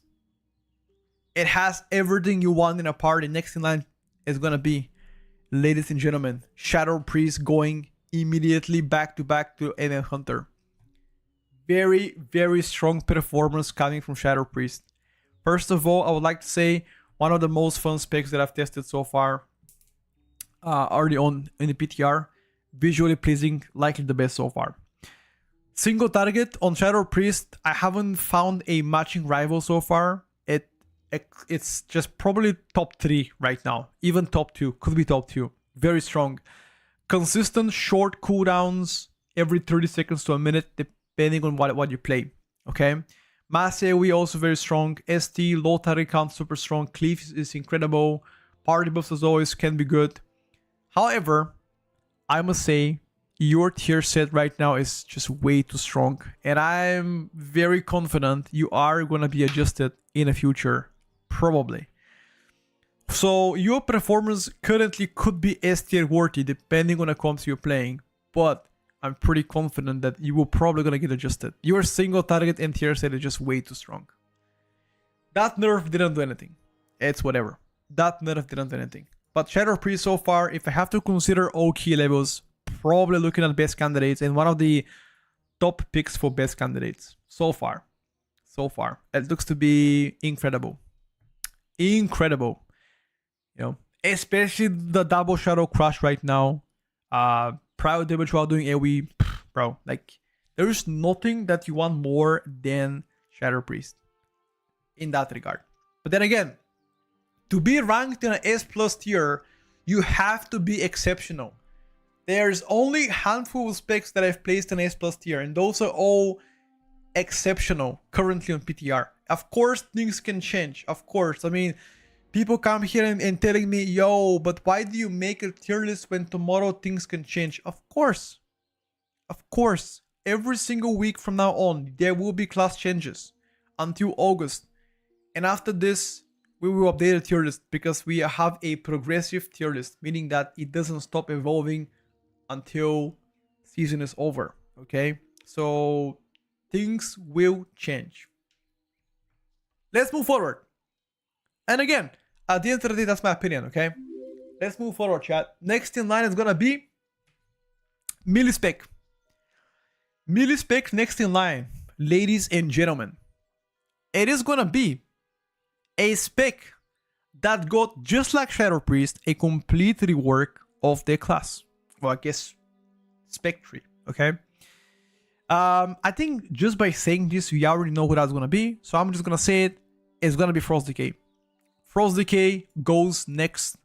It has everything you want in a party. Next in line is gonna be, ladies and gentlemen, Shadow Priest going immediately back to MM Hunter. Very, very strong performance coming from Shadow Priest. First of all, I would like to say one of the most fun specs that I've tested so far. early on in the PTR. Visually pleasing, likely the best so far. Single target on Shadow Priest, I haven't found a matching rival so far. It's just probably top 3 right now. Even top 2, could be top 2. Very strong. Consistent short cooldowns every 30 seconds to a minute, depending on what you play. Okay. Mass AoE also very strong. ST, low target count, super strong. Cleave is incredible. Party buffs as always can be good. However, I must say, your tier set right now is just way too strong. And I'm very confident you are going to be adjusted in the future. Probably. So your performance currently could be S tier worthy depending on the comps you're playing. But I'm pretty confident that you will probably going to get adjusted. Your single target and tier set is just way too strong. That nerf didn't do anything. It's whatever. That nerf didn't do anything. But Shadow Priest so far, if I have to consider all key levels, probably looking at best candidates and one of the top picks for best candidates so far. So far. It looks to be incredible. Incredible. You know, especially the double Shadow Crush right now. Prior damage while doing AoE. Bro, like, there is nothing that you want more than Shadow Priest in that regard. But then again, to be ranked in an S+ tier, you have to be exceptional. There's only a handful of specs that I've placed in S+ tier, and those are all exceptional currently on PTR. Of course, things can change. Of course. I mean, people come here and telling me, yo, but why do you make a tier list when tomorrow things can change? Of course. Of course. Every single week from now on, there will be class changes until August. And after this, we will update the tier list because we have a progressive tier list, meaning that it doesn't stop evolving until season is over. Okay? So things will change. Let's move forward. And again, at the end of the day, that's my opinion, okay? Let's move forward, chat. Next in line is gonna be Milispec. Milispec next in line, ladies and gentlemen. It is gonna be a spec that got, just like Shadow Priest, a complete rework of their class. Well, I guess spec tree, okay? I think just by saying this, we already know what that's gonna be. So I'm just gonna say it. It's gonna be Frost Decay. Frost Decay goes next.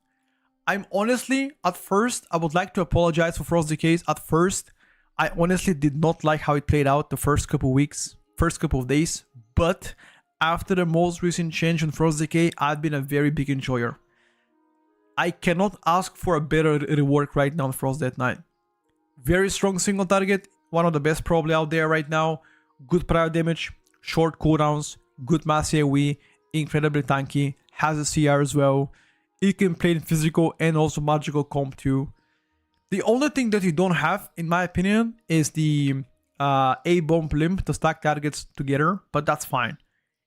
I'm honestly, at first, I would like to apologize for Frost Decays. At first, I honestly did not like how it played out the first couple of weeks, first couple of days. But after the most recent change on Frost Decay, I've been a very big enjoyer. I cannot ask for a better rework right now on Frost Death Knight. Very strong single target, one of the best probably out there right now. Good prior damage, short cooldowns, good mass AoE, incredibly tanky, has a CR as well. It can play in physical and also magical comp too. The only thing that you don't have, in my opinion, is the A-bomb limp to stack targets together, but that's fine.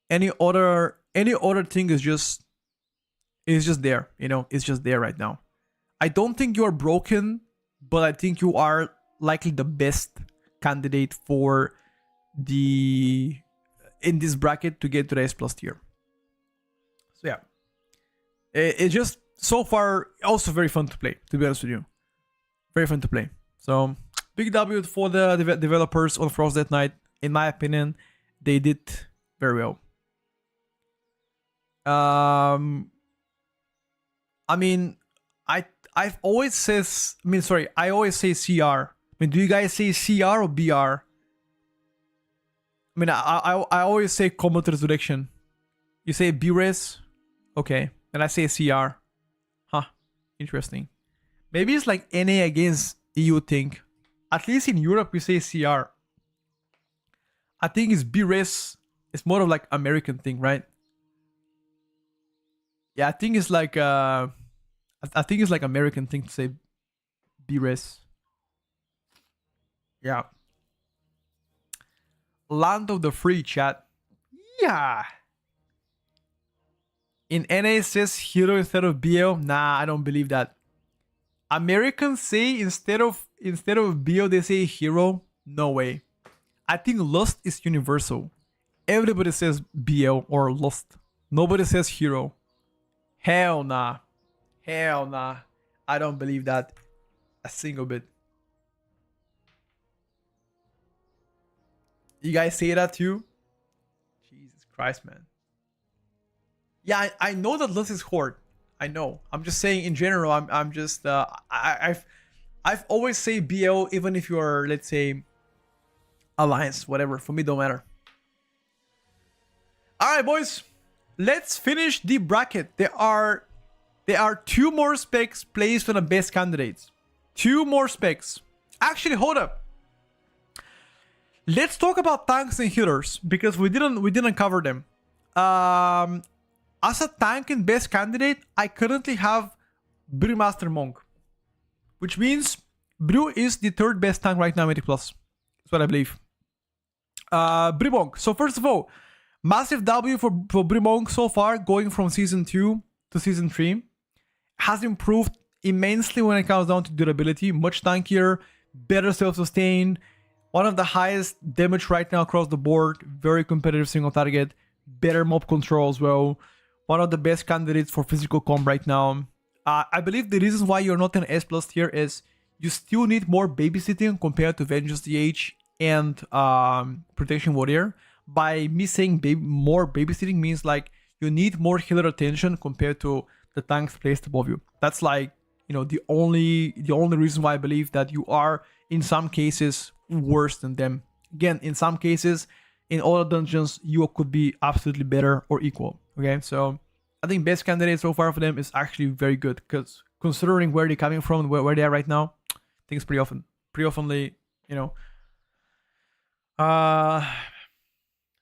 Any other thing is just there, you know, it's just there right now. I don't think you are broken, but I think you are likely the best candidate for in this bracket to get to the S+ tier. So yeah, it's just so far also very fun to play, to be honest with you. Very fun to play. So big W for the developers on Frost Death Knight. In my opinion, they did very well. I mean, I always say CR. I mean, do you guys say CR or BR? I mean, I always say Combat Resurrection. You say B-Res? Okay. And I say CR. Huh. Interesting. Maybe it's like NA against EU thing. At least in Europe, we say CR. I think it's B-Res. It's more of like American thing, right? Yeah, I think it's like American thing to say B-Res. Yeah. Land of the free, chat. Yeah. In NA it says hero instead of BL. Nah, I don't believe that. Americans say instead of BL they say hero. No way. I think Lust is universal. Everybody says BL or Lust. Nobody says hero. Hell nah. Hell nah. I don't believe that a single bit. You guys say that too? Jesus Christ, man. Yeah, I know that Lust is Horde. I know. I'm just saying in general. I'm just I've always say BL even if you are, let's say, Alliance, whatever. For me, don't matter. All right, boys. Let's finish the bracket. There are 2 more specs placed on the best candidates. 2 more specs. Actually, hold up. Let's talk about tanks and healers because we didn't cover them. As a tank and best candidate, I currently have Brewmaster Monk, which means Brew is the 3rd best tank right now, 80+. That's what I believe. Brew Monk. So first of all, massive W for Brew Monk so far, going from Season 2 to Season 3. Has improved immensely when it comes down to durability. Much tankier, better self-sustain. One of the highest damage right now across the board. Very competitive single target. Better mob control as well. One of the best candidates for physical comp right now. I believe the reason why you're not an S+ tier is you still need more babysitting compared to Vengeance DH and Protection Warrior. By me saying more babysitting means like you need more healer attention compared to the tanks placed above you. That's like, you know, the only reason why I believe that you are in some cases worse than them. Again, in some cases, in all the dungeons, you could be absolutely better or equal. Okay, so I think best candidate so far for them is actually very good because considering where they're coming from, where they are right now, I think it's pretty oftenly, you know,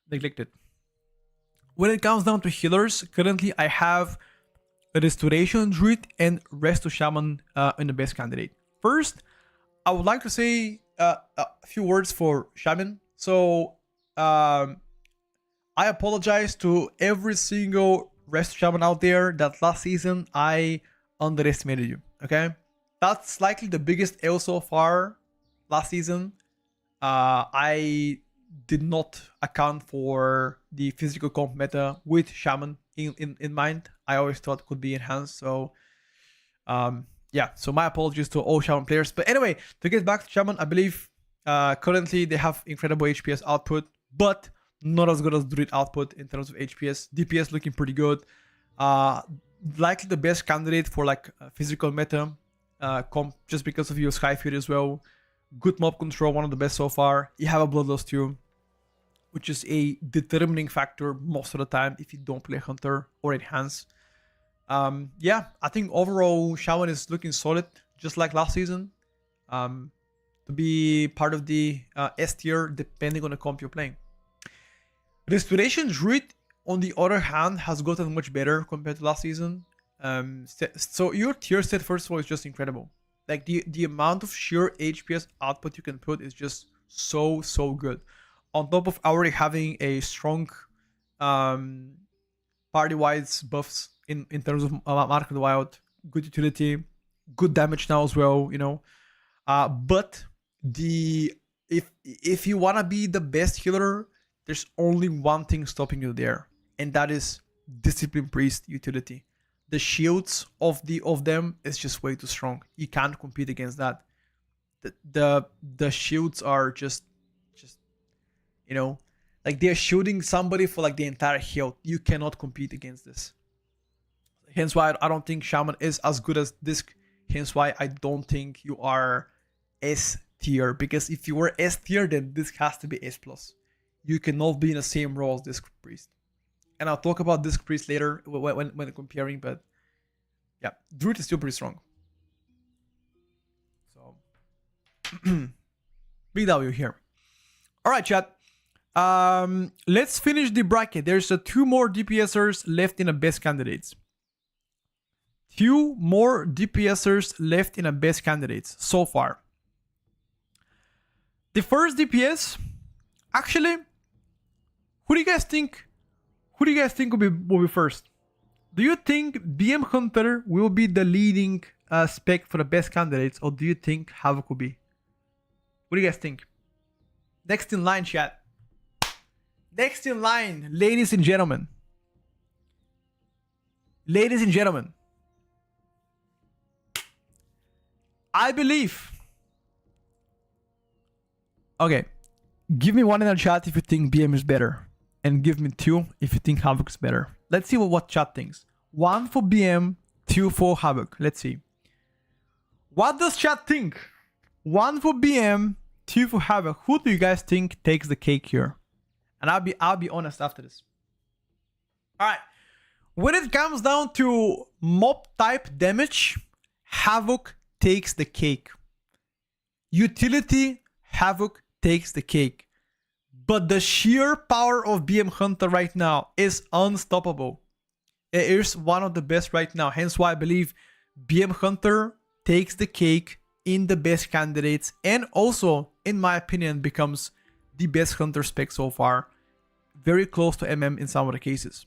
neglected. When it comes down to healers, currently I have a Restoration Druid and Resto Shaman in the best candidate. First, I would like to say a few words for Shaman. So, I apologize to every single Resto Shaman out there that last season I underestimated you, okay? That's likely the biggest L so far last season. I did not account for the physical comp meta with Shaman in mind. I always thought it could be enhanced. So, yeah. So my apologies to all Shaman players. But anyway, to get back to Shaman, I believe currently they have incredible HPS output, but not as good as Druid output in terms of HPS. DPS looking pretty good. Likely the best candidate for like physical meta comp just because of your Sky Fury as well. Good mob control, one of the best so far. You have a Bloodlust too, which is a determining factor most of the time if you don't play Hunter or Enhance. Yeah, I think overall Shaman is looking solid, just like last season. To be part of the S tier, depending on the comp you're playing. Restoration Druid, on the other hand, has gotten much better compared to last season. So your tier set, first of all, is just incredible. Like the amount of sheer HPS output you can put is just so good. On top of already having a strong party-wise buffs in terms of Mark of the Wild, good utility, good damage now as well, you know. But if you wanna be the best healer, there's only one thing stopping you there, and that is Discipline Priest utility. The shields of them is just way too strong. You can't compete against that. The shields are just you know, like they're shooting somebody for like the entire health. You cannot compete against this. Hence why I don't think Shaman is as good as Disc. Hence why I don't think you are S tier. Because if you were S tier, then Disc has to be S+. You cannot be in the same role as Disc Priest. And I'll talk about Disc Priest later when comparing, but yeah, Druid is still pretty strong. So, big W here. All right, chat. Let's finish the bracket. There's 2 more DPSers left in the best candidates. 2 more DPSers left in the best candidates so far. The first DPS, actually, who do you guys think will be first? Do you think BM Hunter will be the leading spec for the best candidates, or do you think Havoc will be? What do you guys think? Next in line, chat. Next in line, ladies and gentlemen. Ladies and gentlemen. I believe. Okay, give me one in the chat if you think BM is better, and give me 2 if you think Havoc is better. Let's see what chat thinks. 1 for BM, 2 for Havoc. Let's see. What does chat think? 1 for BM, 2 for Havoc. Who do you guys think takes the cake here? And I'll be honest after this. All right. When it comes down to mob type damage, Havoc takes the cake. Utility, Havoc takes the cake. But the sheer power of BM Hunter right now is unstoppable. It is one of the best right now. Hence why I believe BM Hunter takes the cake in the best candidates, and also, in my opinion, becomes the best Hunter spec so far. Very close to MM in some of the cases.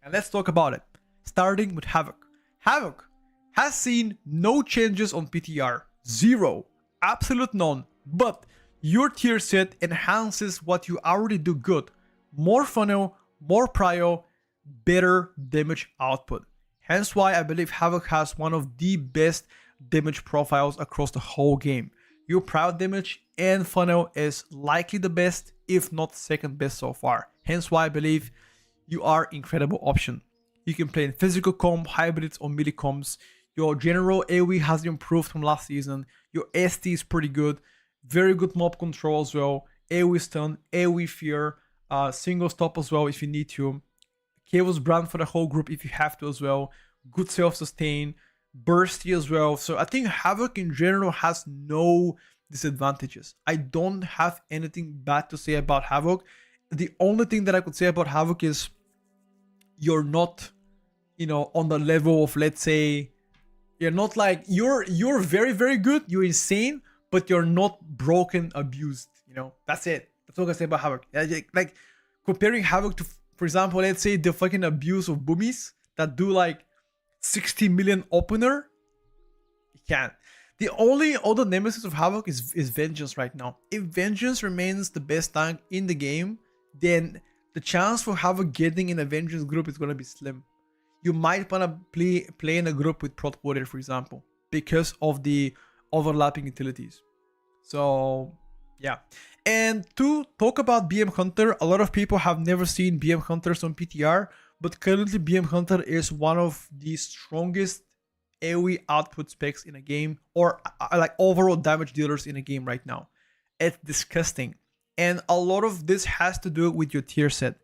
And let's talk about it. Starting with Havoc. Havoc has seen no changes on PTR. 0. Absolute none. But your tier set enhances what you already do good. More funnel, more prio, better damage output. Hence why I believe Havoc has one of the best damage profiles across the whole game. Your prio damage and funnel is likely the best, if not second best so far. Hence why I believe you are incredible option. You can play in physical comp, hybrids or melee comps. Your general AoE has improved from last season. Your ST is pretty good. Very good mob control as well. AoE stun, AoE fear, single stop as well if you need to. Chaos brand for the whole group if you have to as well. Good self-sustain, bursty as well. So I think Havoc in general has no disadvantages. I don't have anything bad to say about Havoc. The only thing that I could say about Havoc is you're not, on the level of, let's say, you're not like, you're very, very good. You're insane, but you're not broken, abused. That's it. That's what I say about Havoc. Like comparing Havoc to, for example, let's say the fucking abuse of Boomies that do like 60 million opener. You can't. The only other nemesis of Havoc is Vengeance right now. If Vengeance remains the best tank in the game, then the chance for Havoc getting in a Vengeance group is going to be slim. You might want to play in a group with Prot Warrior, for example, because of the overlapping utilities. So, yeah. And to talk about BM Hunter, a lot of people have never seen BM Hunters on PTR, but currently BM Hunter is one of the strongest AoE output specs in a game, or like overall damage dealers in a game right now. It's disgusting. And a lot of this has to do with your tier set.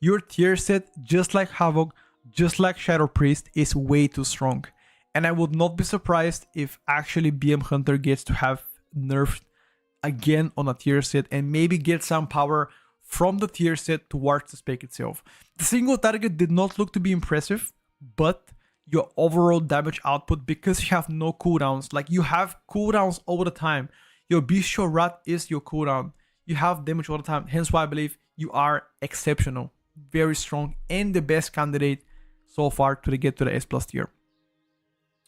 Your tier set, just like Havoc, just like Shadow Priest, is way too strong. And I would not be surprised if actually BM Hunter gets to have nerfed again on a tier set and maybe get some power from the tier set towards the spec itself. The single target did not look to be impressive, but your overall damage output, because you have no cooldowns, like you have cooldowns all the time. Your Bestial Rat is your cooldown. You have damage all the time. Hence why I believe you are exceptional, very strong, and the best candidate so far to get to the S+ tier.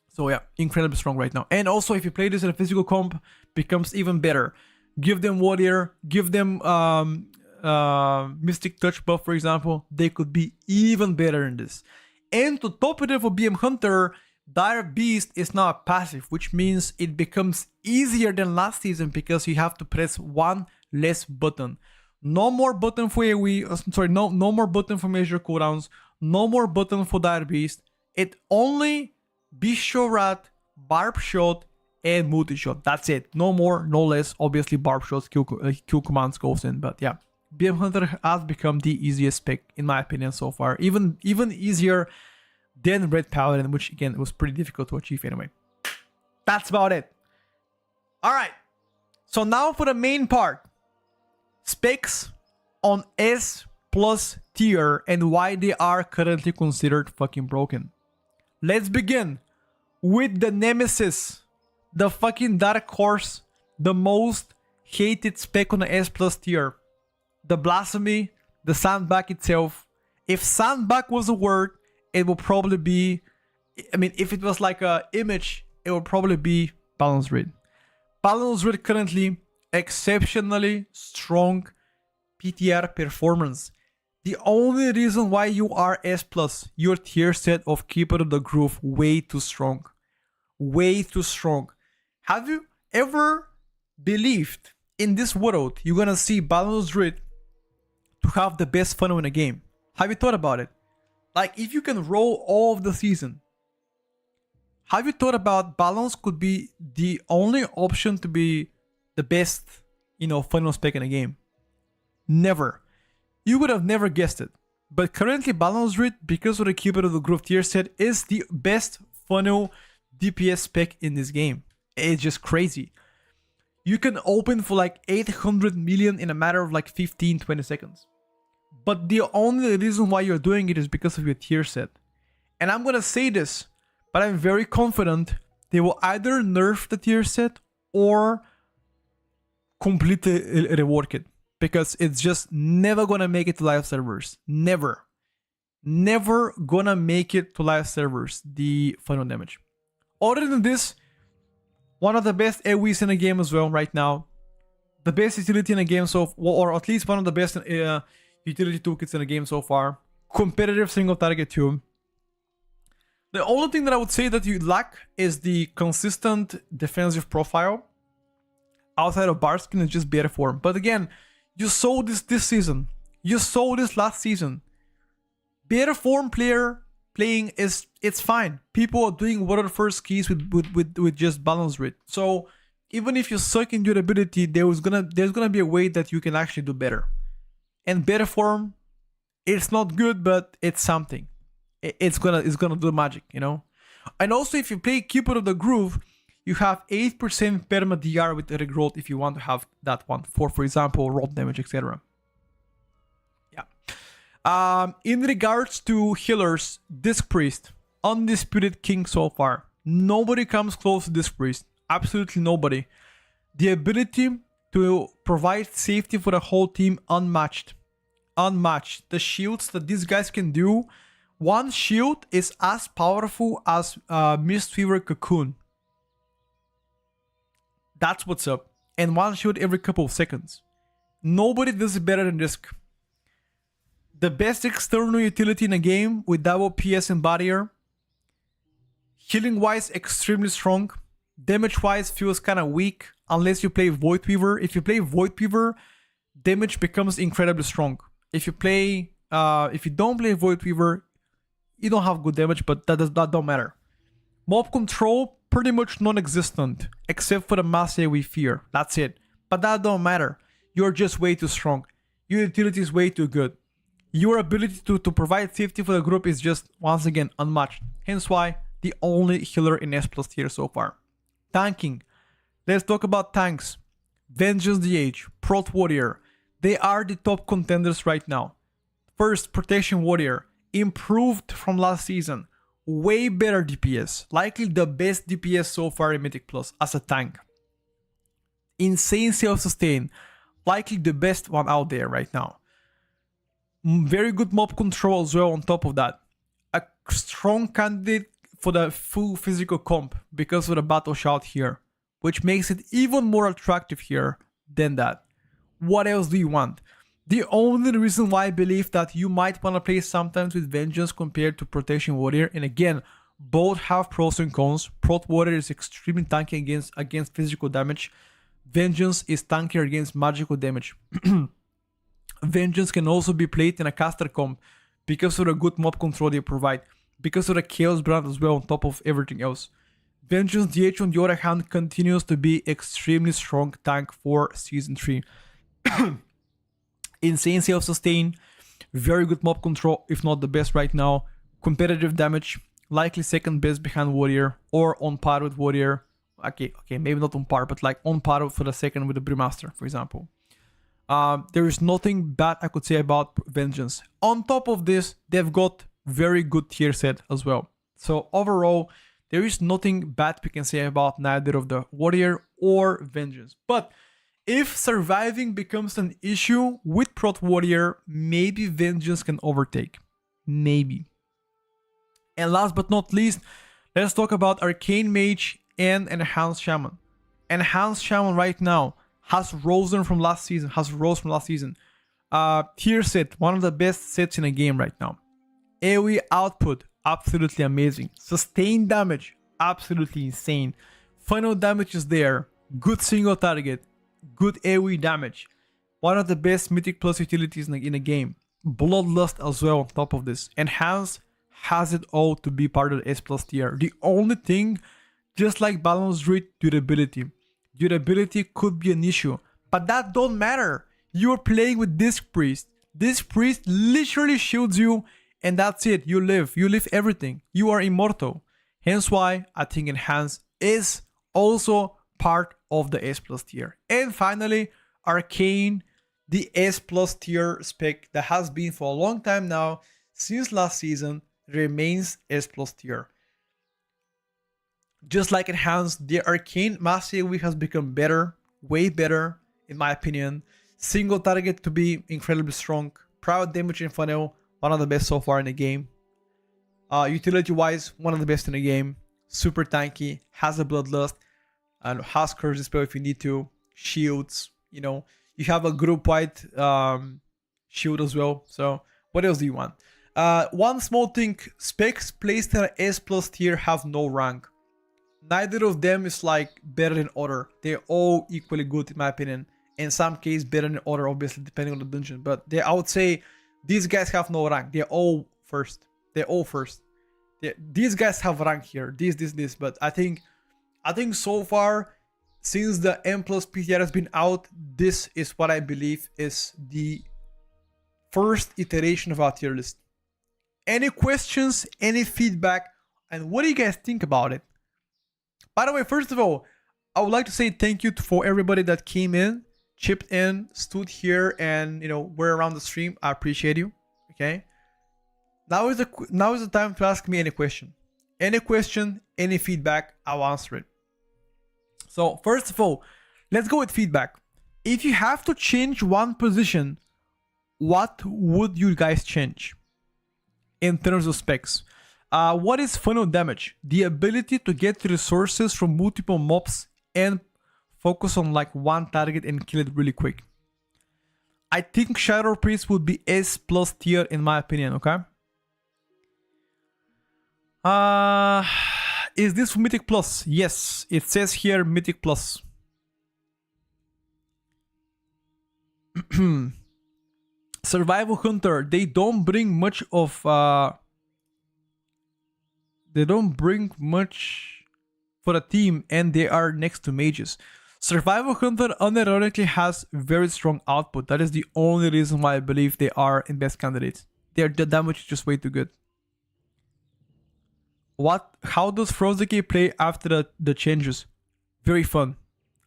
So yeah, incredibly strong right now. And also, if you play this in a physical comp, becomes even better. Give them Warrior, give them Mystic Touch buff, for example. They could be even better in this. And to top it up for BM Hunter, Dire Beast is now a passive, which means it becomes easier than last season because you have to press one less button. No more button for AoE, no more button for major cooldowns, no more button for Dire Beast. It only Bestial Rat, Barb Shot, and Multi Shot. That's it. No more, no less. Obviously, Barb Shots, kill commands goes in, but yeah. BM Hunter has become the easiest spec, in my opinion, so far. Even easier than Red Paladin, which again was pretty difficult to achieve anyway. That's about it. Alright. So now for the main part. Specs on S+ tier and why they are currently considered fucking broken. Let's begin with the nemesis. The fucking dark horse. The most hated spec on the S+ tier. The Blasphemy, the Sandbag itself. If Sandbag was a word, it will probably be, I mean, if it was like a image, it would probably be Balance Read. Balance Read currently exceptionally strong PTR performance. The only reason why you are S+, your tier set of Keeper of the Groove, way too strong. Way too strong. Have you ever believed in this world you're gonna see Balanced Druid to have the best funnel in a game? Have you thought about it? Like, if you can roll all of the season, have you thought about balance could be the only option to be the best, funnel spec in a game? Never. You would have never guessed it. But currently, Balanced Druid, because of the Cupid of the Groove tier set, is the best funnel DPS spec in this game. It's just crazy. You can open for like 800 million in a matter of like 15-20 seconds. But the only reason why you're doing it is because of your tier set. And I'm gonna say this, but I'm very confident they will either nerf the tier set or completely rework it. Because it's just never gonna make it to live servers. Never. Never gonna make it to live servers, the funnel damage. Other than this, one of the best AoEs in the game as well right now. The best utility in the game or at least one of the best utility toolkits in the game so far. Competitive single target too. The only thing that I would say that you lack is the consistent defensive profile. Outside of Barskin, it's just better form. But again, you saw this season. You saw this last season. Better form player playing it's fine. People are doing water first keys with just Balanced Druid. So even if you suck in durability, there's gonna be a way that you can actually do better. And better form, it's not good, but it's something. It's gonna do magic, And also, if you play Cupid of the Groove, you have 8% perma DR with regrowth if you want to have that one for example, rot damage, etc. Yeah. In regards to healers, Disc Priest, undisputed king so far. Nobody comes close to Disc Priest. Absolutely nobody. The ability to provide safety for the whole team, unmatched. Unmatched. The shields that these guys can do, one shield is as powerful as Mistweaver Cocoon. That's what's up. And one shield every couple of seconds. Nobody does it better than Disc. The best external utility in a game with double PS and barrier. Healing wise, extremely strong. Damage wise, feels kind of weak unless you play Void Weaver. If you play Void Weaver, damage becomes incredibly strong. If you don't play Void Weaver, you don't have good damage, but that don't matter. Mob control, pretty much non-existent, except for the mass AoE fear. That's it. But that don't matter. You're just way too strong. Your utility is way too good. Your ability to provide safety for the group is just, once again, unmatched. Hence why, the only healer in S+ tier so far. Tanking. Let's talk about tanks. Vengeance DH, Prot Warrior. They are the top contenders right now. First, Protection Warrior. Improved from last season. Way better DPS. Likely the best DPS so far in Mythic Plus as a tank. Insane self-sustain. Likely the best one out there right now. Very good mob control as well on top of that. A strong candidate for the full physical comp because of the battle shout here, which makes it even more attractive here than that. What else do you want? The only reason why I believe that you might want to play sometimes with Vengeance compared to Protection Warrior, and again, both have pros and cons. Prot Warrior is extremely tanky against physical damage. Vengeance is tankier against magical damage. Vengeance can also be played in a caster comp because of the good mob control they provide, because of the Chaos Brand as well on top of everything else. Vengeance DH on the other hand continues to be extremely strong tank for Season 3. Insane self-sustain, very good mob control, if not the best right now. Competitive damage, likely second best behind Warrior or on par with Warrior. Okay, maybe not on par, but like on par for the second with the Brewmaster, for example. There is nothing bad I could say about Vengeance. On top of this, they've got very good tier set as well. So overall, there is nothing bad we can say about neither of the Warrior or Vengeance. But if surviving becomes an issue with Prot Warrior, maybe Vengeance can overtake. Maybe. And last but not least, let's talk about Arcane Mage and Enhanced Shaman. Enhanced Shaman right now has rose from last season. Tier set, one of the best sets in the game right now. AoE output, absolutely amazing. Sustained damage, absolutely insane. Final damage is there. Good single target. Good AoE damage. One of the best Mythic Plus utilities in the game. Bloodlust as well on top of this. Enhance has it all to be part of the S plus tier. The only thing, just like Balance Druid, durability. Durability could be an issue, but that don't matter. You're playing with Disc Priest. Disc Priest literally shields you, and that's it. You live everything. You are immortal. Hence why I think Enhance is also part of the S plus tier. And finally, Arcane, the S plus tier spec that has been for a long time now, since last season, remains S plus tier. Just like Enhance, the Arcane Mastery Week has become better, way better, in my opinion. Single target to be incredibly strong. Private damage and funnel, one of the best so far in the game. Utility wise, one of the best in the game. Super tanky, has a bloodlust, and has curse dispel if you need to. Shields, you know. You have a group wide shield as well. So what else do you want? One small thing, specs placed in an S plus tier have no rank. Neither of them is like better than other. They're all equally good in my opinion. In some cases better than other, obviously depending on the dungeon. But I would say these guys have no rank. They're all first. They're all first. These guys have rank here. This. But I think so far, since the M plus PTR has been out, this is what I believe is the first iteration of our tier list. Any questions, any feedback, and what do you guys think about it? By the way, first of all, I would like to say thank you for everybody that came in, chipped in, stood here, and were around the stream. I appreciate you. Okay. Now is the time to ask me any question. Any question, any feedback, I'll answer it. So first of all, let's go with feedback. If you have to change one position, what would you guys change in terms of specs? What is funnel damage? The ability to get resources from multiple mobs and focus on like one target and kill it really quick. I think Shadow Priest would be S plus tier in my opinion, okay? Is this for Mythic Plus? Yes, it says here Mythic Plus. Survival Hunter, they don't bring much of they don't bring much for a team, and they are next to mages. Survival Hunter unironically has very strong output. That is the only reason why I believe they are in best candidates. The damage is just way too good. How does Floodgate play after the changes? Very fun.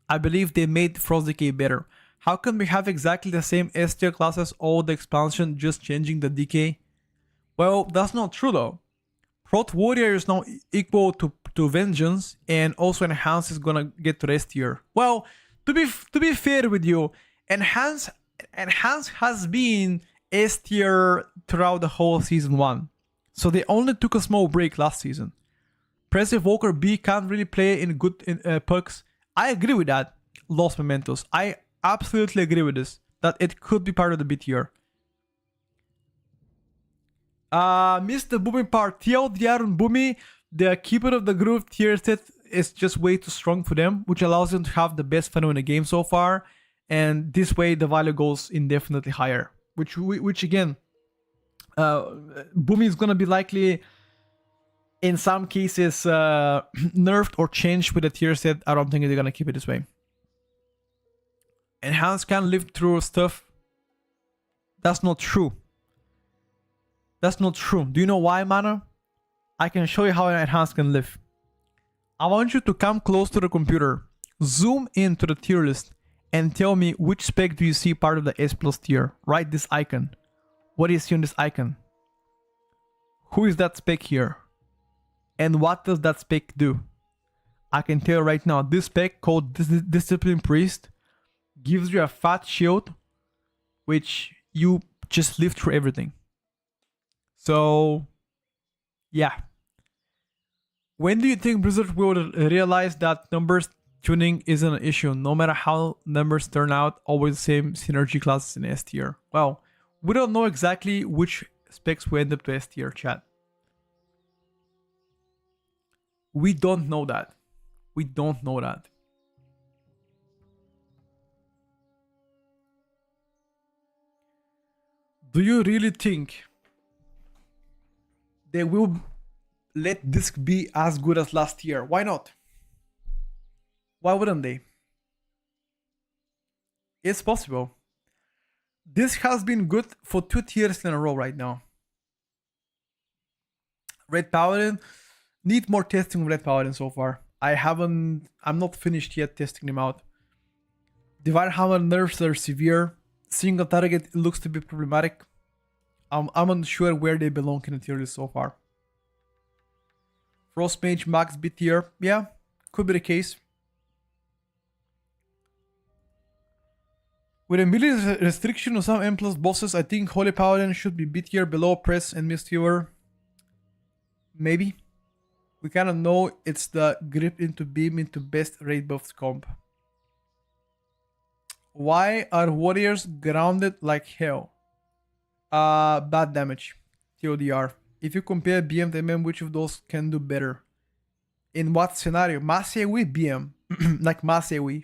I believe they made Floodgate better. How can we have exactly the same S tier classes, all the expansion, just changing the DK? Well, that's not true though. Prot Warrior is now equal to Vengeance, and also Enhance is gonna get to S tier. Well, to be fair with you, Enhance has been S tier throughout the whole season 1. So they only took a small break last season. Press Evoker B can't really play in good pucks. I agree with that. Lost Mementos. I absolutely agree with this. That it could be part of the B tier. Mr. Booming Part. TLDR and Boomy, the Keeper of the Groove tier set is just way too strong for them, which allows them to have the best funnel in the game so far. And this way the value goes indefinitely higher. Which again, Boomy is gonna be likely in some cases nerfed or changed with the tier set. I don't think they're gonna keep it this way. Enhance can live through stuff. That's not true. That's not true. Do you know why, Mana? I can show you how an Enhance can live. I want you to come close to the computer, zoom into the tier list, and tell me which spec do you see part of the S plus tier. Write this icon. What do you see on this icon? Who is that spec here? And what does that spec do? I can tell you right now, this spec called Discipline Priest gives you a fat shield, which you just live through everything. So, yeah. When do you think Blizzard will realize that numbers tuning isn't an issue? No matter how numbers turn out, always the same synergy classes in S tier. Well, we don't know exactly which specs will end up to S tier, chat. We don't know that. We don't know that. Do you really think they will let Disc be as good as last year? Why not? Why wouldn't they? It's possible. This has been good for 2 tiers in a row right now. Red Paladin, need more testing of Red Paladin so far. I'm not finished yet testing them out. Divine Hammer nerfs are severe. Single target looks to be problematic. I'm unsure where they belong in the tier list so far. Frost Mage max B tier, yeah, could be the case. With a melee restriction on some M+ bosses, I think Holy Paladin should be B tier below Press and Mistweaver. Maybe. We kind of know it's the grip into beam into best raid buffs comp. Why are warriors grounded like hell? Bad damage. TODR. If you compare BM to MM, which of those can do better? In what scenario? Mass AoE, BM. Like Mass AoE.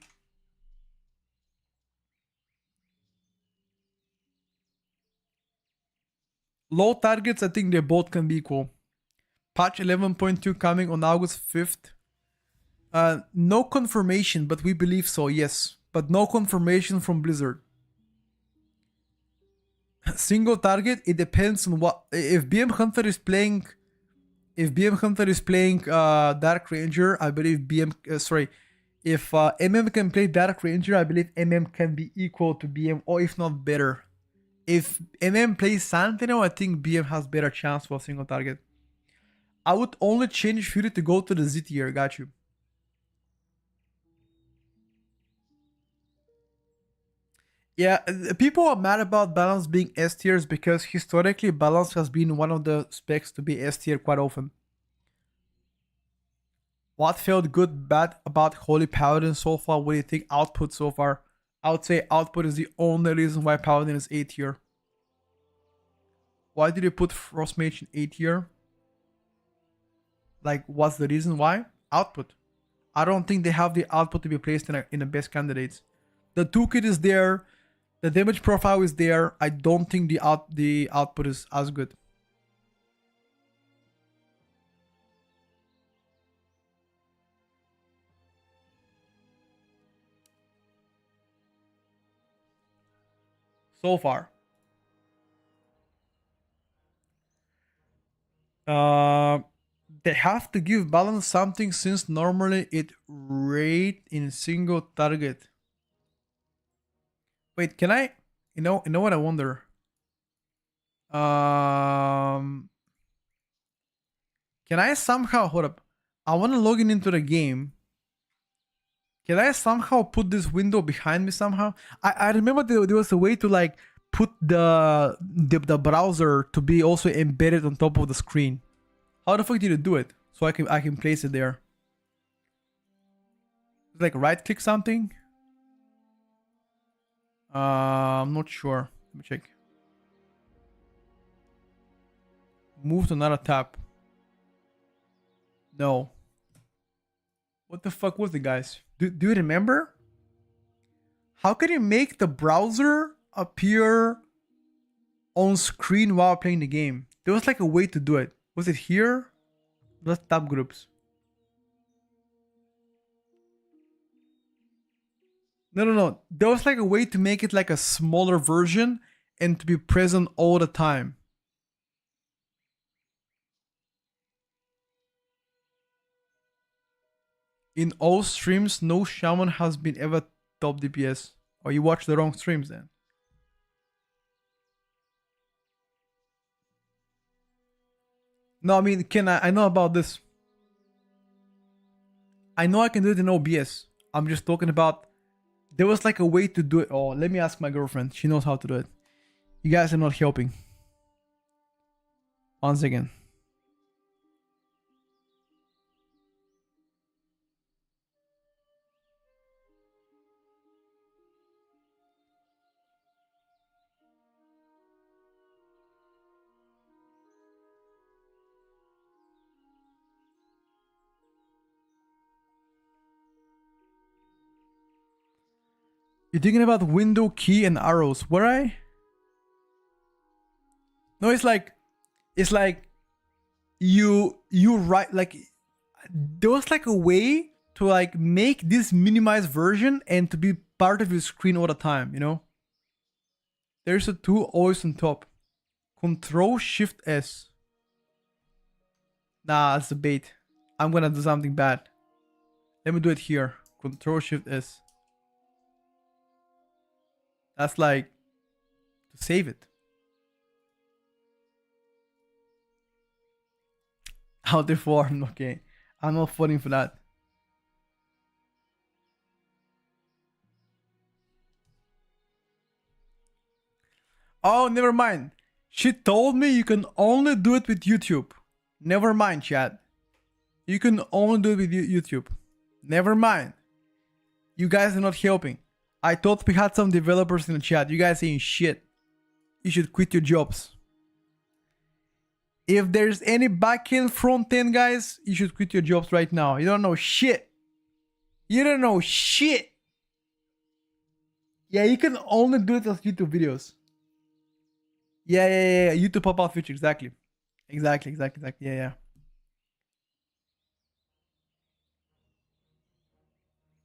Low targets, I think they both can be equal. Patch 11.2 coming on August 5th. No confirmation, but we believe so, yes. But no confirmation from Blizzard. Single target, it depends on what. If BM Hunter is playing Dark Ranger, I believe if MM can play Dark Ranger, I believe MM can be equal to BM, or if not better. If MM plays Sentinel, I think BM has better chance for a single target. I would only change Fury to go to the Z tier, got you. Yeah, people are mad about balance being S tiers because historically balance has been one of the specs to be S tier quite often. What felt good, bad about Holy Paladin so far? What do you think? Output so far? I would say output is the only reason why Paladin is A tier. Why did you put Frost Mage in A tier? Like, what's the reason why? Output. I don't think they have the output to be placed in the best candidates. The toolkit is there. The damage profile is there. I don't think the output is as good. So far. They have to give balance something since normally it rate in single target. Wait, can I? You know what I wonder? Can I somehow hold up? I want to log into the game. Can I somehow put this window behind me somehow? I remember there was a way to like put the browser to be also embedded on top of the screen. How the fuck did you do it? So I can place it there. Like right click something. I'm not sure. Let me check. Move to another tab. No. What the fuck was it, guys? Do you remember? How can you make the browser appear on screen while playing the game? There was like a way to do it. Was it here? Let's tab groups. No. There was like a way to make it like a smaller version and to be present all the time. In all streams, no Shaman has been ever top DPS. Or you watch the wrong streams then. No, I mean, I know about this. I know I can do it in OBS. I'm just talking about, there was like a way to do it. Oh, let me ask my girlfriend. She knows how to do it. You guys are not helping. Once again. You're thinking about window, key, and arrows. Were I? No, it's like you write like there was like a way to like make this minimized version and to be part of your screen all the time, you know? There's a tool always on top. Control Shift S. Nah, that's a bait. I'm gonna do something bad. Let me do it here. Control Shift S. That's like to save it. How they form, okay. I'm not falling for that. Oh, never mind. She told me you can only do it with YouTube. Never mind, chat. You can only do it with YouTube. Never mind. You guys are not helping. I thought we had some developers in the chat. You guys ain't shit. You should quit your jobs. If there's any backend, front-end guys, you should quit your jobs right now. You don't know shit. You don't know shit. Yeah, you can only do it as YouTube videos. Yeah. YouTube pop-out feature, exactly. Exactly. Yeah.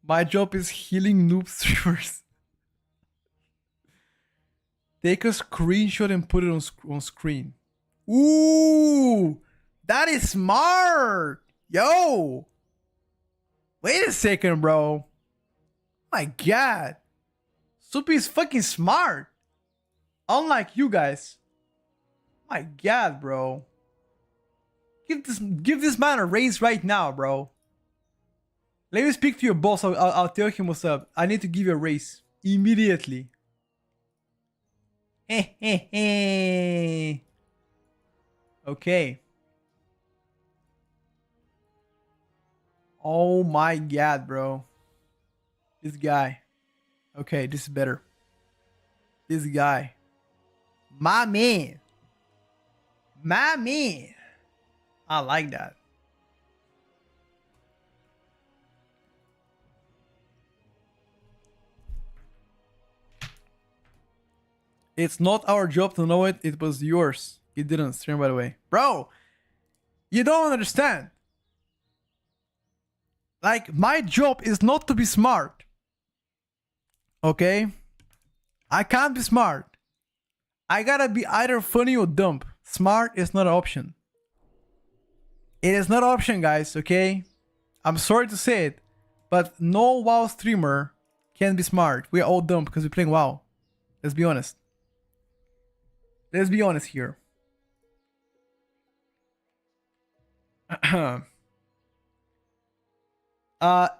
My job is healing noob streamers. Take a screenshot and put it on screen. Ooh, that is smart. Yo. Wait a second, bro. My God. Soupy is fucking smart. Unlike you guys. My God, bro. Give this man a raise right now, bro. Let me speak to your boss. I'll tell him what's up. I need to give you a raise immediately. Okay. Oh my God, bro. This guy. Okay, this is better. This guy. My man. My man. I like that. It's not our job to know it. It was yours. It didn't stream, by the way. Bro, you don't understand. Like, my job is not to be smart. Okay? I can't be smart. I gotta be either funny or dumb. Smart is not an option. It is not an option, guys, okay? I'm sorry to say it, but no WoW streamer can be smart. We're all dumb because we're playing WoW. Let's be honest. Let's be honest here. The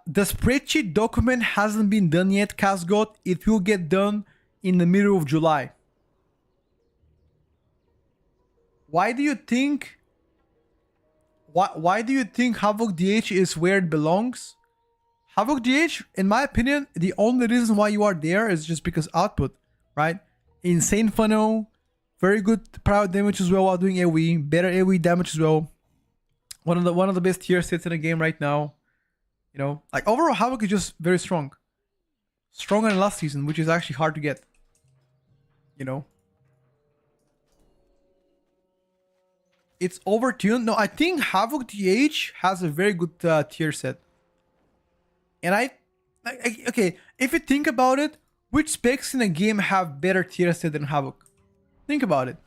spreadsheet document hasn't been done yet, Casgot. It will get done in the middle of July. Why do you think Havoc DH is where it belongs? Havoc DH, in my opinion, the only reason why you are there is just because output, right? Insane funnel, very good power damage as well while doing AoE, better AoE damage as well. One of the best tier sets in the game right now. You know, like overall Havoc is just very strong. Stronger than last season, which is actually hard to get. You know. It's overtuned. No, I think Havoc DH has a very good tier set. And okay, if you think about it, which specs in a game have better tier set than Havoc? Think about it.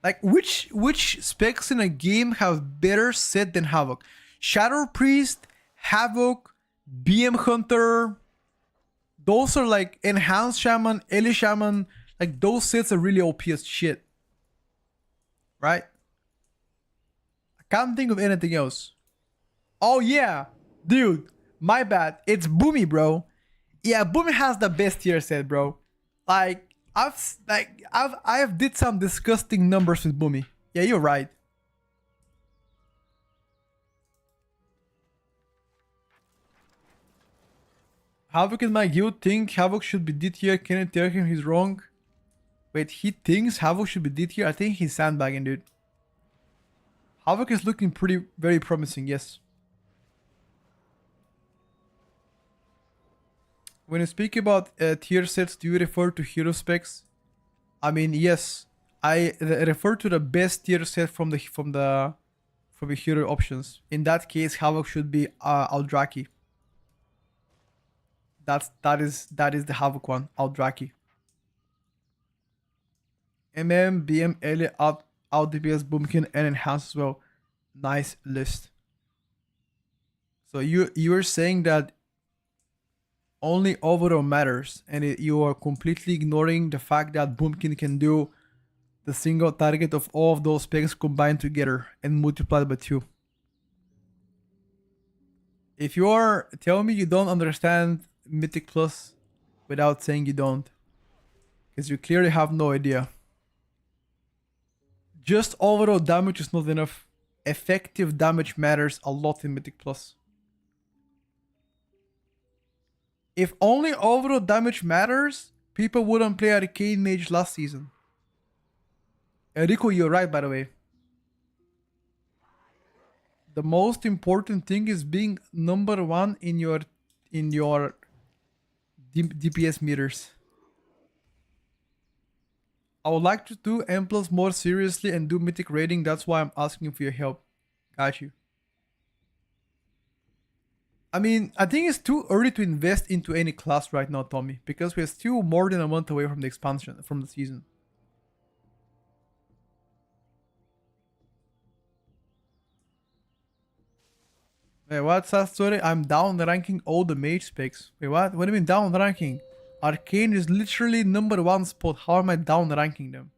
Like, which specs in a game have better set than Havoc? Shadow Priest, Havoc, BM Hunter. Those are like Enhanced Shaman, Elite Shaman. Like, those sets are really OP as shit. Right? I can't think of anything else. Oh yeah, dude, my bad. It's Boomy, bro. Yeah, Boomy has the best tier set, bro. Like, I've did some disgusting numbers with Boomy. Yeah, you're right. Havoc in my guild think Havoc should be D tier. Can I tell him he's wrong? Wait, he thinks Havoc should be D tier? I think he's sandbagging, dude. Havoc is looking very promising, yes. when you speak about tier sets, do you refer to hero specs? I mean, yes, I refer to the best tier set from the hero options. In that case, Havoc should be Aldraki. That is the Havoc one, Aldraki. BM, Ellie, out DPS, Boomkin, and Enhance as well. Nice list. So you're saying that only overall matters, and you are completely ignoring the fact that Boomkin can do the single target of all of those specs combined together and multiplied by 2. If you are telling me you don't understand Mythic Plus without saying you don't, because you clearly have no idea. Just overall damage is not enough. Effective damage matters a lot in Mythic Plus. If only overall damage matters, people wouldn't play Arcane Mage last season. Enrico, you're right, by the way. The most important thing is being number 1 in your DPS meters. I would like to do M+ more seriously and do mythic raiding. That's why I'm asking for your help. Got you. I mean, I think it's too early to invest into any class right now, Tommy, because we're still more than a month away from the expansion, from the season. Wait, what's that story? I'm down ranking all the mage specs. Wait, what? What do you mean down ranking? Arcane is literally number 1 spot. How am I down ranking them?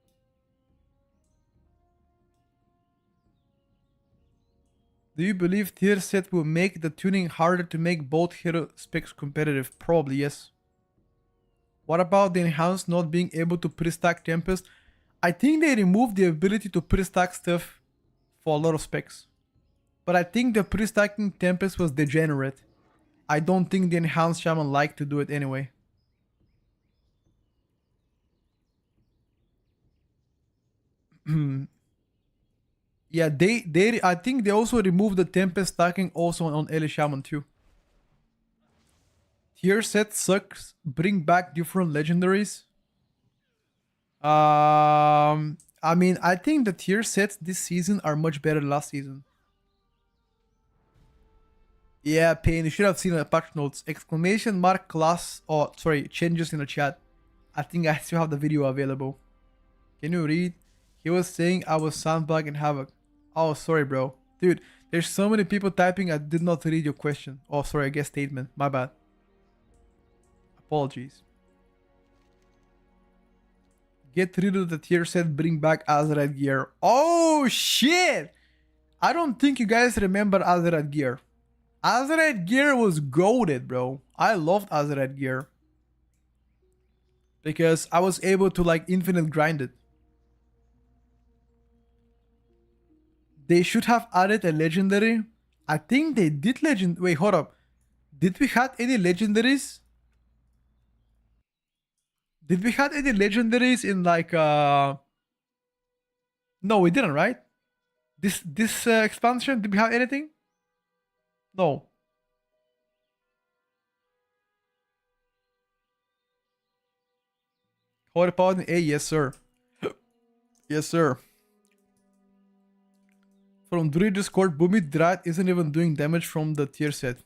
Do you believe tier set will make the tuning harder to make both hero specs competitive? Probably yes. What about the enhanced not being able to pre-stack Tempest? I think they removed the ability to pre-stack stuff for a lot of specs. But I think the pre-stacking Tempest was degenerate. I don't think the enhanced Shaman liked to do it anyway. Yeah, I think they also removed the Tempest stacking also on Ellie Shaman too. Tier set sucks. Bring back different legendaries. I mean, I think the tier sets this season are much better than last season. Yeah, Pain, you should have seen the patch notes. Exclamation mark class, oh sorry, changes in the chat. I think I still have the video available. Can you read? He was saying I was sandbagging Havoc. Oh, sorry, bro. Dude, there's so many people typing I did not read your question. Oh, sorry, I guess statement. My bad. Apologies. Get rid of the tier set, bring back Azerite gear. Oh, shit! I don't think you guys remember Azerite gear. Azerite gear was goated, bro. I loved Azerite gear. Because I was able to like infinite grind it. They should have added a legendary. I think they did legend. Wait, hold up. Did we have any legendaries? Did we have any legendaries in like No, we didn't, right? This expansion, did we have anything? No. Holy Paladin A, yes sir. Yes sir. From Druid Discord, Boomy Drat isn't even doing damage from the tier set.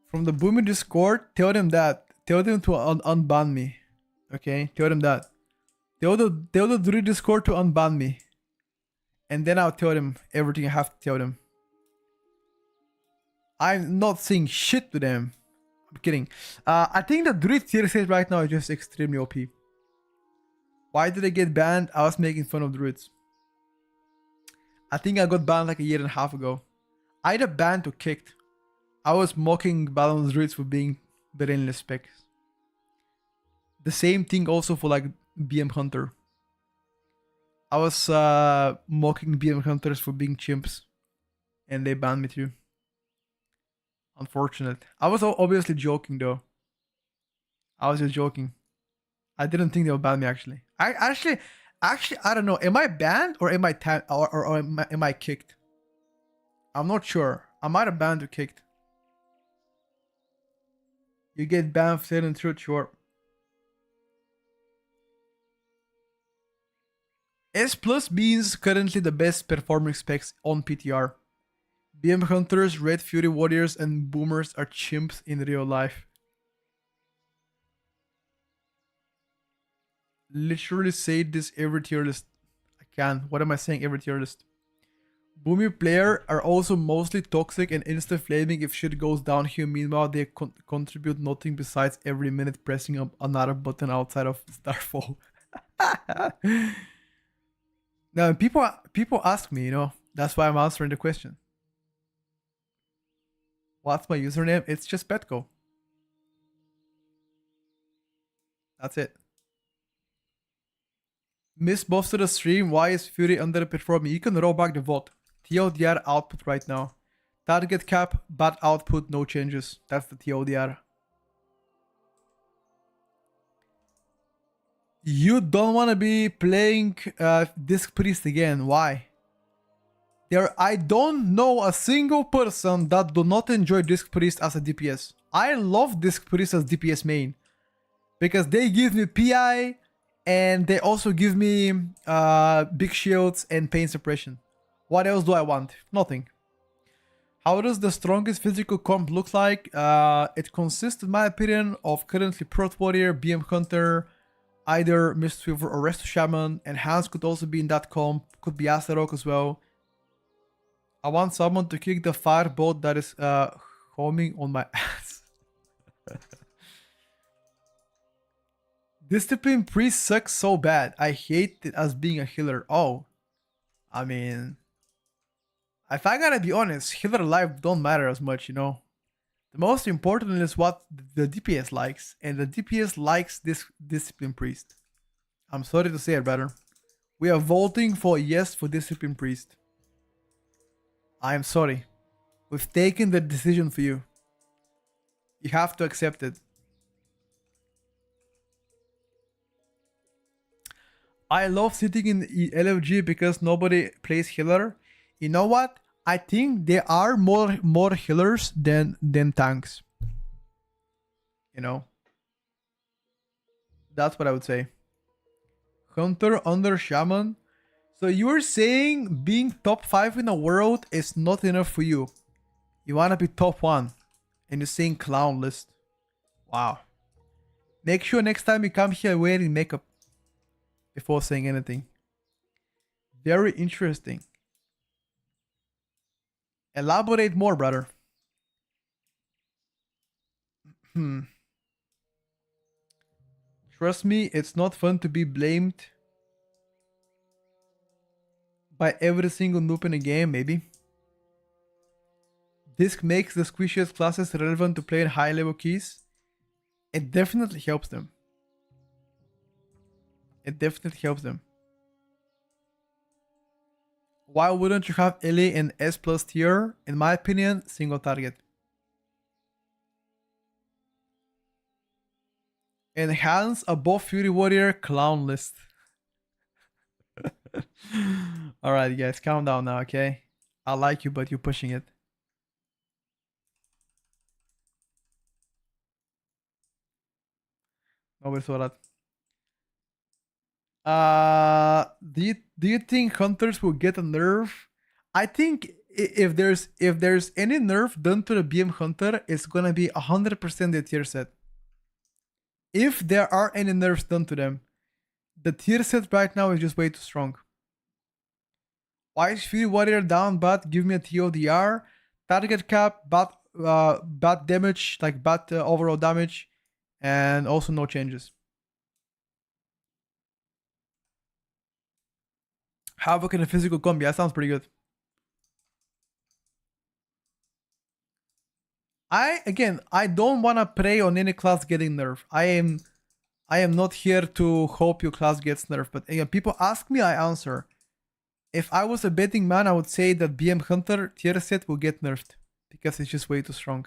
From the Boomy Discord, tell them that. Tell them to unban me. Okay? Tell them that. Tell the Druid Discord to unban me. And then I'll tell them everything I have to tell them. I'm not saying shit to them. I'm kidding. I think the Druid tier set right now is just extremely OP. Why did I get banned? I was making fun of Druids. I think I got banned like a year and a half ago. Either banned or kicked. I was mocking Balance Druids for being brainless specs. The same thing also for like BM Hunter. I was mocking BM Hunters for being chimps. And they banned me too. Unfortunate. I was obviously joking though. I was just joking. I didn't think they would ban me actually. Actually, I don't know. Am I banned or am I am I kicked? I'm not sure. I might have banned or kicked. You get banned for telling truth, sure. S plus means currently the best performing specs on PTR. BM Hunters, Red Fury Warriors, and Boomers are chimps in real life. Literally say this every tier list. I can. What am I saying every tier list? Boomy player are also mostly toxic and insta flaming if shit goes down here. Meanwhile, they contribute nothing besides every minute pressing up another button outside of Starfall. Now, people ask me, you know, that's why I'm answering the question. What's my username? It's just Petco. That's it. Miss buffs to the stream. Why is Fury underperforming? You can roll back the vote. TLDR output right now. Target cap, bad output, no changes. That's the TLDR. You don't want to be playing Disc Priest again. Why? I don't know a single person that do not enjoy Disc Priest as a DPS. I love Disc Priest as DPS main. Because they give me PI and they also give me big shields and pain suppression. What else do I want? Nothing. How does the strongest physical comp look like? It consists, in my opinion, of currently Prot Warrior, BM Hunter, either Mistweaver or Resto Shaman, and Hans could also be in that comp, could be Astaroth as well. I want someone to kick the firebolt that is homing on my ass. Discipline Priest sucks so bad. I hate it as being a healer. Oh, I mean, if I gotta be honest, healer life don't matter as much, you know. The most important is what the DPS likes, and the DPS likes this Discipline Priest. I'm sorry to say it, brother. We are voting for yes for Discipline Priest. I am sorry. We've taken the decision for you. You have to accept it. I love sitting in LFG because nobody plays healer. You know what? I think there are more healers than tanks. You know? That's what I would say. Hunter under Shaman. So you're saying being top 5 in the world is not enough for you. You want to be top 1. And you're saying clown list. Wow. Make sure next time you come here wearing makeup. Before saying anything. Very interesting. Elaborate more, brother. Trust me, it's not fun to be blamed by every single noob in a game, maybe. Disc makes the squishiest classes relevant to play in high level keys. It definitely helps them. It definitely helps them. Why wouldn't you have Ellie in S plus tier? In my opinion, single target. Enhance above Fury Warrior clown list. Alright guys, calm down now, okay? I like you, but you're pushing it. Nobody saw that. Do you think hunters will get a nerf? I think if there's any nerf done to the BM hunter, it's gonna be 100% the tier set. If there are any nerfs done to them, the tier set right now is just way too strong. Why is Fury Warrior down bad? Give me a TODR, target cap, bad damage, like bad overall damage, and also no changes. Havoc in a physical combi. That sounds pretty good. I don't want to prey on any class getting nerfed. I am not here to hope your class gets nerfed. But again, people ask me, I answer. If I was a betting man, I would say that BM Hunter tier set will get nerfed because it's just way too strong.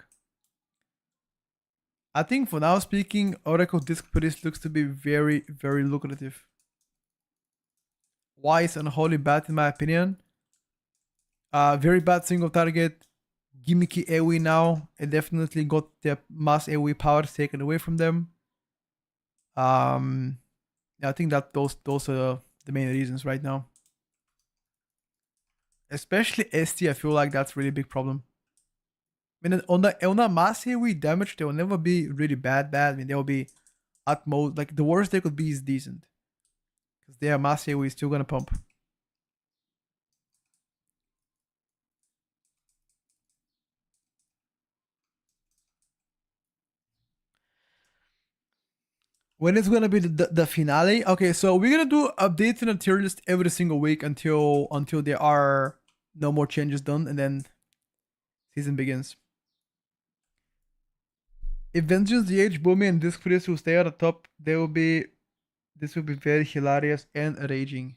I think for now speaking, Oracle Disc Priest looks to be very, very lucrative. Why is Unholy bad in my opinion? Very bad single target. gimmicky AoE now. It definitely got their mass AoE power taken away from them. Yeah, I think that those are the main reasons right now. Especially ST, I feel like that's really big problem. I mean, on the mass AoE damage, they will never be really bad. I mean, they'll be at most, like, the worst they could be is decent. Because their mass AoE is still gonna pump. When is gonna be the finale? Okay, so we're gonna do updates in a tier list every single week until there are no more changes done, and then season begins. If Vengeance, DH, Boomy, and Disc Priest will stay at the top, this will be very hilarious and raging.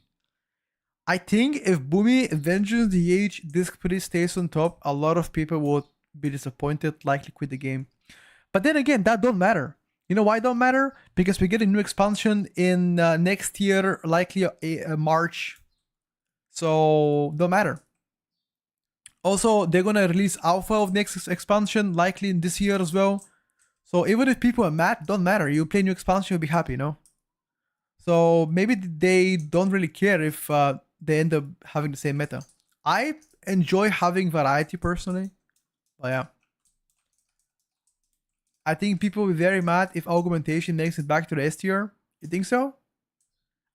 I think if Boomy, Vengeance, DH, Disc Priest stays on top, a lot of people would be disappointed, likely quit the game. But then again, that don't matter. You know why it don't matter? Because we get a new expansion in next year, likely March. So don't matter. Also, they're gonna release alpha of next expansion, likely in this year as well. So even if people are mad, don't matter. You play new expansion, you'll be happy, you know? So maybe they don't really care if they end up having the same meta. I enjoy having variety personally. But yeah. I think people will be very mad if Augmentation makes it back to the S tier. You think so?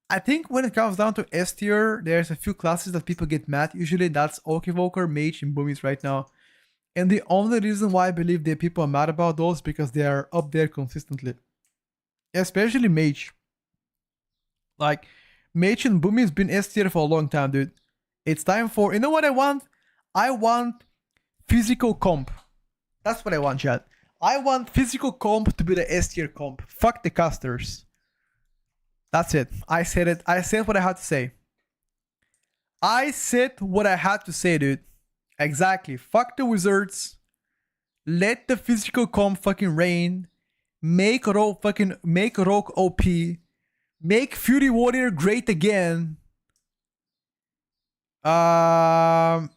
I think when it comes down to S tier, there's a few classes that people get mad. Usually that's evoker, Mage, and Boomies right now. And the only reason why I believe that people are mad about those is because they are up there consistently. Especially Mage. Like, Mage and Boomy's been S tier for a long time, dude. It's time for... You know what I want? I want physical comp. That's what I want, chat. I want physical comp to be the S tier comp. Fuck the casters. That's it. I said it. I said what I had to say. I said what I had to say, dude. Exactly. Fuck the wizards. Let the physical comp fucking reign. Make Rogue OP. Make Fury Warrior great again. My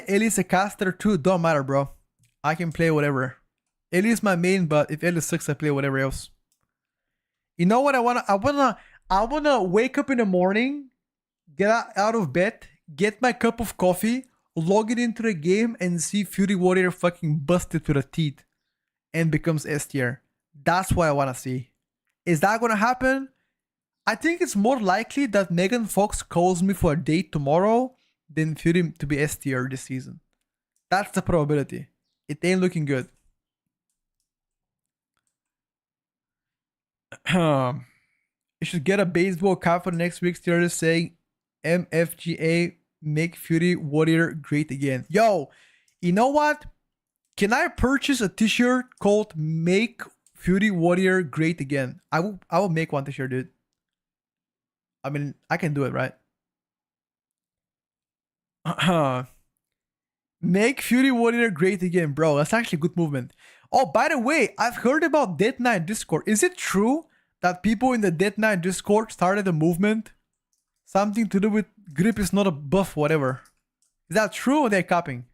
Ellie is a caster too. Don't matter, bro. I can play whatever. Ellie is my main, but if Ellie sucks, I play whatever else. You know what I wanna wake up in the morning, get out of bed, get my cup of coffee, log it into the game, and see Fury Warrior fucking busted to the teeth and becomes S tier. That's what I wanna see. Is that gonna happen? I think it's more likely that Megan Fox calls me for a date tomorrow than Fury to be S tier this season. That's the probability. It ain't looking good. You should get a baseball cap for the next week's tier list saying MFGA, make Fury Warrior great again. Yo, you know what? Can I purchase a t-shirt called Make Fury Warrior Great Again? I will make one t-shirt, dude. I mean, I can do it, right? Make Fury Warrior great again, bro. That's actually good movement. Oh, by the way, I've heard about Dead Knight Discord. Is it true that people in the Dead Knight Discord started a movement? Something to do with grip is not a buff, whatever. Is that true or they're capping?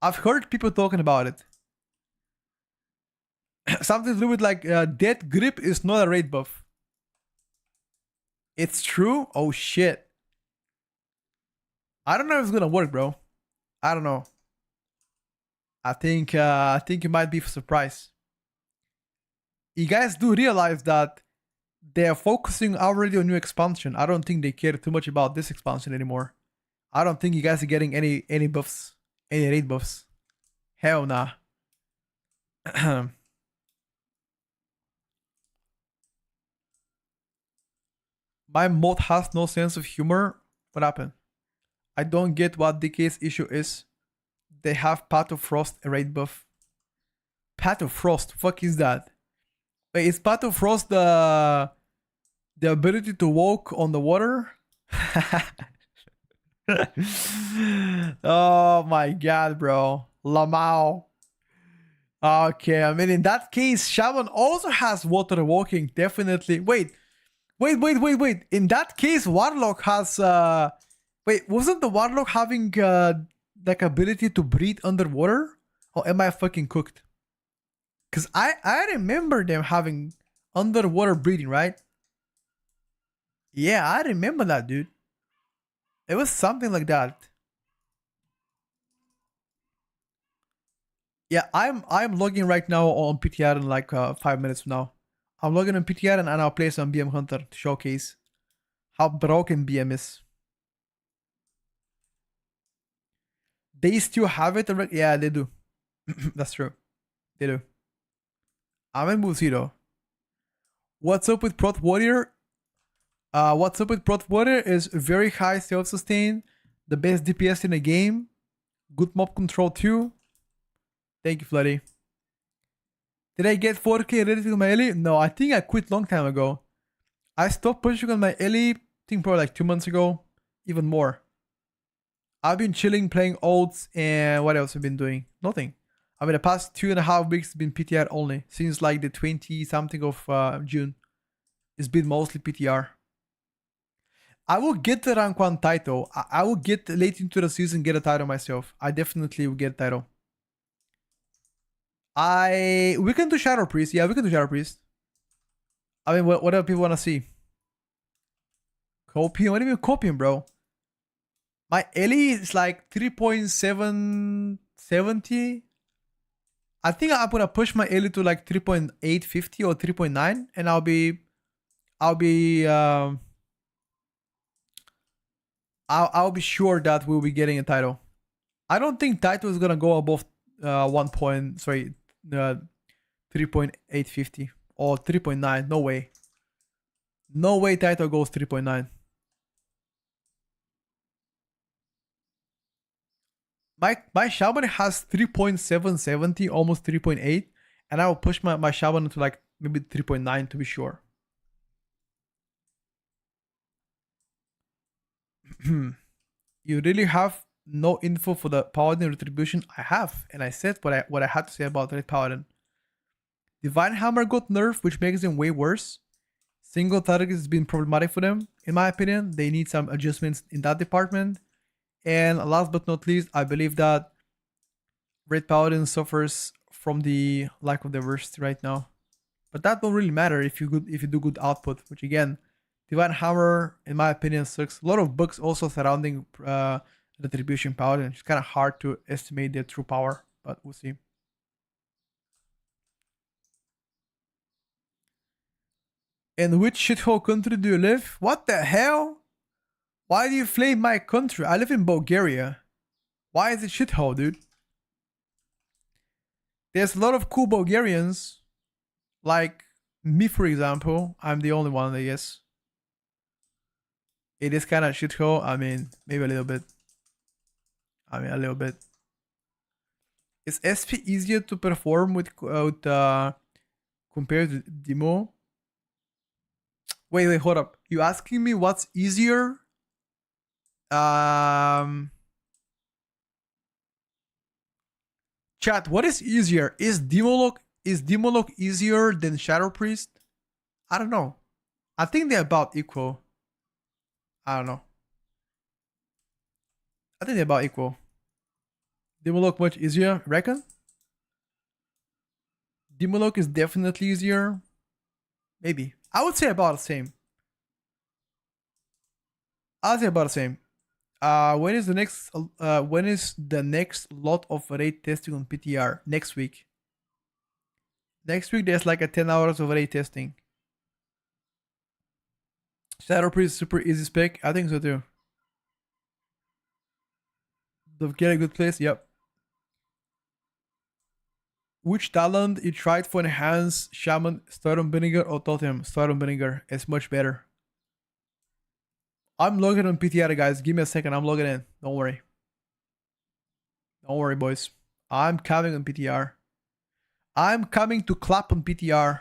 I've heard people talking about it. Something to do with like dead grip is not a raid buff. It's true? Oh shit. I don't know if it's gonna work, bro. I don't know. I think it might be a surprise. You guys do realize that they're focusing already on new expansion. I don't think they care too much about this expansion anymore. I don't think you guys are getting any buffs, any raid buffs. Hell nah. My mod has no sense of humor. What happened? I don't get what DK's issue is. They have Path of Frost, a raid buff. Path of Frost, fuck is that? Wait, is Path of Frost the ability to walk on the water? Oh my god, bro. Lamau. Okay, I mean, in that case, Shaman also has water walking, definitely. Wait. In that case, Warlock has... Wait, wasn't the Warlock having like ability to breathe underwater? Or am I fucking cooked? Cause I remember them having underwater breathing, right? Yeah, I remember that, dude. It was something like that. Yeah, I'm logging right now on PTR in like 5 minutes from now. I'm logging on PTR and I'll play some BM Hunter to showcase how broken BM is. They still have it already? Yeah, they do. That's true. They do. I'm in move zero. What's up with Prot Warrior? What's up with Prot Warrior is very high self-sustain, the best DPS in the game, good mob control too. Thank you, Floody. Did I get 4k rated on my Ellie? No, I think I quit long time ago. I stopped pushing on my Ellie, I think probably like 2 months ago, even more. I've been chilling, playing ults, and what else have I been doing? Nothing. I mean, the past 2.5 weeks has been PTR only, since like the 20 something of June. It's been mostly PTR. I will get the rank 1 title. I will get late into the season, get a title myself. I definitely will get a title. We can do Shadow Priest. Yeah, we can do Shadow Priest. I mean, what do people want to see? Copium? What do you mean copium, bro? My Ellie is like 3.770. I think I'm gonna push my Ellie to like 3.850 or 3.9, and I'll be sure that we'll be getting a title. I don't think title is gonna go above 3.850 or 3.9. No way. No way title goes 3.9. My Shaman has 3.770, almost 3.8, and I will push my Shaman to like maybe 3.9 to be sure. You really have no info for the Paladin Retribution? I have, and I said what I had to say about Red Paladin. Divine Hammer got nerfed, which makes them way worse. Single target has been problematic for them, in my opinion. They need some adjustments in that department. And last but not least, I believe that Red Paladin suffers from the lack of diversity right now. But that don't really matter if you do good output, which again, Divine Hammer, in my opinion, sucks. A lot of bugs also surrounding Retribution Paladin. It's kind of hard to estimate their true power, but we'll see. In which shithole country do you live? What the hell? Why do you flame my country? I live in Bulgaria. Why is it shithole, dude? There's a lot of cool Bulgarians. Like me, for example. I'm the only one, I guess. It is kind of shithole. I mean, maybe a little bit. Is SP easier to perform with compared to demo? Wait, hold up. You asking me what's easier? Chat, what is easier? Is Demolog easier than Shadow Priest? I don't know. I think they're about equal. I don't know. I think they're about equal. Demolog much easier, reckon? Demolog is definitely easier. Maybe. I would say about the same. I'll say about the same. When is the next lot of raid testing on PTR? Next week. Next week there's like a 10 hours of raid testing. Shadow Priest super easy spec. I think so too. Get a good place. Yep. Which talent you tried for enhance Shaman, Storm Vinegar or Totem? Storm Vinegar is much better. I'm logging on PTR, guys. Give me a second. I'm logging in. Don't worry. Don't worry, boys. I'm coming on PTR. I'm coming to clap on PTR.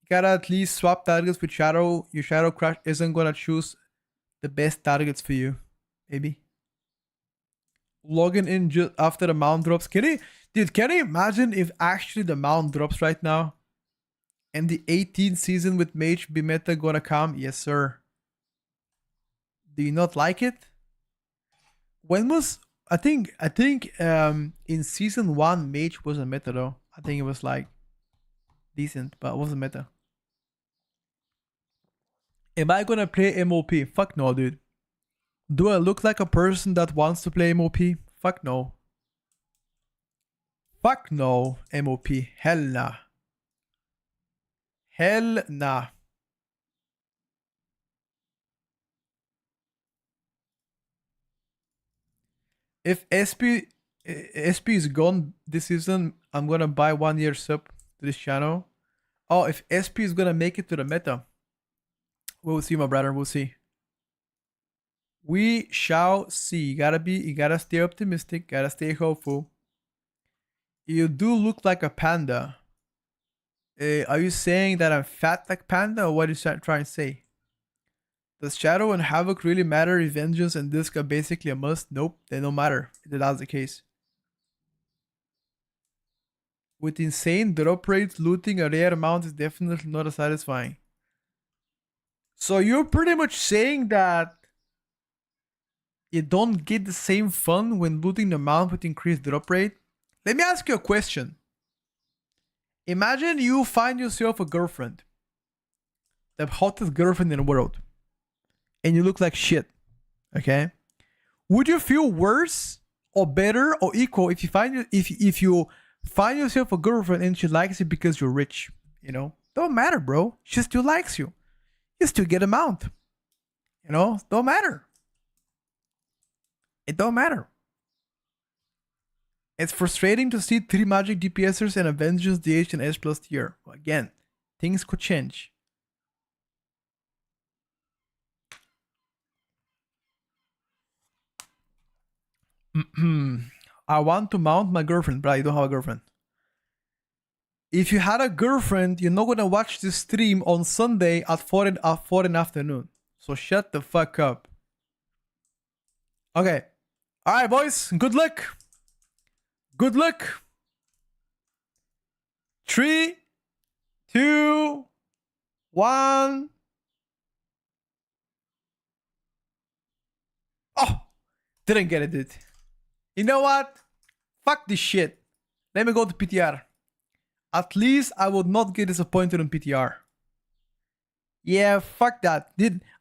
You gotta at least swap targets with Shadow. Your Shadow Crush isn't gonna choose the best targets for you. Maybe. Logging in just after the mount drops. Can you imagine if actually the mount drops right now? And the 18th season with Mage be meta gonna come? Yes, sir. Do you not like it? When was I think in season 1 Mage wasn't meta though. I think it was like decent, but it wasn't meta. Am I gonna play MOP? Fuck no, dude. Do I look like a person that wants to play MOP? Fuck no. Fuck no, MOP. Hell nah. Hell nah. If SP is gone this season, I'm gonna buy 1 year sub to this channel. Oh, if SP is gonna make it to the meta, we'll see, my brother. We'll see. We shall see. You gotta stay optimistic. Gotta stay hopeful. You do look like a panda. Are you saying that I'm fat like panda, or what are you trying to say? Does Shadow and Havoc really matter if Vengeance and Disc are basically a must? Nope, they don't matter if that's the case. With insane drop rates, looting a rare amount is definitely not as satisfying. So you're pretty much saying that you don't get the same fun when looting the amount with increased drop rate? Let me ask you a question. Imagine you find yourself a girlfriend. The hottest girlfriend in the world. And you look like shit. Okay? Would you feel worse or better or equal if you find yourself a girlfriend and she likes you because you're rich? You know? Don't matter, bro. She still likes you. You still get a mount. You know? Don't matter. It don't matter. It's frustrating to see 3 magic DPSers and a Vengeance DH and S plus tier. Well, again, things could change. I want to mount my girlfriend, but I don't have a girlfriend. If you had a girlfriend, you're not gonna watch this stream on Sunday at 4 in the afternoon. So shut the fuck up. Okay. Alright, boys. Good luck. Good luck. 3, 2, 1. Oh, didn't get it, dude. You know what? Fuck this shit. Let me go to PTR. At least I would not get disappointed in PTR. Yeah, fuck that.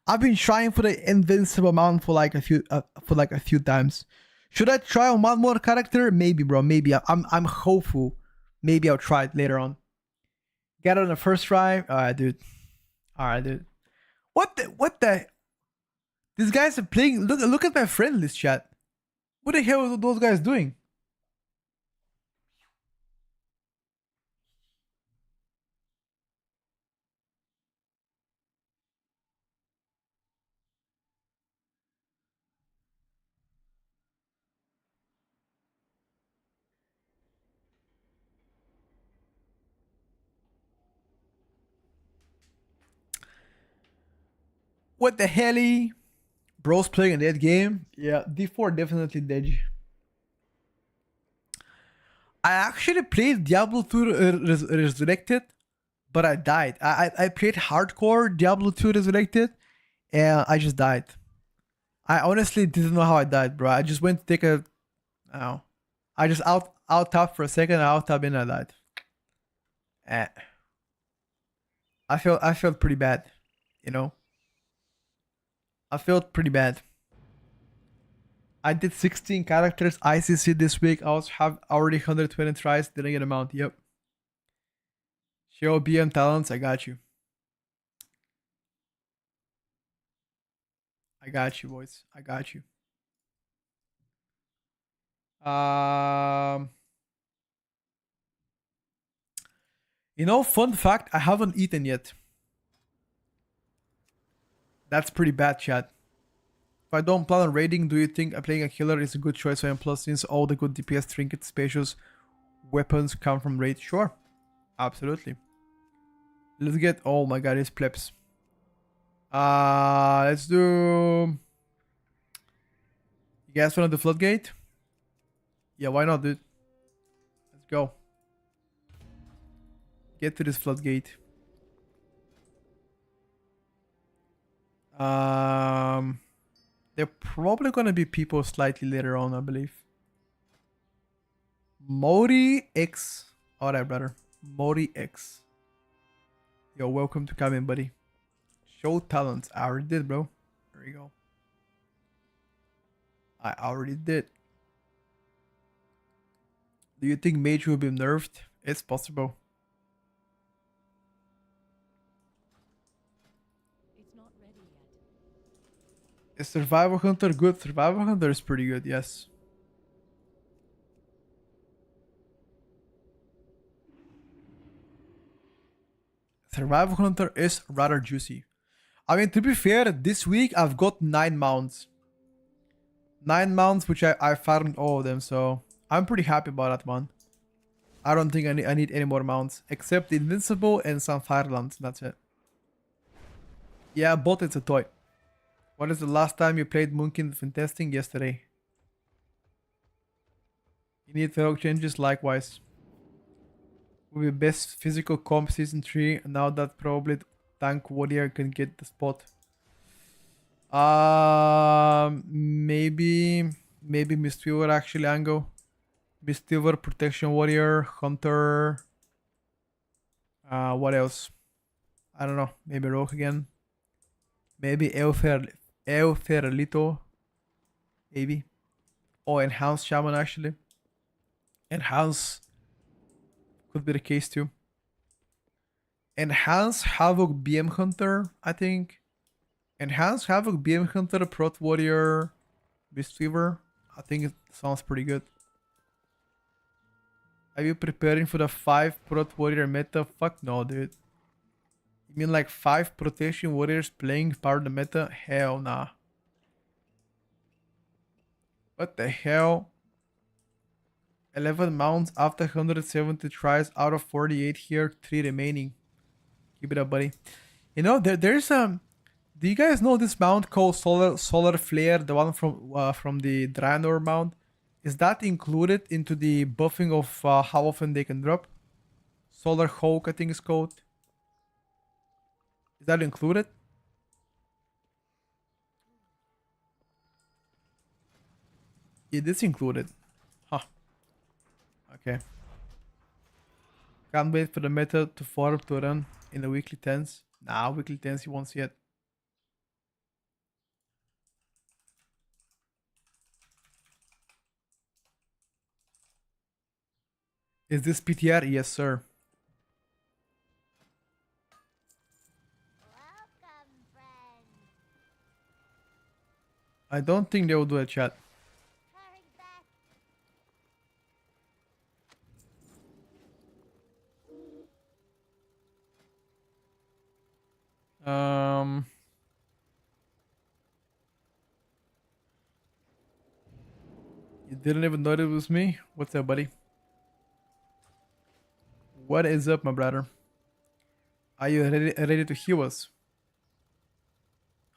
I've been trying for the invincible mount for like a few times. Should I try on one more character? Maybe, bro. Maybe. I'm hopeful. Maybe I'll try it later on. Get it on the first try. Alright, dude. Alright, dude. What the? These guys are playing. Look at my friend list, chat. What the hell are those guys doing? What the hell? Bro's playing a dead game? Yeah, D4 definitely dead. I actually played Diablo 2 Resurrected, but I died. I played hardcore Diablo 2 Resurrected, and I just died. I honestly didn't know how I died, bro. I just went to take a... Oh. I just out tapped for a second, I out tapped and I died. I felt pretty bad, you know? I felt pretty bad. I did 16 characters ICC this week. I have already 120 tries. Didn't get a mount. Yep. Show BM talents. I got you. I got you, boys. I got you. You know, fun fact, I haven't eaten yet. That's pretty bad, chat. If I don't plan on raiding, do you think playing a killer is a good choice for M+, since all the good DPS trinkets, spacious weapons come from raid? Sure. Absolutely. Let's get... Oh my god, it's plebs. Let's do... You guys want the Floodgate? Yeah, why not, dude? Let's go. Get to this Floodgate. There They're probably gonna be people slightly later on, I believe. Mori X. Alright, brother. Mori X. Yo, welcome to come in, buddy. Show talents. I already did, bro. There you go. I already did. Do you think Mage will be nerfed? It's possible. It's not ready yet. Is Survival Hunter good? Survival Hunter is pretty good, yes. Survival Hunter is rather juicy. I mean, to be fair, this week I've got 9 mounts. 9 mounts, which I farmed all of them, so I'm pretty happy about that one. I don't think I need any more mounts, except Invincible and some Firelands, that's it. Yeah, but it's a toy. What is the last time you played Moonkin in testing? Yesterday. You need to changes likewise. Will be best physical comp season 3, now that probably Tank Warrior can get the spot. Maybe Mistweaver actually, Ango. Mistweaver, Protection Warrior, Hunter. What else? I don't know. Maybe Rogue again. Maybe Elferlito. Maybe. Oh, Enhanced Shaman actually. Enhanced could be the case too. Enhanced Havoc BM Hunter, I think. Enhanced Havoc BM Hunter, Prot Warrior, Mistweaver. I think it sounds pretty good. Are you preparing for the 5 Prot Warrior meta? Fuck no, dude. You mean like 5 Protection Warriors playing part of the meta? Hell nah. What the hell? 11 mounts after 170 tries out of 48 here, 3 remaining. Keep it up, buddy. You know, there's do you guys know this mount called Solar Flare, the one from the Draenor mount? Is that included into the buffing of how often they can drop? Solar Hawk, I think it's called. Is that included? It is included. Huh. Okay. Can't wait for the meta to farm to run in the weekly 10s. Nah, weekly 10s you won't see it. Is this PTR? Yes, sir. Welcome, friend. I don't think they will do a chat. Hurry back. You didn't even know it was me? What's up, buddy? What is up, my brother? Are you ready to heal us?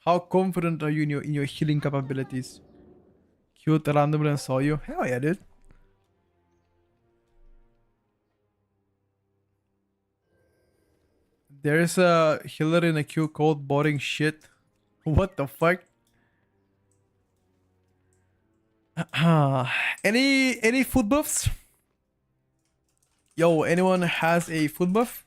How confident are you in your healing capabilities? Cute randomly and saw you. Hell yeah, dude. There's a healer in a queue called Boring Shit. What the fuck? Any food buffs? Yo, anyone has a food buff?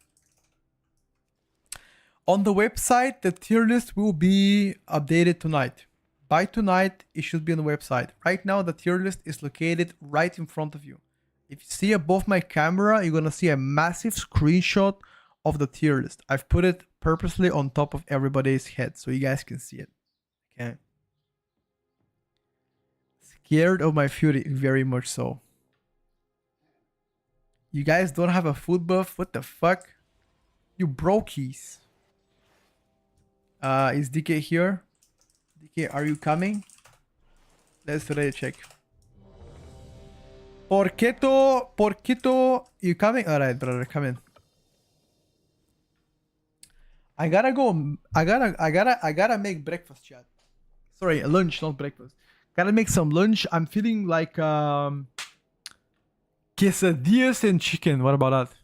On the website, the tier list will be updated tonight. By tonight, it should be on the website. Right now, the tier list is located right in front of you. If you see above my camera, you're gonna see a massive screenshot of the tier list. I've put it purposely on top of everybody's head so you guys can see it. Okay. Scared of my fury, very much so. You guys don't have a food buff? What the fuck? You brokies. Is DK here? DK, are you coming? Let's ready check. Porquito, you coming? Alright, brother, come in. I gotta go. I gotta make breakfast, chat. Sorry, lunch, not breakfast. Gotta make some lunch. I'm feeling like quesadillas and chicken. What about that?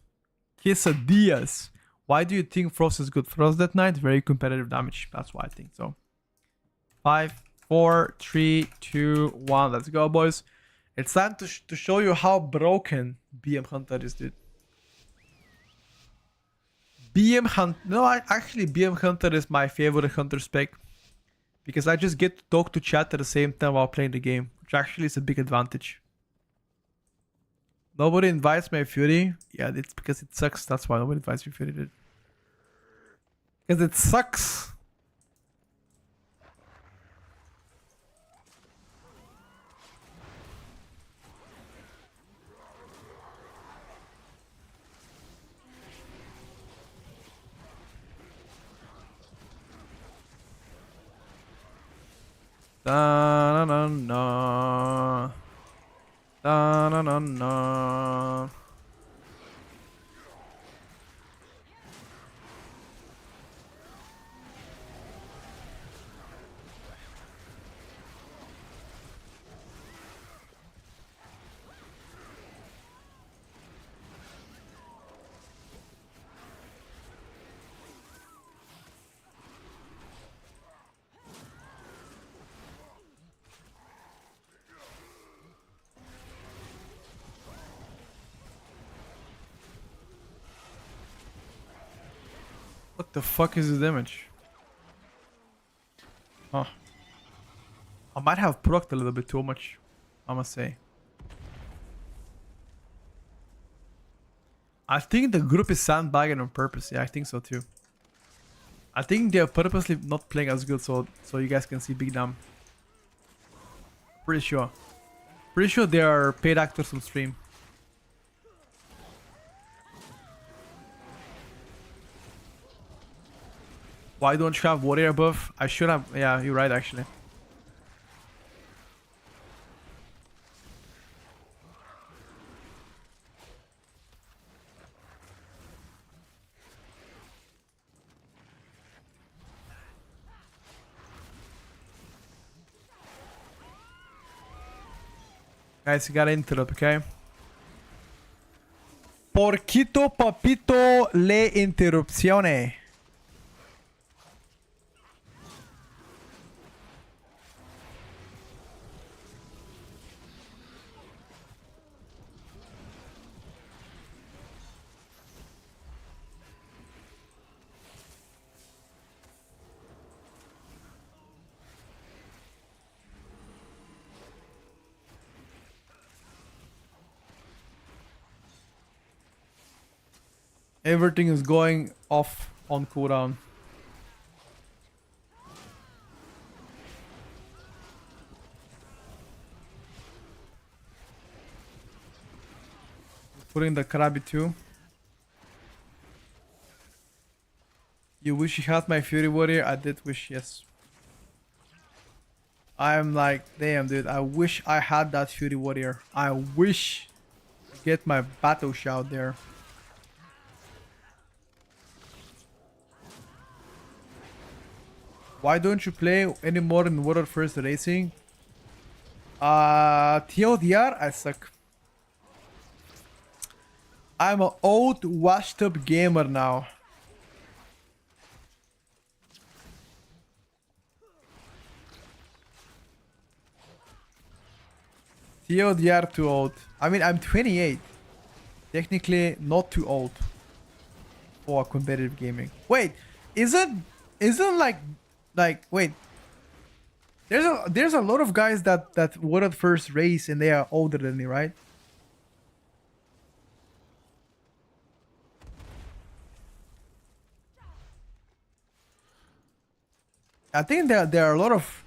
Quesadillas. Why do you think Frost is good? Frost that night, very competitive damage. That's why I think so. 5, 4, 3, 2, 1. Let's go, boys. It's time to show you how broken BM Hunter is, dude. BM Hunter... No, actually, BM Hunter is my favorite Hunter spec. Because I just get to talk to chat at the same time while playing the game. Which actually is a big advantage. Nobody invites my Fury. Yeah, it's because it sucks. That's why nobody invites me Fury, dude. Because it sucks. Da na na na. Da na na na. What the fuck is the damage? Huh. I might have procced a little bit too much, I must say. I think the group is sandbagging on purpose. Yeah, I think so too. I think they're purposely not playing as good so you guys can see Big Dam. Pretty sure. Pretty sure they are paid actors on stream. Why don't you have warrior buff? I should have. Yeah, you're right actually. Guys, you gotta interrupt, okay? Porquito papito le interrupzione. Everything is going off on cooldown. Putting the Krabi too. You wish you had my Fury Warrior? I did wish, yes. I'm like, damn dude, I wish I had that Fury Warrior. I wish to get my battle shout there. Why don't you play anymore in World First Racing? TLDR, I suck. I'm an old washed up gamer now. TLDR too old. I mean, I'm 28. Technically not too old for competitive gaming. Wait, isn't wait, there's a lot of guys that were at first race and they are older than me, right? I think there are a lot of...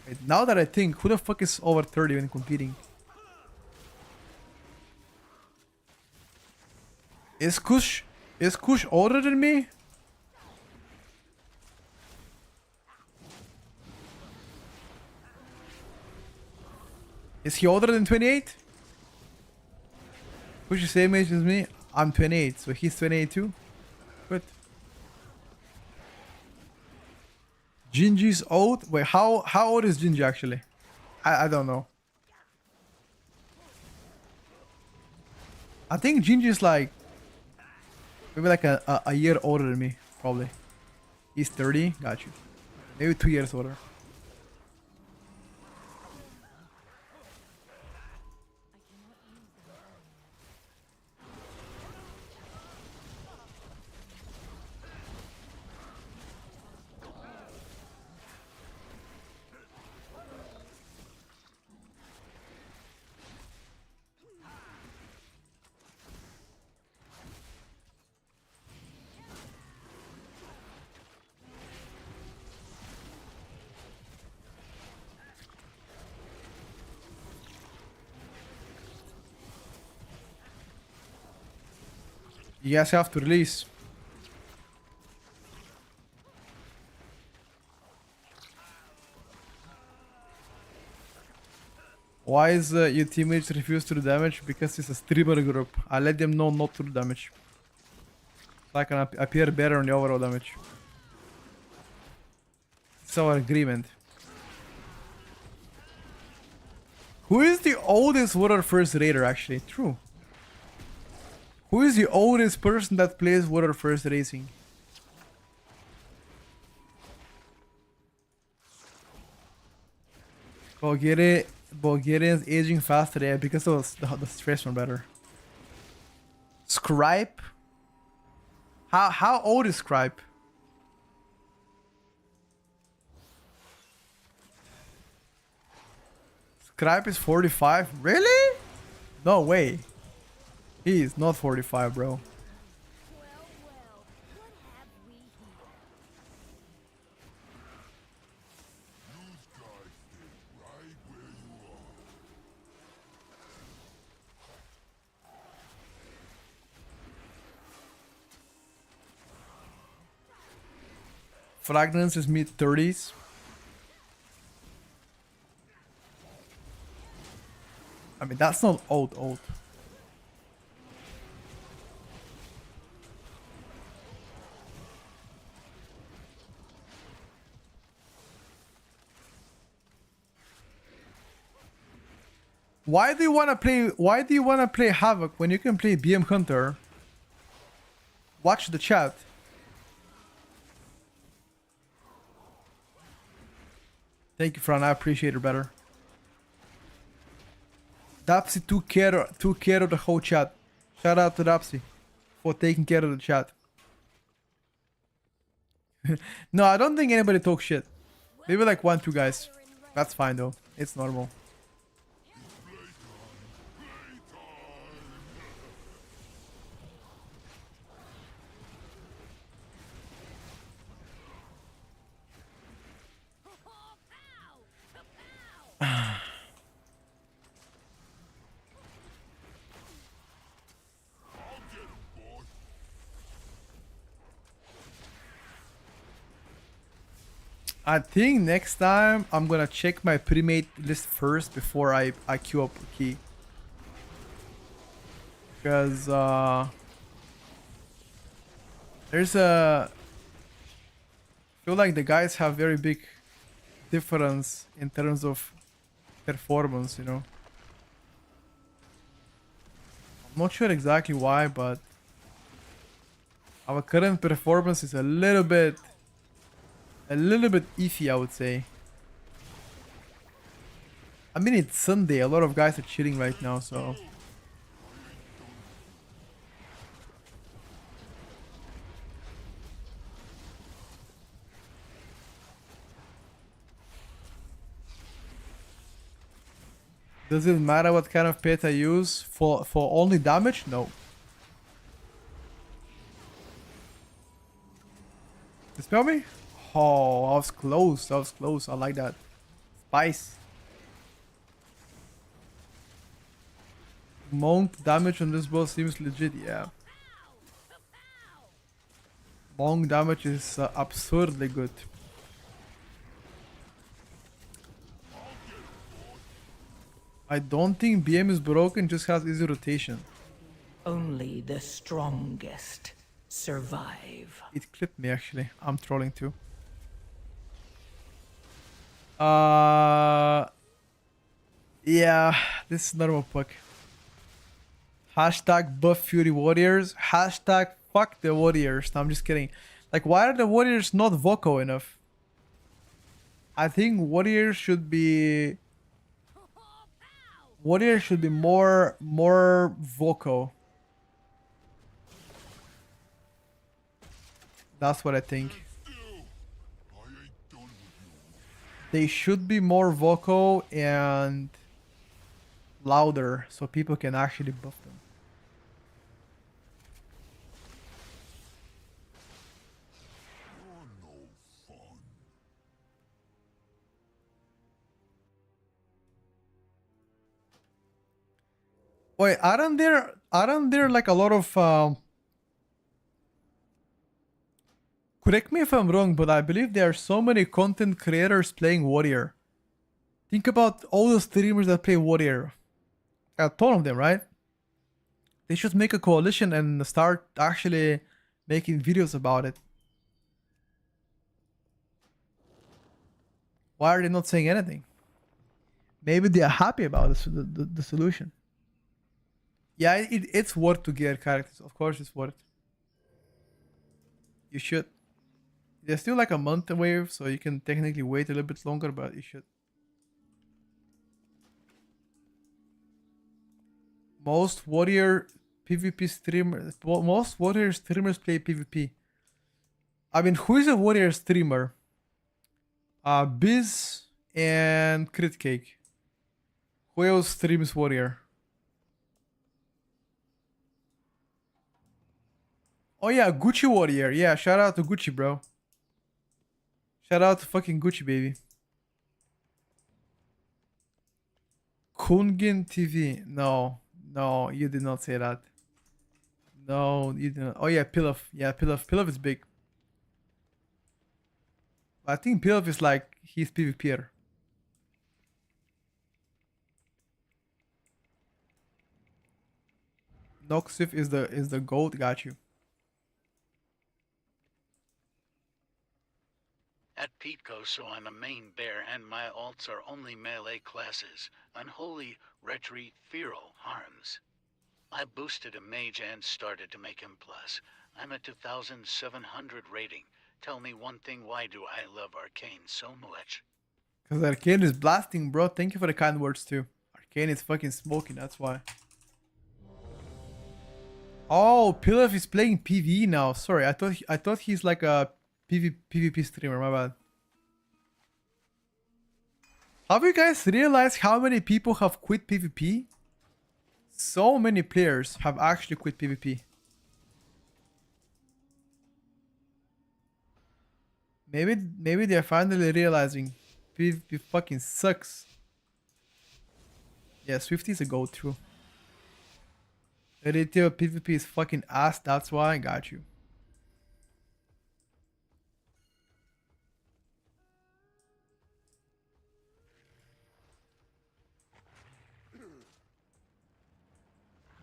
Wait, now that I think, who the fuck is over 30 when competing? Is Kush older than me? Is he older than 28? Kush the same age as me? I'm 28, so he's 28 too? Good. Gingy's old? Wait, how old is Gingy actually? I don't know. I think Gingy's like maybe like a year older than me, probably. He's 30, got you. Maybe 2 years older. You guys have to release. Why is your teammates refuse to do damage? Because it's a streamer group. I let them know not to do damage. So I can appear better on the overall damage. It's our agreement. Who is the oldest Water First Raider actually? True. Who is the oldest person that plays Water First Racing? Bulgarians aging faster, yeah, because of the stress one better. Scribe? How old is Scribe? Scribe is 45? Really? No way. He is not 45, bro. Well, what have we here? Fragrance is mid 30s. I mean, that's not old. Why do you wanna play Havoc when you can play BM Hunter? Watch the chat. Thank you, Fran. I appreciate it better. Dapsy took care of the whole chat. Shout out to Dapsy for taking care of the chat. No, I don't think anybody talks shit. Maybe like 1-2 guys. That's fine though. It's normal. I think next time I'm gonna check my pre-made list first before I queue up a key. Because there's a... I feel like the guys have very big difference in terms of performance, you know. I'm not sure exactly why, but our current performance is a little bit iffy, I would say. I mean, it's Sunday. A lot of guys are chilling right now, so... Does it matter what kind of pet I use? For only damage? No. Dispel me? Oh, I was close. That was close. I like that. Spice. Monk damage on this boss seems legit, yeah. Monk damage is absurdly good. I don't think BM is broken, just has easy rotation. Only the strongest survive. It clipped me actually. I'm trolling too. Yeah, this is normal puck. Hashtag buff Fury Warriors. Hashtag fuck the Warriors. No, I'm just kidding. Like, why are the Warriors not vocal enough? I think warrior should be more vocal. That's what I think. They should be more vocal and louder so people can actually buff them. Wait, aren't there like a lot of correct me if I'm wrong, but I believe there are so many content creators playing warrior. Think about all the streamers that play warrior. A ton of them, right? They should make a coalition and start actually making videos about it. Why are they not saying anything? Maybe they are happy about the solution. Yeah, it's worth to gear characters. Of course it's worth. You should. There's still like a month away, so you can technically wait a little bit longer, but you should. Most warrior PvP streamers, most warrior streamers play PvP. I mean, who is a warrior streamer? Biz and Crit Cake. Who else streams warrior? Oh yeah, Gucci warrior. Yeah, shout out to Gucci, bro. Shout out to fucking Gucci, baby. Kungin TV. No, you did not say that. No, you did not. Oh yeah, Pilaf. Yeah, Pilaf. Pilaf is big. I think Pilaf is like he's PvPer. Noxif is the gold. Got you. At Peatco, so I'm a main bear, and my alts are only melee classes. Unholy, Retry, Feral, Harms. I boosted a mage and started to make him plus. I'm at 2,700 rating. Tell me one thing, why do I love Arcane so much? Because Arcane is blasting, bro. Thank you for the kind words too. Arcane is fucking smoking, that's why. Oh, Pilaf is playing PvE now. Sorry, I thought he's like a PvP streamer, my bad. Have you guys realized how many people have quit PvP? So many players have actually quit PvP. Maybe they're finally realizing PvP fucking sucks. Yeah, Swifty is a go through. Retail PvP is fucking ass, that's why I got you.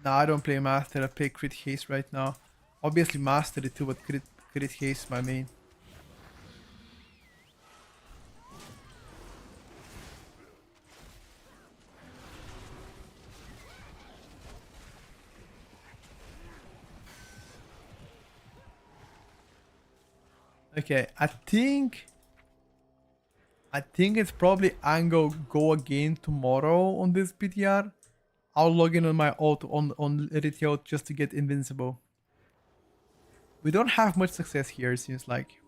No, I don't play Master, I play Crit Haste right now. Obviously Mastery too, but Crit Haste is my main. Okay, I think it's probably Ango go again tomorrow on this PTR. I'll log in on my ult on retail just to get invincible. We don't have much success here, it seems like.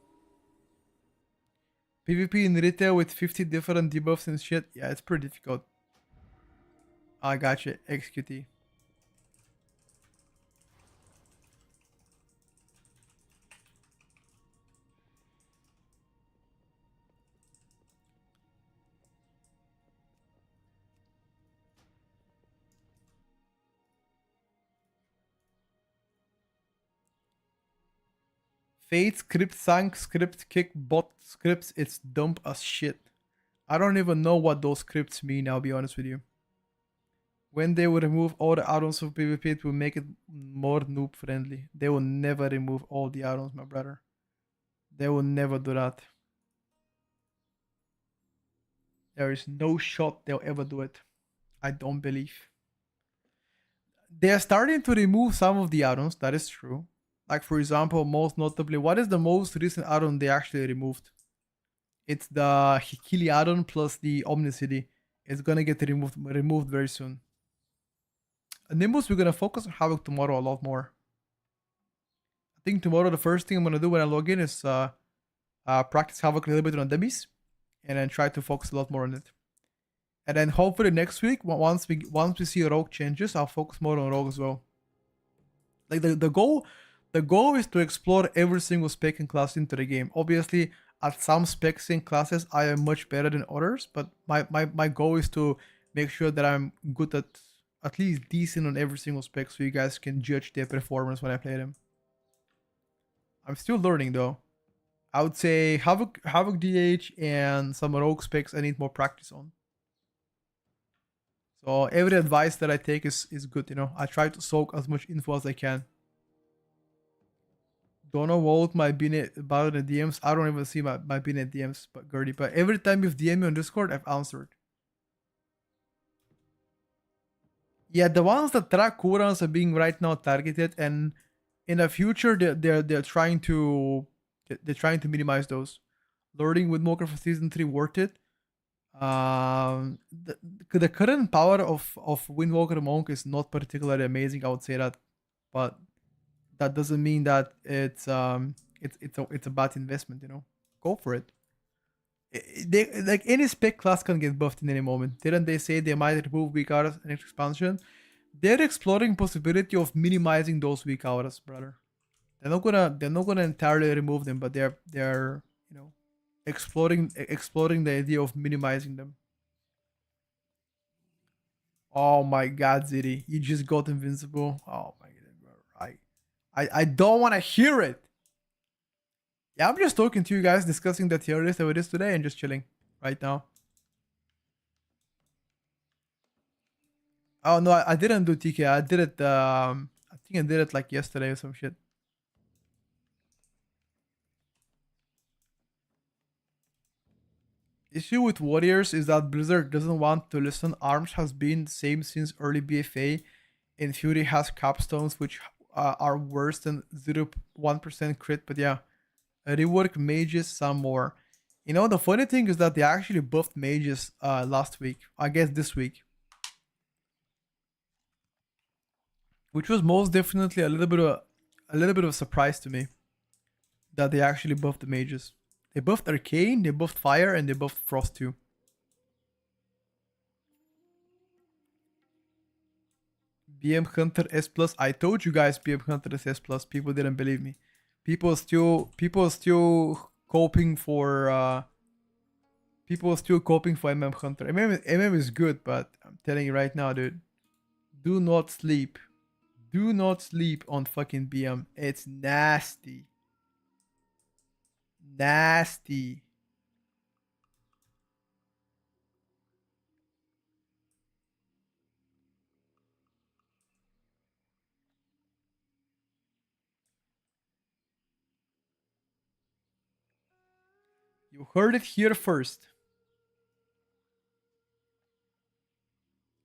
PvP in retail with 50 different debuffs and shit. Yeah, it's pretty difficult. I gotcha, XQT. Fate, script, sank, script, kick, bot scripts, it's dumb as shit. I don't even know what those scripts mean, I'll be honest with you. When they will remove all the add-ons of PvP, it will make it more noob friendly. They will never remove all the add-ons, my brother. They will never do that. There is no shot they'll ever do it. I don't believe. They are starting to remove some of the add-ons, that is true. Like for example, most notably, what is the most recent add-on they actually removed? It's the Hikili add-on plus the Omnicity. It's gonna get removed very soon. Nimbus, we're gonna focus on Havoc tomorrow a lot more. I think tomorrow the first thing I'm gonna do when I log in is practice Havoc a little bit on Demis, and then try to focus a lot more on it. And then hopefully next week, once we see Rogue changes, I'll focus more on Rogue as well. Like the goal is to explore every single spec and class into the game. Obviously, at some specs and classes, I am much better than others, but my goal is to make sure that I'm good at least decent on every single spec, so you guys can judge their performance when I play them. I'm still learning though. I would say Havoc DH and some Rogue specs I need more practice on. So every advice that I take is good, you know. I try to soak as much info as I can. Don't know what my BNet about the DMs. I don't even see my BNet DMs, but Gertie. But every time you've DM me on Discord, I've answered. Yeah, the ones that track cooldowns are being right now targeted, and in the future they're trying to minimize those. Learning with Mocha for season 3 worth it. The current power of Windwalker Monk is not particularly amazing, I would say that, but that doesn't mean that it's a bad investment, you know. Go for it. They, like any spec class can get buffed in any moment. Didn't they say they might remove weak auras next expansion? They're exploring possibility of minimizing those weak auras, brother. They're not gonna entirely remove them, but they're you know, exploring the idea of minimizing them. Oh my god, Ziri, you just got invincible. Oh my god, bro. I don't want to hear it. Yeah, I'm just talking to you guys, discussing the tier list of it is today, and just chilling right now. Oh no, I didn't do TK. I did it. I think I did it like yesterday or some shit. Issue with Warriors is that Blizzard doesn't want to listen. Arms has been the same since early BFA, and Fury has capstones which are worse than 0.1% crit. But yeah, rework mages some more. You know, the funny thing is that they actually buffed mages last week. I guess this week, which was most definitely a little bit of a surprise to me that they actually buffed the mages. They buffed Arcane, they buffed Fire, and they buffed Frost too. BM Hunter S+. I told you guys BM Hunter is S+. People didn't believe me. People still coping for MM Hunter. MM is good, but I'm telling you right now, dude, do not sleep. Do not sleep on fucking BM. It's nasty. Nasty. You heard it here first.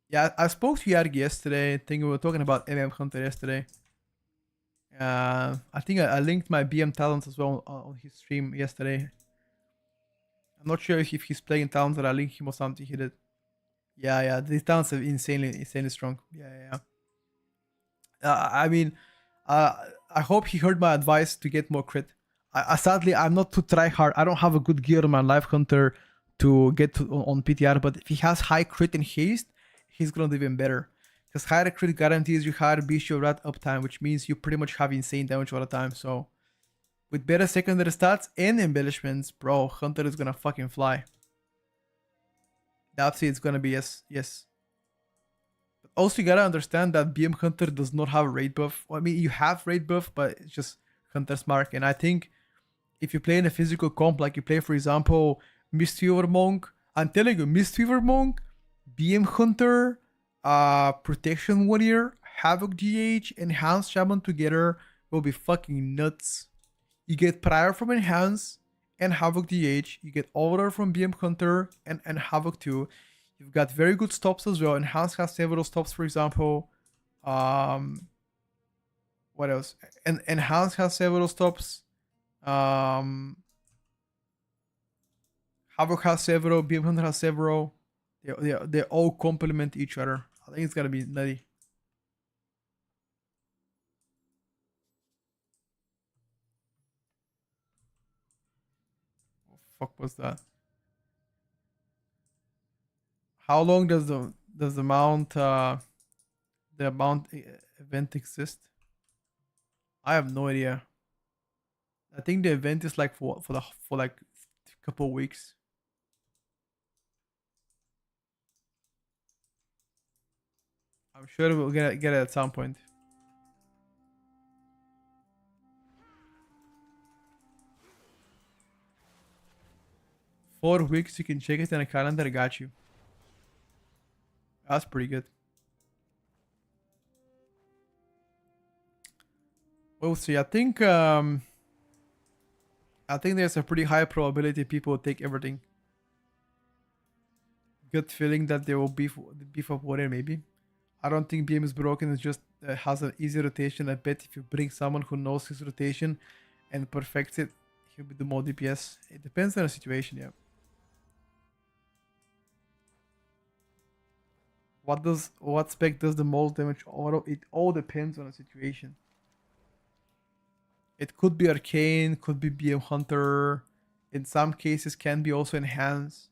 Yeah, I spoke to Yargi yesterday. I think we were talking about MM Hunter yesterday. I think I linked my BM talents as well on his stream yesterday. I'm not sure if he's playing talents that I linked him or something he did. Yeah, these talents are insanely strong. Yeah. I mean, I hope he heard my advice to get more crit. Sadly, I'm not too try hard. I don't have a good gear on my Life Hunter to get on PTR, but if he has high crit and haste, he's gonna do even better. Because higher crit guarantees you higher Bishop Rat uptime, which means you pretty much have insane damage all the time. So, with better secondary stats and embellishments, bro, Hunter is gonna fucking fly. That's it, it's gonna be yes. But also, you gotta understand that BM Hunter does not have a raid buff. Well, I mean, you have raid buff, but it's just Hunter's Mark. And I think if you play in a physical comp, like you play, for example, Mistweaver Monk, I'm telling you, Mistweaver Monk, BM Hunter, Protection Warrior, Havoc DH, Enhanced Shaman together will be fucking nuts. You get Prior from Enhance and Havoc DH. You get Order from BM Hunter and Havoc too. You've got very good stops as well. Enhance has several stops, for example. What else? And Enhance has several stops. Havoc has several, BM Hunter has several. They all complement each other. I think it's gonna be nutty. What the fuck was that? How long does the mount event exist? I have no idea. I think the event is like for like a couple weeks. I'm sure we'll get it at some point. "4 weeks, you can check it in a calendar." Got you. That's pretty good. We'll see. I think there's a pretty high probability people will take everything. Good feeling that they will beef up warrior maybe. I don't think BM is broken. It just has an easy rotation. I bet if you bring someone who knows his rotation and perfects it, he'll do more DPS. It depends on the situation, yeah. What spec does the most damage auto? It all depends on the situation. It could be Arcane, could be BM Hunter. In some cases can be also enhanced.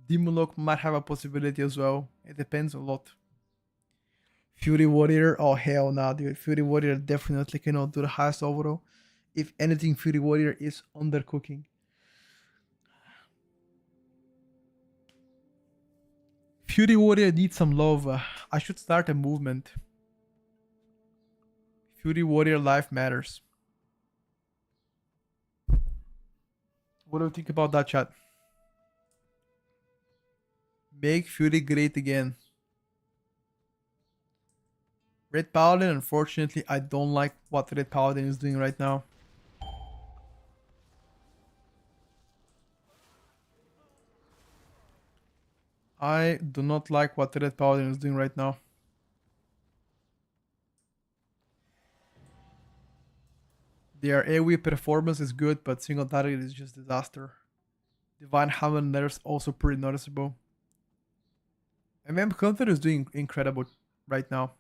Demolock might have a possibility as well. It depends a lot. Fury Warrior, oh hell no, dude. Fury Warrior definitely cannot do the highest overall. If anything, Fury Warrior is undercooking. Fury Warrior needs some love. I should start a movement. Fury Warrior life matters. What do you think about that, chat? Make Fury great again. Red Paladin, unfortunately, I don't like what Red Paladin is doing right now. I do not like what Red Paladin is doing right now. Their AoE performance is good, but single target is just disaster. Divine Hammer nerfs also pretty noticeable. MM Hunter is doing incredible right now.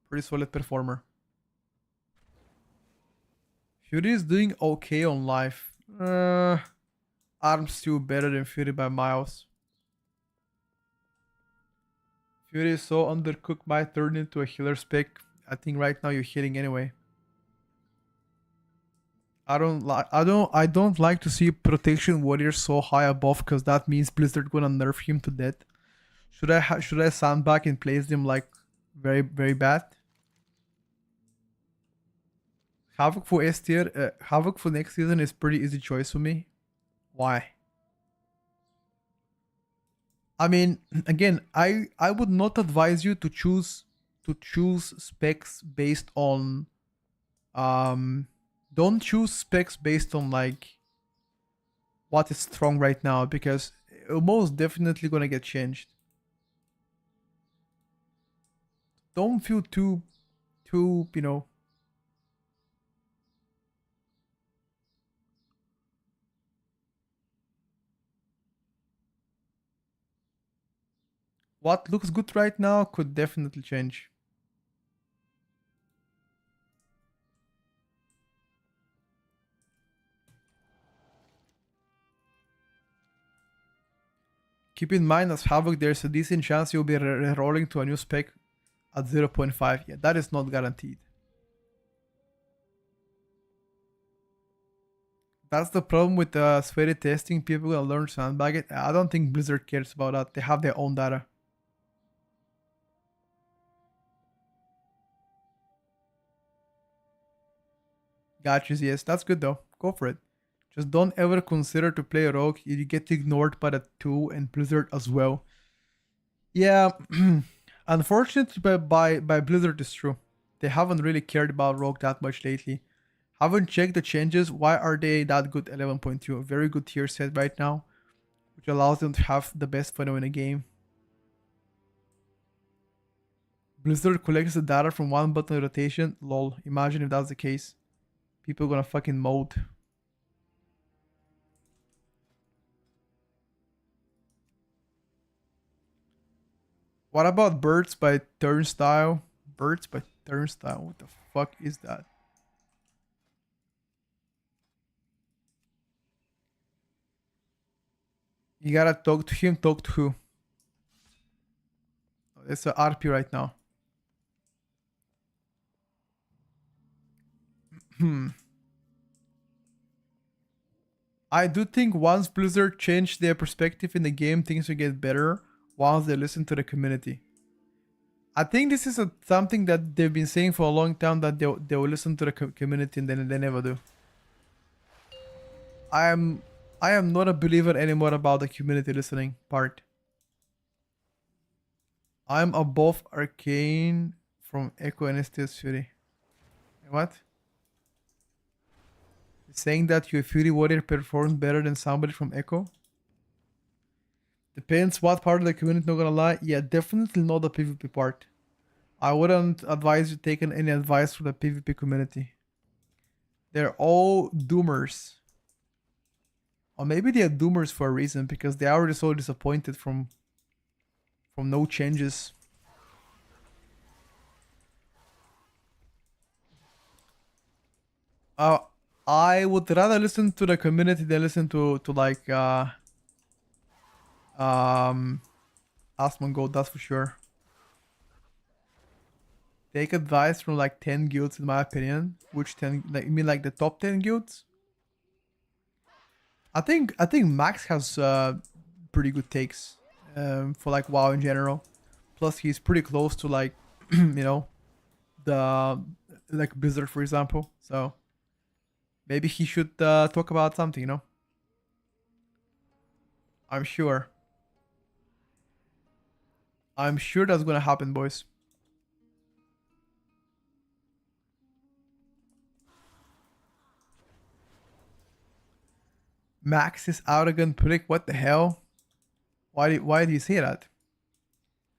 Pretty solid performer. Fury is doing okay on life. Arm's still better than Fury by miles. Fury is so undercooked, might turn into a healer spec. I think right now you're hitting anyway. I don't like to see Protection Warrior so high above, because that means Blizzard gonna nerf him to death. Should I sandbag and place them like very very bad? Havoc for S tier, Havoc for next season is pretty easy choice for me. Why? I mean, again, I would not advise you to choose specs based on don't choose specs based on like what is strong right now, because it's most definitely gonna get changed. Don't feel too you know. What looks good right now could definitely change. Keep in mind, as Havoc, there's a decent chance you'll be rolling to a new spec at 0.5. Yeah, that is not guaranteed. That's the problem with Sphere testing. People will learn to sandbag it. I don't think Blizzard cares about that. They have their own data. Gotcha, yes. That's good though. Go for it. Just don't ever consider to play a rogue. You get ignored by the 2 and Blizzard as well. Yeah, unfortunately by Blizzard is true. They haven't really cared about rogue that much lately. Haven't checked the changes. Why are they that good? 11.2. Very good tier set right now, which allows them to have the best funnel in the game. Blizzard collects the data from one button rotation. Lol. Imagine if that's the case. People gonna fucking mold. What about Birds by Turnstile? Birds by Turnstile. What the fuck is that? You gotta talk to him. Talk to who? It's a RP right now. I do think once Blizzard changed their perspective in the game, things will get better once they listen to the community. I think this is something that they've been saying for a long time, that they will listen to the community, and then they never do. I am not a believer anymore about the community listening part. I'm above Arcane from Echo and STS Fury. What? Saying that your Fury Warrior performs better than somebody from Echo? Depends what part of the community, not gonna lie. Yeah, definitely not the PvP part. I wouldn't advise you taking any advice from the PvP community. They're all doomers. Or maybe they are doomers for a reason, because they are already so disappointed from no changes. I would rather listen to the community than listen to like Asmongold, that's for sure. Take advice from like 10 guilds in my opinion. Which 10? Like, you mean like the top 10 guilds? I think Max has pretty good takes for like WoW in general. Plus he's pretty close to like you know, the like Blizzard for example. So maybe he should talk about something, you know. I'm sure that's gonna happen, boys. Max is arrogant prick. What the hell? Why do you say that?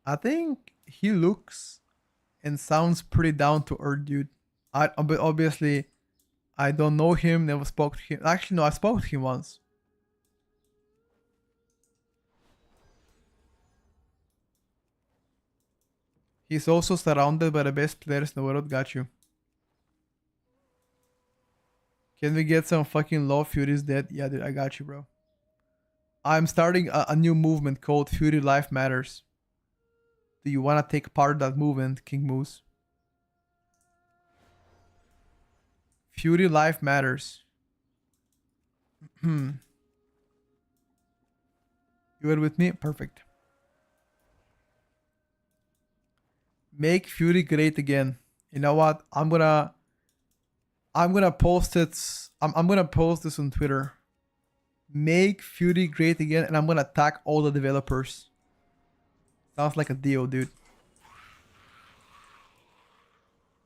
I think he looks and sounds pretty down to earth, dude. But obviously, I don't know him. Never spoke to him. Actually, no, I spoke to him once. He's also surrounded by the best players in the world. Got you. Can we get some fucking love? Fury's dead. Yeah, dude, I got you, bro. I'm starting a new movement called Fury Life Matters. Do you want to take part of that movement, King Moose? Fury Life Matters. You are with me? Perfect. Make Fury great again. You know what? I'm gonna post it. I'm gonna post this on Twitter. Make Fury great again, and I'm gonna tag all the developers. Sounds like a deal, dude.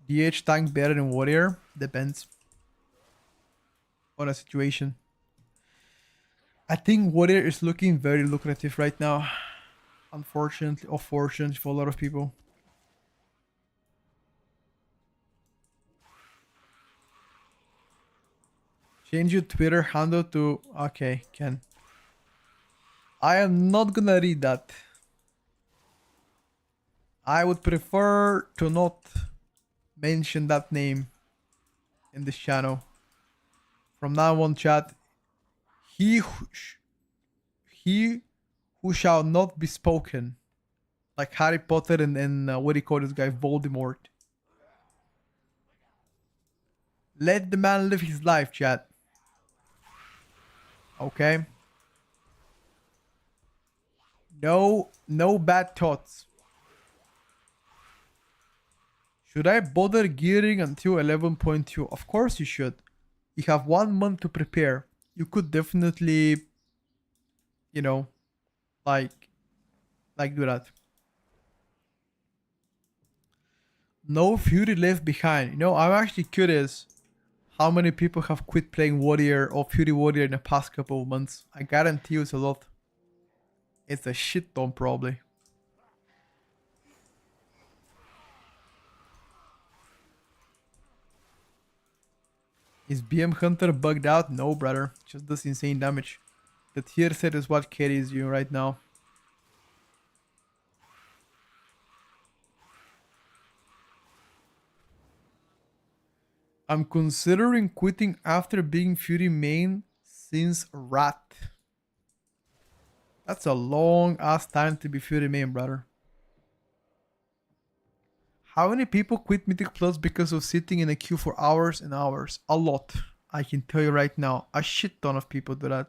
DH tank better than Warrior? Depends on the situation. I think Warrior is looking very lucrative right now. Unfortunately, or fortunately for a lot of people. Change your Twitter handle to... Okay, Ken. I am not gonna read that. I would prefer to not mention that name in this channel. From now on, chat. He who shall not be spoken. Like Harry Potter and what do you call this guy? Voldemort. Let the man live his life, chat. Okay. No bad thoughts. Should I bother gearing until 11.2? Of course you should. You have 1 month to prepare. You could definitely, you know, like do that. No Fury left behind. You know, I'm actually curious how many people have quit playing Warrior or Fury Warrior in the past couple of months. I guarantee you it's a lot. It's a shit ton probably. Is BM Hunter bugged out? No, brother. Just does insane damage. The tier set is what carries you right now. I'm considering quitting after being Fury main since Rat. That's a long ass time to be Fury main, brother. How many people quit Mythic Plus because of sitting in a queue for hours and hours? A lot. I can tell you right now. A shit ton of people do that.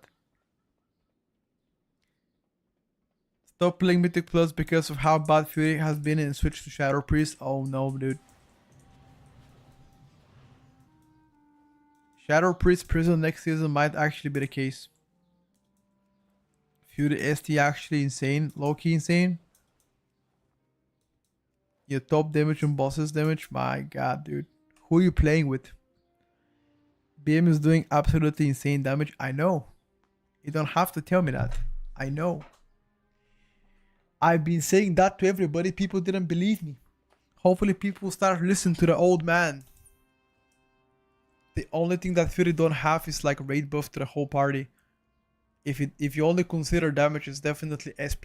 Stop playing Mythic Plus because of how bad Fury has been and switch to Shadow Priest. Oh no, dude. Shadow Priest Prison next season might actually be the case. Fury ST actually insane. Low-key insane. Your top damage and bosses damage. My god, dude. Who are you playing with? BM is doing absolutely insane damage. I know. You don't have to tell me that. I know. I've been saying that to everybody. People didn't believe me. Hopefully people start listening to the old man. The only thing that Fury don't have is like raid buff to the whole party. If you only consider damage, it's definitely S+.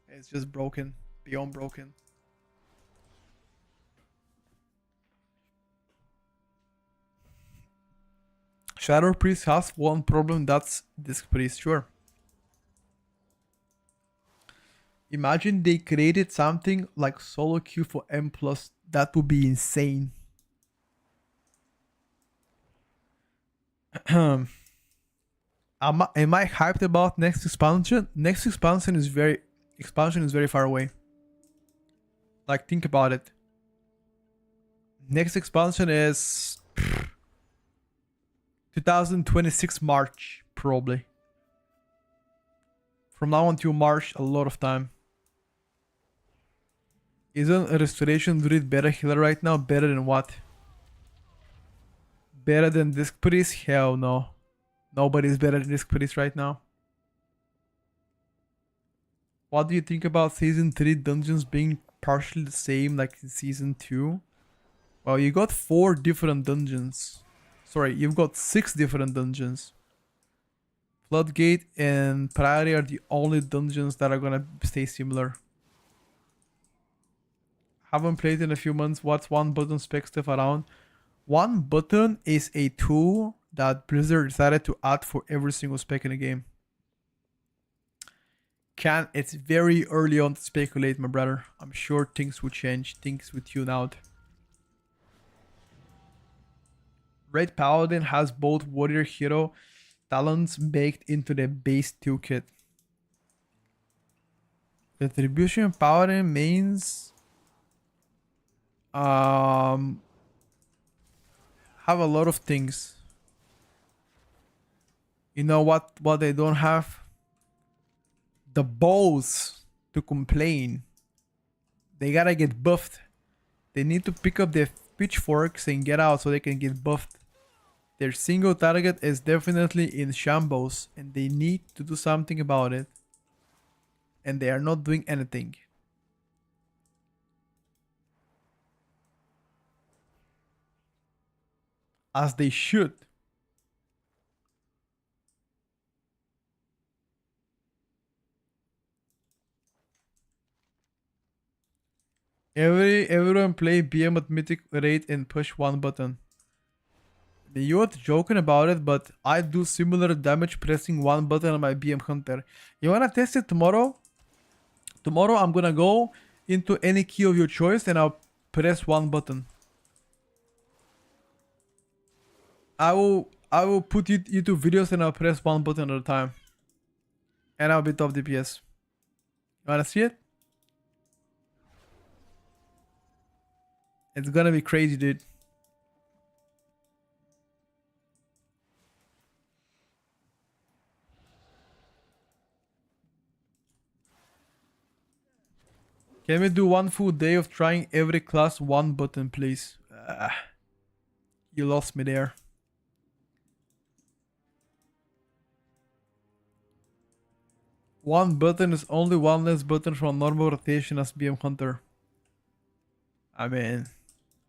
It's just broken. Beyond broken. Shadow Priest has one problem, that's Disc Priest, sure. Imagine they created something like solo queue for M+, that would be insane. am I hyped about next expansion? Next expansion is very far away. Like, think about it. Next expansion is 2026 March, probably. From now until March, a lot of time. Isn't a Restoration Druid better healer right now? Better than what? Better than Disc Priest? Hell no. Nobody's better than Disc Priest right now. What do you think about Season 3 dungeons being partially the same like in Season 2? Well, you got 4 different dungeons. Sorry, you've got 6 different dungeons. Floodgate and Priory are the only dungeons that are gonna stay similar. Haven't played in a few months. What's one button spec stuff around? One button is a tool that Blizzard decided to add for every single spec in the game. It's very early on to speculate, my brother. I'm sure things will change, things will tune out. Red Paladin has both warrior hero talents baked into the base toolkit. Retribution Paladin means have a lot of things. You know what they don't have? The balls to complain. They gotta get buffed. They need to pick up their pitchforks and get out so they can get buffed. Their single target is definitely in shambles and they need to do something about it. And they are not doing anything. As they should. Everyone play BM at Mythic rate and push one button. You're joking about it, but I do similar damage pressing one button on my BM Hunter. You wanna test it tomorrow? Tomorrow I'm gonna go into any key of your choice and I'll press one button. I will put YouTube videos and I'll press one button at a time. And I'll be top DPS. You wanna see it? It's gonna be crazy, dude. Can we do one full day of trying every class one button, please? You lost me there. One button is only one less button from normal rotation as BM Hunter. I mean,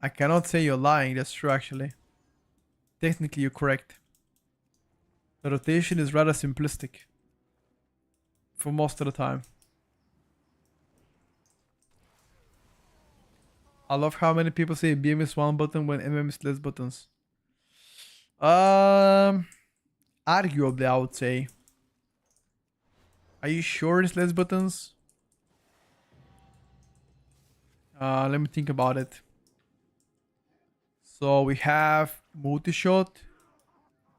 I cannot say you're lying, that's true actually. Technically you're correct. The rotation is rather simplistic. For most of the time. I love how many people say BM is one button when MM is less buttons. Arguably, I would say. Are you sure it's less buttons? Let me think about it. So we have multi-shot,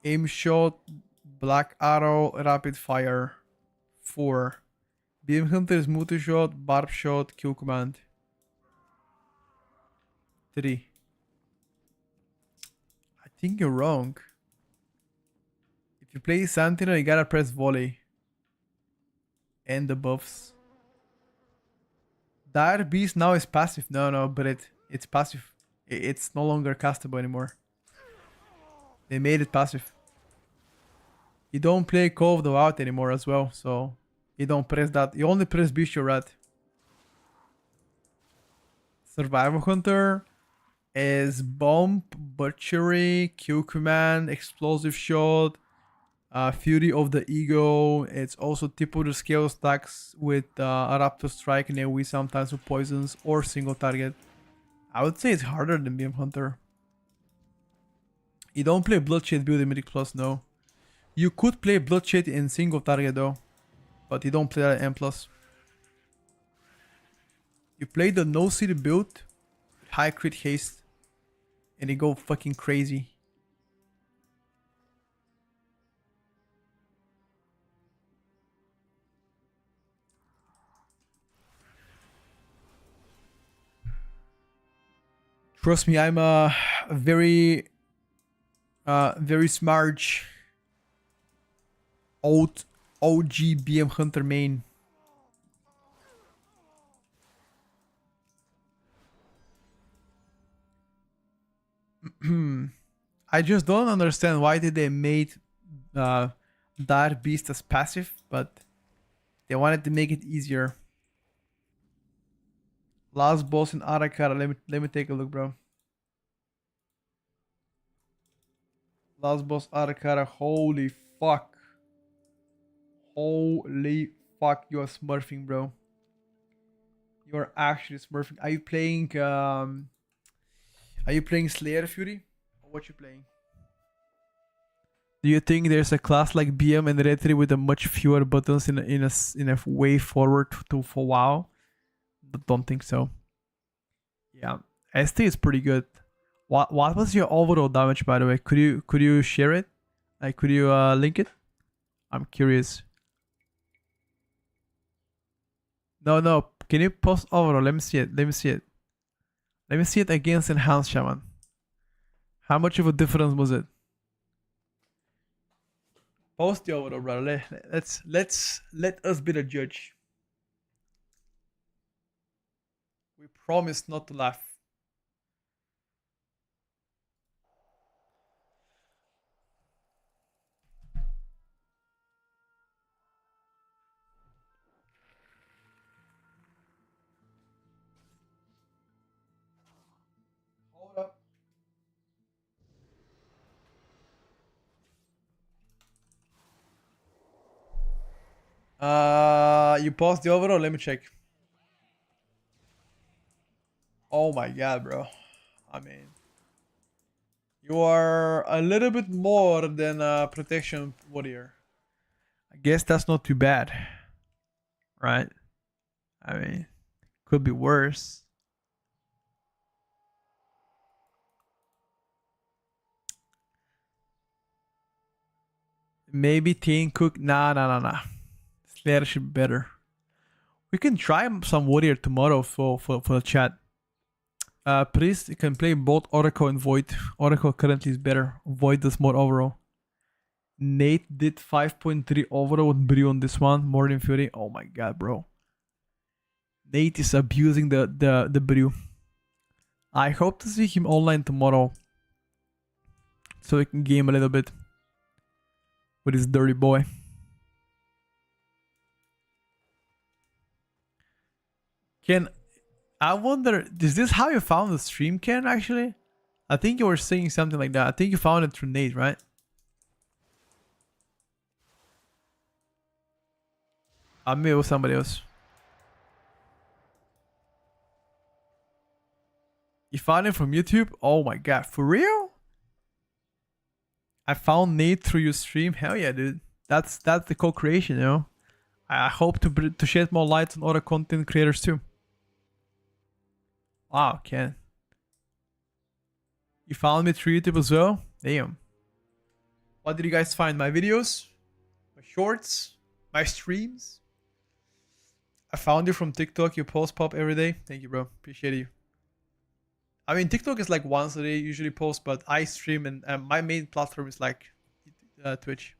aim shot, black arrow, rapid fire. 4. Beam hunter is multi-shot, barb shot, kill command. 3. I think you're wrong. If you play Sentinel, you gotta press volley. And the buffs. Dire Beast now is passive. No, but it's passive. It's no longer castable anymore. They made it passive. You don't play Call of the Wild anymore as well, so you don't press that. You only press Bishop Red. Survival Hunter is Bomb, Butchery, Kill Command, Explosive Shot, Fury of the Ego. It's also tip of the scale stacks with a Raptor Strike and AoE sometimes with poisons or single target. I would say it's harder than Beam Hunter. You don't play Bloodshed build in Mythic Plus, no. You could play Bloodshed in single target though, but you don't play that at M+. You play the no city build, high crit haste, and you go fucking crazy. Trust me, I'm a very smart old OG BM Hunter main. I just don't understand why did they made Dire Beast as passive, but they wanted to make it easier. Last boss in Arcane. Let me take a look, bro. Last boss Arcane. Holy fuck. Holy fuck, you are smurfing, bro. You are actually smurfing. Are you playing Slayer Fury? Or what you playing? Do you think there's a class like BM and Retri with a much fewer buttons in a way forward to for WoW? Don't think so. Yeah, ST is pretty good. What was your overall damage, by the way? Could you share it? Like, could you link it? I'm curious. No. Can you post overall? Let me see it. Let me see it against Enhanced Shaman. How much of a difference was it? Post the overall, brother. Let us be the judge. We promise not to laugh. Hold up. You paused the overall? Let me check. Oh my god, bro. I mean, you are a little bit more than a protection warrior. I guess that's not too bad, right? I mean, could be worse. Maybe Teen Cook. Nah. Slayer should be better. We can try some warrior tomorrow for the chat. Priest can play both Oracle and Void. Oracle currently is better. Void does more overall. Nate did 5.3 overall with Brew on this one, more than Fury. Oh my god, bro. Nate is abusing the Brew. I hope to see him online tomorrow, so we can game a little bit with his dirty boy. I wonder, is this how you found the stream, Ken, actually? I think you were saying something like that. I think you found it through Nate, right? Maybe it was somebody else. You found it from YouTube? Oh my god, for real? I found Nate through your stream. Hell yeah, dude. That's the co-creation, you know. I hope to shed more light on other content creators too. Wow, Ken. You found me through YouTube as well? Damn. What did you guys find? My videos? My shorts? My streams? I found you from TikTok. You post pop every day. Thank you, bro. Appreciate you. I mean, TikTok is like once a day usually post, but I stream and my main platform is like Twitch.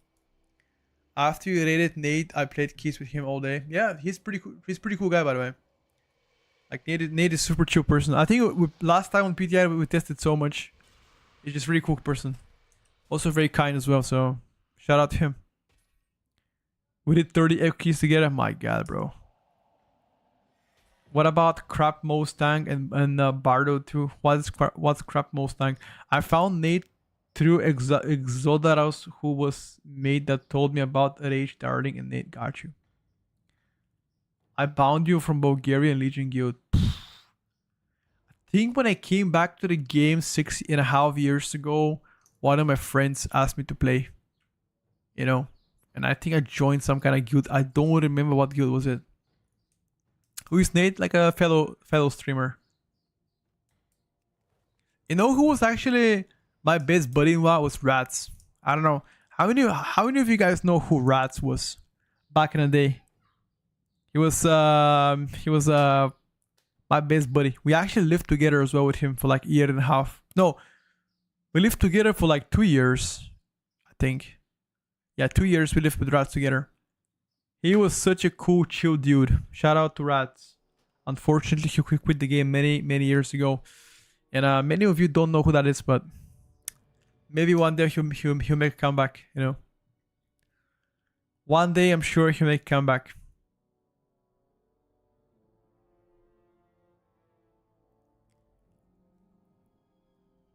After you raided Nate, I played keys with him all day. Yeah, he's pretty cool. He's pretty cool guy, by the way. Like Nate is super chill person. I think last time on PTI we tested so much. He's just really cool person. Also very kind as well. So shout out to him. We did 30 egg keys together. My God, bro. What about Crap Mustang and Bardo too? What's Crap Mustang? I found Nate through Exodaros, who was made that told me about Rage Darling, and Nate got you. I bound you from Bulgarian Legion Guild. I think when I came back to the game 6.5 years ago, one of my friends asked me to play. You know, and I think I joined some kind of guild. I don't remember what guild was it. Who is Nate? Like a fellow streamer. You know who was actually my best buddy in WoW was Rats. I don't know. How many of you guys know who Rats was back in the day? He was my best buddy. We actually lived together as well with him for like a year and a half. No, we lived together for like 2 years, I think. Yeah, 2 years we lived with Rats together. He was such a cool, chill dude. Shout out to Rats. Unfortunately, he quit the game many years ago, and many of you don't know who that is, but maybe one day he'll make a comeback. You know, one day I'm sure he'll make a comeback.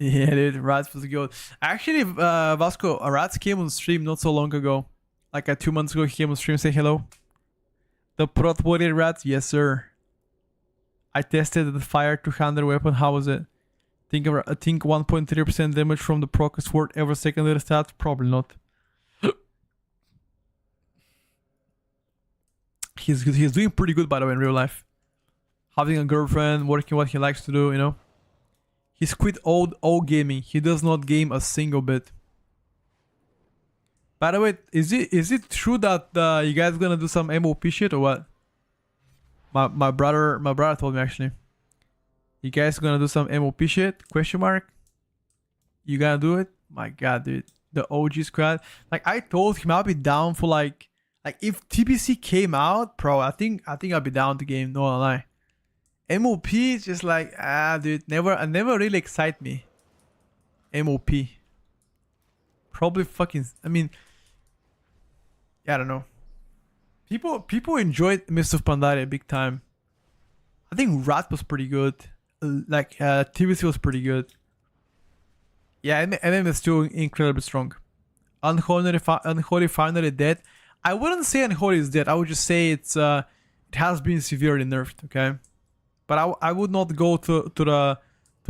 Yeah, dude, Rats was good. Actually, Vasco, Rats came on stream not so long ago. Like 2 months ago, he came on stream, say hello. The Prot Warrior Rats, yes sir. I tested the Fire 200 weapon, how was it? I think 1.3% damage from the proc is worth every secondary stat? Probably not. He's doing pretty good, by the way, in real life. Having a girlfriend, working what he likes to do, you know. He's quit all gaming. He does not game a single bit. By the way, is it true that you guys gonna do some MOP shit or what? My brother told me actually. You guys gonna do some MOP shit? Question mark. You gonna do it? My God, dude, the OG squad. Like I told him, I'll be down for like if TBC came out, bro. I think I'll be down to game. No lie. MOP is just like dude, never really excite me. MOP. Probably fucking. I mean. Yeah, I don't know. People enjoyed Mist of Pandaria big time. I think Rat was pretty good. Like TBC was pretty good. Yeah, MM is still incredibly strong. Unholy finally dead. I wouldn't say Unholy is dead. I would just say it has been severely nerfed. Okay, but I would not go to the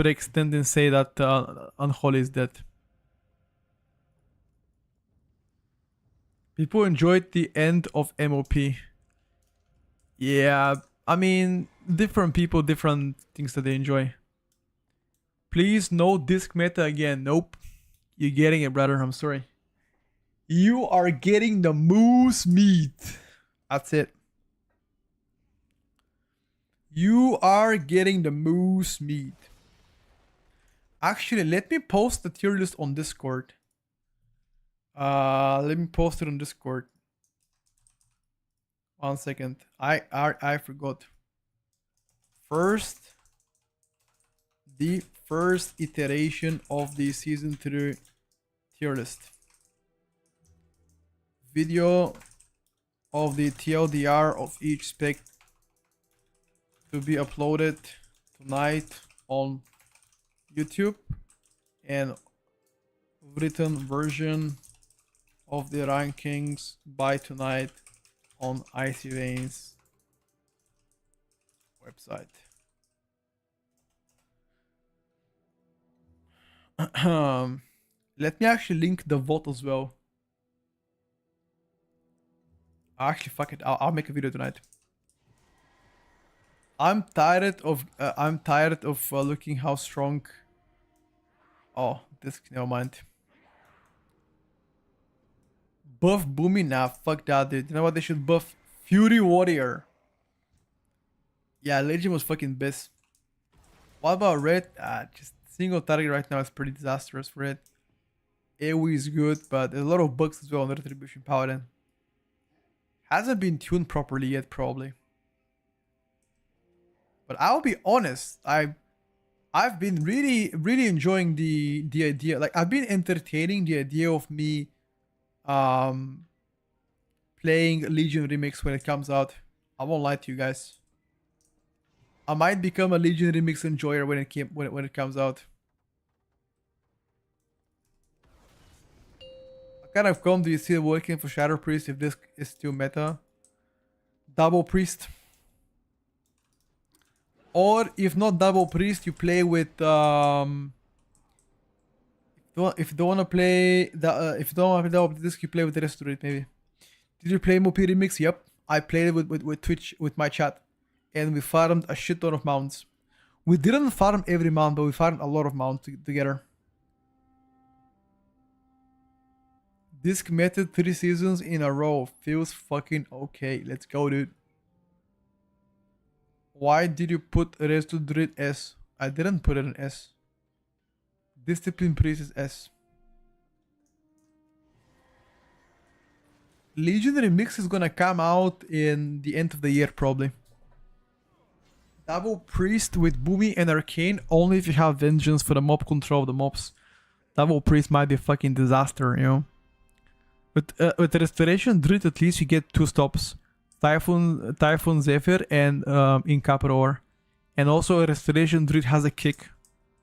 extent and say that Unholy is dead. People enjoyed the end of MOP. Yeah, I mean, different people, different things that they enjoy. Please, no disc meta again. Nope. You're getting it, brother. I'm sorry. You are getting the moose meat. That's it. You are getting the moose meat. Actually, let me post the tier list on Discord. Let me post it on Discord. 1 second. I forgot. The first iteration of the season 3 tier list. Video of the TLDR of each spec to be uploaded tonight on YouTube, and written version of the rankings by tonight on Icy Veins website. Let me actually link the vote as well. Actually, fuck it. I'll make a video tonight. I'm tired of looking how strong. Oh, this, never mind. Buff Boomy? Nah, fuck that, dude. You know what? They should buff Fury Warrior. Yeah, Legion was fucking best. What about Red? Just single target right now is pretty disastrous for it. AoE is good, but there's a lot of bugs as well on the Retribution Paladin. Hasn't been tuned properly yet, probably. But I'll be honest, I've been really enjoying the idea. Like, I've been entertaining the idea of me playing Legion Remix when it comes out. I won't lie to you guys. I might become a Legion Remix enjoyer when it comes out. What kind of comp do you see working for Shadow Priest if this is still meta? Double Priest. Or if not Double Priest, you play with if you don't wanna play Double Disc, you play with Restorate maybe. Did you play Mopi Remix? Yep. I played it with Twitch with my chat. And we farmed a shit ton of mounts. We didn't farm every mount, but we farmed a lot of mounts together. Disc method 3 seasons in a row. Feels fucking okay. Let's go, dude. Why did you put Res to Druid S? I didn't put it in S. Discipline Priest is S. Legendary Mix is gonna come out in the end of the year, probably. Double Priest with Boomy and Arcane only if you have Vengeance for the mob control of the mobs. Double Priest might be a fucking disaster, you know. With the Restoration Druid, at least you get 2 stops. Typhoon Zephyr and Incaparor. And also a Restoration Druid has a kick,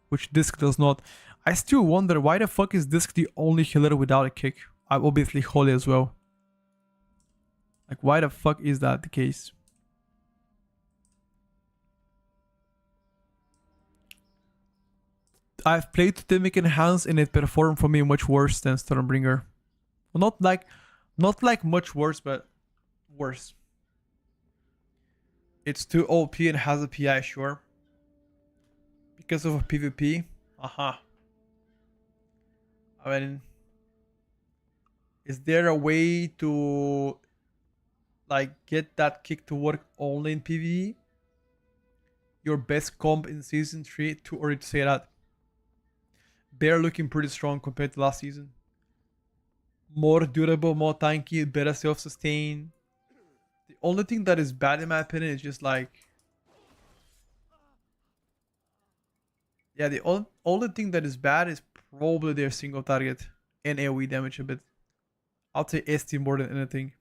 which Disc does not. I still wonder why the fuck is Disc the only healer without a kick? I'm obviously Holy as well. Like, why the fuck is that the case? I've played Totemic Enhance and it performed for me much worse than Stormbringer. Well, not like much worse, but worse. It's too OP and has a PI, sure. Because of a PvP? Aha. I mean, is there a way to like get that kick to work only in PvE? Your best comp in season 3, too early to say that. Bear looking pretty strong compared to last season. More durable, more tanky, better self-sustain. The only thing that is bad in my opinion is just like... Yeah, the only thing that is bad is probably their single target and AoE damage a bit. I'll say ST more than anything.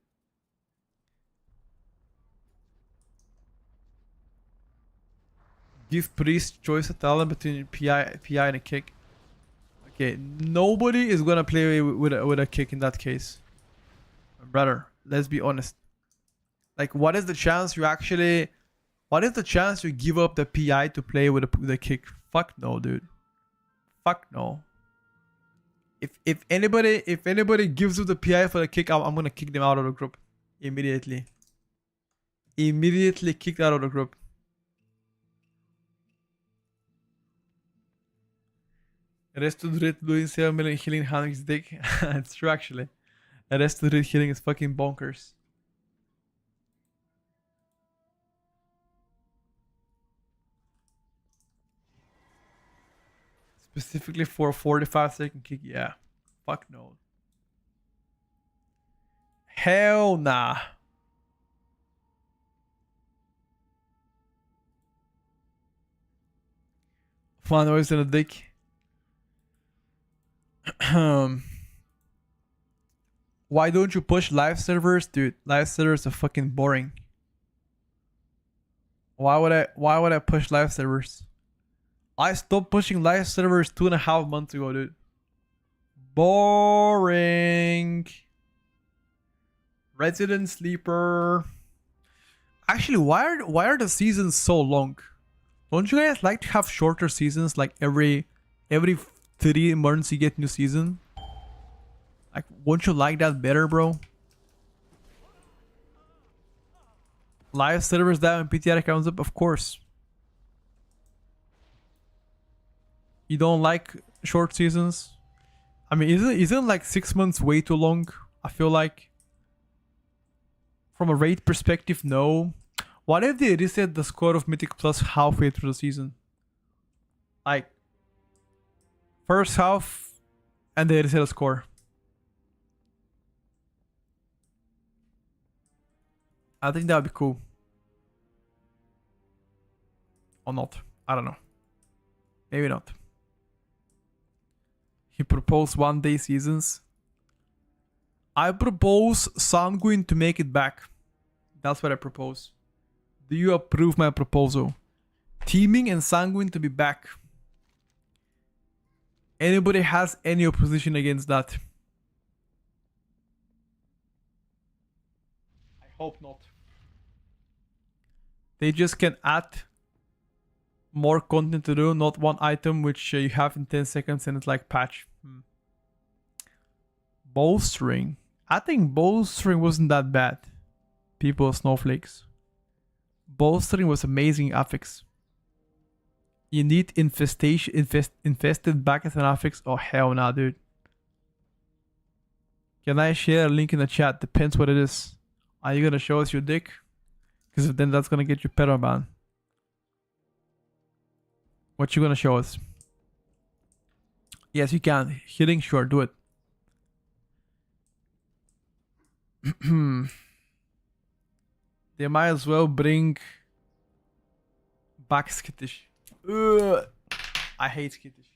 Give Priest choice of talent between PI and a kick. Okay, nobody is gonna play with a kick in that case. Brother, let's be honest. Like, what is the chance you actually... What is the chance you give up the PI to play with a kick? Fuck no, dude. Fuck no. If anybody gives you the PI for the kick, I'm gonna kick them out of the group. Immediately. Immediately kicked out of the group. Rest to Druid doing 7 million healing Hanek's dick. It's true actually. Rest to Druid healing is fucking bonkers. Specifically for a 45-second kick, yeah. Fuck no. Hell nah. Fun noise in a dick. Why don't you push live servers? Dude, live servers are fucking boring. Why would I push live servers? I stopped pushing live servers 2.5 months ago, dude. Boring. Resident Sleeper. Actually, why are the seasons so long? Don't you guys like to have shorter seasons, like every 3 months you get new season. Like, won't you like that better, bro? Live servers down and PTR comes up, of course. You don't like short seasons? I mean, isn't like 6 months way too long? I feel like. From a rate perspective, no. What if they reset the score of Mythic Plus halfway through the season? Like, first half, and they reset a score. I think that would be cool. Or not. I don't know. Maybe not. He proposed 1-day seasons. I propose Sanguine to make it back. That's what I propose. Do you approve my proposal? Teaming and Sanguine to be back. Anybody has any opposition against that? I hope not. They just can add more content to do, not one item which you have in 10 seconds and it's like patch. Bowstring. I think bowstring wasn't that bad. People are snowflakes. Bowstring was amazing affix. You need infested back as an affix? Oh hell nah, dude. Can I share a link in the chat? Depends what it is. Are you gonna show us your dick? Because then that's gonna get you permaban. What you gonna show us? Yes, you can. Hitting sure, do it. They might as well bring back Skittish. Ugh. I hate Skittish.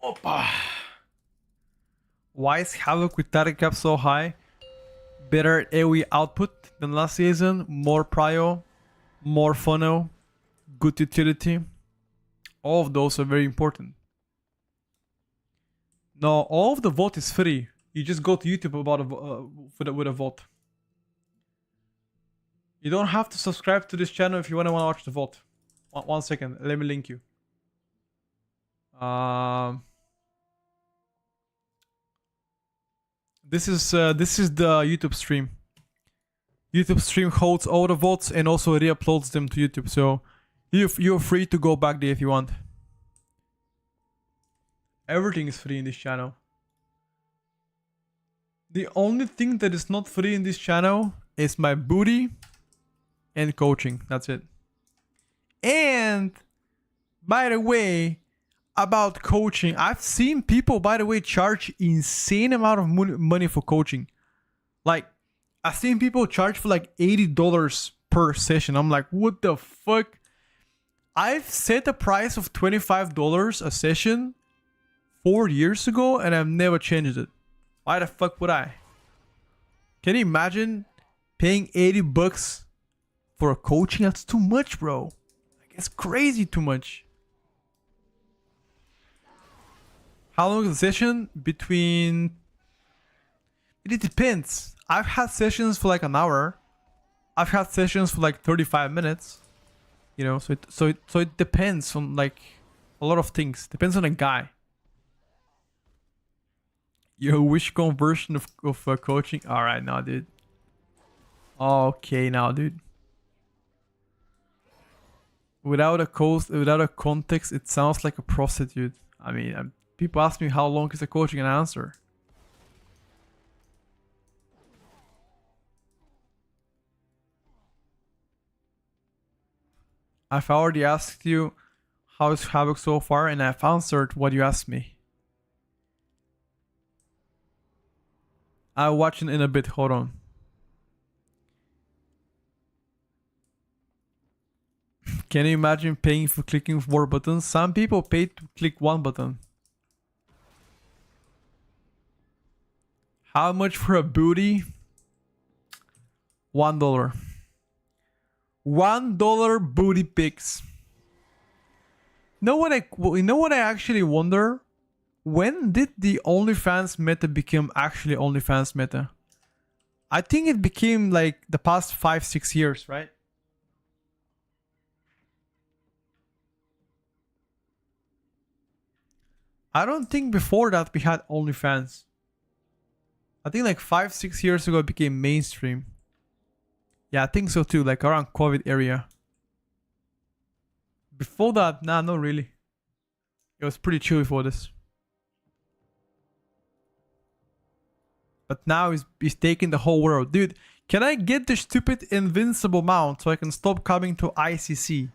Opa. Why is Havoc with target cap so high? Better AoE output than last season, more prio, more funnel, good utility. All of those are very important. No, all of the vote is free. You just go to YouTube about with a vote. You don't have to subscribe to this channel if you want to watch the vote. One second, let me link you. This is the YouTube stream. YouTube stream holds all the votes and also re-uploads them to YouTube. So You're free to go back there if you want. Everything is free in this channel. The only thing that is not free in this channel is my booty and coaching. That's it. And by the way, about coaching, I've seen people, by the way, charge insane amount of money for coaching. Like, I've seen people charge for like $80 per session. I'm like, what the fuck? I've set a price of $25 a session 4 years ago and I've never changed it. Why the fuck would I? Can you imagine paying 80 bucks for a coaching? That's too much, bro. Like, it's crazy too much. How long is the session? Between... It depends. I've had sessions for like an hour. I've had sessions for like 35 minutes. You know, so it depends on like a lot of things. Depends on the guy. Yo, which conversion of coaching? All right, now, dude. Okay, now, dude. Without a context, it sounds like a prostitute. I mean, people ask me how long is the coaching, and I answer. I've already asked you how's Havoc so far, and I've answered what you asked me. I'll watch it in a bit. Hold on. Can you imagine paying for clicking 4 buttons? Some people pay to click 1 button. How much for a booty? $1. $1 booty pics. You know what I actually wonder? When did the OnlyFans meta become actually OnlyFans meta? I think it became like the past 5-6 years, right? I don't think before that we had OnlyFans. I think like 5-6 years ago it became mainstream. Yeah, I think so too, like around COVID area. Before that, nah, not really. It was pretty chill before this. But now he's taking the whole world. Dude, can I get the stupid invincible mount so I can stop coming to ICC?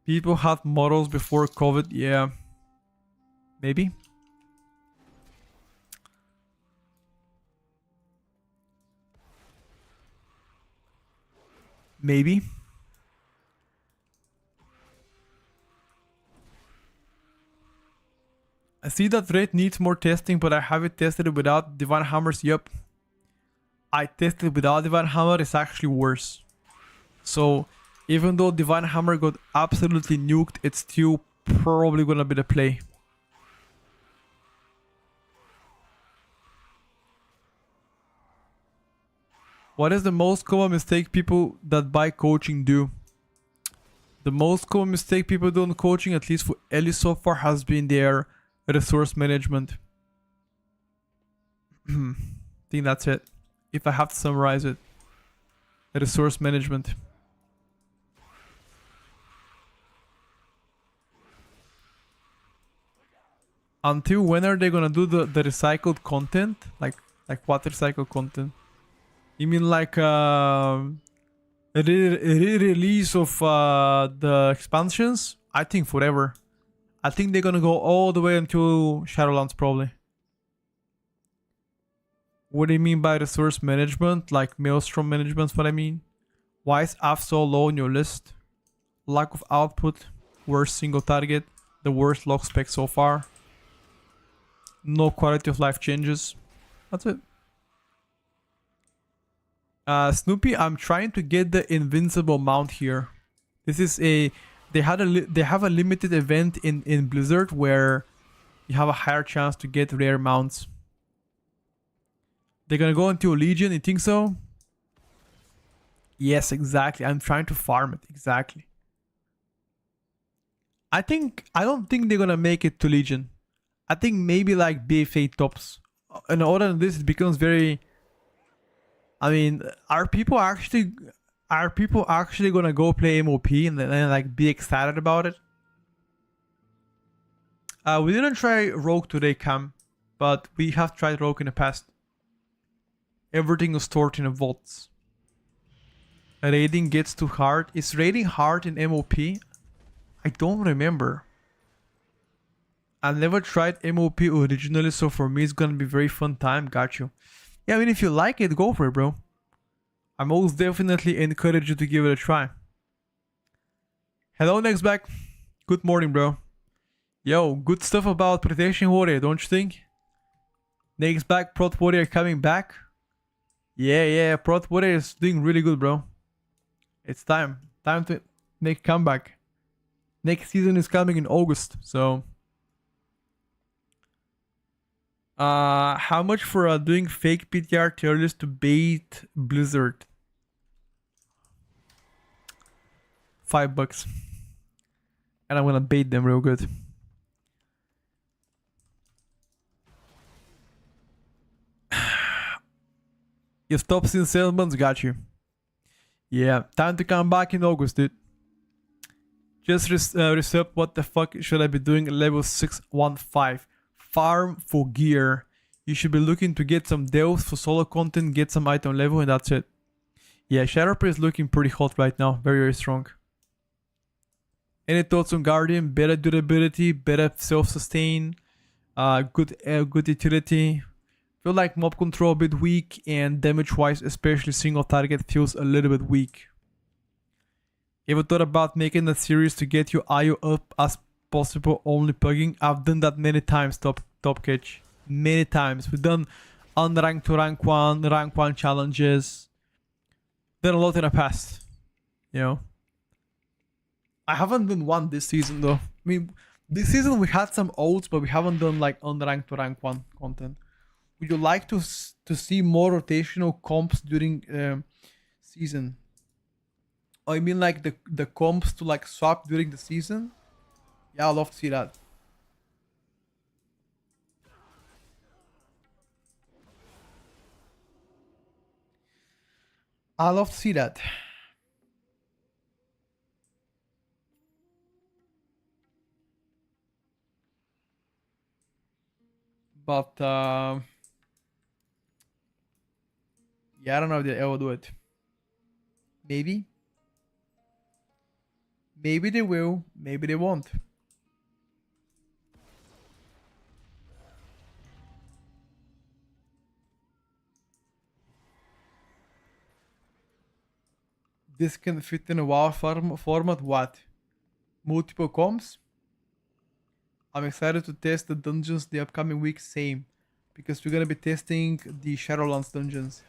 People had models before COVID. Yeah. Maybe. Maybe. I see that Raid needs more testing, but I haven't tested it without Divine Hammers. Yup. I tested without Divine Hammer, it's actually worse. So, even though Divine Hammer got absolutely nuked, it's still probably gonna be the play. What is the most common mistake people that buy coaching do? The most common mistake people do in coaching, at least for Ellie so far, has been their resource management. I think that's it. If I have to summarize it. Resource management. Until when are they gonna do the recycled content? Like what recycled content? You mean like re-release of the expansions? I think forever. I think they're gonna go all the way until Shadowlands probably. What do you mean by resource management? Like Maelstrom management's what I mean. Why is AF so low on your list? Lack of output, worst single target, the worst log spec so far. No quality of life changes. That's it. Snoopy, I'm trying to get the invincible mount here. This is a... They have a limited event in Blizzard where you have a higher chance to get rare mounts. They're gonna go into a Legion, you think so? Yes, exactly. I'm trying to farm it, exactly. I don't think they're gonna make it to Legion. I think maybe like BFA tops. And other than this, it becomes very... I mean, are people actually gonna go play MOP and then like be excited about it? We didn't try Rogue today, Cam, but we have tried Rogue in the past. Everything is stored in the vaults. Raiding gets too hard. Is raiding hard in MOP? I don't remember. I never tried MOP originally, so for me it's gonna be very fun time. Got you. Yeah, I mean, if you like it, go for it, bro. I most definitely encourage you to give it a try. Hello, next back. Good morning, bro. Yo, good stuff about Protection Warrior, don't you think? Next back, Prot Warrior coming back. Yeah, Prot Warrior is doing really good, bro. It's time. Time to make a comeback. Next season is coming in August, so... how much for doing fake PTR tier list to bait Blizzard? $5. And I'm gonna bait them real good. You stopped since 7 months, got you. Yeah, time to come back in August, dude. Just reset, what the fuck should I be doing? Level 615. Farm for gear. You should be looking to get some deals for solo content, get some item level, and that's it. Yeah, Shadowprey is looking pretty hot right now. Very, very strong. Any thoughts on Guardian? Better durability, better self-sustain, good utility. Feel like mob control a bit weak, and damage-wise, especially single target, feels a little bit weak. Ever thought about making a series to get your IO up as possible, only plugging? I've done that many times, top catch. Many times. We've done unranked to rank 1 challenges. Done a lot in the past. You know. I haven't done one this season though. I mean, this season we had some olds, but we haven't done like unranked to rank 1 content. Would you like to see more rotational comps during season? Oh, I mean like the comps to like swap during the season? Yeah, I'd love to see that. I'd love to see that. But yeah, I don't know if they'll ever do it. Maybe. Maybe they will. Maybe they won't. This can fit in a WoW format. What? Multiple comps? I'm excited to test the dungeons the upcoming week. Same. Because we're gonna be testing the Shadowlands dungeons.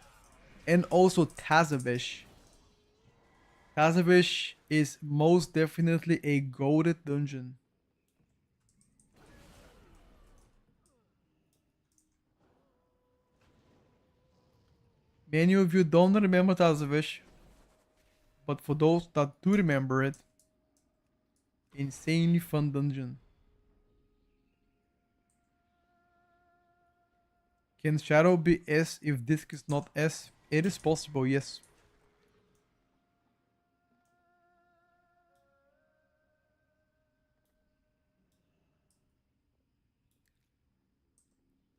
And also Tazavish. Tazavish is most definitely a goated dungeon. Many of you don't remember Tazavish. But for those that do remember it, insanely fun dungeon. Can Shadow be S if Disc is not S? It is possible, yes.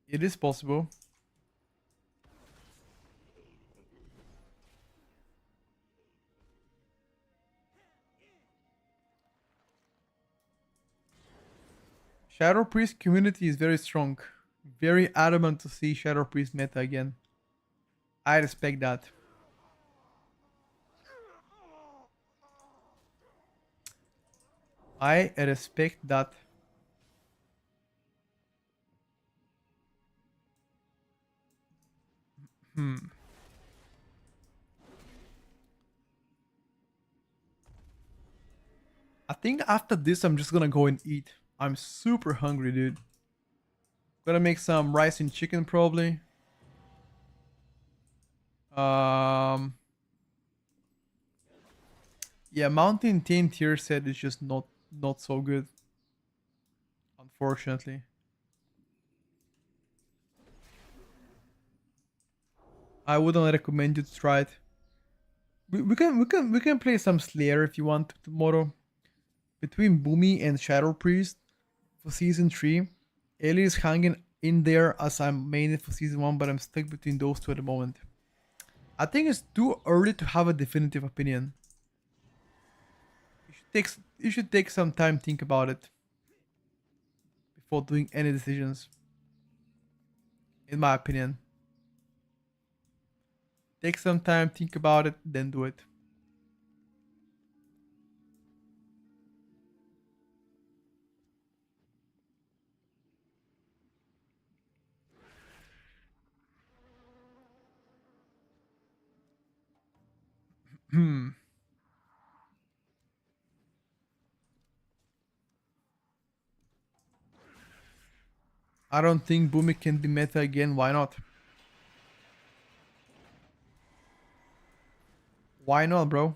It is possible. Shadow Priest community is very strong. Very adamant to see Shadow Priest meta again. I respect that. I respect that. I think after this I'm just gonna go and eat. I'm super hungry, dude. Gonna make some rice and chicken probably. Yeah, Mountain 10 tier set is just not so good. Unfortunately. I wouldn't recommend you to try it. We can play some Slayer if you want tomorrow. Between Boomy and Shadow Priest for season 3. Ellie is hanging in there as I'm main for season 1, but I'm stuck between those two at the moment. I think it's too early to have a definitive opinion. You should take some time to think about it before doing any decisions. In my opinion. Take some time, think about it, then do it. I don't think Boomy can be meta again. Why not? Why not, bro?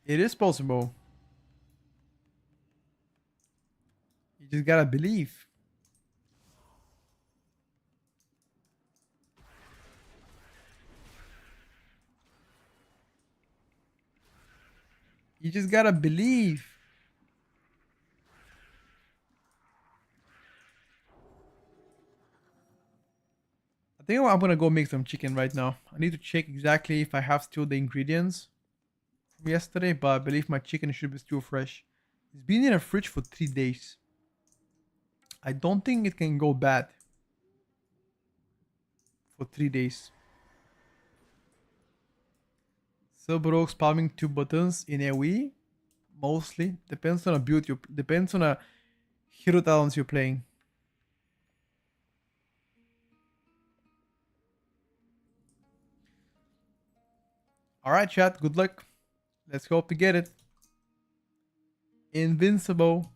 It is possible. You just gotta believe. You just gotta believe. I think I'm gonna go make some chicken right now. I need to check exactly if I have still the ingredients from yesterday, but I believe my chicken should be still fresh. It's been in a fridge for 3 days. I don't think it can go bad for 3 days. Sub-rogue spamming 2 buttons in AoE? Mostly. Depends on a build depends on a hero talents you're playing. Alright chat, good luck. Let's hope to get it. Invincible.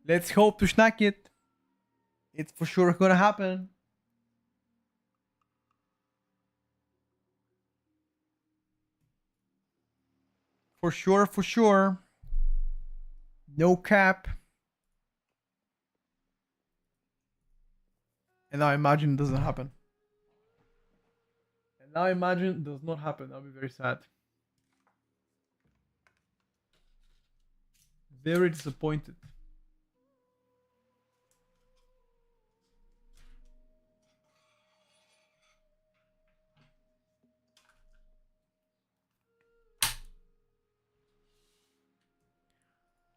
Let's hope to snack it. It's for sure gonna happen. For sure, for sure. No cap. And now imagine it doesn't happen. And now imagine it does not happen. I'll be very sad. Very disappointed.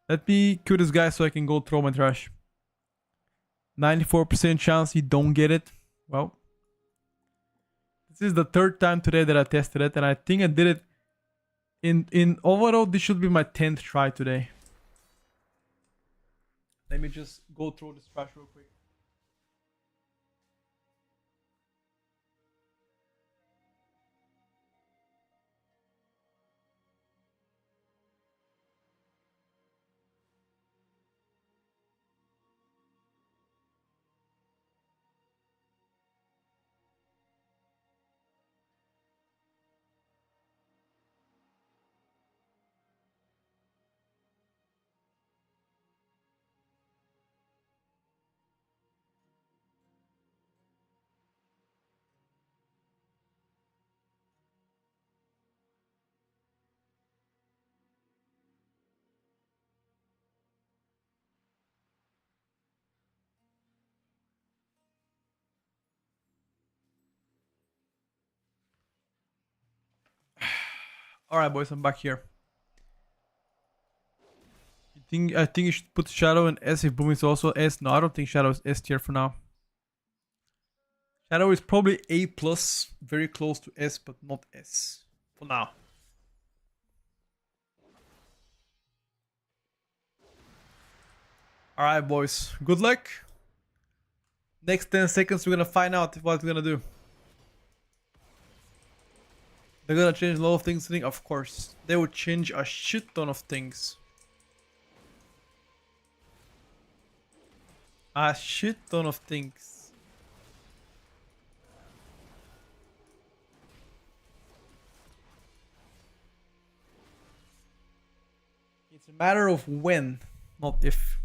Let me kill this guy so I can go throw my trash. 94% chance you don't get it. Well, this is the 3rd time today that I tested it, and I think I did it in overall. This should be my 10th try today. Let me just go throw this trash real quick. All right, boys, I'm back here. I think you should put Shadow in S if Boom is also S. No, I don't think Shadow is S tier for now. Shadow is probably A+, very close to S, but not S for now. All right, boys, good luck. Next 10 seconds, we're gonna find out what we're gonna do. They're gonna change a lot of things, of course. They would change a shit ton of things. A shit ton of things. It's a matter of when, not if.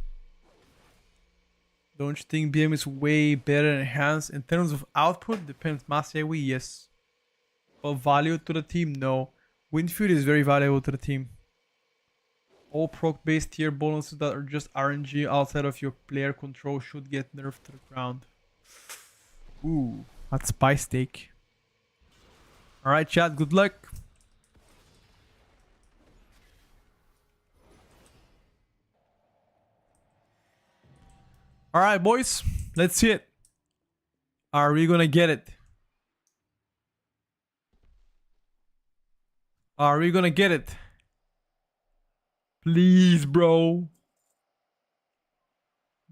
Don't you think BM is way better enhanced in terms of output? Depends. Mastery, yes. But value to the team, no. Windfield is very valuable to the team. All proc based tier bonuses that are just RNG outside of your player control should get nerfed to the ground. Ooh, that's spice steak. Alright, chat, good luck. Alright, boys, let's see it. Are we gonna get it? Are we gonna get it? Please, bro.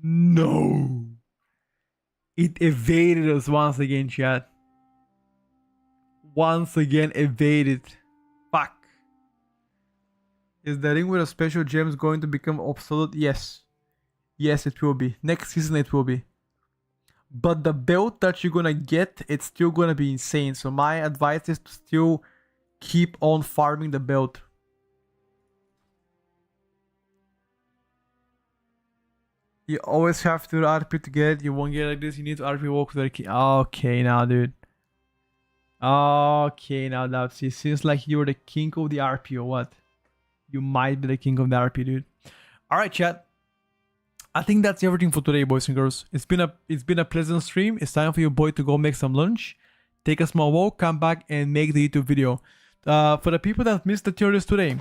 No. It evaded us once again, chat. Once again evaded. Fuck. Is the ring with a special gems going to become obsolete? Yes. Yes, it will be. Next season it will be. But the build that you're gonna get, it's still gonna be insane. So my advice is to still keep on farming the build. You always have to RP to get it. You won't get it like this. You need to RP walk with the key. Okay, now, dude. Okay, now, that it seems like you're the king of the RP or what? You might be the king of the RP, dude. All right, chat. I think that's everything for today, boys and girls. It's been a pleasant stream. It's time for your boy to go make some lunch, take a small walk, come back and make the YouTube video. For the people that missed the tier list today,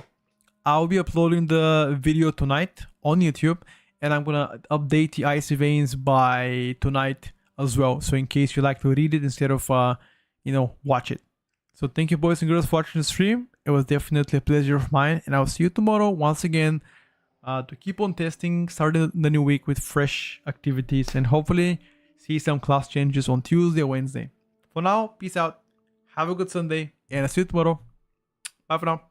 I'll be uploading the video tonight on YouTube, and I'm gonna update the icy veins by tonight as well. So in case you like to read it instead of watch it. So thank you, boys and girls, for watching the stream. It was definitely a pleasure of mine, and I'll see you tomorrow once again to keep on testing, starting the new week with fresh activities, and hopefully see some class changes on Tuesday or Wednesday. For now, peace out. Have a good Sunday, and I'll see you tomorrow. Bye for now.